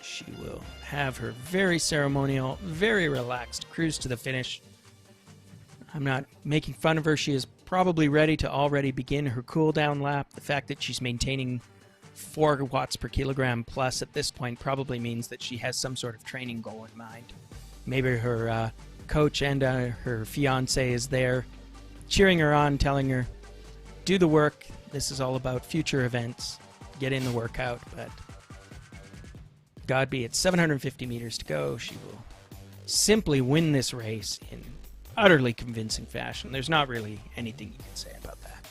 she will have her very ceremonial, very relaxed cruise to the finish. I'm not making fun of her. She is probably ready to already begin her cool down lap. The fact that she's maintaining 4 watts per kilogram plus at this point probably means that she has some sort of training goal in mind. Maybe her coach and her fiance is there cheering her on, telling her, do the work. This is all about future events. Get in the workout. But Godby, at 750 meters to go, she will simply win this race in utterly convincing fashion. There's not really anything you can say about that.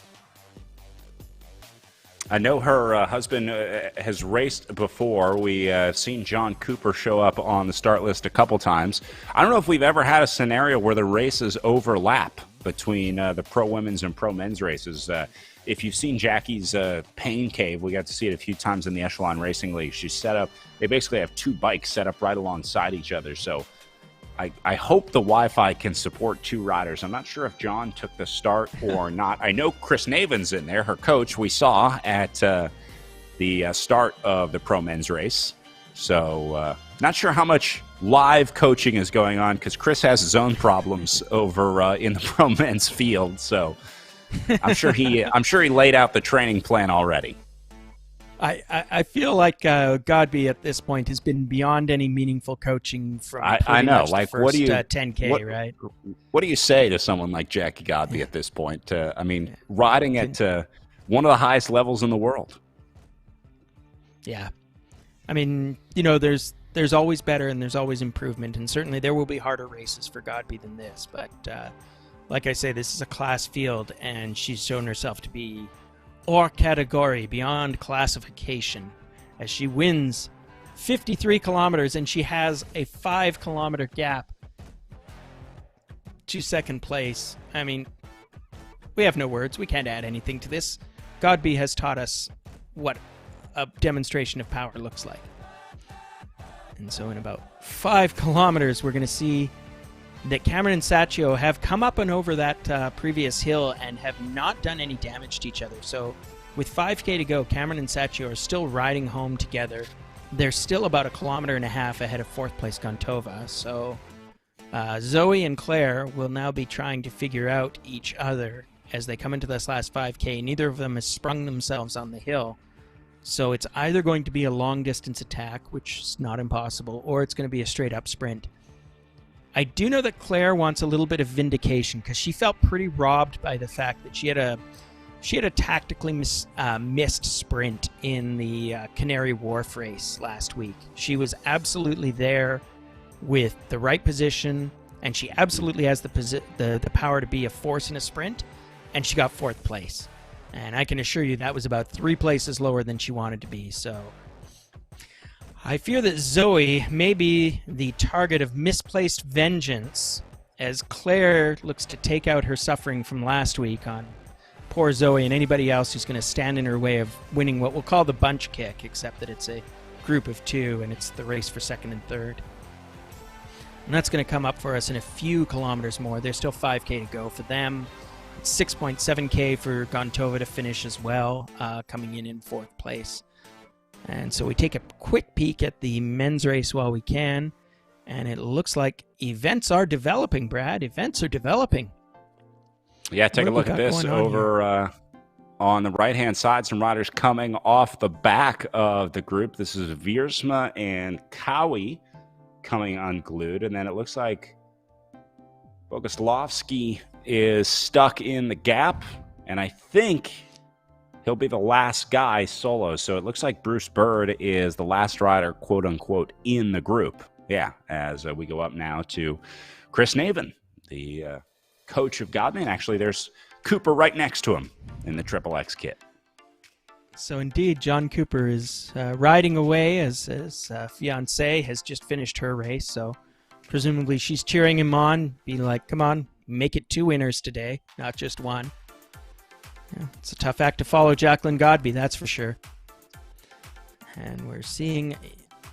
I know her husband has raced before. We've seen John Cooper show up on the start list a couple times. I don't know if we've ever had a scenario where the races overlap between the pro women's and pro men's races. If you've seen Jackie's pain cave, we got to see it a few times in the Echelon Racing League. She's set up, they basically have 2 bikes set up right alongside each other. So I hope the Wi-Fi can support 2 riders. I'm not sure if John took the start or not. I know Chris Naven's in there, her coach, we saw at the start of the pro men's race. So not sure how much live coaching is going on because Chris has his own problems over in the pro men's field. So I'm sure he laid out the training plan already. I feel like Godby at this point has been beyond any meaningful coaching from I know, much like the first, what do you 10K, right? What do you say to someone like Jackie Godby at this point? I mean, riding at one of the highest levels in the world. Yeah, I mean, you know, there's always better and there's always improvement, and certainly there will be harder races for Godby than this. But like I say, this is a class field, and she's shown herself to be hors category, beyond classification, as she wins 53 kilometers, and she has a 5-kilometer gap to second place. I mean, we have no words. We can't add anything to this. Godby has taught us what a demonstration of power looks like. And so in about 5 kilometers, we're going to see that Cameron and Saccio have come up and over that previous hill and have not done any damage to each other. So with 5K to go, Cameron and Saccio are still riding home together. They're still about 1.5 kilometers ahead of 4th place Gontova. So Zoe and Claire will now be trying to figure out each other as they come into this last 5K. Neither of them has sprung themselves on the hill. So it's either going to be a long-distance attack, which is not impossible, or it's going to be a straight-up sprint. I do know that Claire wants a little bit of vindication because she felt pretty robbed by the fact that she had a tactically missed sprint in the Canary Wharf race last week. She was absolutely there with the right position, and she absolutely has the power to be a force in a sprint, and she got 4th place. And I can assure you that was about 3 places lower than she wanted to be. So I fear that Zoe may be the target of misplaced vengeance as Claire looks to take out her suffering from last week on poor Zoe and anybody else who's going to stand in her way of winning what we'll call the bunch kick, except that it's a group of 2 and it's the race for 2nd and 3rd. And that's going to come up for us in a few kilometers more. There's still 5K to go for them. It's 6.7K for Gontova to finish as well, coming in 4th place. And so we take a quick peek at the men's race while we can, and it looks like events are developing, Brad. Events are developing. Yeah, take a look at this over on the right-hand side. Some riders coming off the back of the group. This is Wiersma and Cowie coming unglued, and then it looks like Boguslavski is stuck in the gap, and I think he'll be the last guy solo. So it looks like Bruce Bird is the last rider, quote unquote, in the group. Yeah, as we go up now to Chris Naven, the coach of Godby. And actually, there's Cooper right next to him in the Triple X kit. So indeed, John Cooper is riding away as his fiancée has just finished her race. So presumably she's cheering him on, being like, come on, make it 2 winners today, not just 1. Yeah, it's a tough act to follow Jacqueline Godby, that's for sure. And we're seeing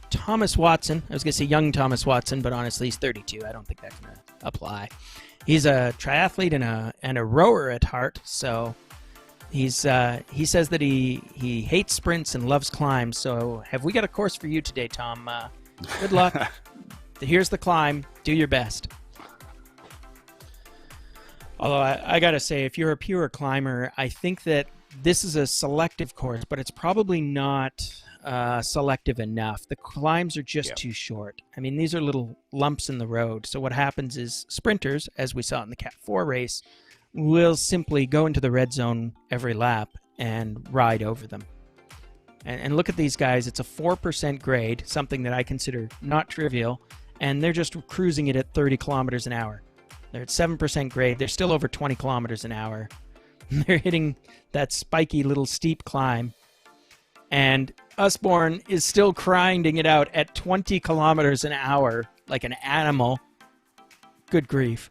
Thomas Watson. I was going to say young Thomas Watson, but honestly, he's 32. I don't think that's going to apply. He's a triathlete and a rower at heart, so he says that he hates sprints and loves climbs. So have we got a course for you today, Tom? Good luck. Here's the climb. Do your best. Although I got to say, if you're a pure climber, I think that this is a selective course, but it's probably not selective enough. The climbs are just too short. I mean, these are little lumps in the road. So what happens is sprinters, as we saw in the Cat 4 race, will simply go into the red zone every lap and ride over them. And look at these guys. It's a 4% grade, something that I consider not trivial, and they're just cruising it at 30 kilometers an hour. They're at 7% grade. They're still over 20 kilometers an hour. They're hitting that spiky little steep climb. And Usborne is still grinding it out at 20 kilometers an hour like an animal. Good grief.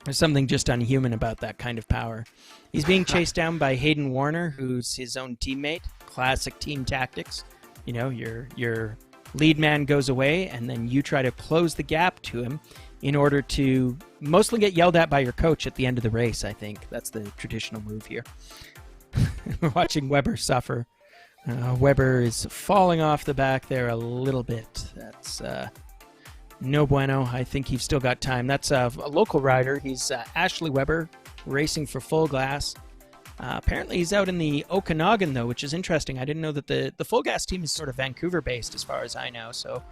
There's something just unhuman about that kind of power. He's being chased down by Hayden Warner, who's his own teammate. Classic team tactics. You know, your lead man goes away, and then you try to close the gap to him in order to mostly get yelled at by your coach at the end of the race, I think. That's the traditional move here. We're watching Weber suffer. Weber is falling off the back there a little bit. That's no bueno. I think he's still got time. That's a local rider. He's Ashley Weber, racing for Full Gas. Apparently he's out in the Okanagan, though, which is interesting. I didn't know that the Full Gas team is sort of Vancouver-based, as far as I know. So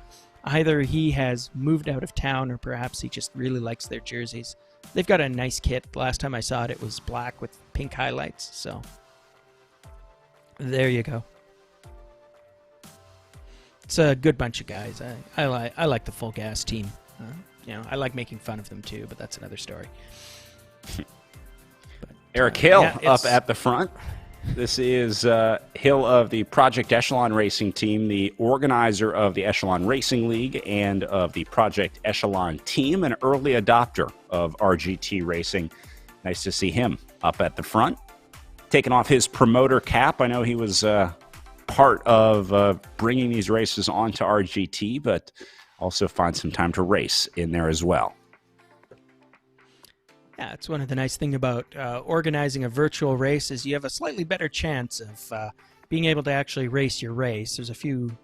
either he has moved out of town, or perhaps he just really likes their jerseys. They've got a nice kit. Last time I saw it, it was black with pink highlights. So there you go. It's a good bunch of guys. I like the Full Gas team. You know, I like making fun of them too, but that's another story. Eric Hill up at the front. This is Hill of the Project Echelon Racing team, the organizer of the Echelon Racing League and of the Project Echelon team, an early adopter of RGT Racing. Nice to see him up at the front. Taking off his promoter cap. I know he was part of bringing these races onto RGT, but also find some time to race in there as well. Yeah, it's one of the nice things about organizing a virtual race is you have a slightly better chance of being able to actually race your race. There's a few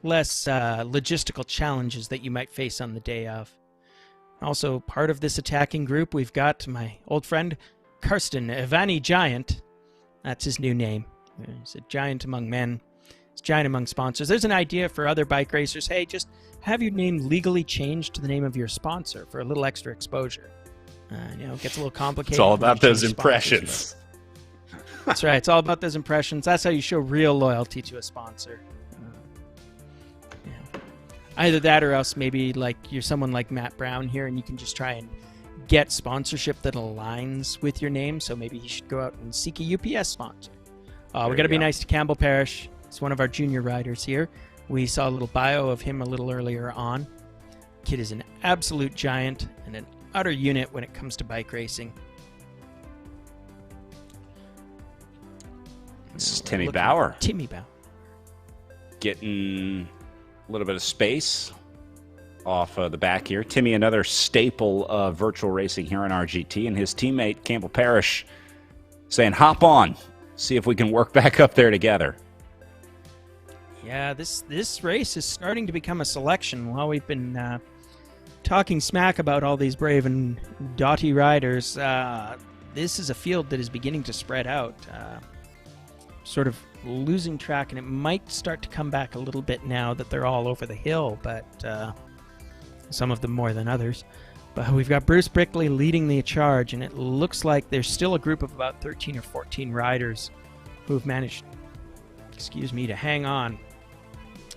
less logistical challenges that you might face on the day of. Also, part of this attacking group, we've got my old friend Karsten Ivani Giant. That's his new name. He's a giant among men. He's a giant among sponsors. There's an idea for other bike racers. Hey, just have your name legally changed to the name of your sponsor for a little extra exposure. You know, it gets a little complicated. It's all about those impressions. That's right. It's all about those impressions. That's how you show real loyalty to a sponsor. Yeah. Either that, or else maybe like you're someone like Matt Brown here, and you can just try and get sponsorship that aligns with your name. So maybe he should go out and seek a UPS sponsor. We got to be nice to Campbell Parrish. He's one of our junior riders here. We saw a little bio of him a little earlier on. Kid is an absolute giant and an utter unit when it comes to bike racing. This is Timmy Bauer. Timmy Bauer. Getting a little bit of space off the back here. Timmy, another staple of virtual racing here on RGT, and his teammate, Campbell Parrish, saying, hop on, see if we can work back up there together. Yeah, this race is starting to become a selection. While we've been talking smack about all these brave and doughty riders, this is a field that is beginning to spread out. Sort of losing track, and it might start to come back a little bit now that they're all over the hill, but some of them more than others. But we've got Bruce Brickley leading the charge, and it looks like there's still a group of about 13 or 14 riders who've managed, to hang on.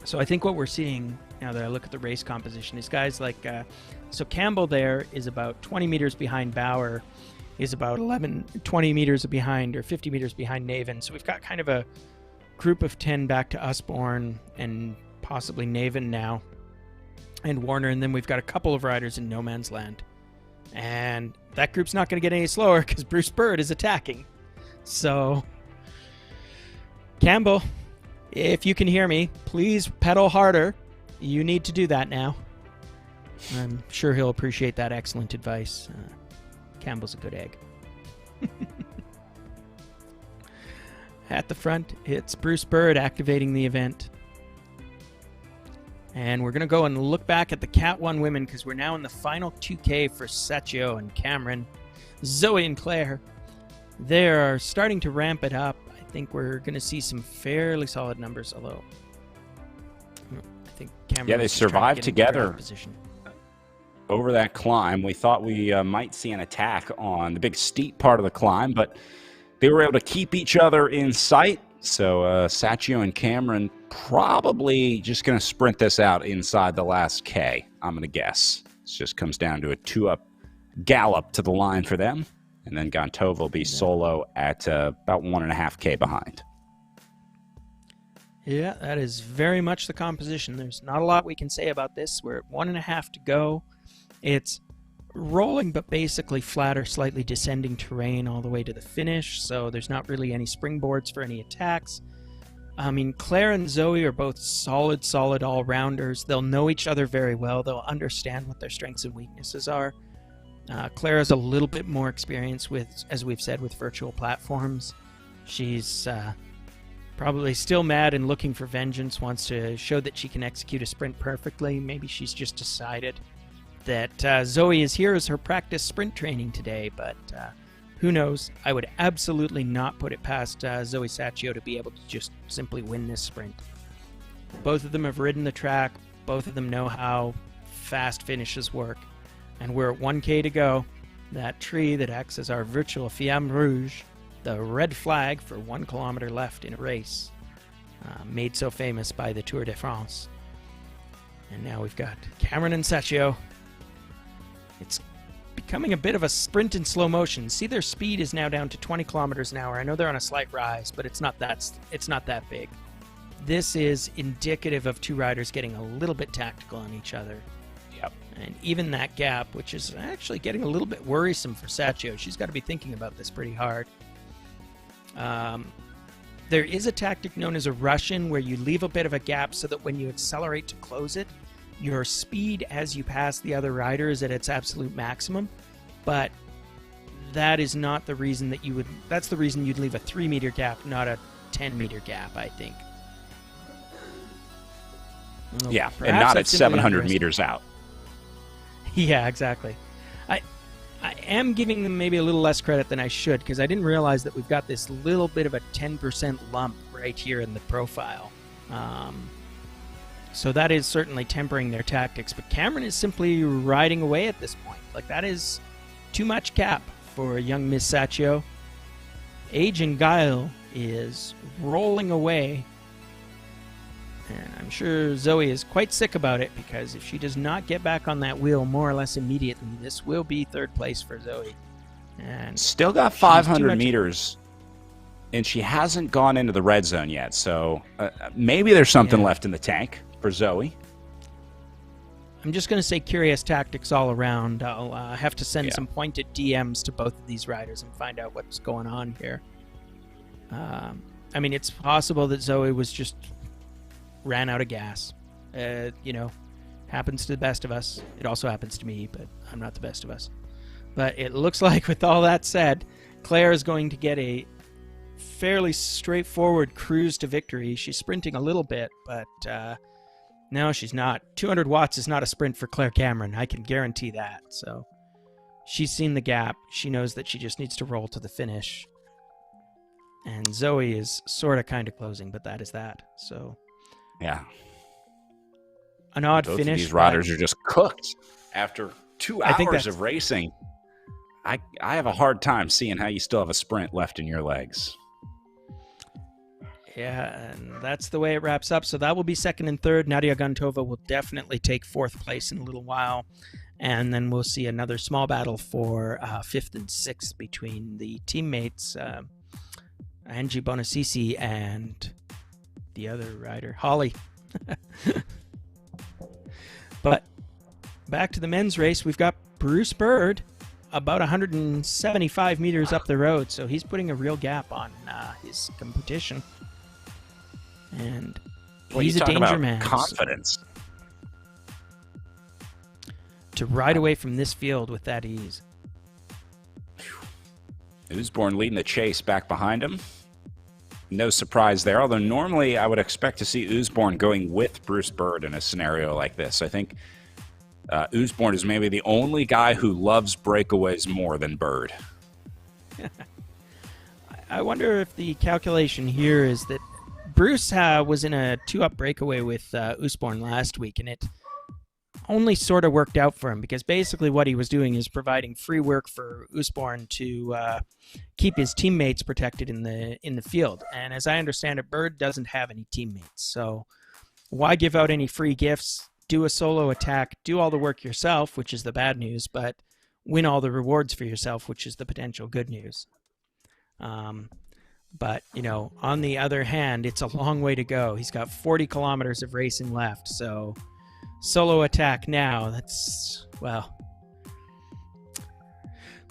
So I think what we're seeing, now that I look at the race composition, is guys like, so Campbell there is about 20 meters behind Bauer, is about 20 meters behind, or 50 meters behind Naven. So we've got kind of a group of 10 back to Usborne and possibly Naven now, and Warner, and then we've got a couple of riders in no man's land. And that group's not going to get any slower because Bruce Bird is attacking. So, Campbell, if you can hear me, please pedal harder. You need to do that now. I'm sure he'll appreciate that excellent advice. Campbell's a good egg. At the front, it's Bruce Bird activating the event. And we're going to go and look back at the Cat 1 women because we're now in the final 2K for Satchio and Cameron, Zoe and Claire. They're starting to ramp it up. I think we're going to see some fairly solid numbers, although I think Cameron, yeah, they survived together over that climb. We thought we might see an attack on the big steep part of the climb, but they were able to keep each other in sight. So Sacchio and Cameron probably just going to sprint this out inside the last K, I'm going to guess. It just comes down to a 2-up gallop to the line for them. And then Gontova will be solo at about 1.5K behind. Yeah, that is very much the composition. There's not a lot we can say about this. We're at 1.5 to go. It's rolling, but basically flat or slightly descending terrain all the way to the finish, so there's not really any springboards for any attacks. I mean, Claire and Zoe are both solid all-rounders. They'll know each other very well. They'll understand what their strengths and weaknesses are. Claire has a little bit more experience with, as we've said, with virtual platforms. She's probably still mad and looking for vengeance, wants to show that she can execute a sprint perfectly. Maybe she's just decided that Zoe is here as her practice sprint training today, but who knows? I would absolutely not put it past Zoe Sacchio to be able to just simply win this sprint. Both of them have ridden the track. Both of them know how fast finishes work. And we're at 1K to go. That tree that acts as our virtual Fiamme Rouge, the red flag for 1 kilometer left in a race, made so famous by the Tour de France. And now we've got Cameron and Sacchio. It's becoming a bit of a sprint in slow motion. See, their speed is now down to 20 kilometers an hour. I know they're on a slight rise, but it's not that big. This is indicative of two riders getting a little bit tactical on each other. Yep. And even that gap, which is actually getting a little bit worrisome for Sacchio. She's got to be thinking about this pretty hard. There is a tactic known as a rush-in, where you leave a bit of a gap so that when you accelerate to close it, your speed as you pass the other rider is at its absolute maximum. But that is not the reason that you would... That's the reason you'd leave a 3-meter gap, not a 10-meter gap, I think. Well, yeah, and not at 700 meters out. Yeah, exactly. I am giving them maybe a little less credit than I should, because I didn't realize that we've got this little bit of a 10% lump right here in the profile. So that is certainly tempering their tactics, but Cameron is simply riding away at this point. Like, that is too much cap for young Miss Sacchio. Age and Guile is rolling away, and I'm sure Zoe is quite sick about it, because if she does not get back on that wheel more or less immediately, this will be third place for Zoe. And still got 500 meters, and she hasn't gone into the red zone yet, so maybe there's something left in the tank for Zoe. I'm just going to say curious tactics all around. I'll have to send some pointed DMs to both of these riders and find out what's going on here. I mean, it's possible that Zoe was just ran out of gas. You know, happens to the best of us. It also happens to me, but I'm not the best of us. But it looks like, with all that said, Claire is going to get a fairly straightforward cruise to victory. She's sprinting a little bit, but no, she's not. 200 watts is not a sprint for Claire Cameron. I can guarantee that. So she's seen the gap. She knows that she just needs to roll to the finish. And Zoe is sort of kind of closing, but that is that. So yeah, an odd both finish. Of these riders are just cooked after 2 hours of racing. I have a hard time seeing how you still have a sprint left in your legs. Yeah, and that's the way it wraps up. So that will be second and third. Nadia Gontova will definitely take fourth place in a little while. And then we'll see another small battle for fifth and sixth between the teammates, Angie Bonassisi and the other rider, Holly. But back to the men's race, we've got Bruce Bird about 175 meters up the road. So he's putting a real gap on his competition. And he's a danger man. Confidence. To ride away from this field with that ease. Usborn leading the chase back behind him. No surprise there, although normally I would expect to see Usborn going with Bruce Bird in a scenario like this. I think Usborn is maybe the only guy who loves breakaways more than Bird. I wonder if the calculation here is that Bruce was in a 2-up breakaway with Usborne last week, and it only sort of worked out for him because basically what he was doing is providing free work for Usborne to keep his teammates protected in the field. And as I understand it, Bird doesn't have any teammates, so why give out any free gifts? Do a solo attack, do all the work yourself, which is the bad news, but win all the rewards for yourself, which is the potential good news. But, on the other hand, it's a long way to go. He's got 40 kilometers of racing left, so solo attack now. That's, well.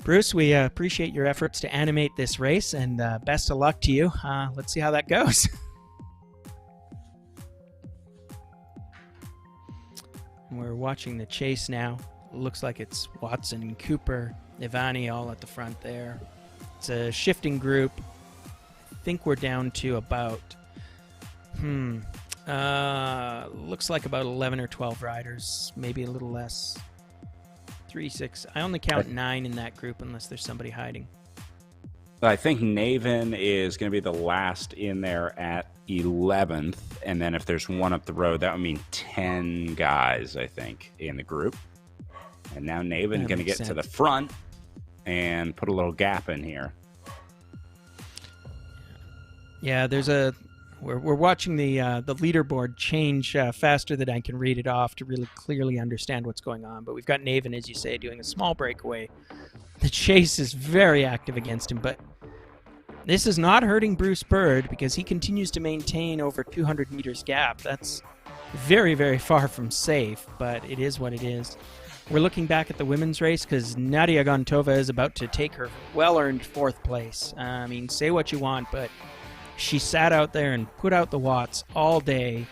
Bruce, we appreciate your efforts to animate this race, and best of luck to you. Let's see how that goes. We're watching the chase now. It looks like it's Watson, Cooper, Ivani all at the front there. It's a shifting group. I think we're down to about, looks like about 11 or 12 riders, maybe a little less. 3, 6. I only count 9 in that group unless there's somebody hiding. I think Naven is going to be the last in there at 11th, and then if there's one up the road, that would mean 10 guys, I think, in the group. And now Naven's going to get to the front and put a little gap in here. Yeah, we're watching the leaderboard change faster than I can read it off to really clearly understand what's going on. But we've got Naven, as you say, doing a small breakaway. The chase is very active against him, but this is not hurting Bruce Bird because he continues to maintain over 200 meters gap. That's very, very far from safe, but it is what it is. We're looking back at the women's race because Nadia Gontova is about to take her well-earned 4th place. I mean, say what you want, but she sat out there and put out the watts all day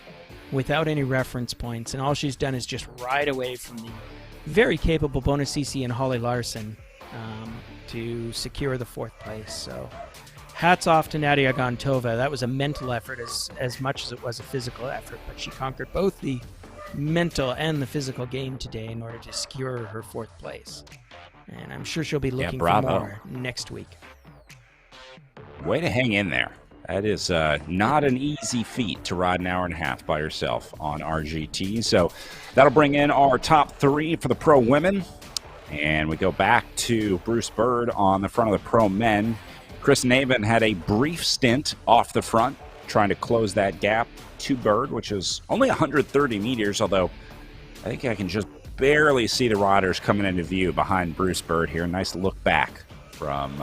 without any reference points, and all she's done is just ride away from the very capable Bonacici and Holly Larson to secure the 4th place. So hats off to Nadia Gontova. That was a mental effort as much as it was a physical effort, but she conquered both the mental and the physical game today in order to secure her 4th place. And I'm sure she'll be looking for more next week. Way to hang in there. That is not an easy feat to ride an hour and a half by yourself on RGT. So that'll bring in our top 3 for the pro women. And we go back to Bruce Bird on the front of the pro men. Chris Naven had a brief stint off the front, trying to close that gap to Bird, which is only 130 meters, although I think I can just barely see the riders coming into view behind Bruce Bird here. Nice look back from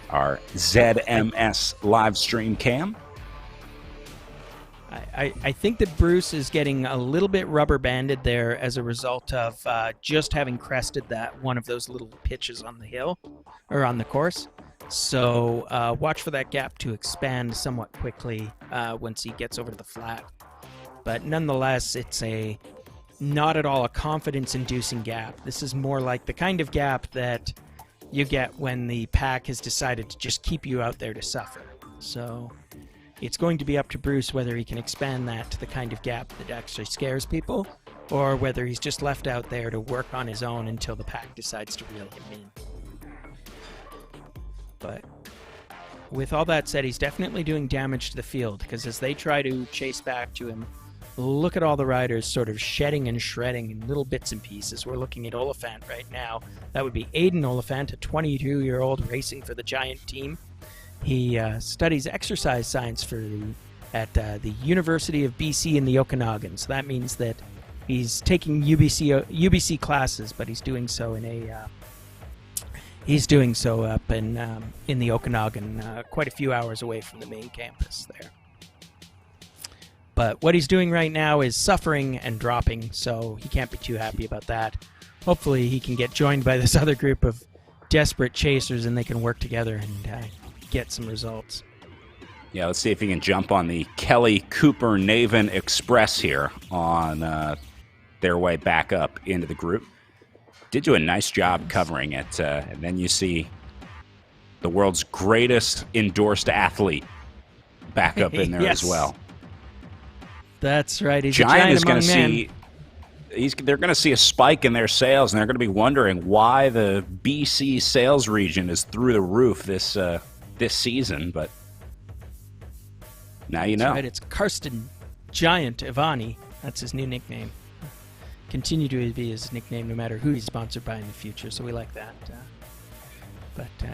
our ZMS live stream cam. I think that Bruce is getting a little bit rubber banded there as a result of just having crested that one of those little pitches on the hill or on the course. So watch for that gap to expand somewhat quickly once he gets over to the flat. But nonetheless, it's not at all a confidence-inducing gap. This is more like the kind of gap that you get when the pack has decided to just keep you out there to suffer. So it's going to be up to Bruce whether he can expand that to the kind of gap that actually scares people, or whether he's just left out there to work on his own until the pack decides to reel him in. But with all that said, he's definitely doing damage to the field, because as they try to chase back to him, look at all the riders sort of shedding and shredding in little bits and pieces. We're looking at Oliphant right now. That would be Aidan Oliphant, a 22-year-old racing for the Giant team. He studies exercise science at the University of BC in the Okanagan. So that means that he's taking UBC classes, but he's doing so up in the Okanagan, quite a few hours away from the main campus there. But what he's doing right now is suffering and dropping, so he can't be too happy about that. Hopefully he can get joined by this other group of desperate chasers and they can work together and get some results. Yeah, let's see if he can jump on the Kelly Cooper Naven Express here on their way back up into the group. Did do a nice job covering it. And then you see the world's greatest endorsed athlete back up in there yes. as well. That's right. He's Giant a is going to men. see. They're going to see a spike in their sales, and they're going to be wondering why the BC sales region is through the roof this this season, but now you know. That's right, it's Karsten Giant Ivani. That's his new nickname. Continue to be his nickname no matter who he's sponsored by in the future, so we like that.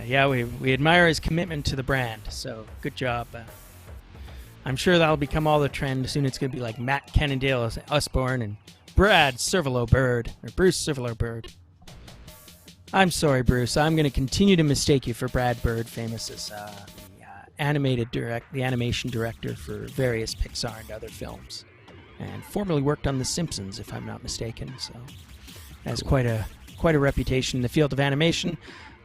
Yeah, we admire his commitment to the brand, so good job. I'm sure that'll become all the trend. Soon it's going to be like Matt Cannondale Usborne and Brad Cervelo Bird, or Bruce Cervelo Bird. I'm sorry, Bruce. I'm going to continue to mistake you for Brad Bird, famous as the animation director for various Pixar and other films, and formerly worked on The Simpsons, if I'm not mistaken. So, has quite a reputation in the field of animation.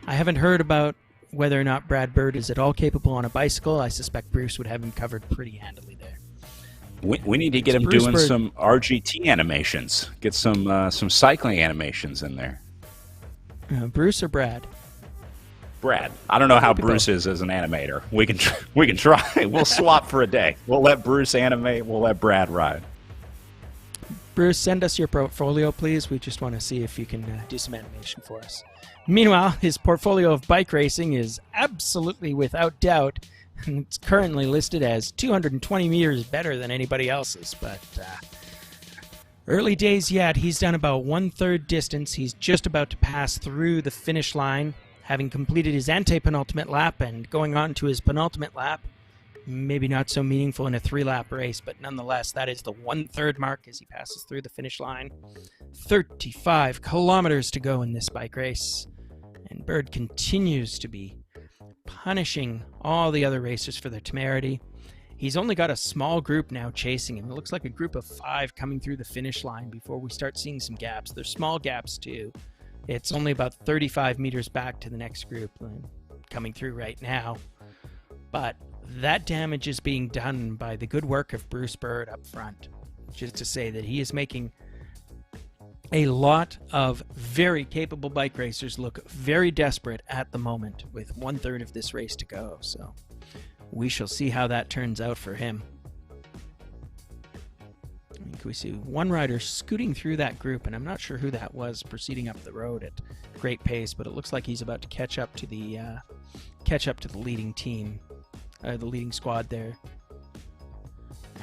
I haven't heard about whether or not Brad Bird is at all capable on a bicycle. I suspect Bruce would have him covered pretty handily there. We need to get him doing some RGT animations. Get some cycling animations in there. Bruce or Brad? Brad. I don't know how Bruce is as an animator. We can try. We'll swap for a day. We'll let Bruce animate. We'll let Brad ride. Bruce, send us your portfolio, please. We just want to see if you can do some animation for us. Meanwhile, his portfolio of bike racing is absolutely without doubt. It's currently listed as 220 meters better than anybody else's, but early days yet. He's done about 1/3 distance. He's just about to pass through the finish line, having completed his antepenultimate lap and going on to his penultimate lap. Maybe not so meaningful in a 3-lap race, but nonetheless, that is the 1/3 mark as he passes through the finish line. 35 kilometers to go in this bike race. And Bird continues to be punishing all the other racers for their temerity. He's only got a small group now chasing him. It looks like a group of 5 coming through the finish line before we start seeing some gaps. There's small gaps too. It's only about 35 meters back to the next group coming through right now. But that damage is being done by the good work of Bruce Bird up front. Just to say that he is making a lot of very capable bike racers look very desperate at the moment with 1/3 of this race to go. So we shall see how that turns out for him. I think we see one rider scooting through that group, and I'm not sure who that was proceeding up the road at great pace, but it looks like he's about to catch up to the leading team, the leading squad there.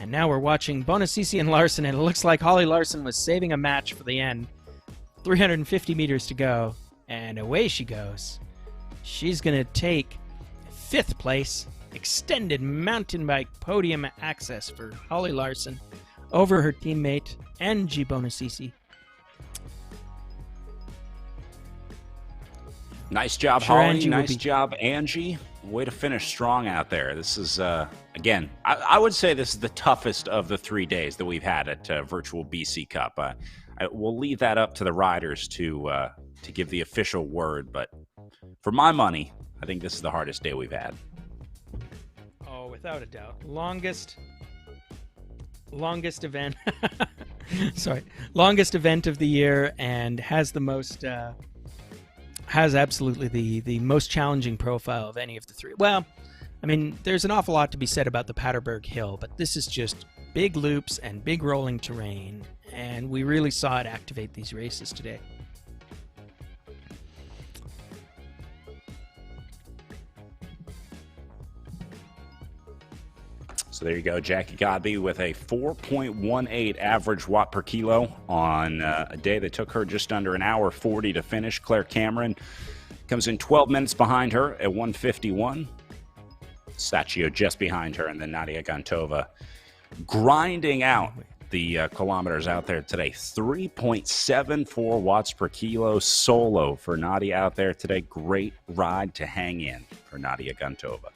And now we're watching Bonacisi and Larson, and it looks like Holly Larson was saving a match for the end. 350 meters to go, and away she goes. She's going to take 5th place, extended mountain bike podium access for Holly Larson over her teammate, Angie Bonacisi. Nice job, Holly. Nice job, Angie. Way to finish strong out there. This is, again, I would say this is the toughest of the 3 days that we've had at Virtual BC Cup. We'll leave that up to the riders to give the official word, but for my money, I think this is the hardest day we've had. Oh, without a doubt. Longest event. Sorry. Longest event of the year, and has the most... has absolutely the most challenging profile of any of the 3. Well, I mean, there's an awful lot to be said about the Paterberg Hill, but this is just big loops and big rolling terrain, and we really saw it activate these races today. So there you go, Jackie Godby with a 4.18 average watt per kilo on a day that took her just under an hour 40 to finish. Claire Cameron comes in 12 minutes behind her at 1:51. Sacchio just behind her, and then Nadia Gantova grinding out the kilometers out there today. 3.74 watts per kilo solo for Nadia out there today. Great ride to hang in for Nadia Gantova.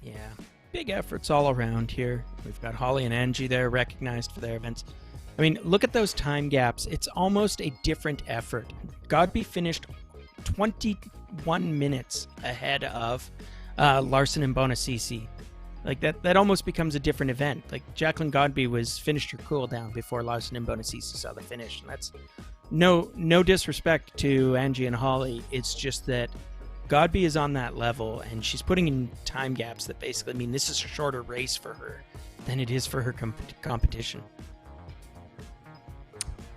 Yeah. Big efforts all around here. We've got Holly and Angie there recognized for their events. I mean, look at those time gaps. It's almost a different effort. Godby finished 21 minutes ahead of Larson and Bonacisi. Like that almost becomes a different event. Like Jacqueline Godby finished her cool down before Larson and Bonacisi saw the finish. And that's no disrespect to Angie and Holly. It's just that Godby is on that level, and she's putting in time gaps that basically mean this is a shorter race for her than it is for her competition.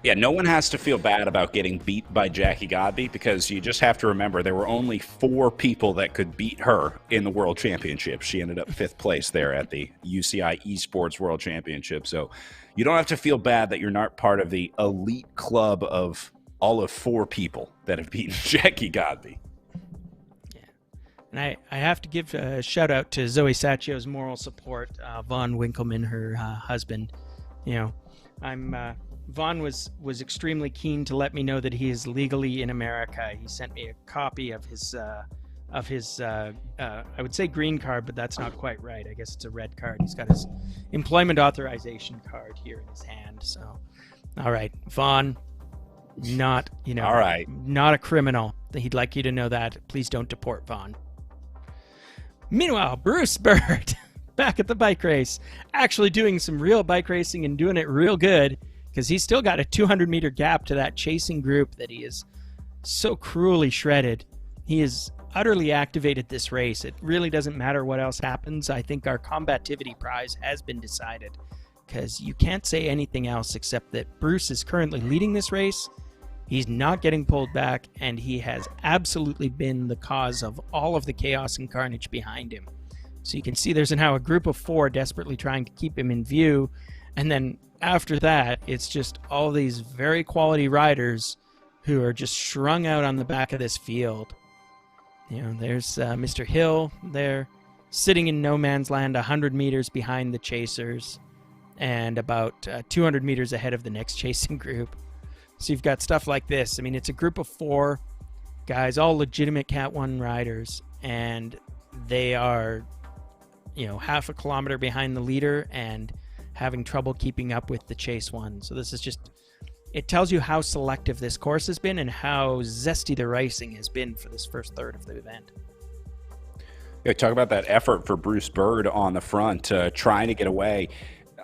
Yeah, no one has to feel bad about getting beat by Jackie Godby, because you just have to remember there were only 4 people that could beat her in the World Championship. She ended up 5th place there at the UCI Esports World Championship. So you don't have to feel bad that you're not part of the elite club of all of 4 people that have beaten Jackie Godby. Yeah. And I have to give a shout out to Zoe Sacchio's moral support, Vaughn Winkleman, her husband. You know, Vaughn was extremely keen to let me know that he is legally in America. He sent me a copy of his I would say green card, but that's not quite right. I guess it's a red card. He's got his employment authorization card here in his hand. So, all right, Vaughn, not, all right, not a criminal. He'd like you to know that. Please don't deport Vaughn. Meanwhile, Bruce Bird, back at the bike race, actually doing some real bike racing and doing it real good, because he's still got a 200-meter gap to that chasing group that he is so cruelly shredded. He has utterly activated this race. It really doesn't matter what else happens. I think our combativity prize has been decided, because you can't say anything else except that Bruce is currently leading this race. He's not getting pulled back, and he has absolutely been the cause of all of the chaos and carnage behind him. So you can see there's now a group of 4 desperately trying to keep him in view, and then after that, it's just all these very quality riders who are just strung out on the back of this field. There's Mr. Hill there, sitting in no man's land 100 meters behind the chasers and about 200 meters ahead of the next chasing group. So you've got stuff like this. I mean, it's a group of 4 guys, all legitimate Cat 1 riders, and they are, half a kilometer behind the leader and having trouble keeping up with the chase 1. So this is just, it tells you how selective this course has been and how zesty the racing has been for this first third of the event. Yeah, talk about that effort for Bruce Bird on the front, trying to get away.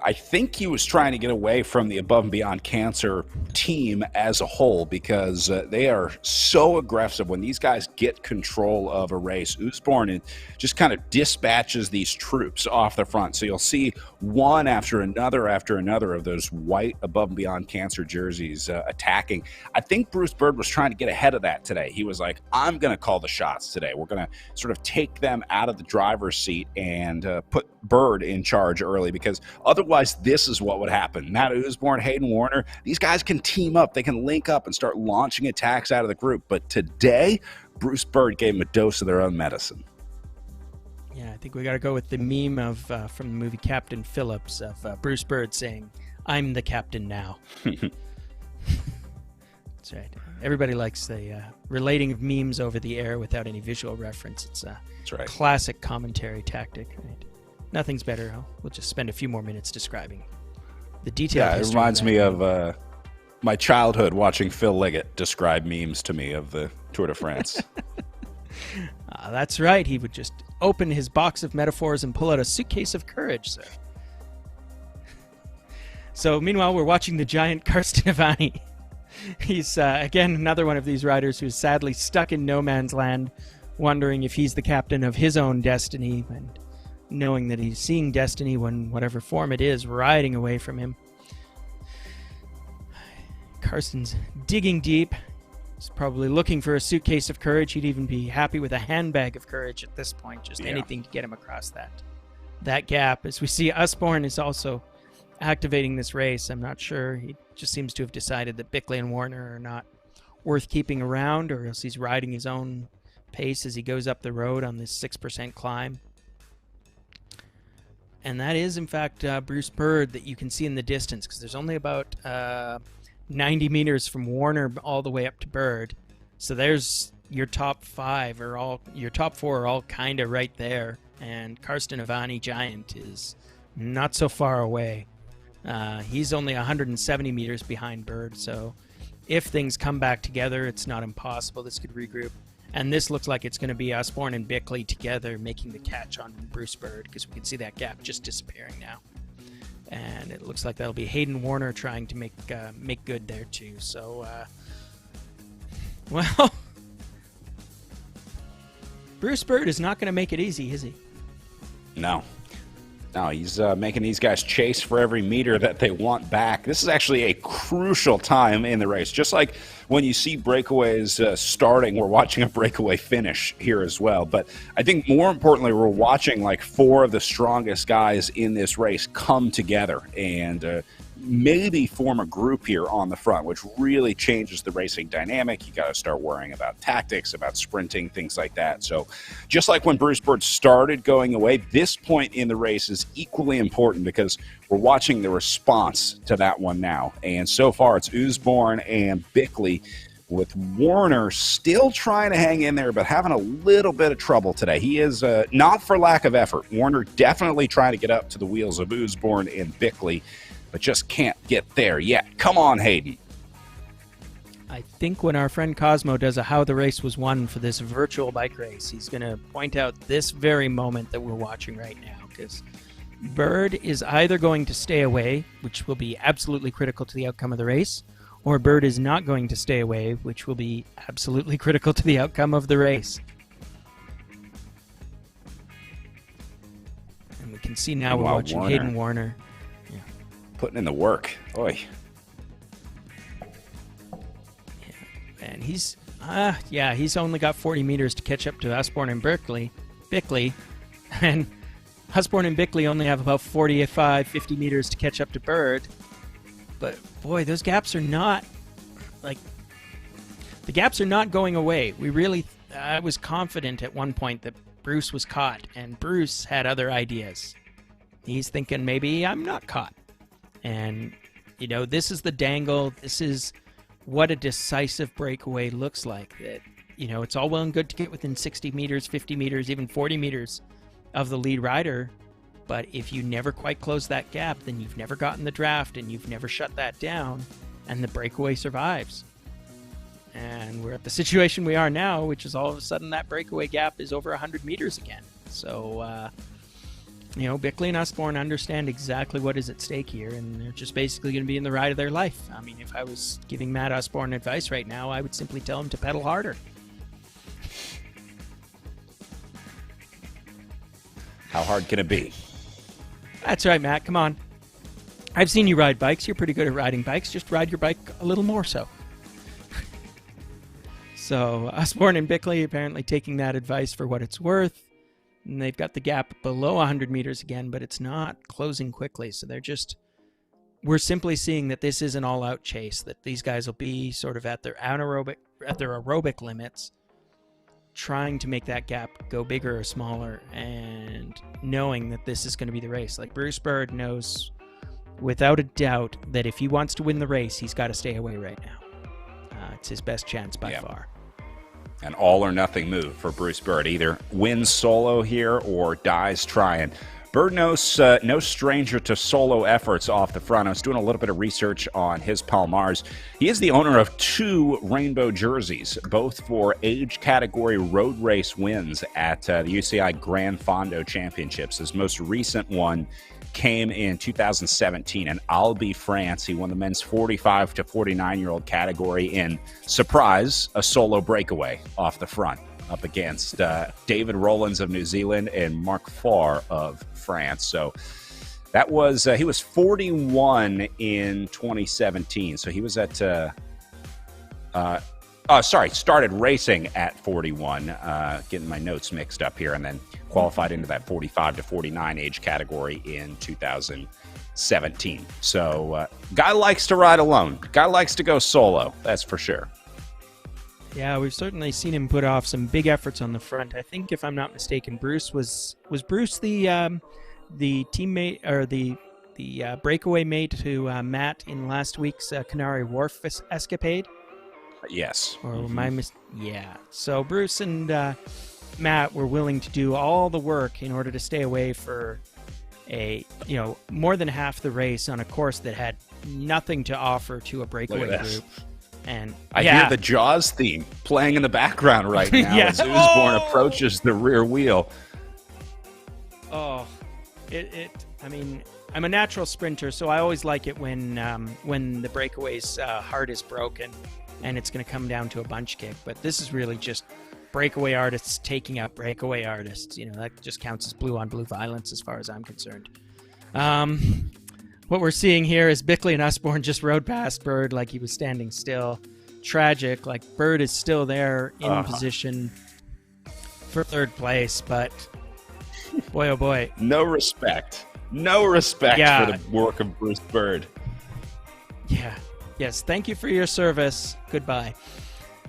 I think he was trying to get away from the Above and Beyond Cancer team as a whole, because they are so aggressive when these guys get control of a race. Usborne just kind of dispatches these troops off the front. So you'll see one after another of those white Above and Beyond Cancer jerseys attacking. I think Bruce Bird was trying to get ahead of that today. He was like, I'm going to call the shots today. We're going to sort of take them out of the driver's seat and put Bird in charge early, because otherwise this is what would happen. Matt Usborne, Hayden Warner, these guys can team up. They can link up and start launching attacks out of the group. But today, Bruce Bird gave them a dose of their own medicine. Yeah, I think we got to go with the meme of from the movie Captain Phillips of Bruce Bird saying, "I'm the captain now." That's right. Everybody likes the relating of memes over the air without any visual reference. It's a classic commentary tactic. Right? Nothing's better. We'll just spend a few more minutes describing the detail. Yeah, it reminds me of my childhood watching Phil Liggett describe memes to me of the Tour de France. That's right. He would just open his box of metaphors and pull out a suitcase of courage, sir. So meanwhile, we're watching the giant Karsten Ivani. He's, again, another one of these riders who's sadly stuck in no man's land, wondering if he's the captain of his own destiny, and knowing that he's seeing destiny, when whatever form it is, riding away from him. Karsten's digging deep. He's probably looking for a suitcase of courage. He'd even be happy with a handbag of courage at this point, just anything to get him across that gap. As we see, Usborne is also activating this race. I'm not sure. He just seems to have decided that Bickley and Warner are not worth keeping around, or else he's riding his own pace as he goes up the road on this 6% climb. And that is, in fact, Bruce Bird that you can see in the distance, because there's only about 90 meters from Warner all the way up to Bird. So there's your top 5, or all your top 4 are all kind of right there. And Karsten Ivani Giant is not so far away. He's only 170 meters behind Bird. So if things come back together, it's not impossible. This could regroup. And this looks like it's going to be Usborne and Bickley together making the catch on Bruce Bird, because we can see that gap just disappearing now. And it looks like that'll be Hayden Warner trying to make good there too. So, well, Bruce Bird is not going to make it easy, is he? No, he's making these guys chase for every meter that they want back. This is actually a crucial time in the race. Just like when you see breakaways starting, we're watching a breakaway finish here as well. But I think more importantly, we're watching like 4 of the strongest guys in this race come together and maybe form a group here on the front, which really changes the racing dynamic. You got to start worrying about tactics, about sprinting, things like that. So just like when Bruce Bird started going away, this point in the race is equally important because we're watching the response to that one now. And so far it's Usborne and Bickley, with Warner still trying to hang in there, but having a little bit of trouble today. He is not for lack of effort. Warner definitely trying to get up to the wheels of Usborne and Bickley, but just can't get there yet. Come on, Hayden. I think when our friend Cosmo does a how the race was won for this virtual bike race, he's going to point out this very moment that we're watching right now, because Bird is either going to stay away, which will be absolutely critical to the outcome of the race, or Bird is not going to stay away, which will be absolutely critical to the outcome of the race. And we can see now we're watching Hayden Warner. Putting in the work. Oy. Yeah. And he's only got 40 meters to catch up to Usborne and Bickley. And Usborne and Bickley only have about 45, 50 meters to catch up to Bird. But boy, those gaps are not the gaps are not going away. I was confident at one point that Bruce was caught, and Bruce had other ideas. He's thinking maybe I'm not caught. And, this is the dangle. This is what a decisive breakaway looks like. That, it's all well and good to get within 60 meters, 50 meters, even 40 meters of the lead rider. But if you never quite close that gap, then you've never gotten the draft and you've never shut that down, and the breakaway survives. And we're at the situation we are now, which is all of a sudden that breakaway gap is over 100 meters again. So, Bickley and Usborne understand exactly what is at stake here, and they're just basically going to be in the ride of their life. I mean, if I was giving Matt Usborne advice right now, I would simply tell him to pedal harder. How hard can it be? That's right, Matt. Come on. I've seen you ride bikes. You're pretty good at riding bikes. Just ride your bike a little more so. So, Usborne and Bickley apparently taking that advice for what it's worth. And they've got the gap below 100 meters again, but it's not closing quickly. So we're simply seeing that this is an all-out chase, that these guys will be sort of at their aerobic limits, trying to make that gap go bigger or smaller, and knowing that this is going to be the race. Like Bruce Bird knows without a doubt that if he wants to win the race, he's got to stay away right now. It's his best chance by far. An all-or-nothing move for Bruce Bird. Either wins solo here or dies trying. Bird knows no stranger to solo efforts off the front. I was doing a little bit of research on his Palmars. He is the owner of 2 rainbow jerseys, both for age category road race wins at the UCI Grand Fondo Championships. His most recent one came in 2017 in Albi, France. He won the men's 45 to 49-year-old category in, surprise, a solo breakaway off the front up against David Rowlands of New Zealand and Marc Farr of France. So that was, he was 41 in 2017. So he was at, started racing at 41, getting my notes mixed up here, and then qualified into that 45 to 49 age category in 2017. So guy likes to ride alone. Guy likes to go solo, that's for sure. Yeah, we've certainly seen him put off some big efforts on the front. I think, if I'm not mistaken, Bruce was Bruce the teammate or the breakaway mate to Matt in last week's Canary Wharf escapade? Yes. Or yeah. So Bruce and Matt were willing to do all the work in order to stay away for more than half the race on a course that had nothing to offer to a breakaway group. And I hear the Jaws theme playing in the background right now as Usborne approaches the rear wheel. Oh, I mean, I'm a natural sprinter, so I always like it when the breakaway's heart is broken and it's going to come down to a bunch kick. But this is really just breakaway artists taking out breakaway artists. That just counts as blue on blue violence as far as I'm concerned. What we're seeing here is Bickley and Usborne just rode past Bird like he was standing still. Tragic, like Bird is still there in position for third place, but boy, oh boy. No respect. No respect for the work of Bruce Bird. Yeah. Yes, thank you for your service. Goodbye.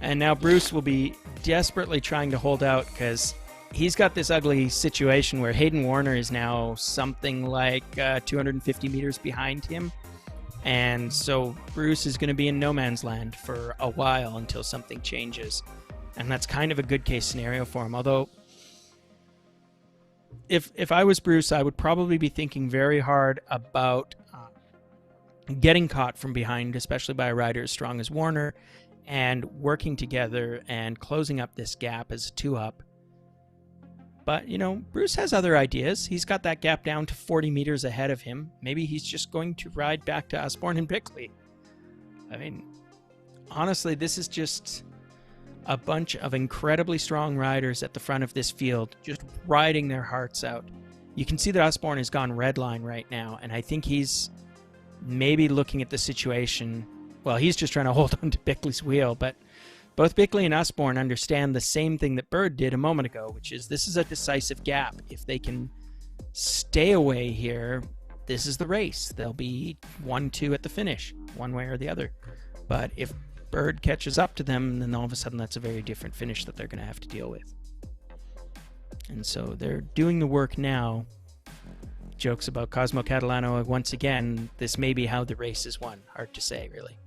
And now Bruce will be desperately trying to hold out because he's got this ugly situation where Hayden Warner is now something like 250 meters behind him. And so Bruce is going to be in no man's land for a while until something changes. And that's kind of a good case scenario for him. Although, if I was Bruce, I would probably be thinking very hard about getting caught from behind, especially by a rider as strong as Warner, and working together and closing up this gap as a 2-up. But, you know, Bruce has other ideas. He's got that gap down to 40 meters ahead of him. Maybe he's just going to ride back to Usborne and Bickley. I mean, honestly, this is just a bunch of incredibly strong riders at the front of this field, just riding their hearts out. You can see that Usborne has gone red line right now, and I think he's maybe looking at the situation. Well, he's just trying to hold on to Bickley's wheel, but both Bickley and Usborne understand the same thing that Bird did a moment ago, which is this is a decisive gap. If they can stay away here, this is the race. They'll be 1-2 at the finish, one way or the other. But if Bird catches up to them, then all of a sudden that's a very different finish that they're going to have to deal with. And so they're doing the work now. Jokes about Cosmo Catalano once again. This may be how the race is won. Hard to say, really.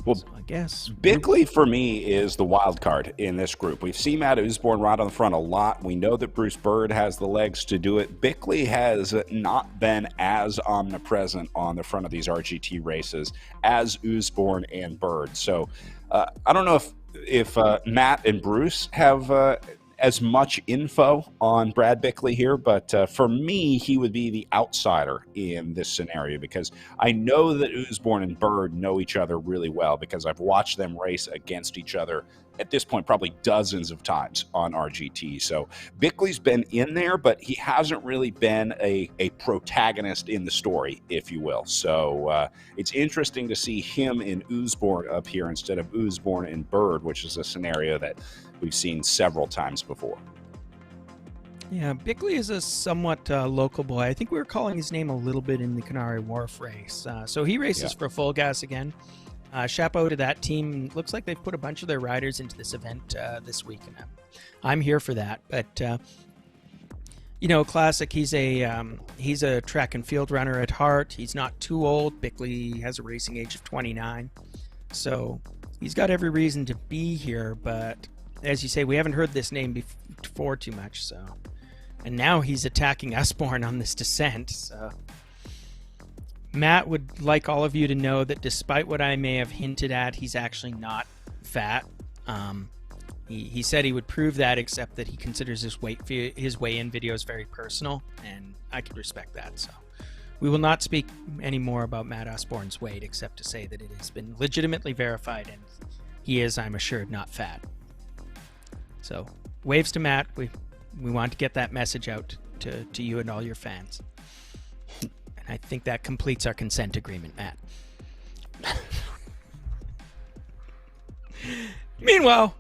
Well, so I guess Bickley for me is the wild card in this group. We've seen Matt Usborne ride on the front a lot. We know that Bruce Bird has the legs to do it. Bickley has not been as omnipresent on the front of these RGT races as Usborne and Bird. So I don't know if Matt and Bruce have as much info on Brad Bickley here, but for me, he would be the outsider in this scenario because I know that Usborne and Bird know each other really well because I've watched them race against each other at this point probably dozens of times on RGT. So Bickley's been in there, but he hasn't really been a protagonist in the story, if you will. So it's interesting to see him in Usborne up here instead of Usborne and Bird, which is a scenario that we've seen several times before. Yeah, Bickley is a somewhat local boy. I think we were calling his name a little bit in the Canary Wharf race. So he races for Full Gas again. Chapeau to that team. Looks like they've put a bunch of their riders into this event this week, and I'm here for that. But you know, classic. He's a track and field runner at heart. He's not too old. Bickley has a racing age of 29, so he's got every reason to be here. But as you say, we haven't heard this name before too much. So, and now he's attacking Usborne on this descent. So. Matt would like all of you to know that despite what I may have hinted at, he's actually not fat. He said he would prove that, except that he considers his weigh-in videos very personal, and I can respect that. So we will not speak any more about Matt Usborne's weight, except to say that it has been legitimately verified, and he is, I'm assured, not fat. So waves to Matt. We want to get that message out to you and all your fans. I think that completes our consent agreement, Matt. Meanwhile,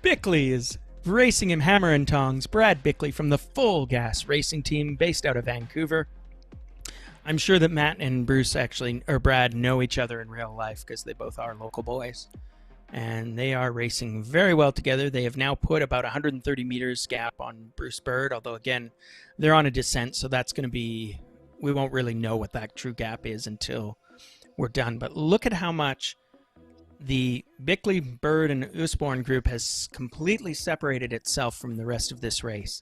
Bickley is racing him hammer and tongs. Brad Bickley from the Full Gas Racing Team based out of Vancouver. I'm sure that Matt and Brad know each other in real life because they both are local boys. And they are racing very well together. They have now put about 130 meters gap on Bruce Bird, although again, they're on a descent, so that's going to be... We won't really know what that true gap is until we're done. But look at how much the Bickley, Bird, and Usborne group has completely separated itself from the rest of this race.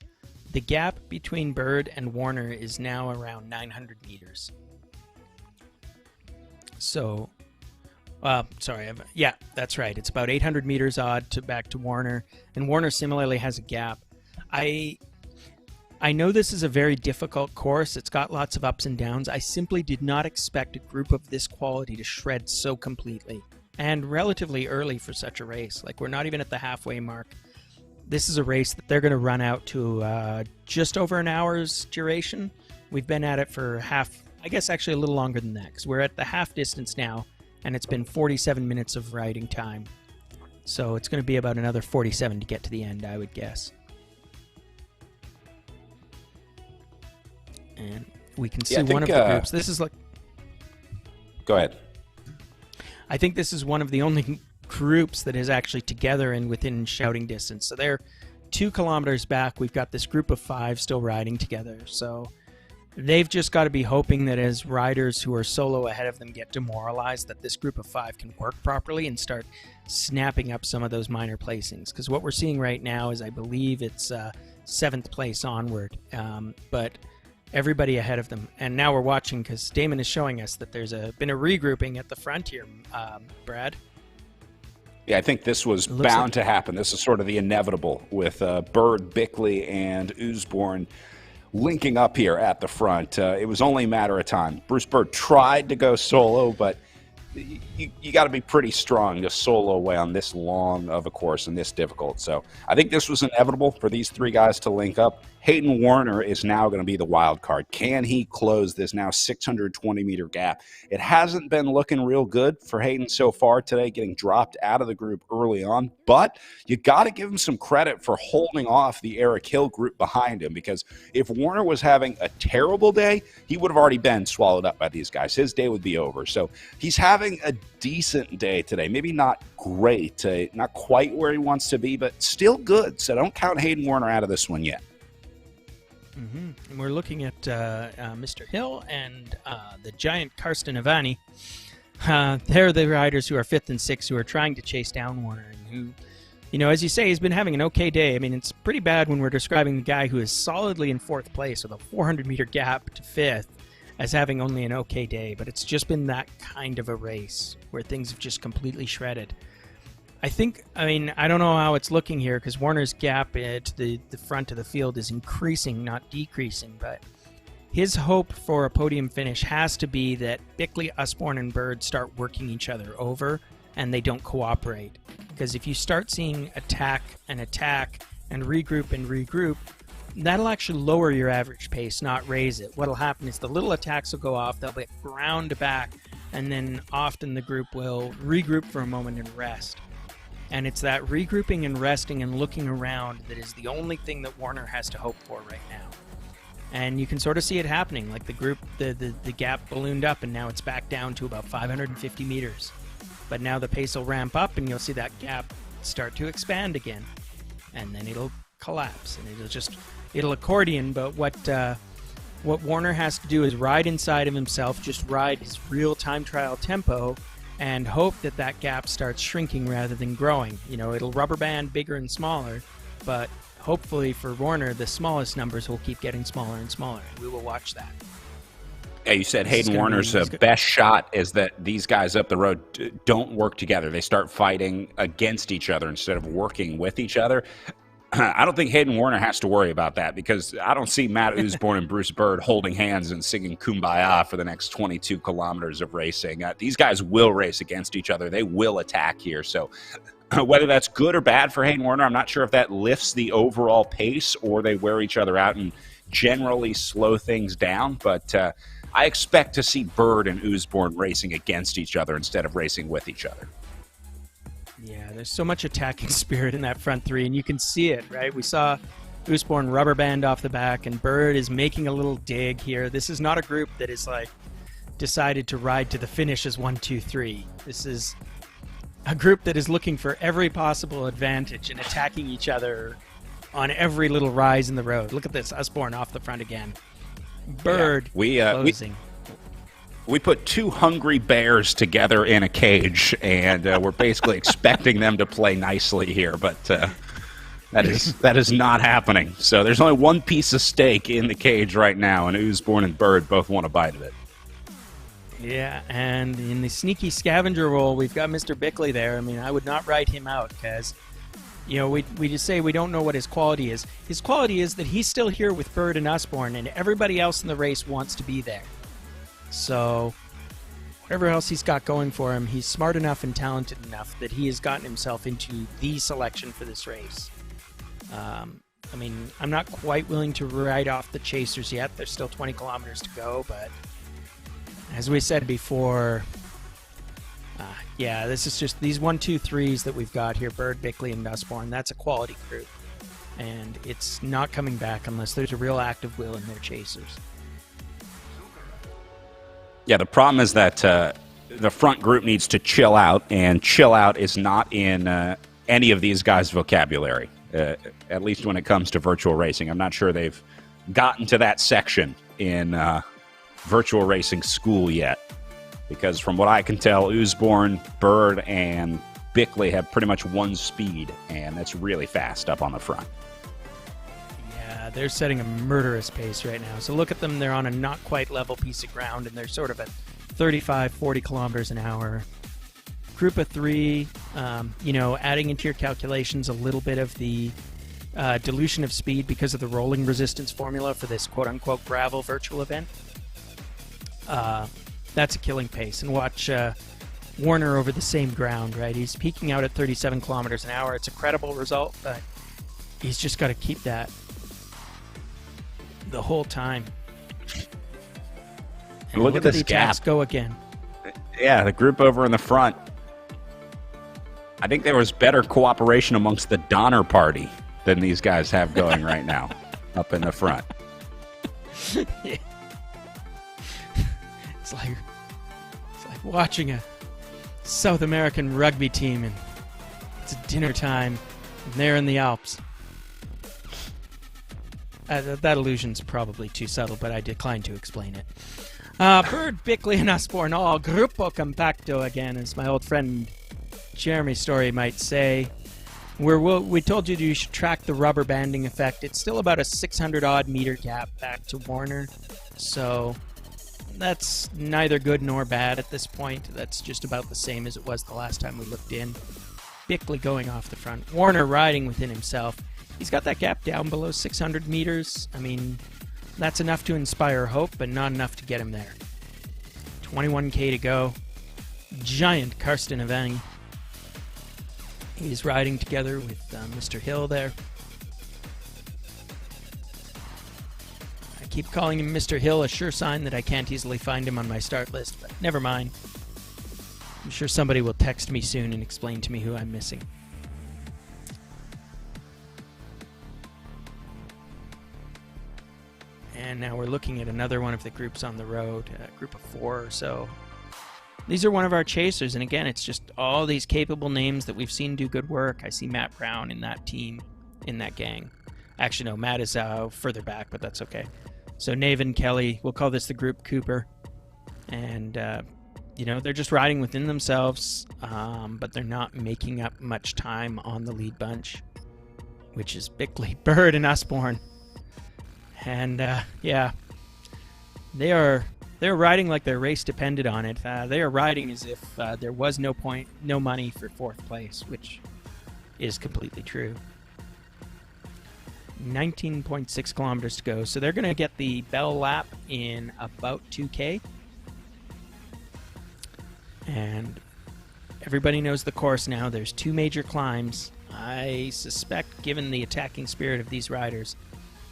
The gap between Bird and Warner is now around 900 meters. So, yeah, that's right. It's about 800 meters odd back to Warner. And Warner similarly has a gap. I know this is a very difficult course. It's got lots of ups and downs. I simply did not expect a group of this quality to shred so completely and relatively early for such a race. Like, we're not even at the halfway mark. This is a race that they're going to run out to just over an hour's duration. We've been at it for half, I guess actually a little longer than that, because we're at the half distance now, and it's been 47 minutes of riding time. So it's going to be about another 47 to get to the end, I would guess. And we can see one of the groups. This is like... Go ahead. I think this is one of the only groups that is actually together and within shouting distance. So they're 2 kilometers back. We've got this group of 5 still riding together. So they've just got to be hoping that as riders who are solo ahead of them get demoralized, that this group of 5 can work properly and start snapping up some of those minor placings. Because what we're seeing right now is, I believe it's 7th place onward. But everybody ahead of them. And now we're watching, because Damon is showing us that there's been a regrouping at the front here, Brad. Yeah, I think this was bound to happen. This is sort of the inevitable with Bird, Bickley, and Usborne linking up here at the front. It was only a matter of time. Bruce Bird tried to go solo, but you got to be pretty strong to solo away on this long of a course and this difficult. So I think this was inevitable for these 3 guys to link up. Hayden Warner is now going to be the wild card. Can he close this now 620-meter gap? It hasn't been looking real good for Hayden so far today, getting dropped out of the group early on. But you got to give him some credit for holding off the Eric Hill group behind him, because if Warner was having a terrible day, he would have already been swallowed up by these guys. His day would be over. So he's having a decent day today. Maybe not great, not quite where he wants to be, but still good. So don't count Hayden Warner out of this one yet. And we're looking at Mr. Hill and the giant Karsten Avani. They're the riders who are 5th and 6th who are trying to chase down Warner, and who, you know, as you say, he's been having an okay day. I mean, it's pretty bad when we're describing the guy who is solidly in 4th place with a 400-meter gap to 5th as having only an okay day, but it's just been that kind of a race where things have just completely shredded. I mean, I don't know how it's looking here, because Warner's gap to the front of the field is increasing, not decreasing, but his hope for a podium finish has to be that Bickley, Usborne, and Bird start working each other over and they don't cooperate. Because if you start seeing attack and regroup, that'll actually lower your average pace, not raise it. What'll happen is the little attacks will go off, they'll get ground back, and then often the group will regroup for a moment and rest. And it's that regrouping and resting and looking around that is the only thing that Warner has to hope for right now. And you can sort of see it happening, like the group, the gap ballooned up, and now it's back down to about 550 meters. But now the pace will ramp up, and you'll see that gap start to expand again. And then it'll collapse, and it'll accordion. But what Warner has to do is ride inside of himself, just ride his real time trial tempo, and hope that that gap starts shrinking rather than growing. You know, it'll rubber band bigger and smaller, but hopefully for Warner, the smallest numbers will keep getting smaller and smaller, and we will watch that. Yeah, you said Hayden Warner's best shot is that these guys up the road don't work together. They start fighting against each other instead of working with each other. I don't think Hayden Warner has to worry about that, because I don't see Matt Usborne and Bruce Bird holding hands and singing Kumbaya for the next 22 kilometers of racing. These guys will race against each other. They will attack here. So whether that's good or bad for Hayden Warner, I'm not sure if that lifts the overall pace or they wear each other out and generally slow things down. But I expect to see Bird and Usborne racing against each other instead of racing with each other. Yeah, there's so much attacking spirit in that front 3, and you can see it, right? We saw Usborne rubber band off the back, and Bird is making a little dig here. This is not a group that is like decided to ride to the finish as 1, 2, 3. This is a group that is looking for every possible advantage and attacking each other on every little rise in the road. Look at this, Usborne off the front again. Bird closing. We put 2 hungry bears together in a cage, and we're basically expecting them to play nicely here, but that is not happening. So there's only one piece of steak in the cage right now, and Usborne and Bird both want a bite of it. Yeah, and in the sneaky scavenger role, we've got Mr. Bickley there. I mean, I would not write him out, because, you know, we just say we don't know what his quality is. His quality is that he's still here with Bird and Usborne, and everybody else in the race wants to be there. So whatever else he's got going for him, he's smart enough and talented enough that he has gotten himself into the selection for this race. I mean, I'm not quite willing to write off the chasers yet. There's still 20 kilometers to go, but as we said before, yeah, this is just these 1, 2, 3s that we've got here, Bird, Bickley, and Nussbaum. That's a quality group, and it's not coming back unless there's a real active will in their chasers. Yeah, the problem is that the front group needs to chill out, and chill out is not in any of these guys' vocabulary, at least when it comes to virtual racing. I'm not sure they've gotten to that section in virtual racing school yet, because from what I can tell, Usborne, Bird, and Bickley have pretty much one speed, and that's really fast up on the front. Yeah, they're setting a murderous pace right now. So look at them. They're on a not quite level piece of ground, and they're sort of at 35, 40 kilometers an hour. Group of 3, you know, adding into your calculations a little bit of the dilution of speed because of the rolling resistance formula for this quote-unquote gravel virtual event. That's a killing pace. And watch Warner over the same ground, right? He's peaking out at 37 kilometers an hour. It's a credible result, but he's just got to keep that the whole time. And look at this the attacks gap. Go again. Yeah, the group over in the front. I think there was better cooperation amongst the Donner Party than these guys have going right now up in the front. Yeah. It's like watching a South American rugby team, and it's dinner time, and they're in the Alps. That illusion's probably too subtle, but I decline to explain it. Bird, Bickley, and Usborne, all gruppo compacto again, as my old friend Jeremy Story might say. We told you should track the rubber banding effect. It's still about a 600-odd meter gap back to Warner, so that's neither good nor bad at this point. That's just about the same as it was the last time we looked in. Bickley going off the front. Warner riding within himself. He's got that gap down below 600 meters. I mean, that's enough to inspire hope, but not enough to get him there. 21k to go. Giant Karsten Avani. He's riding together with Mr. Hill there. I keep calling him Mr. Hill, a sure sign that I can't easily find him on my start list, but never mind. I'm sure somebody will text me soon and explain to me who I'm missing. And now we're looking at another one of the groups on the road, a group of 4 or so. These are one of our chasers, and again, it's just all these capable names that we've seen do good work. I see Matt Brown in that team, in that gang. Actually, no, Matt is further back, but that's okay. So Naven, Kelly, we'll call this the group Cooper. And, you know, they're just riding within themselves, but they're not making up much time on the lead bunch, which is Bickley, Bird, and Usborne. And, yeah, they're riding like their race depended on it. They are riding as if there was no money for 4th place, which is completely true. 19.6 kilometers to go, so they're going to get the bell lap in about 2K. And everybody knows the course now. There's 2 major climbs. I suspect, given the attacking spirit of these riders,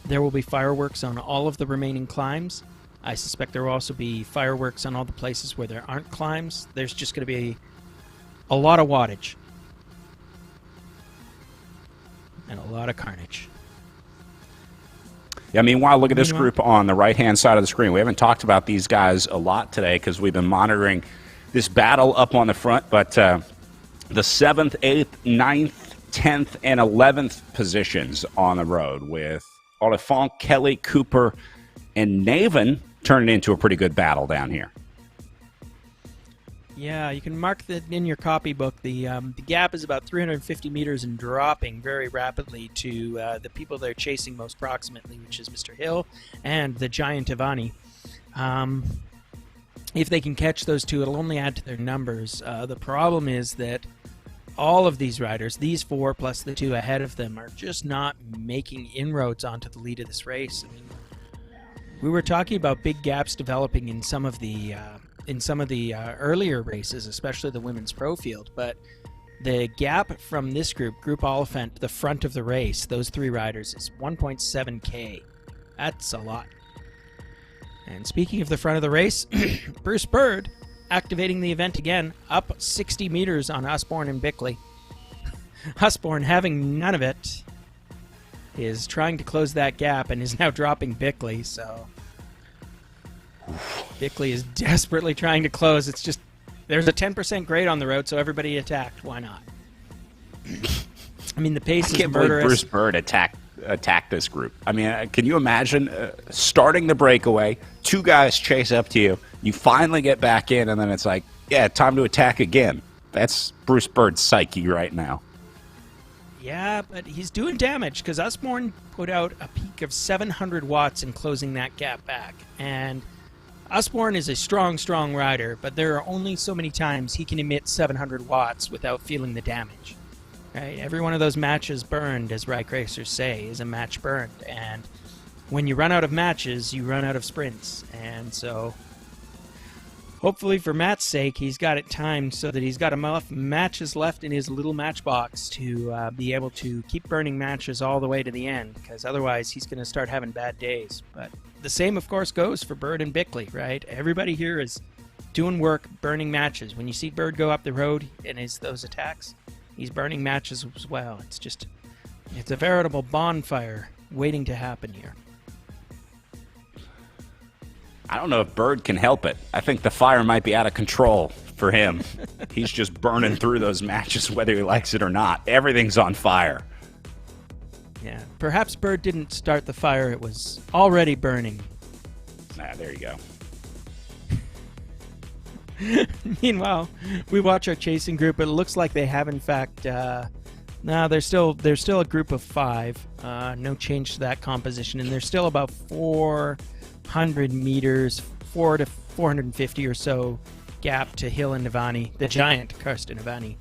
there will be fireworks on all of the remaining climbs. I suspect there will also be fireworks on all the places where there aren't climbs. There's just going to be a lot of wattage. And a lot of carnage. Yeah, meanwhile, look at this group on the right-hand side of the screen. We haven't talked about these guys a lot today because we've been monitoring this battle up on the front, but the 7th, 8th, 9th, 10th, and 11th positions on the road with Oliphant, Kelly, Cooper, and Naven turning into a pretty good battle down here. Yeah, you can mark that in your copybook. The gap is about 350 meters and dropping very rapidly to the people they're chasing most proximately, which is Mr. Hill and the giant Avani. If they can catch those two, it'll only add to their numbers. The problem is that all of these riders, these 4 plus the 2 ahead of them, are just not making inroads onto the lead of this race. I mean, we were talking about big gaps developing in some of the earlier races, especially the women's pro field, but The gap from this group Oliphant, the front of the race, those 3 riders, is 1.7K. That's a lot. And speaking of the front of the race, Bruce Bird activating the event again, up 60 meters on Usborne and Bickley. Usborne, having none of it, is trying to close that gap and is now dropping Bickley, so Bickley is desperately trying to close. It's just, there's a 10% grade on the road, so everybody attacked. Why not? I mean, the pace is murderous. Bruce Bird attacked this group. I mean, can you imagine starting the breakaway, 2 guys chase up to you, you finally get back in, and then it's like, yeah, time to attack again. That's Bruce Bird's psyche right now. Yeah, but he's doing damage because Usborne put out a peak of 700 watts in closing that gap back. And Usborne is a strong, strong rider, but there are only so many times he can emit 700 watts without feeling the damage. Right? Every one of those matches burned, as Rike Racers say, is a match burned. And when you run out of matches, you run out of sprints. And so, hopefully for Matt's sake, he's got it timed so that he's got enough matches left in his little matchbox to be able to keep burning matches all the way to the end, because otherwise he's going to start having bad days. But the same, of course, goes for Bird and Bickley, right? Everybody here is doing work, burning matches. When you see Bird go up the road in those attacks, he's burning matches as well. It's a veritable bonfire waiting to happen here. I don't know if Bird can help it. I think the fire might be out of control for him. He's just burning through those matches whether he likes it or not. Everything's on fire. Yeah, perhaps Bird didn't start the fire. It was already burning. There you go. Meanwhile, we watch our chasing group. It looks like they have, in fact, no, they're still a group of 5. No change to that composition, and they're still about 400 meters, 400 to 450 or so gap to Hill and Navani, the giant Karsten Navani.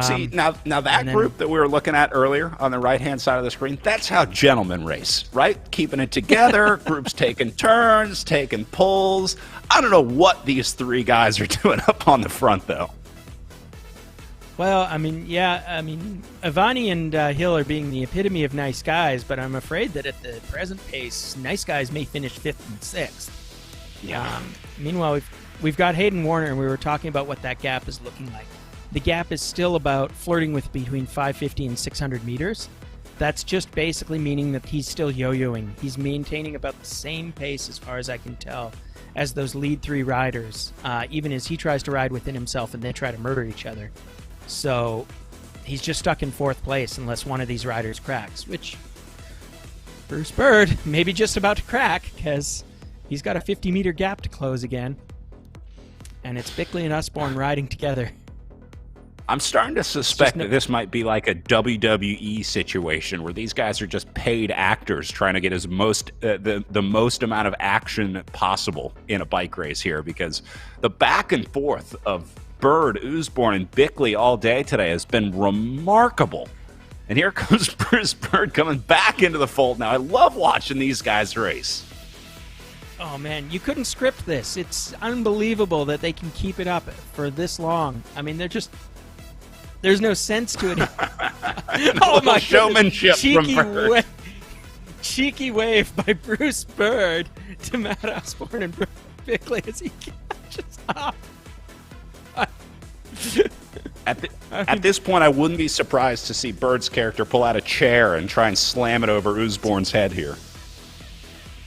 See, now that group that we were looking at earlier on the right-hand side of the screen, that's how gentlemen race, right? Keeping it together, groups taking turns, taking pulls. I don't know what these 3 guys are doing up on the front, though. Well, I mean, Avani and Hill are being the epitome of nice guys, but I'm afraid that at the present pace, nice guys may finish 5th and 6th. Yeah. Meanwhile, we've got Hayden Warner, and we were talking about what that gap is looking like. The gap is still about flirting with between 550 and 600 meters. That's just basically meaning that he's still yo-yoing. He's maintaining about the same pace, as far as I can tell, as those lead 3 riders, even as he tries to ride within himself and they try to murder each other. So he's just stuck in 4th place unless one of these riders cracks, which Bruce Bird may be just about to crack because he's got a 50-meter gap to close again. And it's Bickley and Usborne riding together. I'm starting to suspect that this might be like a WWE situation where these guys are just paid actors trying to get the most amount of action possible in a bike race here, because the back and forth of Bird, Usborne, and Bickley all day today has been remarkable. And here comes Bruce Bird coming back into the fold now. I love watching these guys race. Oh, man, you couldn't script this. It's unbelievable that they can keep it up for this long. I mean, there's no sense to it. Oh, my showmanship from Bird. Cheeky wave by Bruce Bird to Matt Usborne and Bickley as he catches up. At this point, I wouldn't be surprised to see Bird's character pull out a chair and try and slam it over Usborne's head here.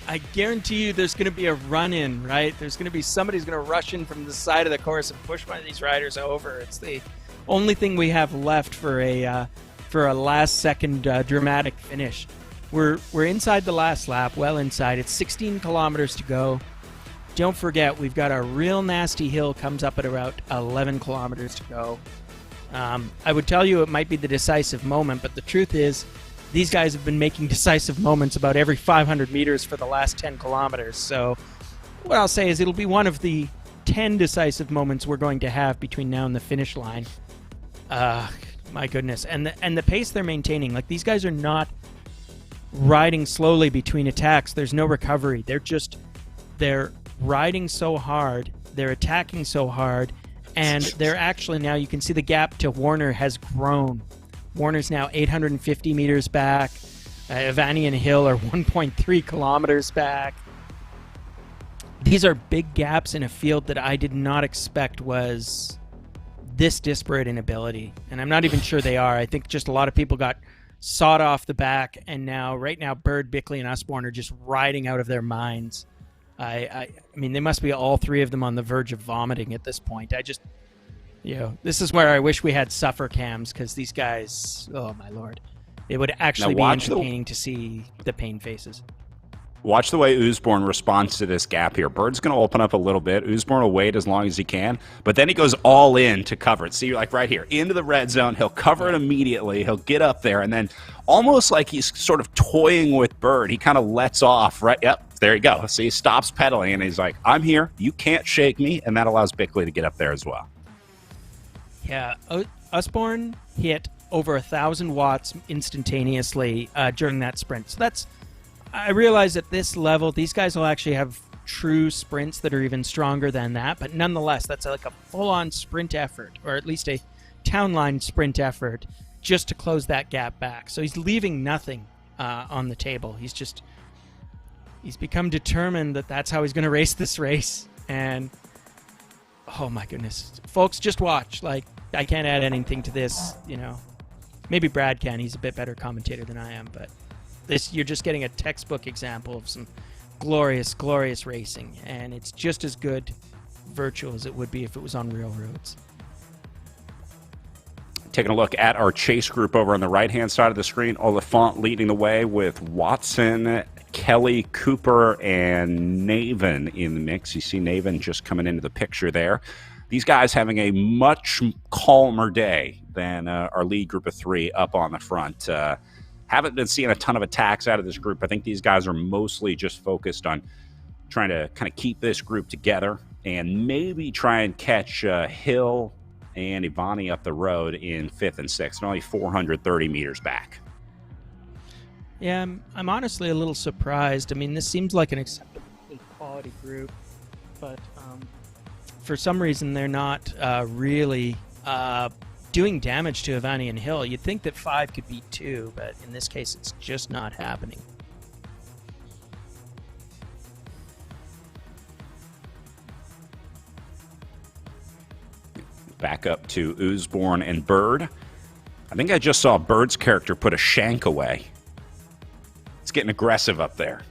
I guarantee you there's going to be a run-in, right? There's going to be somebody's going to rush in from the side of the course and push one of these riders over. It's the only thing we have left for a last-second dramatic finish. We're inside the last lap, well inside. It's 16 kilometers to go. Don't forget, we've got a real nasty hill comes up at about 11 kilometers to go. I would tell you it might be the decisive moment, but the truth is these guys have been making decisive moments about every 500 meters for the last 10 kilometers. So what I'll say is it'll be one of the 10 decisive moments we're going to have between now and the finish line. My goodness. And the pace they're maintaining, like these guys are not riding slowly between attacks. There's no recovery. They're riding so hard, they're attacking so hard, And they're actually now, you can see the gap to Warner has grown. Warner's now 850 meters back. Ivani and Hill are 1.3 kilometers back. These are big gaps in a field that I did not expect was this disparate in ability. And I'm not even sure they are. I think just a lot of people got sawed off the back, and right now, Bird, Bickley, and Usborne are just riding out of their minds. I mean, they must be all three of them on the verge of vomiting at this point. This is where I wish we had suffer cams, because these guys, oh my lord, it would actually be entertaining to see the pain faces. Watch the way Usborne responds to this gap here. Bird's going to open up a little bit. Usborne will wait as long as he can, but then he goes all in to cover it. See, like right here, into the red zone. He'll cover it immediately. He'll get up there, and then almost like he's sort of toying with Bird, he kind of lets off, right? Yep, there you go. See, he stops pedaling, and he's like, I'm here. You can't shake me, and that allows Bickley to get up there as well. Yeah, Usborne hit over 1,000 watts instantaneously during that sprint. So I realize at this level, these guys will actually have true sprints that are even stronger than that. But nonetheless, that's like a full-on sprint effort, or at least a town line sprint effort, just to close that gap back. So he's leaving nothing on the table. He's become determined that that's how he's going to race this race. And oh my goodness, folks, just watch. Like, I can't add anything to this. Maybe Brad can. He's a bit better commentator than I am, but you're just getting a textbook example of some glorious, glorious racing, and it's just as good virtual as it would be if it was on real roads. Taking a look at our chase group over on the right-hand side of the screen, Oliphant leading the way with Watson, Kelly, Cooper, and Naven in the mix. You see Naven just coming into the picture there. These guys having a much calmer day than our lead group of three up on the front. Haven't been seeing a ton of attacks out of this group. I think these guys are mostly just focused on trying to kind of keep this group together and maybe try and catch Hill and Ivani up the road in 5th and 6th, only 430 meters back. Yeah, I'm honestly a little surprised. I mean, this seems like an acceptably quality group, but for some reason they're not really doing damage to Ivani and Hill. You'd think that 5 could beat 2, but in this case it's just not happening. Back up to Usborne and Bird. I think I just saw Bird's character put a shank away. It's getting aggressive up there.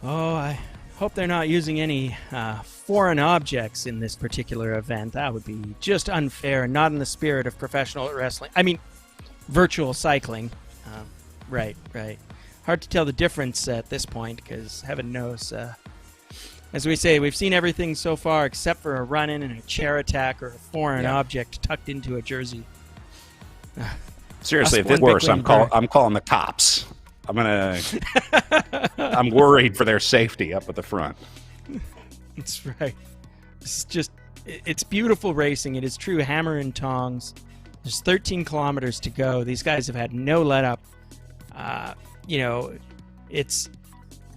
Oh, I hope they're not using any foreign objects in this particular event. That would be just unfair and not in the spirit of professional wrestling. I mean, virtual cycling. Right. Hard to tell the difference at this point, because heaven knows. As we say, we've seen everything so far except for a run-in and a chair attack or a foreign object tucked into a jersey. Seriously, if it's worse, I'm calling the cops. I'm worried for their safety up at the front. That's right. It's beautiful racing. It is true hammer and tongs. There's 13 kilometers to go. These guys have had no let up. It's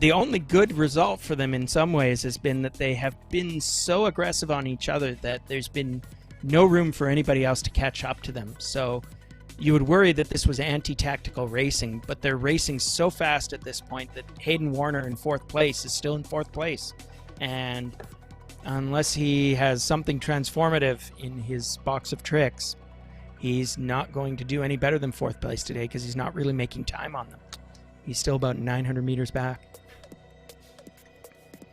the only good result for them in some ways has been that they have been so aggressive on each other that there's been no room for anybody else to catch up to them. So you would worry that this was anti-tactical racing, but they're racing so fast at this point that Hayden Warner in 4th place is still in 4th place. And unless he has something transformative in his box of tricks, he's not going to do any better than 4th place today, because he's not really making time on them. He's still about 900 meters back.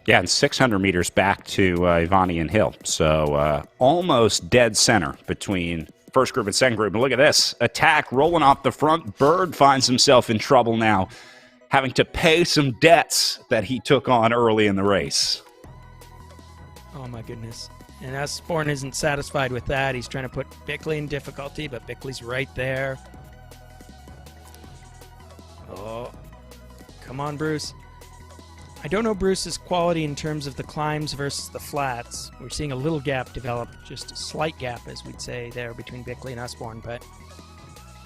Yeah, and 600 meters back to Ivani and Hill. So almost dead center between first group and second group. And look at this. Attack rolling off the front. Bird finds himself in trouble now, having to pay some debts that he took on early in the race. Oh my goodness. And Usborne isn't satisfied with that. He's trying to put Bickley in difficulty, but Bickley's right there. Oh, come on, Bruce. I don't know Bruce's quality in terms of the climbs versus the flats. We're seeing a little gap develop, just a slight gap, as we'd say, there between Bickley and Usborne, but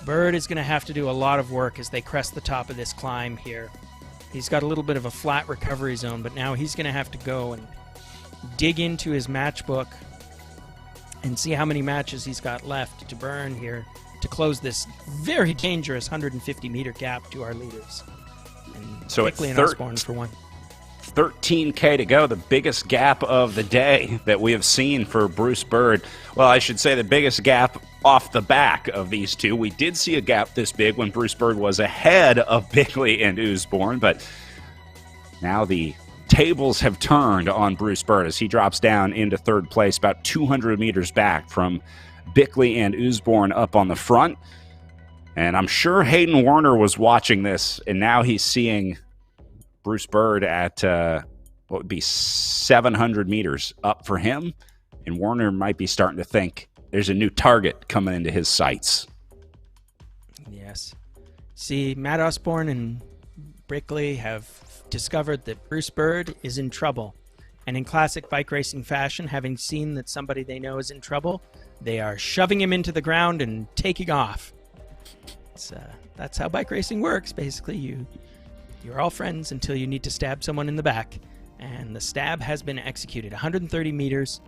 Bird is going to have to do a lot of work as they crest the top of this climb here. He's got a little bit of a flat recovery zone, but now he's going to have to go and dig into his match book and see how many matches he's got left to burn here to close this very dangerous 150-meter gap to our leaders. And So Bickley at and Osborne for one. 13K to go, the biggest gap of the day that we have seen for Bruce Bird. Well, I should say the biggest gap off the back of these two. We did see a gap this big when Bruce Bird was ahead of Bickley and Osborne, but now the tables have turned on Bruce Bird as he drops down into third place, about 200 meters back from Bickley and Osborne up on the front. And I'm sure Hayden Warner was watching this, and now he's seeing Bruce Bird at what would be 700 meters up for him. And Warner might be starting to think there's a new target coming into his sights. Yes. See, Matt Osborne and Bickley have discovered that Bruce Bird is in trouble. And in classic bike racing fashion, having seen that somebody they know is in trouble, they are shoving him into the ground and taking off. That's how bike racing works, basically. You're all friends until you need to stab someone in the back. And the stab has been executed. 130 meters.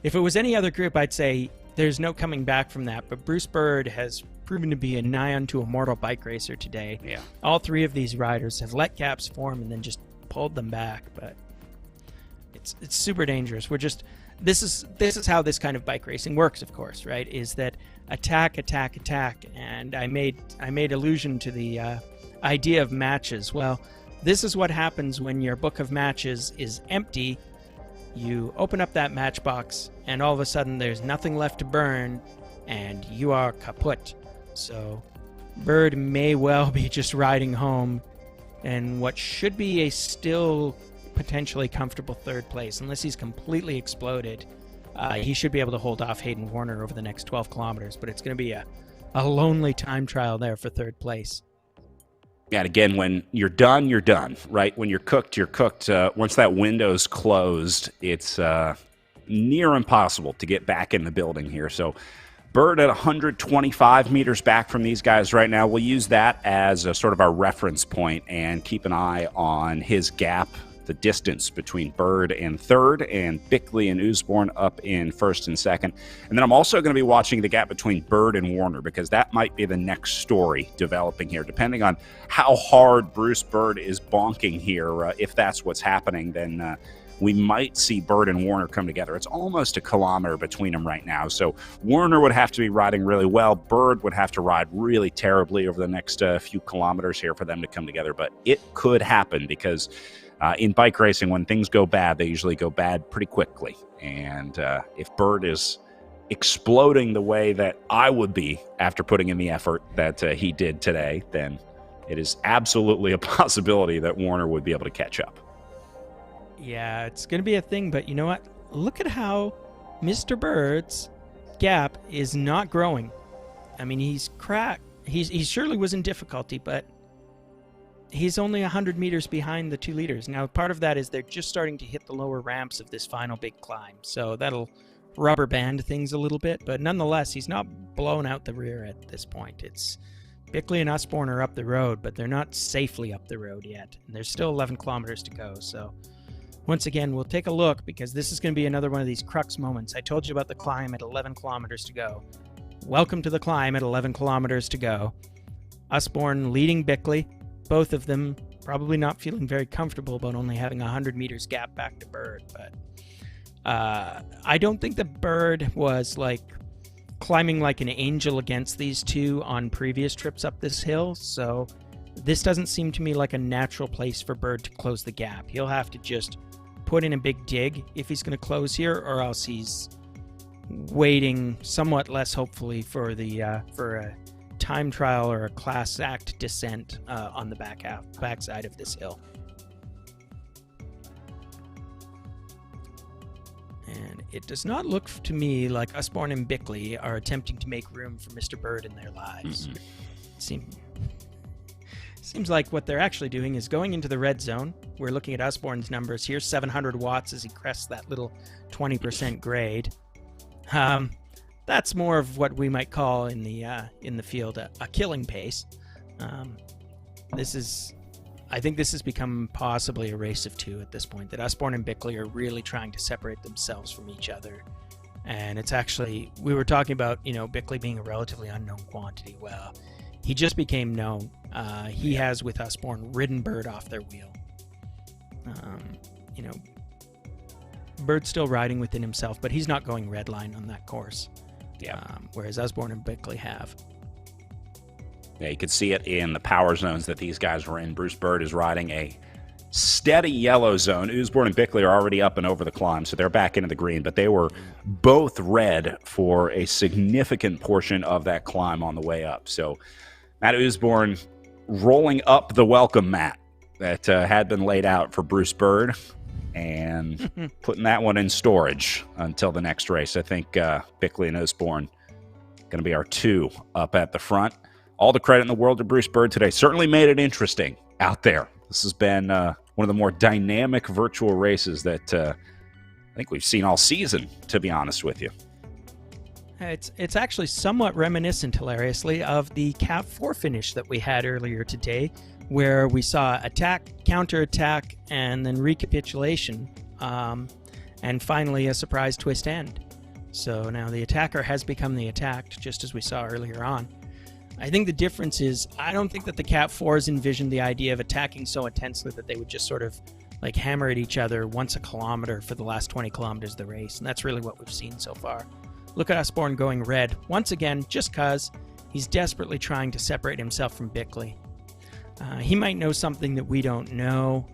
If it was any other group, I'd say there's no coming back from that. But Bruce Bird has proven to be a nigh unto a mortal bike racer today. Yeah. All three of these riders have let gaps form and then just pulled them back. But it's super dangerous. This is how this kind of bike racing works, of course, right? Is that attack, attack, attack. And I made allusion to the idea of matches. Well, this is what happens when your book of matches is empty. You open up that matchbox, and all of a sudden there's nothing left to burn, and you are kaput. So Bird may well be just riding home in what should be a still potentially comfortable third place. Unless he's completely exploded, he should be able to hold off Hayden Warner over the next 12 kilometers, but it's going to be a lonely time trial there for third place. Yeah, and again, when you're done, right? When you're cooked, you're cooked. Once that window's closed, it's near impossible to get back in the building here. So Bird at 125 meters back from these guys right now. We'll use that as a sort of our reference point and keep an eye on his gap, the distance between Bird and third, and Bickley and Osborne up in first and second. And then I'm also going to be watching the gap between Bird and Warner, because that might be the next story developing here. Depending on how hard Bruce Bird is bonking here, if that's what's happening, then we might see Bird and Warner come together. It's almost a kilometer between them right now. So Warner would have to be riding really well. Bird would have to ride really terribly over the next few kilometers here for them to come together. But it could happen, because in bike racing, when things go bad, they usually go bad pretty quickly. And if Bird is exploding the way that I would be after putting in the effort that he did today, then it is absolutely a possibility that Warner would be able to catch up. Yeah, it's going to be a thing, but you know what? Look at how Mr. Bird's gap is not growing. I mean, he's cracked. He surely was in difficulty, but he's only 100 meters behind the two leaders. Now, part of that is they're just starting to hit the lower ramps of this final big climb, so that'll rubber band things a little bit, but nonetheless, he's not blown out the rear at this point. It's Bickley and Osborne are up the road, but they're not safely up the road yet, and there's still 11 kilometers to go, so once again, we'll take a look, because this is going to be another one of these crux moments. I told you about the climb at 11 kilometers to go. Welcome to the climb at 11 kilometers to go. Osborne leading Bickley, both of them probably not feeling very comfortable about only having 100 meters gap back to Bird, but I don't think that Bird was climbing like an angel against these two on previous trips up this hill, so this doesn't seem to me like a natural place for Bird to close the gap. He'll have to just put in a big dig if he's going to close here, or else he's waiting somewhat less hopefully for a time trial or a class act descent on the backside of this hill. And it does not look to me like Osborne and Bickley are attempting to make room for Mr. Bird in their lives. Seems like what they're actually doing is going into the red zone. We're looking at Osborne's numbers here, 700 watts as he crests that little 20% grade. That's more of what we might call in the field a killing pace. This is I think this has become possibly a race of two at this point, that Usborne and Bickley are really trying to separate themselves from each other. And it's actually, we were talking about, Bickley being a relatively unknown quantity. Well, he just became known. He has, with Usborne, ridden Bird off their wheel. Bird's still riding within himself, but he's not going red line on that course. Yeah. Whereas Usborne and Bickley have. Yeah, you could see it in the power zones that these guys were in. Bruce Bird is riding a steady yellow zone. Usborne and Bickley are already up and over the climb, so they're back into the green, but they were both red for a significant portion of that climb on the way up. So Matt Usborne rolling up the welcome mat that had been laid out for Bruce Bird and putting that one in storage until the next race. I think Bickley and Usborne going to be our two up at the front. All the credit in the world to Bruce Bird today. Certainly made it interesting out there. This has been one of the more dynamic virtual races that I think we've seen all season, to be honest with you. It's actually somewhat reminiscent, hilariously, of the Cat 4 finish that we had earlier today, where we saw attack, counterattack, and then recapitulation, and finally a surprise twist end. So now the attacker has become the attacked, just as we saw earlier on. I think the difference is, I don't think that the Cat 4s envisioned the idea of attacking so intensely that they would just sort of like hammer at each other once a kilometer for the last 20 kilometers of the race, and that's really what we've seen so far. Look at Usborne going red, once again, just because he's desperately trying to separate himself from Bickley. He might know something that we don't know.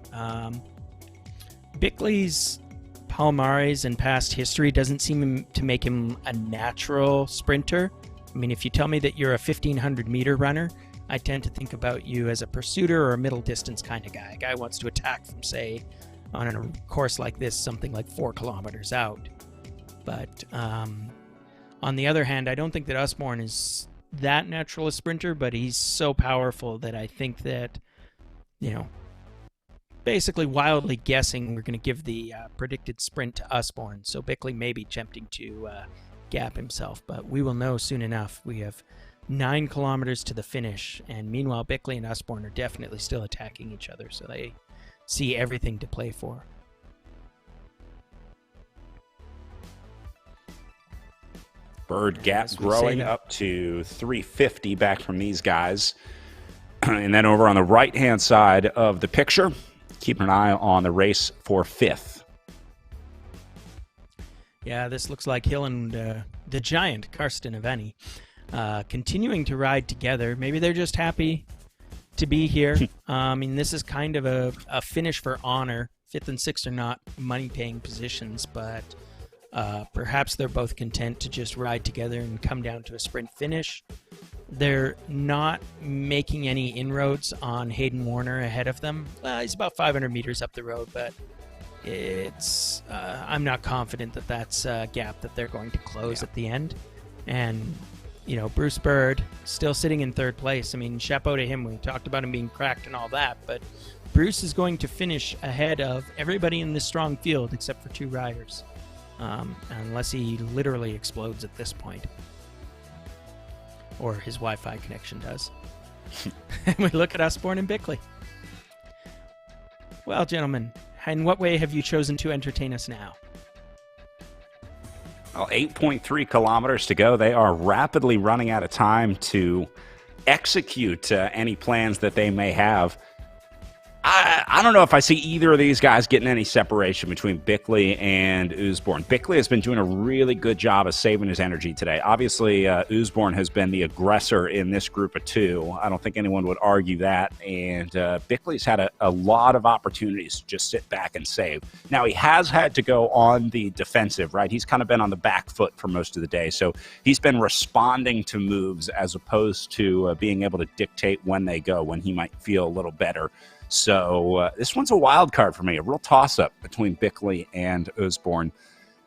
Bickley's palmares and past history doesn't seem to make him a natural sprinter. I mean, if you tell me that you're a 1,500 meter runner, I tend to think about you as a pursuiter or a middle distance kind of guy. A guy who wants to attack from, say, on a course like this, something like 4 kilometers out. But on the other hand, I don't think that Usborne is that natural a sprinter, but he's so powerful that I think that, basically wildly guessing, we're going to give the predicted sprint to Usborne. So Bickley may be attempting to gap himself, but we will know soon enough. We have 9 kilometers to the finish, and meanwhile Bickley and Usborne are definitely still attacking each other, so they see everything to play for. Bird gap growing up to 350 back from these guys. And then over on the right-hand side of the picture, keeping an eye on the race for 5th. Yeah, this looks like Hill and the giant, Karsten Aveni, continuing to ride together. Maybe they're just happy to be here. I mean, this is kind of a finish for honor. 5th and 6th are not money-paying positions, but perhaps they're both content to just ride together and come down to a sprint finish. They're not making any inroads on Hayden Warner ahead of them. He's about 500 meters up the road, but it's I'm not confident that that's a gap that they're going to close at the end. And Bruce Bird still sitting in 3rd place. I mean, chapeau to him. We talked about him being cracked and all that, but Bruce is going to finish ahead of everybody in this strong field except for 2 riders, unless he literally explodes at this point, or his Wi-Fi connection does. And we look at Usborne and Bickley. Well, gentlemen, in what way have you chosen to entertain us now? Well, 8.3 kilometers to go. They are rapidly running out of time to execute any plans that they may have. I don't know if I see either of these guys getting any separation between Bickley and Usborne. Bickley has been doing a really good job of saving his energy today. Obviously, Usborne has been the aggressor in this group of 2. I don't think anyone would argue that. And Bickley's had a lot of opportunities to just sit back and save. Now, he has had to go on the defensive, right? He's kind of been on the back foot for most of the day. So he's been responding to moves as opposed to being able to dictate when they go, when he might feel a little better. So this one's a wild card for me, a real toss-up between Bickley and Usborne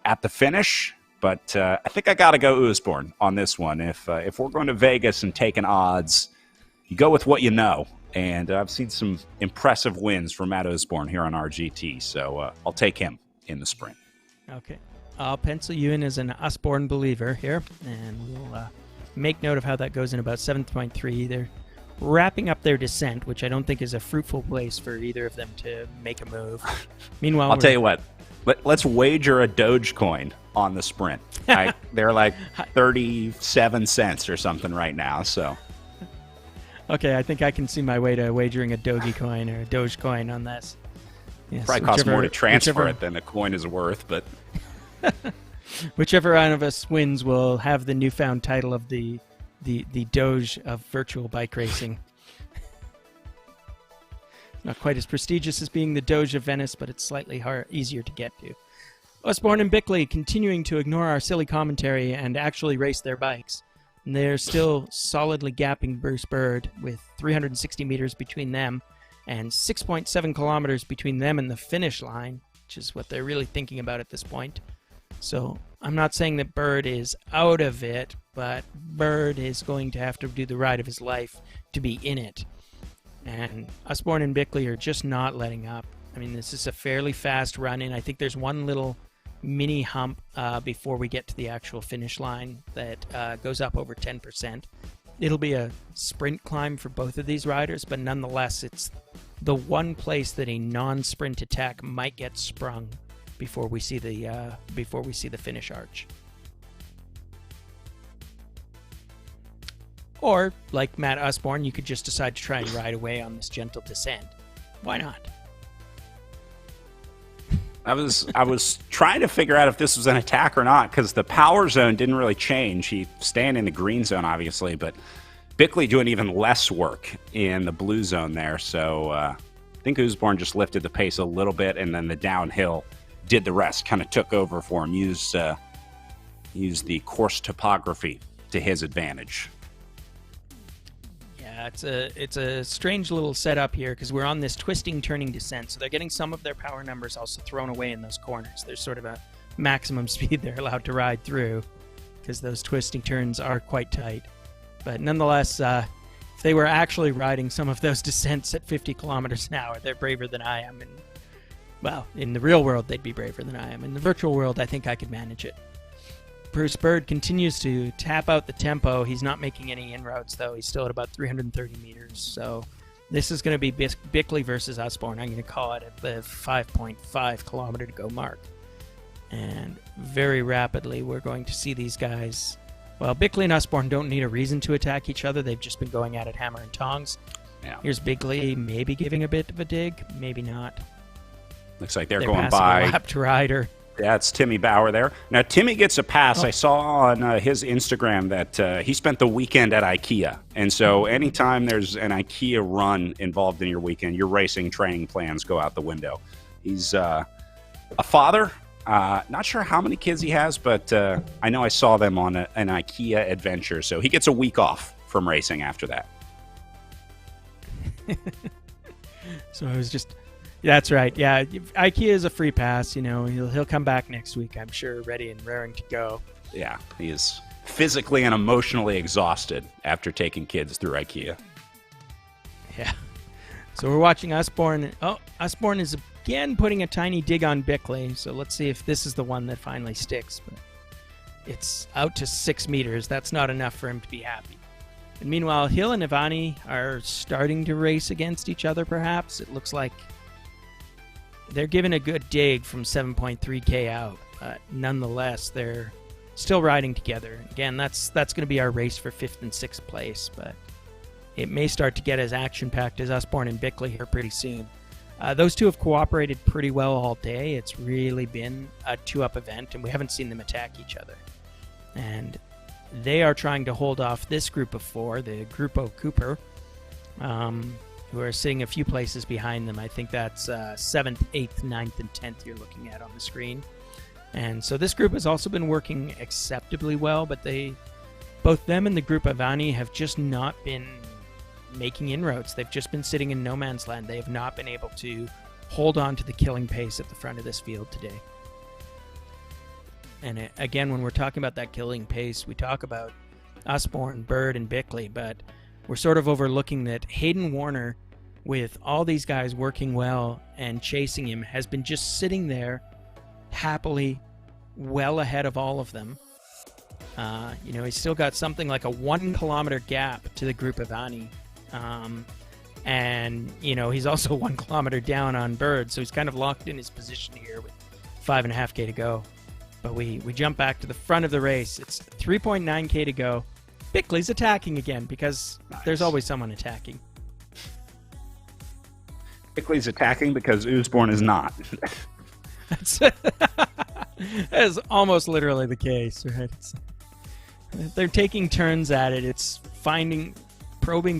at the finish. But I think I got to go Usborne on this one. If we're going to Vegas and taking odds, you go with what you know. And I've seen some impressive wins from Matt Usborne here on RGT, so I'll take him in the sprint. Okay. I'll pencil you in as an Usborne believer here, and we'll make note of how that goes in about 7.3. They're wrapping up their descent, which I don't think is a fruitful place for either of them to make a move. Meanwhile, I'll tell you what. Let's wager a Dogecoin on the sprint. They're like 37 cents or something right now. So, okay, I think I can see my way to wagering a Dogecoin or a Dogecoin on this. Yes, probably costs more to transfer it than a coin is worth, but whichever one of us wins will have the newfound title of the Doge of virtual bike racing. Not quite as prestigious as being the Doge of Venice, but it's slightly easier to get to. Usborne and Bickley continuing to ignore our silly commentary and actually race their bikes. And they're still solidly gapping Bruce Bird with 360 meters between them and 6.7 kilometers between them and the finish line, which is what they're really thinking about at this point. So I'm not saying that Bird is out of it, but Bird is going to have to do the ride of his life to be in it. And Usborne and Bickley are just not letting up. I mean, this is a fairly fast run-in. I think there's one little mini hump before we get to the actual finish line that goes up over 10%. It'll be a sprint climb for both of these riders, but nonetheless, it's the one place that a non-sprint attack might get sprung before we see the finish arch. Or, like Matt Usborne, you could just decide to try and ride away on this gentle descent. Why not? I was trying to figure out if this was an attack or not, because the power zone didn't really change. He's staying in the green zone, obviously, but Bickley doing even less work in the blue zone there. So I think Usborne just lifted the pace a little bit, and then the downhill did the rest, kind of took over for him, used the course topography to his advantage. Yeah, it's a strange little setup here because we're on this twisting, turning descent, so they're getting some of their power numbers also thrown away in those corners. There's sort of a maximum speed they're allowed to ride through because those twisting turns are quite tight. But nonetheless, if they were actually riding some of those descents at 50 kilometers an hour, they're braver than I am. And, well, in the real world, they'd be braver than I am. In the virtual world, I think I could manage it. Bruce Bird continues to tap out the tempo. He's not making any inroads, though. He's still at about 330 meters. So this is going to be Bickley versus Usborne. I'm going to call it at the 5.5 kilometer to go mark. And very rapidly, we're going to see these guys. Well, Bickley and Usborne don't need a reason to attack each other. They've just been going at it hammer and tongs. Yeah. Here's Bickley maybe giving a bit of a dig, maybe not. Looks like they're going by. Passing a lapped rider. That's Timmy Bauer there. Now, Timmy gets a pass. I saw on his Instagram that he spent the weekend at IKEA. And so anytime there's an IKEA run involved in your weekend, your racing training plans go out the window. He's a father. Not sure how many kids he has, but I know I saw them on an IKEA adventure. So he gets a week off from racing after that. So I was just... That's right. Yeah, IKEA is a free pass. You know, he'll come back next week, I'm sure, ready and raring to go. Yeah, he is physically and emotionally exhausted after taking kids through IKEA. Yeah. So we're watching Usborne. Oh, Usborne is again putting a tiny dig on Bickley. So let's see if this is the one that finally sticks. But it's out to 6 meters. That's not enough for him to be happy. And meanwhile, Hill and Ivani are starting to race against each other, perhaps. It looks like they're giving a good dig from 7.3K out, but nonetheless, they're still riding together. Again, that's going to be our race for 5th and 6th place, but it may start to get as action-packed as Usborne and Bickley here pretty soon. Those two have cooperated pretty well all day. It's really been a two-up event, and we haven't seen them attack each other. And they are trying to hold off this group of 4, the Grupo Cooper, who are sitting a few places behind them. I think that's 7th, 8th, 9th, and 10th you're looking at on the screen. And so this group has also been working acceptably well, but both them and the group Ivani have just not been making inroads. They've just been sitting in no man's land. They have not been able to hold on to the killing pace at the front of this field today. And again, when we're talking about that killing pace, we talk about Usborne, Bird, and Bickley, but we're sort of overlooking that Hayden Warner, with all these guys working well and chasing him, has been just sitting there happily well ahead of all of them. He's still got something like a 1 kilometer gap to the group Ivani And, he's also 1 kilometer down on Bird, so he's kind of locked in his position here with 5.5K to go. But we jump back to the front of the race. It's 3.9K to go. Bickley's attacking again because there's always someone attacking. Bickley's attacking because Usborne is not. That is almost literally the case, right? They're taking turns at it. It's probing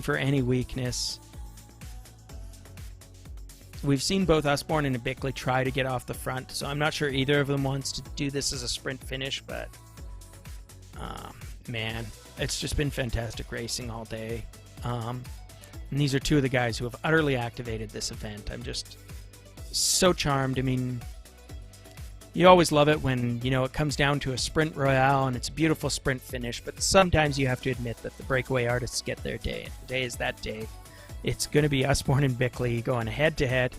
for any weakness. We've seen both Usborne and Bickley try to get off the front, so I'm not sure either of them wants to do this as a sprint finish, but man, it's just been fantastic racing all day. And these are two of the guys who have utterly activated this event. I'm just so charmed. I mean, you always love it when, it comes down to a sprint royale and it's a beautiful sprint finish, but sometimes you have to admit that the breakaway artists get their day. And today is that day. It's going to be Usborne and Bickley going head-to-head.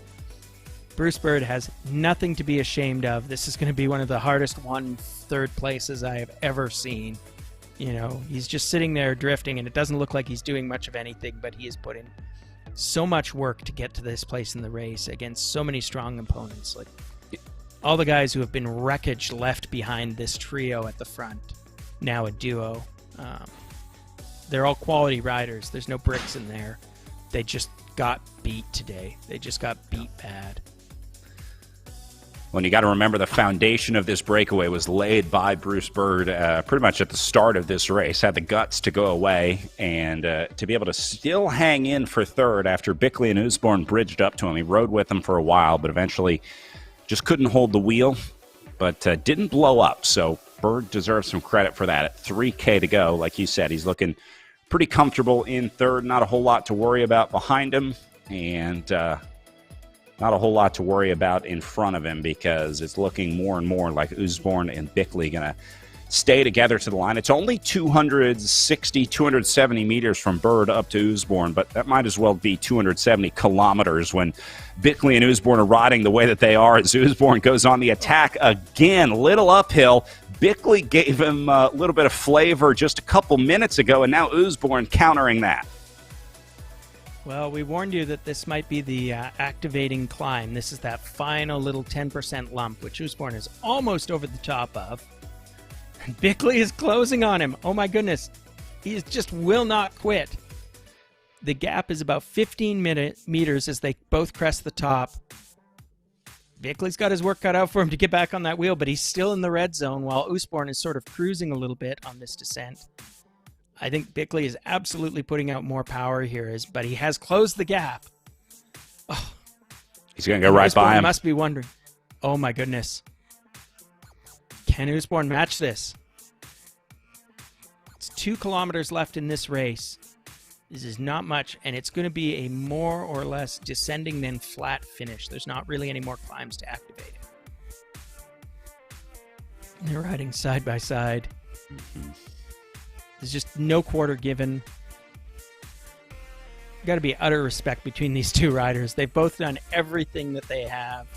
Bruce Bird has nothing to be ashamed of. This is going to be one of the hardest won third places I have ever seen. He's just sitting there drifting, and it doesn't look like he's doing much of anything, but he has put in so much work to get to this place in the race against so many strong opponents. Like all the guys who have been wreckage left behind this trio at the front, now a duo. They're all quality riders. There's no bricks in there. They just got beat today. They just got beat bad. When you got to remember the foundation of this breakaway was laid by Bruce Bird pretty much at the start of this race. Had the guts to go away and to be able to still hang in for third after Bickley and Usborne bridged up to him. He rode with them for a while, but eventually just couldn't hold the wheel, but didn't blow up. So Bird deserves some credit for that. At 3K to go, like you said, he's looking pretty comfortable in third. Not a whole lot to worry about behind him, and not a whole lot to worry about in front of him because it's looking more and more like Usborne and Bickley going to stay together to the line. It's only 260, 270 meters from Bird up to Usborne, but that might as well be 270 kilometers when Bickley and Usborne are riding the way that they are as Usborne goes on the attack again. Little uphill. Bickley gave him a little bit of flavor just a couple minutes ago, and now Usborne countering that. Well, we warned you that this might be the activating climb. This is that final little 10% lump, which Usborne is almost over the top of. And Bickley is closing on him. Oh my goodness. He just will not quit. The gap is about 15 meters as they both crest the top. Bickley's got his work cut out for him to get back on that wheel, but he's still in the red zone while Usborne is sort of cruising a little bit on this descent. I think Bickley is absolutely putting out more power here, but he has closed the gap. Oh. He's going to go right by him. Must be wondering, oh my goodness. Can Usborne match this? It's 2 kilometers left in this race. This is not much, and it's going to be a more or less descending than flat finish. There's not really any more climbs to activate it. They're riding side by side. Mm-hmm. There's just no quarter given. Got to be utter respect between these two riders. They've both done everything that they have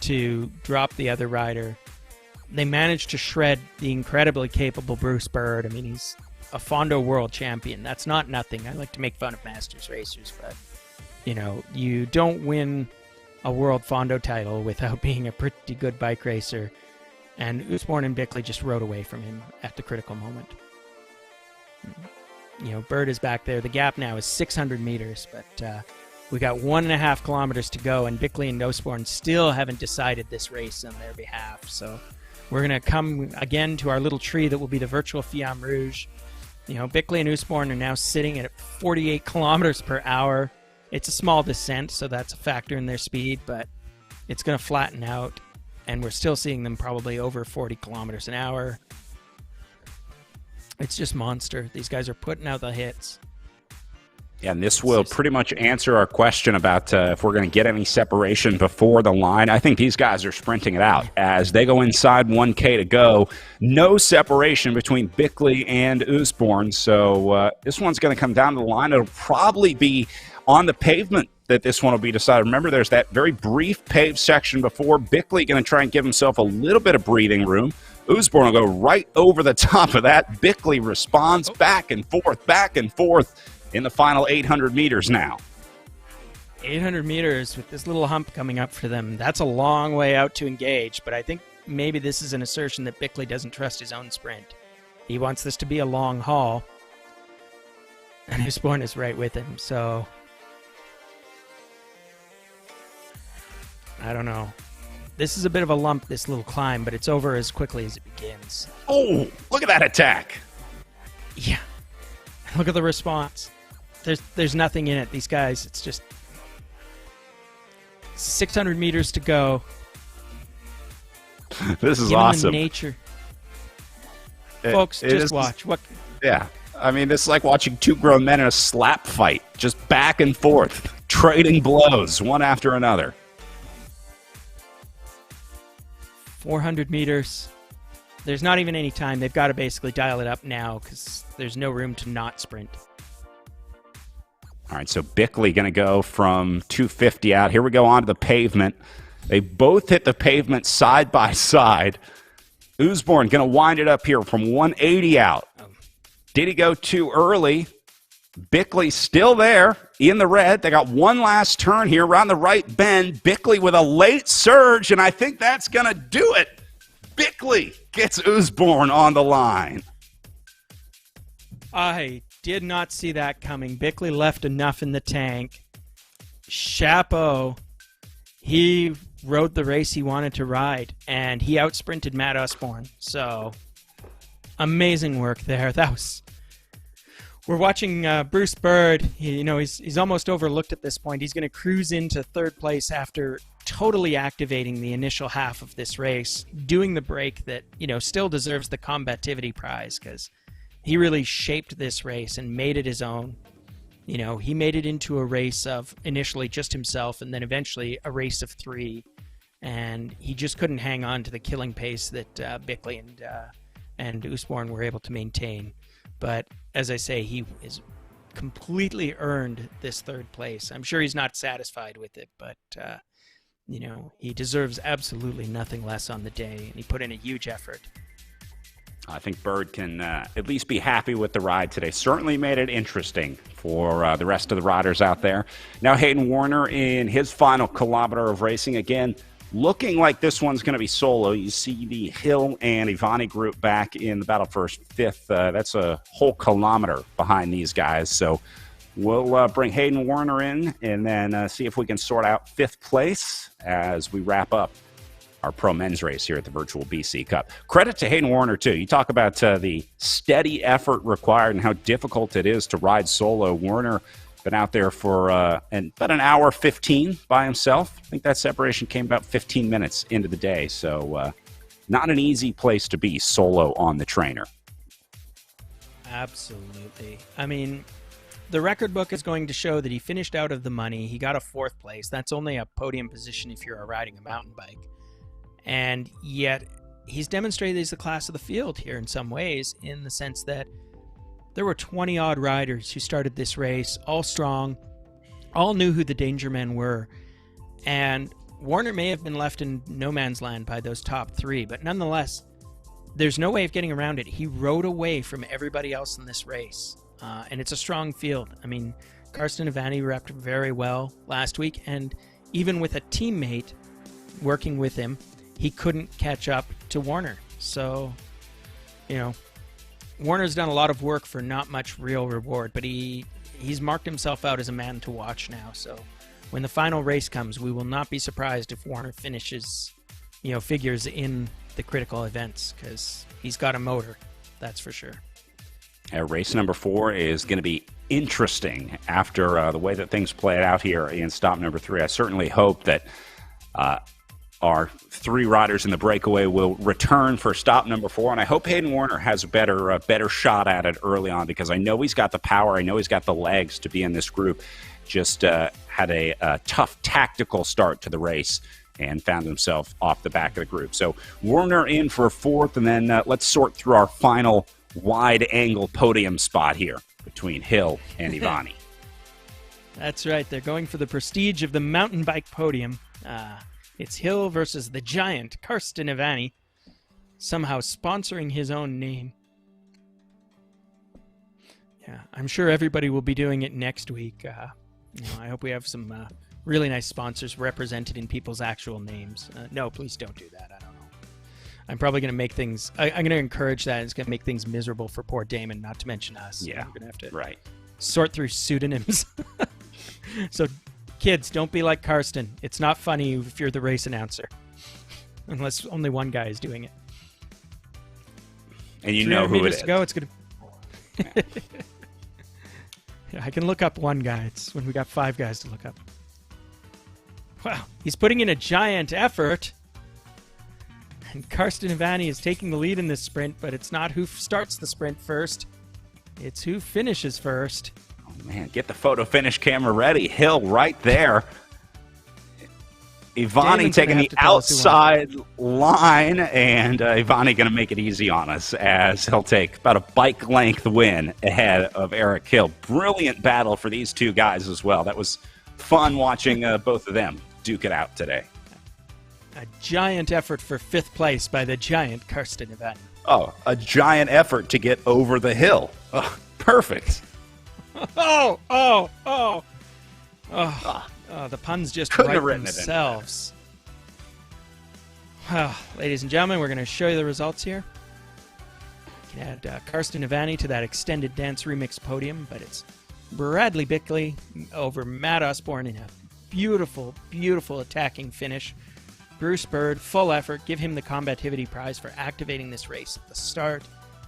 to drop the other rider. They managed to shred the incredibly capable Bruce Bird. I mean, he's a Fondo world champion. That's not nothing. I like to make fun of Masters racers, but you don't win a world Fondo title without being a pretty good bike racer. And Usborne and Bickley just rode away from him at the critical moment. Bird is back there. The gap now is 600 meters, but we got 1.5 kilometers to go, and Bickley and Usborne still haven't decided this race on their behalf. So we're going to come again to our little tree that will be the virtual Fiamme Rouge. Bickley and Usborne are now sitting at 48 kilometers per hour. It's a small descent, so that's a factor in their speed, but it's going to flatten out, and we're still seeing them probably over 40 kilometers an hour. It's just monster. These guys are putting out the hits. Yeah, and this will pretty much answer our question about if we're going to get any separation before the line. I think these guys are sprinting it out as they go inside 1K to go. No separation between Bickley and Usborne, so this one's going to come down to the line. It'll probably be on the pavement that this one will be decided. Remember, there's that very brief paved section before. Bickley going to try and give himself a little bit of breathing room. Usborne will go right over the top of that. Bickley responds back and forth in the final 800 meters now. 800 meters with this little hump coming up for them. That's a long way out to engage, but I think maybe this is an assertion that Bickley doesn't trust his own sprint. He wants this to be a long haul, and Usborne is right with him, so I don't know. This is a bit of a lump, this little climb, but it's over as quickly as it begins. Oh, look at that attack. Yeah. Look at the response. There's nothing in it. These guys, it's just 600 meters to go. This is Give awesome. Nature. Folks, just watch. What? Yeah. I mean, this is like watching two grown men in a slap fight, just back and forth, trading blows, one after another. 400 meters. There's not even any time. They've got to basically dial it up now because there's no room to not sprint. All right, so Bickley going to go from 250 out. Here we go on to the pavement. They both hit the pavement side by side. Usborne going to wind it up here from 180 out. Did he go too early? Bickley still there in the red. They got one last turn here around the right bend. Bickley with a late surge, and I think that's going to do it. Bickley gets Usborne on the line. I did not see that coming. Bickley left enough in the tank. Chapeau. He rode the race he wanted to ride, and he outsprinted Matt Usborne. So, amazing work there. That was... We're watching Bruce Bird. He's almost overlooked at this point. He's going to cruise into third place after totally activating the initial half of this race, doing the break that, still deserves the combativity prize because he really shaped this race and made it his own. He made it into a race of initially just himself and then eventually a race of three. And he just couldn't hang on to the killing pace that Bickley and Usborne were able to maintain. But as I say, he is completely earned this third place. I'm sure he's not satisfied with it, but he deserves absolutely nothing less on the day, and he put in a huge effort. I think Bird can at least be happy with the ride today. Certainly made it interesting for the rest of the riders out there. Now Hayden Warner in his final kilometer of racing. Again, looking like this one's going to be solo. You see the Hill and Ivani group back in the battle for fifth. That's a whole kilometer behind these guys. So we'll bring Hayden Warner in and then see if we can sort out fifth place as we wrap up our pro men's race here at the virtual BC Cup. Credit to Hayden Warner, too. You talk about the steady effort required and how difficult it is to ride solo. Warner been out there for about an hour 15 by himself. I think that separation came about 15 minutes into the day. So not an easy place to be solo on the trainer. Absolutely. I mean, the record book is going to show that he finished out of the money. He got a fourth place. That's only a podium position if you're riding a mountain bike. And yet he's demonstrated he's the class of the field here in some ways, in the sense that there were 20-odd riders who started this race, all strong, all knew who the danger men were. And Warner may have been left in no man's land by those top three, but nonetheless, there's no way of getting around it. He rode away from everybody else in this race, and it's a strong field. I mean, Karsten Ivani repped very well last week, and even with a teammate working with him, he couldn't catch up to Warner. So, Warner's done a lot of work for not much real reward, but he's marked himself out as a man to watch now. So when the final race comes, we will not be surprised if Warner finishes, figures in the critical events, because he's got a motor, that's for sure. Race number 4 is going to be interesting after the way that things played out here in stop number 3. I certainly hope that our 3 riders in the breakaway will return for stop number 4, and I hope Hayden Warner has a better shot at it early on, because I know he's got the power, I know he's got the legs to be in this group. Just had a tough tactical start to the race and found himself off the back of the group. So Warner in for 4th, and then let's sort through our final wide-angle podium spot here between Hill and Ivani. That's right. They're going for the prestige of the mountain bike podium. It's Hill versus the giant Karsten Ivani, somehow sponsoring his own name. Yeah, I'm sure everybody will be doing it next week. I hope we have some really nice sponsors represented in people's actual names. No, please don't do that. I don't know. I'm probably going to make things... I'm going to encourage that. It's going to make things miserable for poor Damon, not to mention us. Yeah, I'm going to have to right. sort through pseudonyms. So, kids, don't be like Karsten. It's not funny if you're the race announcer. Unless only one guy is doing it. And you know who it is. To go, it's going to... I can look up one guy. It's when we got 5 guys to look up. Wow, he's putting in a giant effort. And Karsten Ivani is taking the lead in this sprint, but it's not who starts the sprint first. It's who finishes first. Oh, man, get the photo finish camera ready. Hill right there. Ivani taking the outside line, and Ivani going to make it easy on us as he'll take about a bike length win ahead of Eric Hill. Brilliant battle for these two guys as well. That was fun watching both of them duke it out today. A giant effort for 5th place by the giant Karsten Ivani. Oh, a giant effort to get over the hill. Oh, perfect. Oh, the puns just Couldn't have write written themselves. Well, ladies and gentlemen, we're going to show you the results here. You can add Karsten Ivani to that extended dance remix podium, but it's Bradley Bickley over Matt Osborne in a beautiful, beautiful attacking finish. Bruce Bird, full effort, give him the combativity prize for activating this race at the start,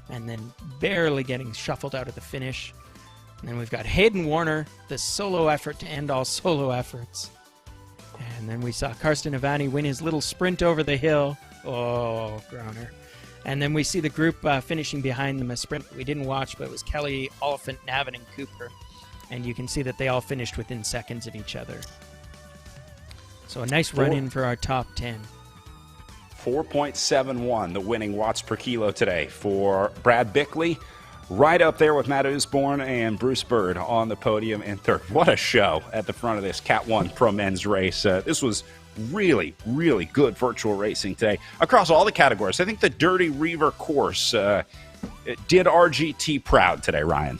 and then barely getting shuffled out of the finish. And then we've got Hayden Warner, the solo effort to end all solo efforts. And then we saw Karsten Ivani win his little sprint over the hill. Oh, Groner. And then we see the group finishing behind them, a sprint that we didn't watch, but it was Kelly, Oliphant, Navin, and Cooper. And you can see that they all finished within seconds of each other. So a nice run-in for our top 10. 4.71, the winning watts per kilo today for Brad Bickley. Right up there with Matt Osborne and Bruce Bird on the podium in 3rd. What a show at the front of this Cat 1 Pro Men's race. This was really, really good virtual racing today across all the categories. I think the Dirty Reiver course did RGT proud today, Ryan.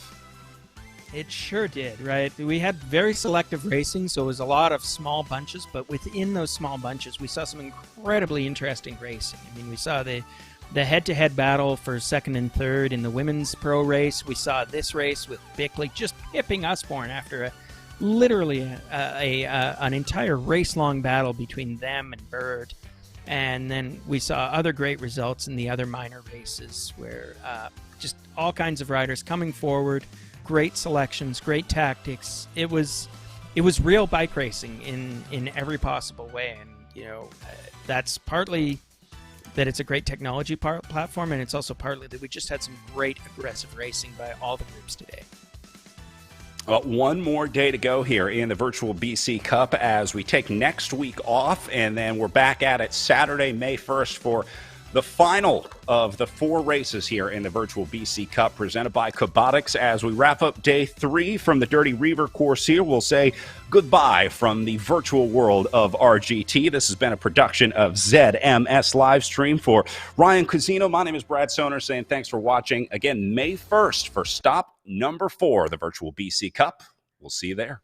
It sure did, right? We had very selective racing, so it was a lot of small bunches, but within those small bunches, we saw some incredibly interesting racing. I mean, we saw the head-to-head battle for 2nd and 3rd in the women's pro race. We saw this race with Bickley just pipping Osborne after literally an entire race-long battle between them and Bird. And then we saw other great results in the other minor races where just all kinds of riders coming forward, great selections, great tactics. It was real bike racing in every possible way. And, that's partly that it's a great technology platform, and it's also partly that we just had some great aggressive racing by all the groups today. Well, one more day to go here in the virtual BC Cup as we take next week off, and then we're back at it Saturday, May 1st for the final of the 4 races here in the virtual BC Cup presented by Cobotix. As we wrap up day 3 from the Dirty Reiver course here, we'll say goodbye from the virtual world of RGT. This has been a production of ZMS Livestream. For Ryan Cusino, my name is Brad Soner saying thanks for watching. Again, May 1st for stop number 4, the virtual BC Cup. We'll see you there.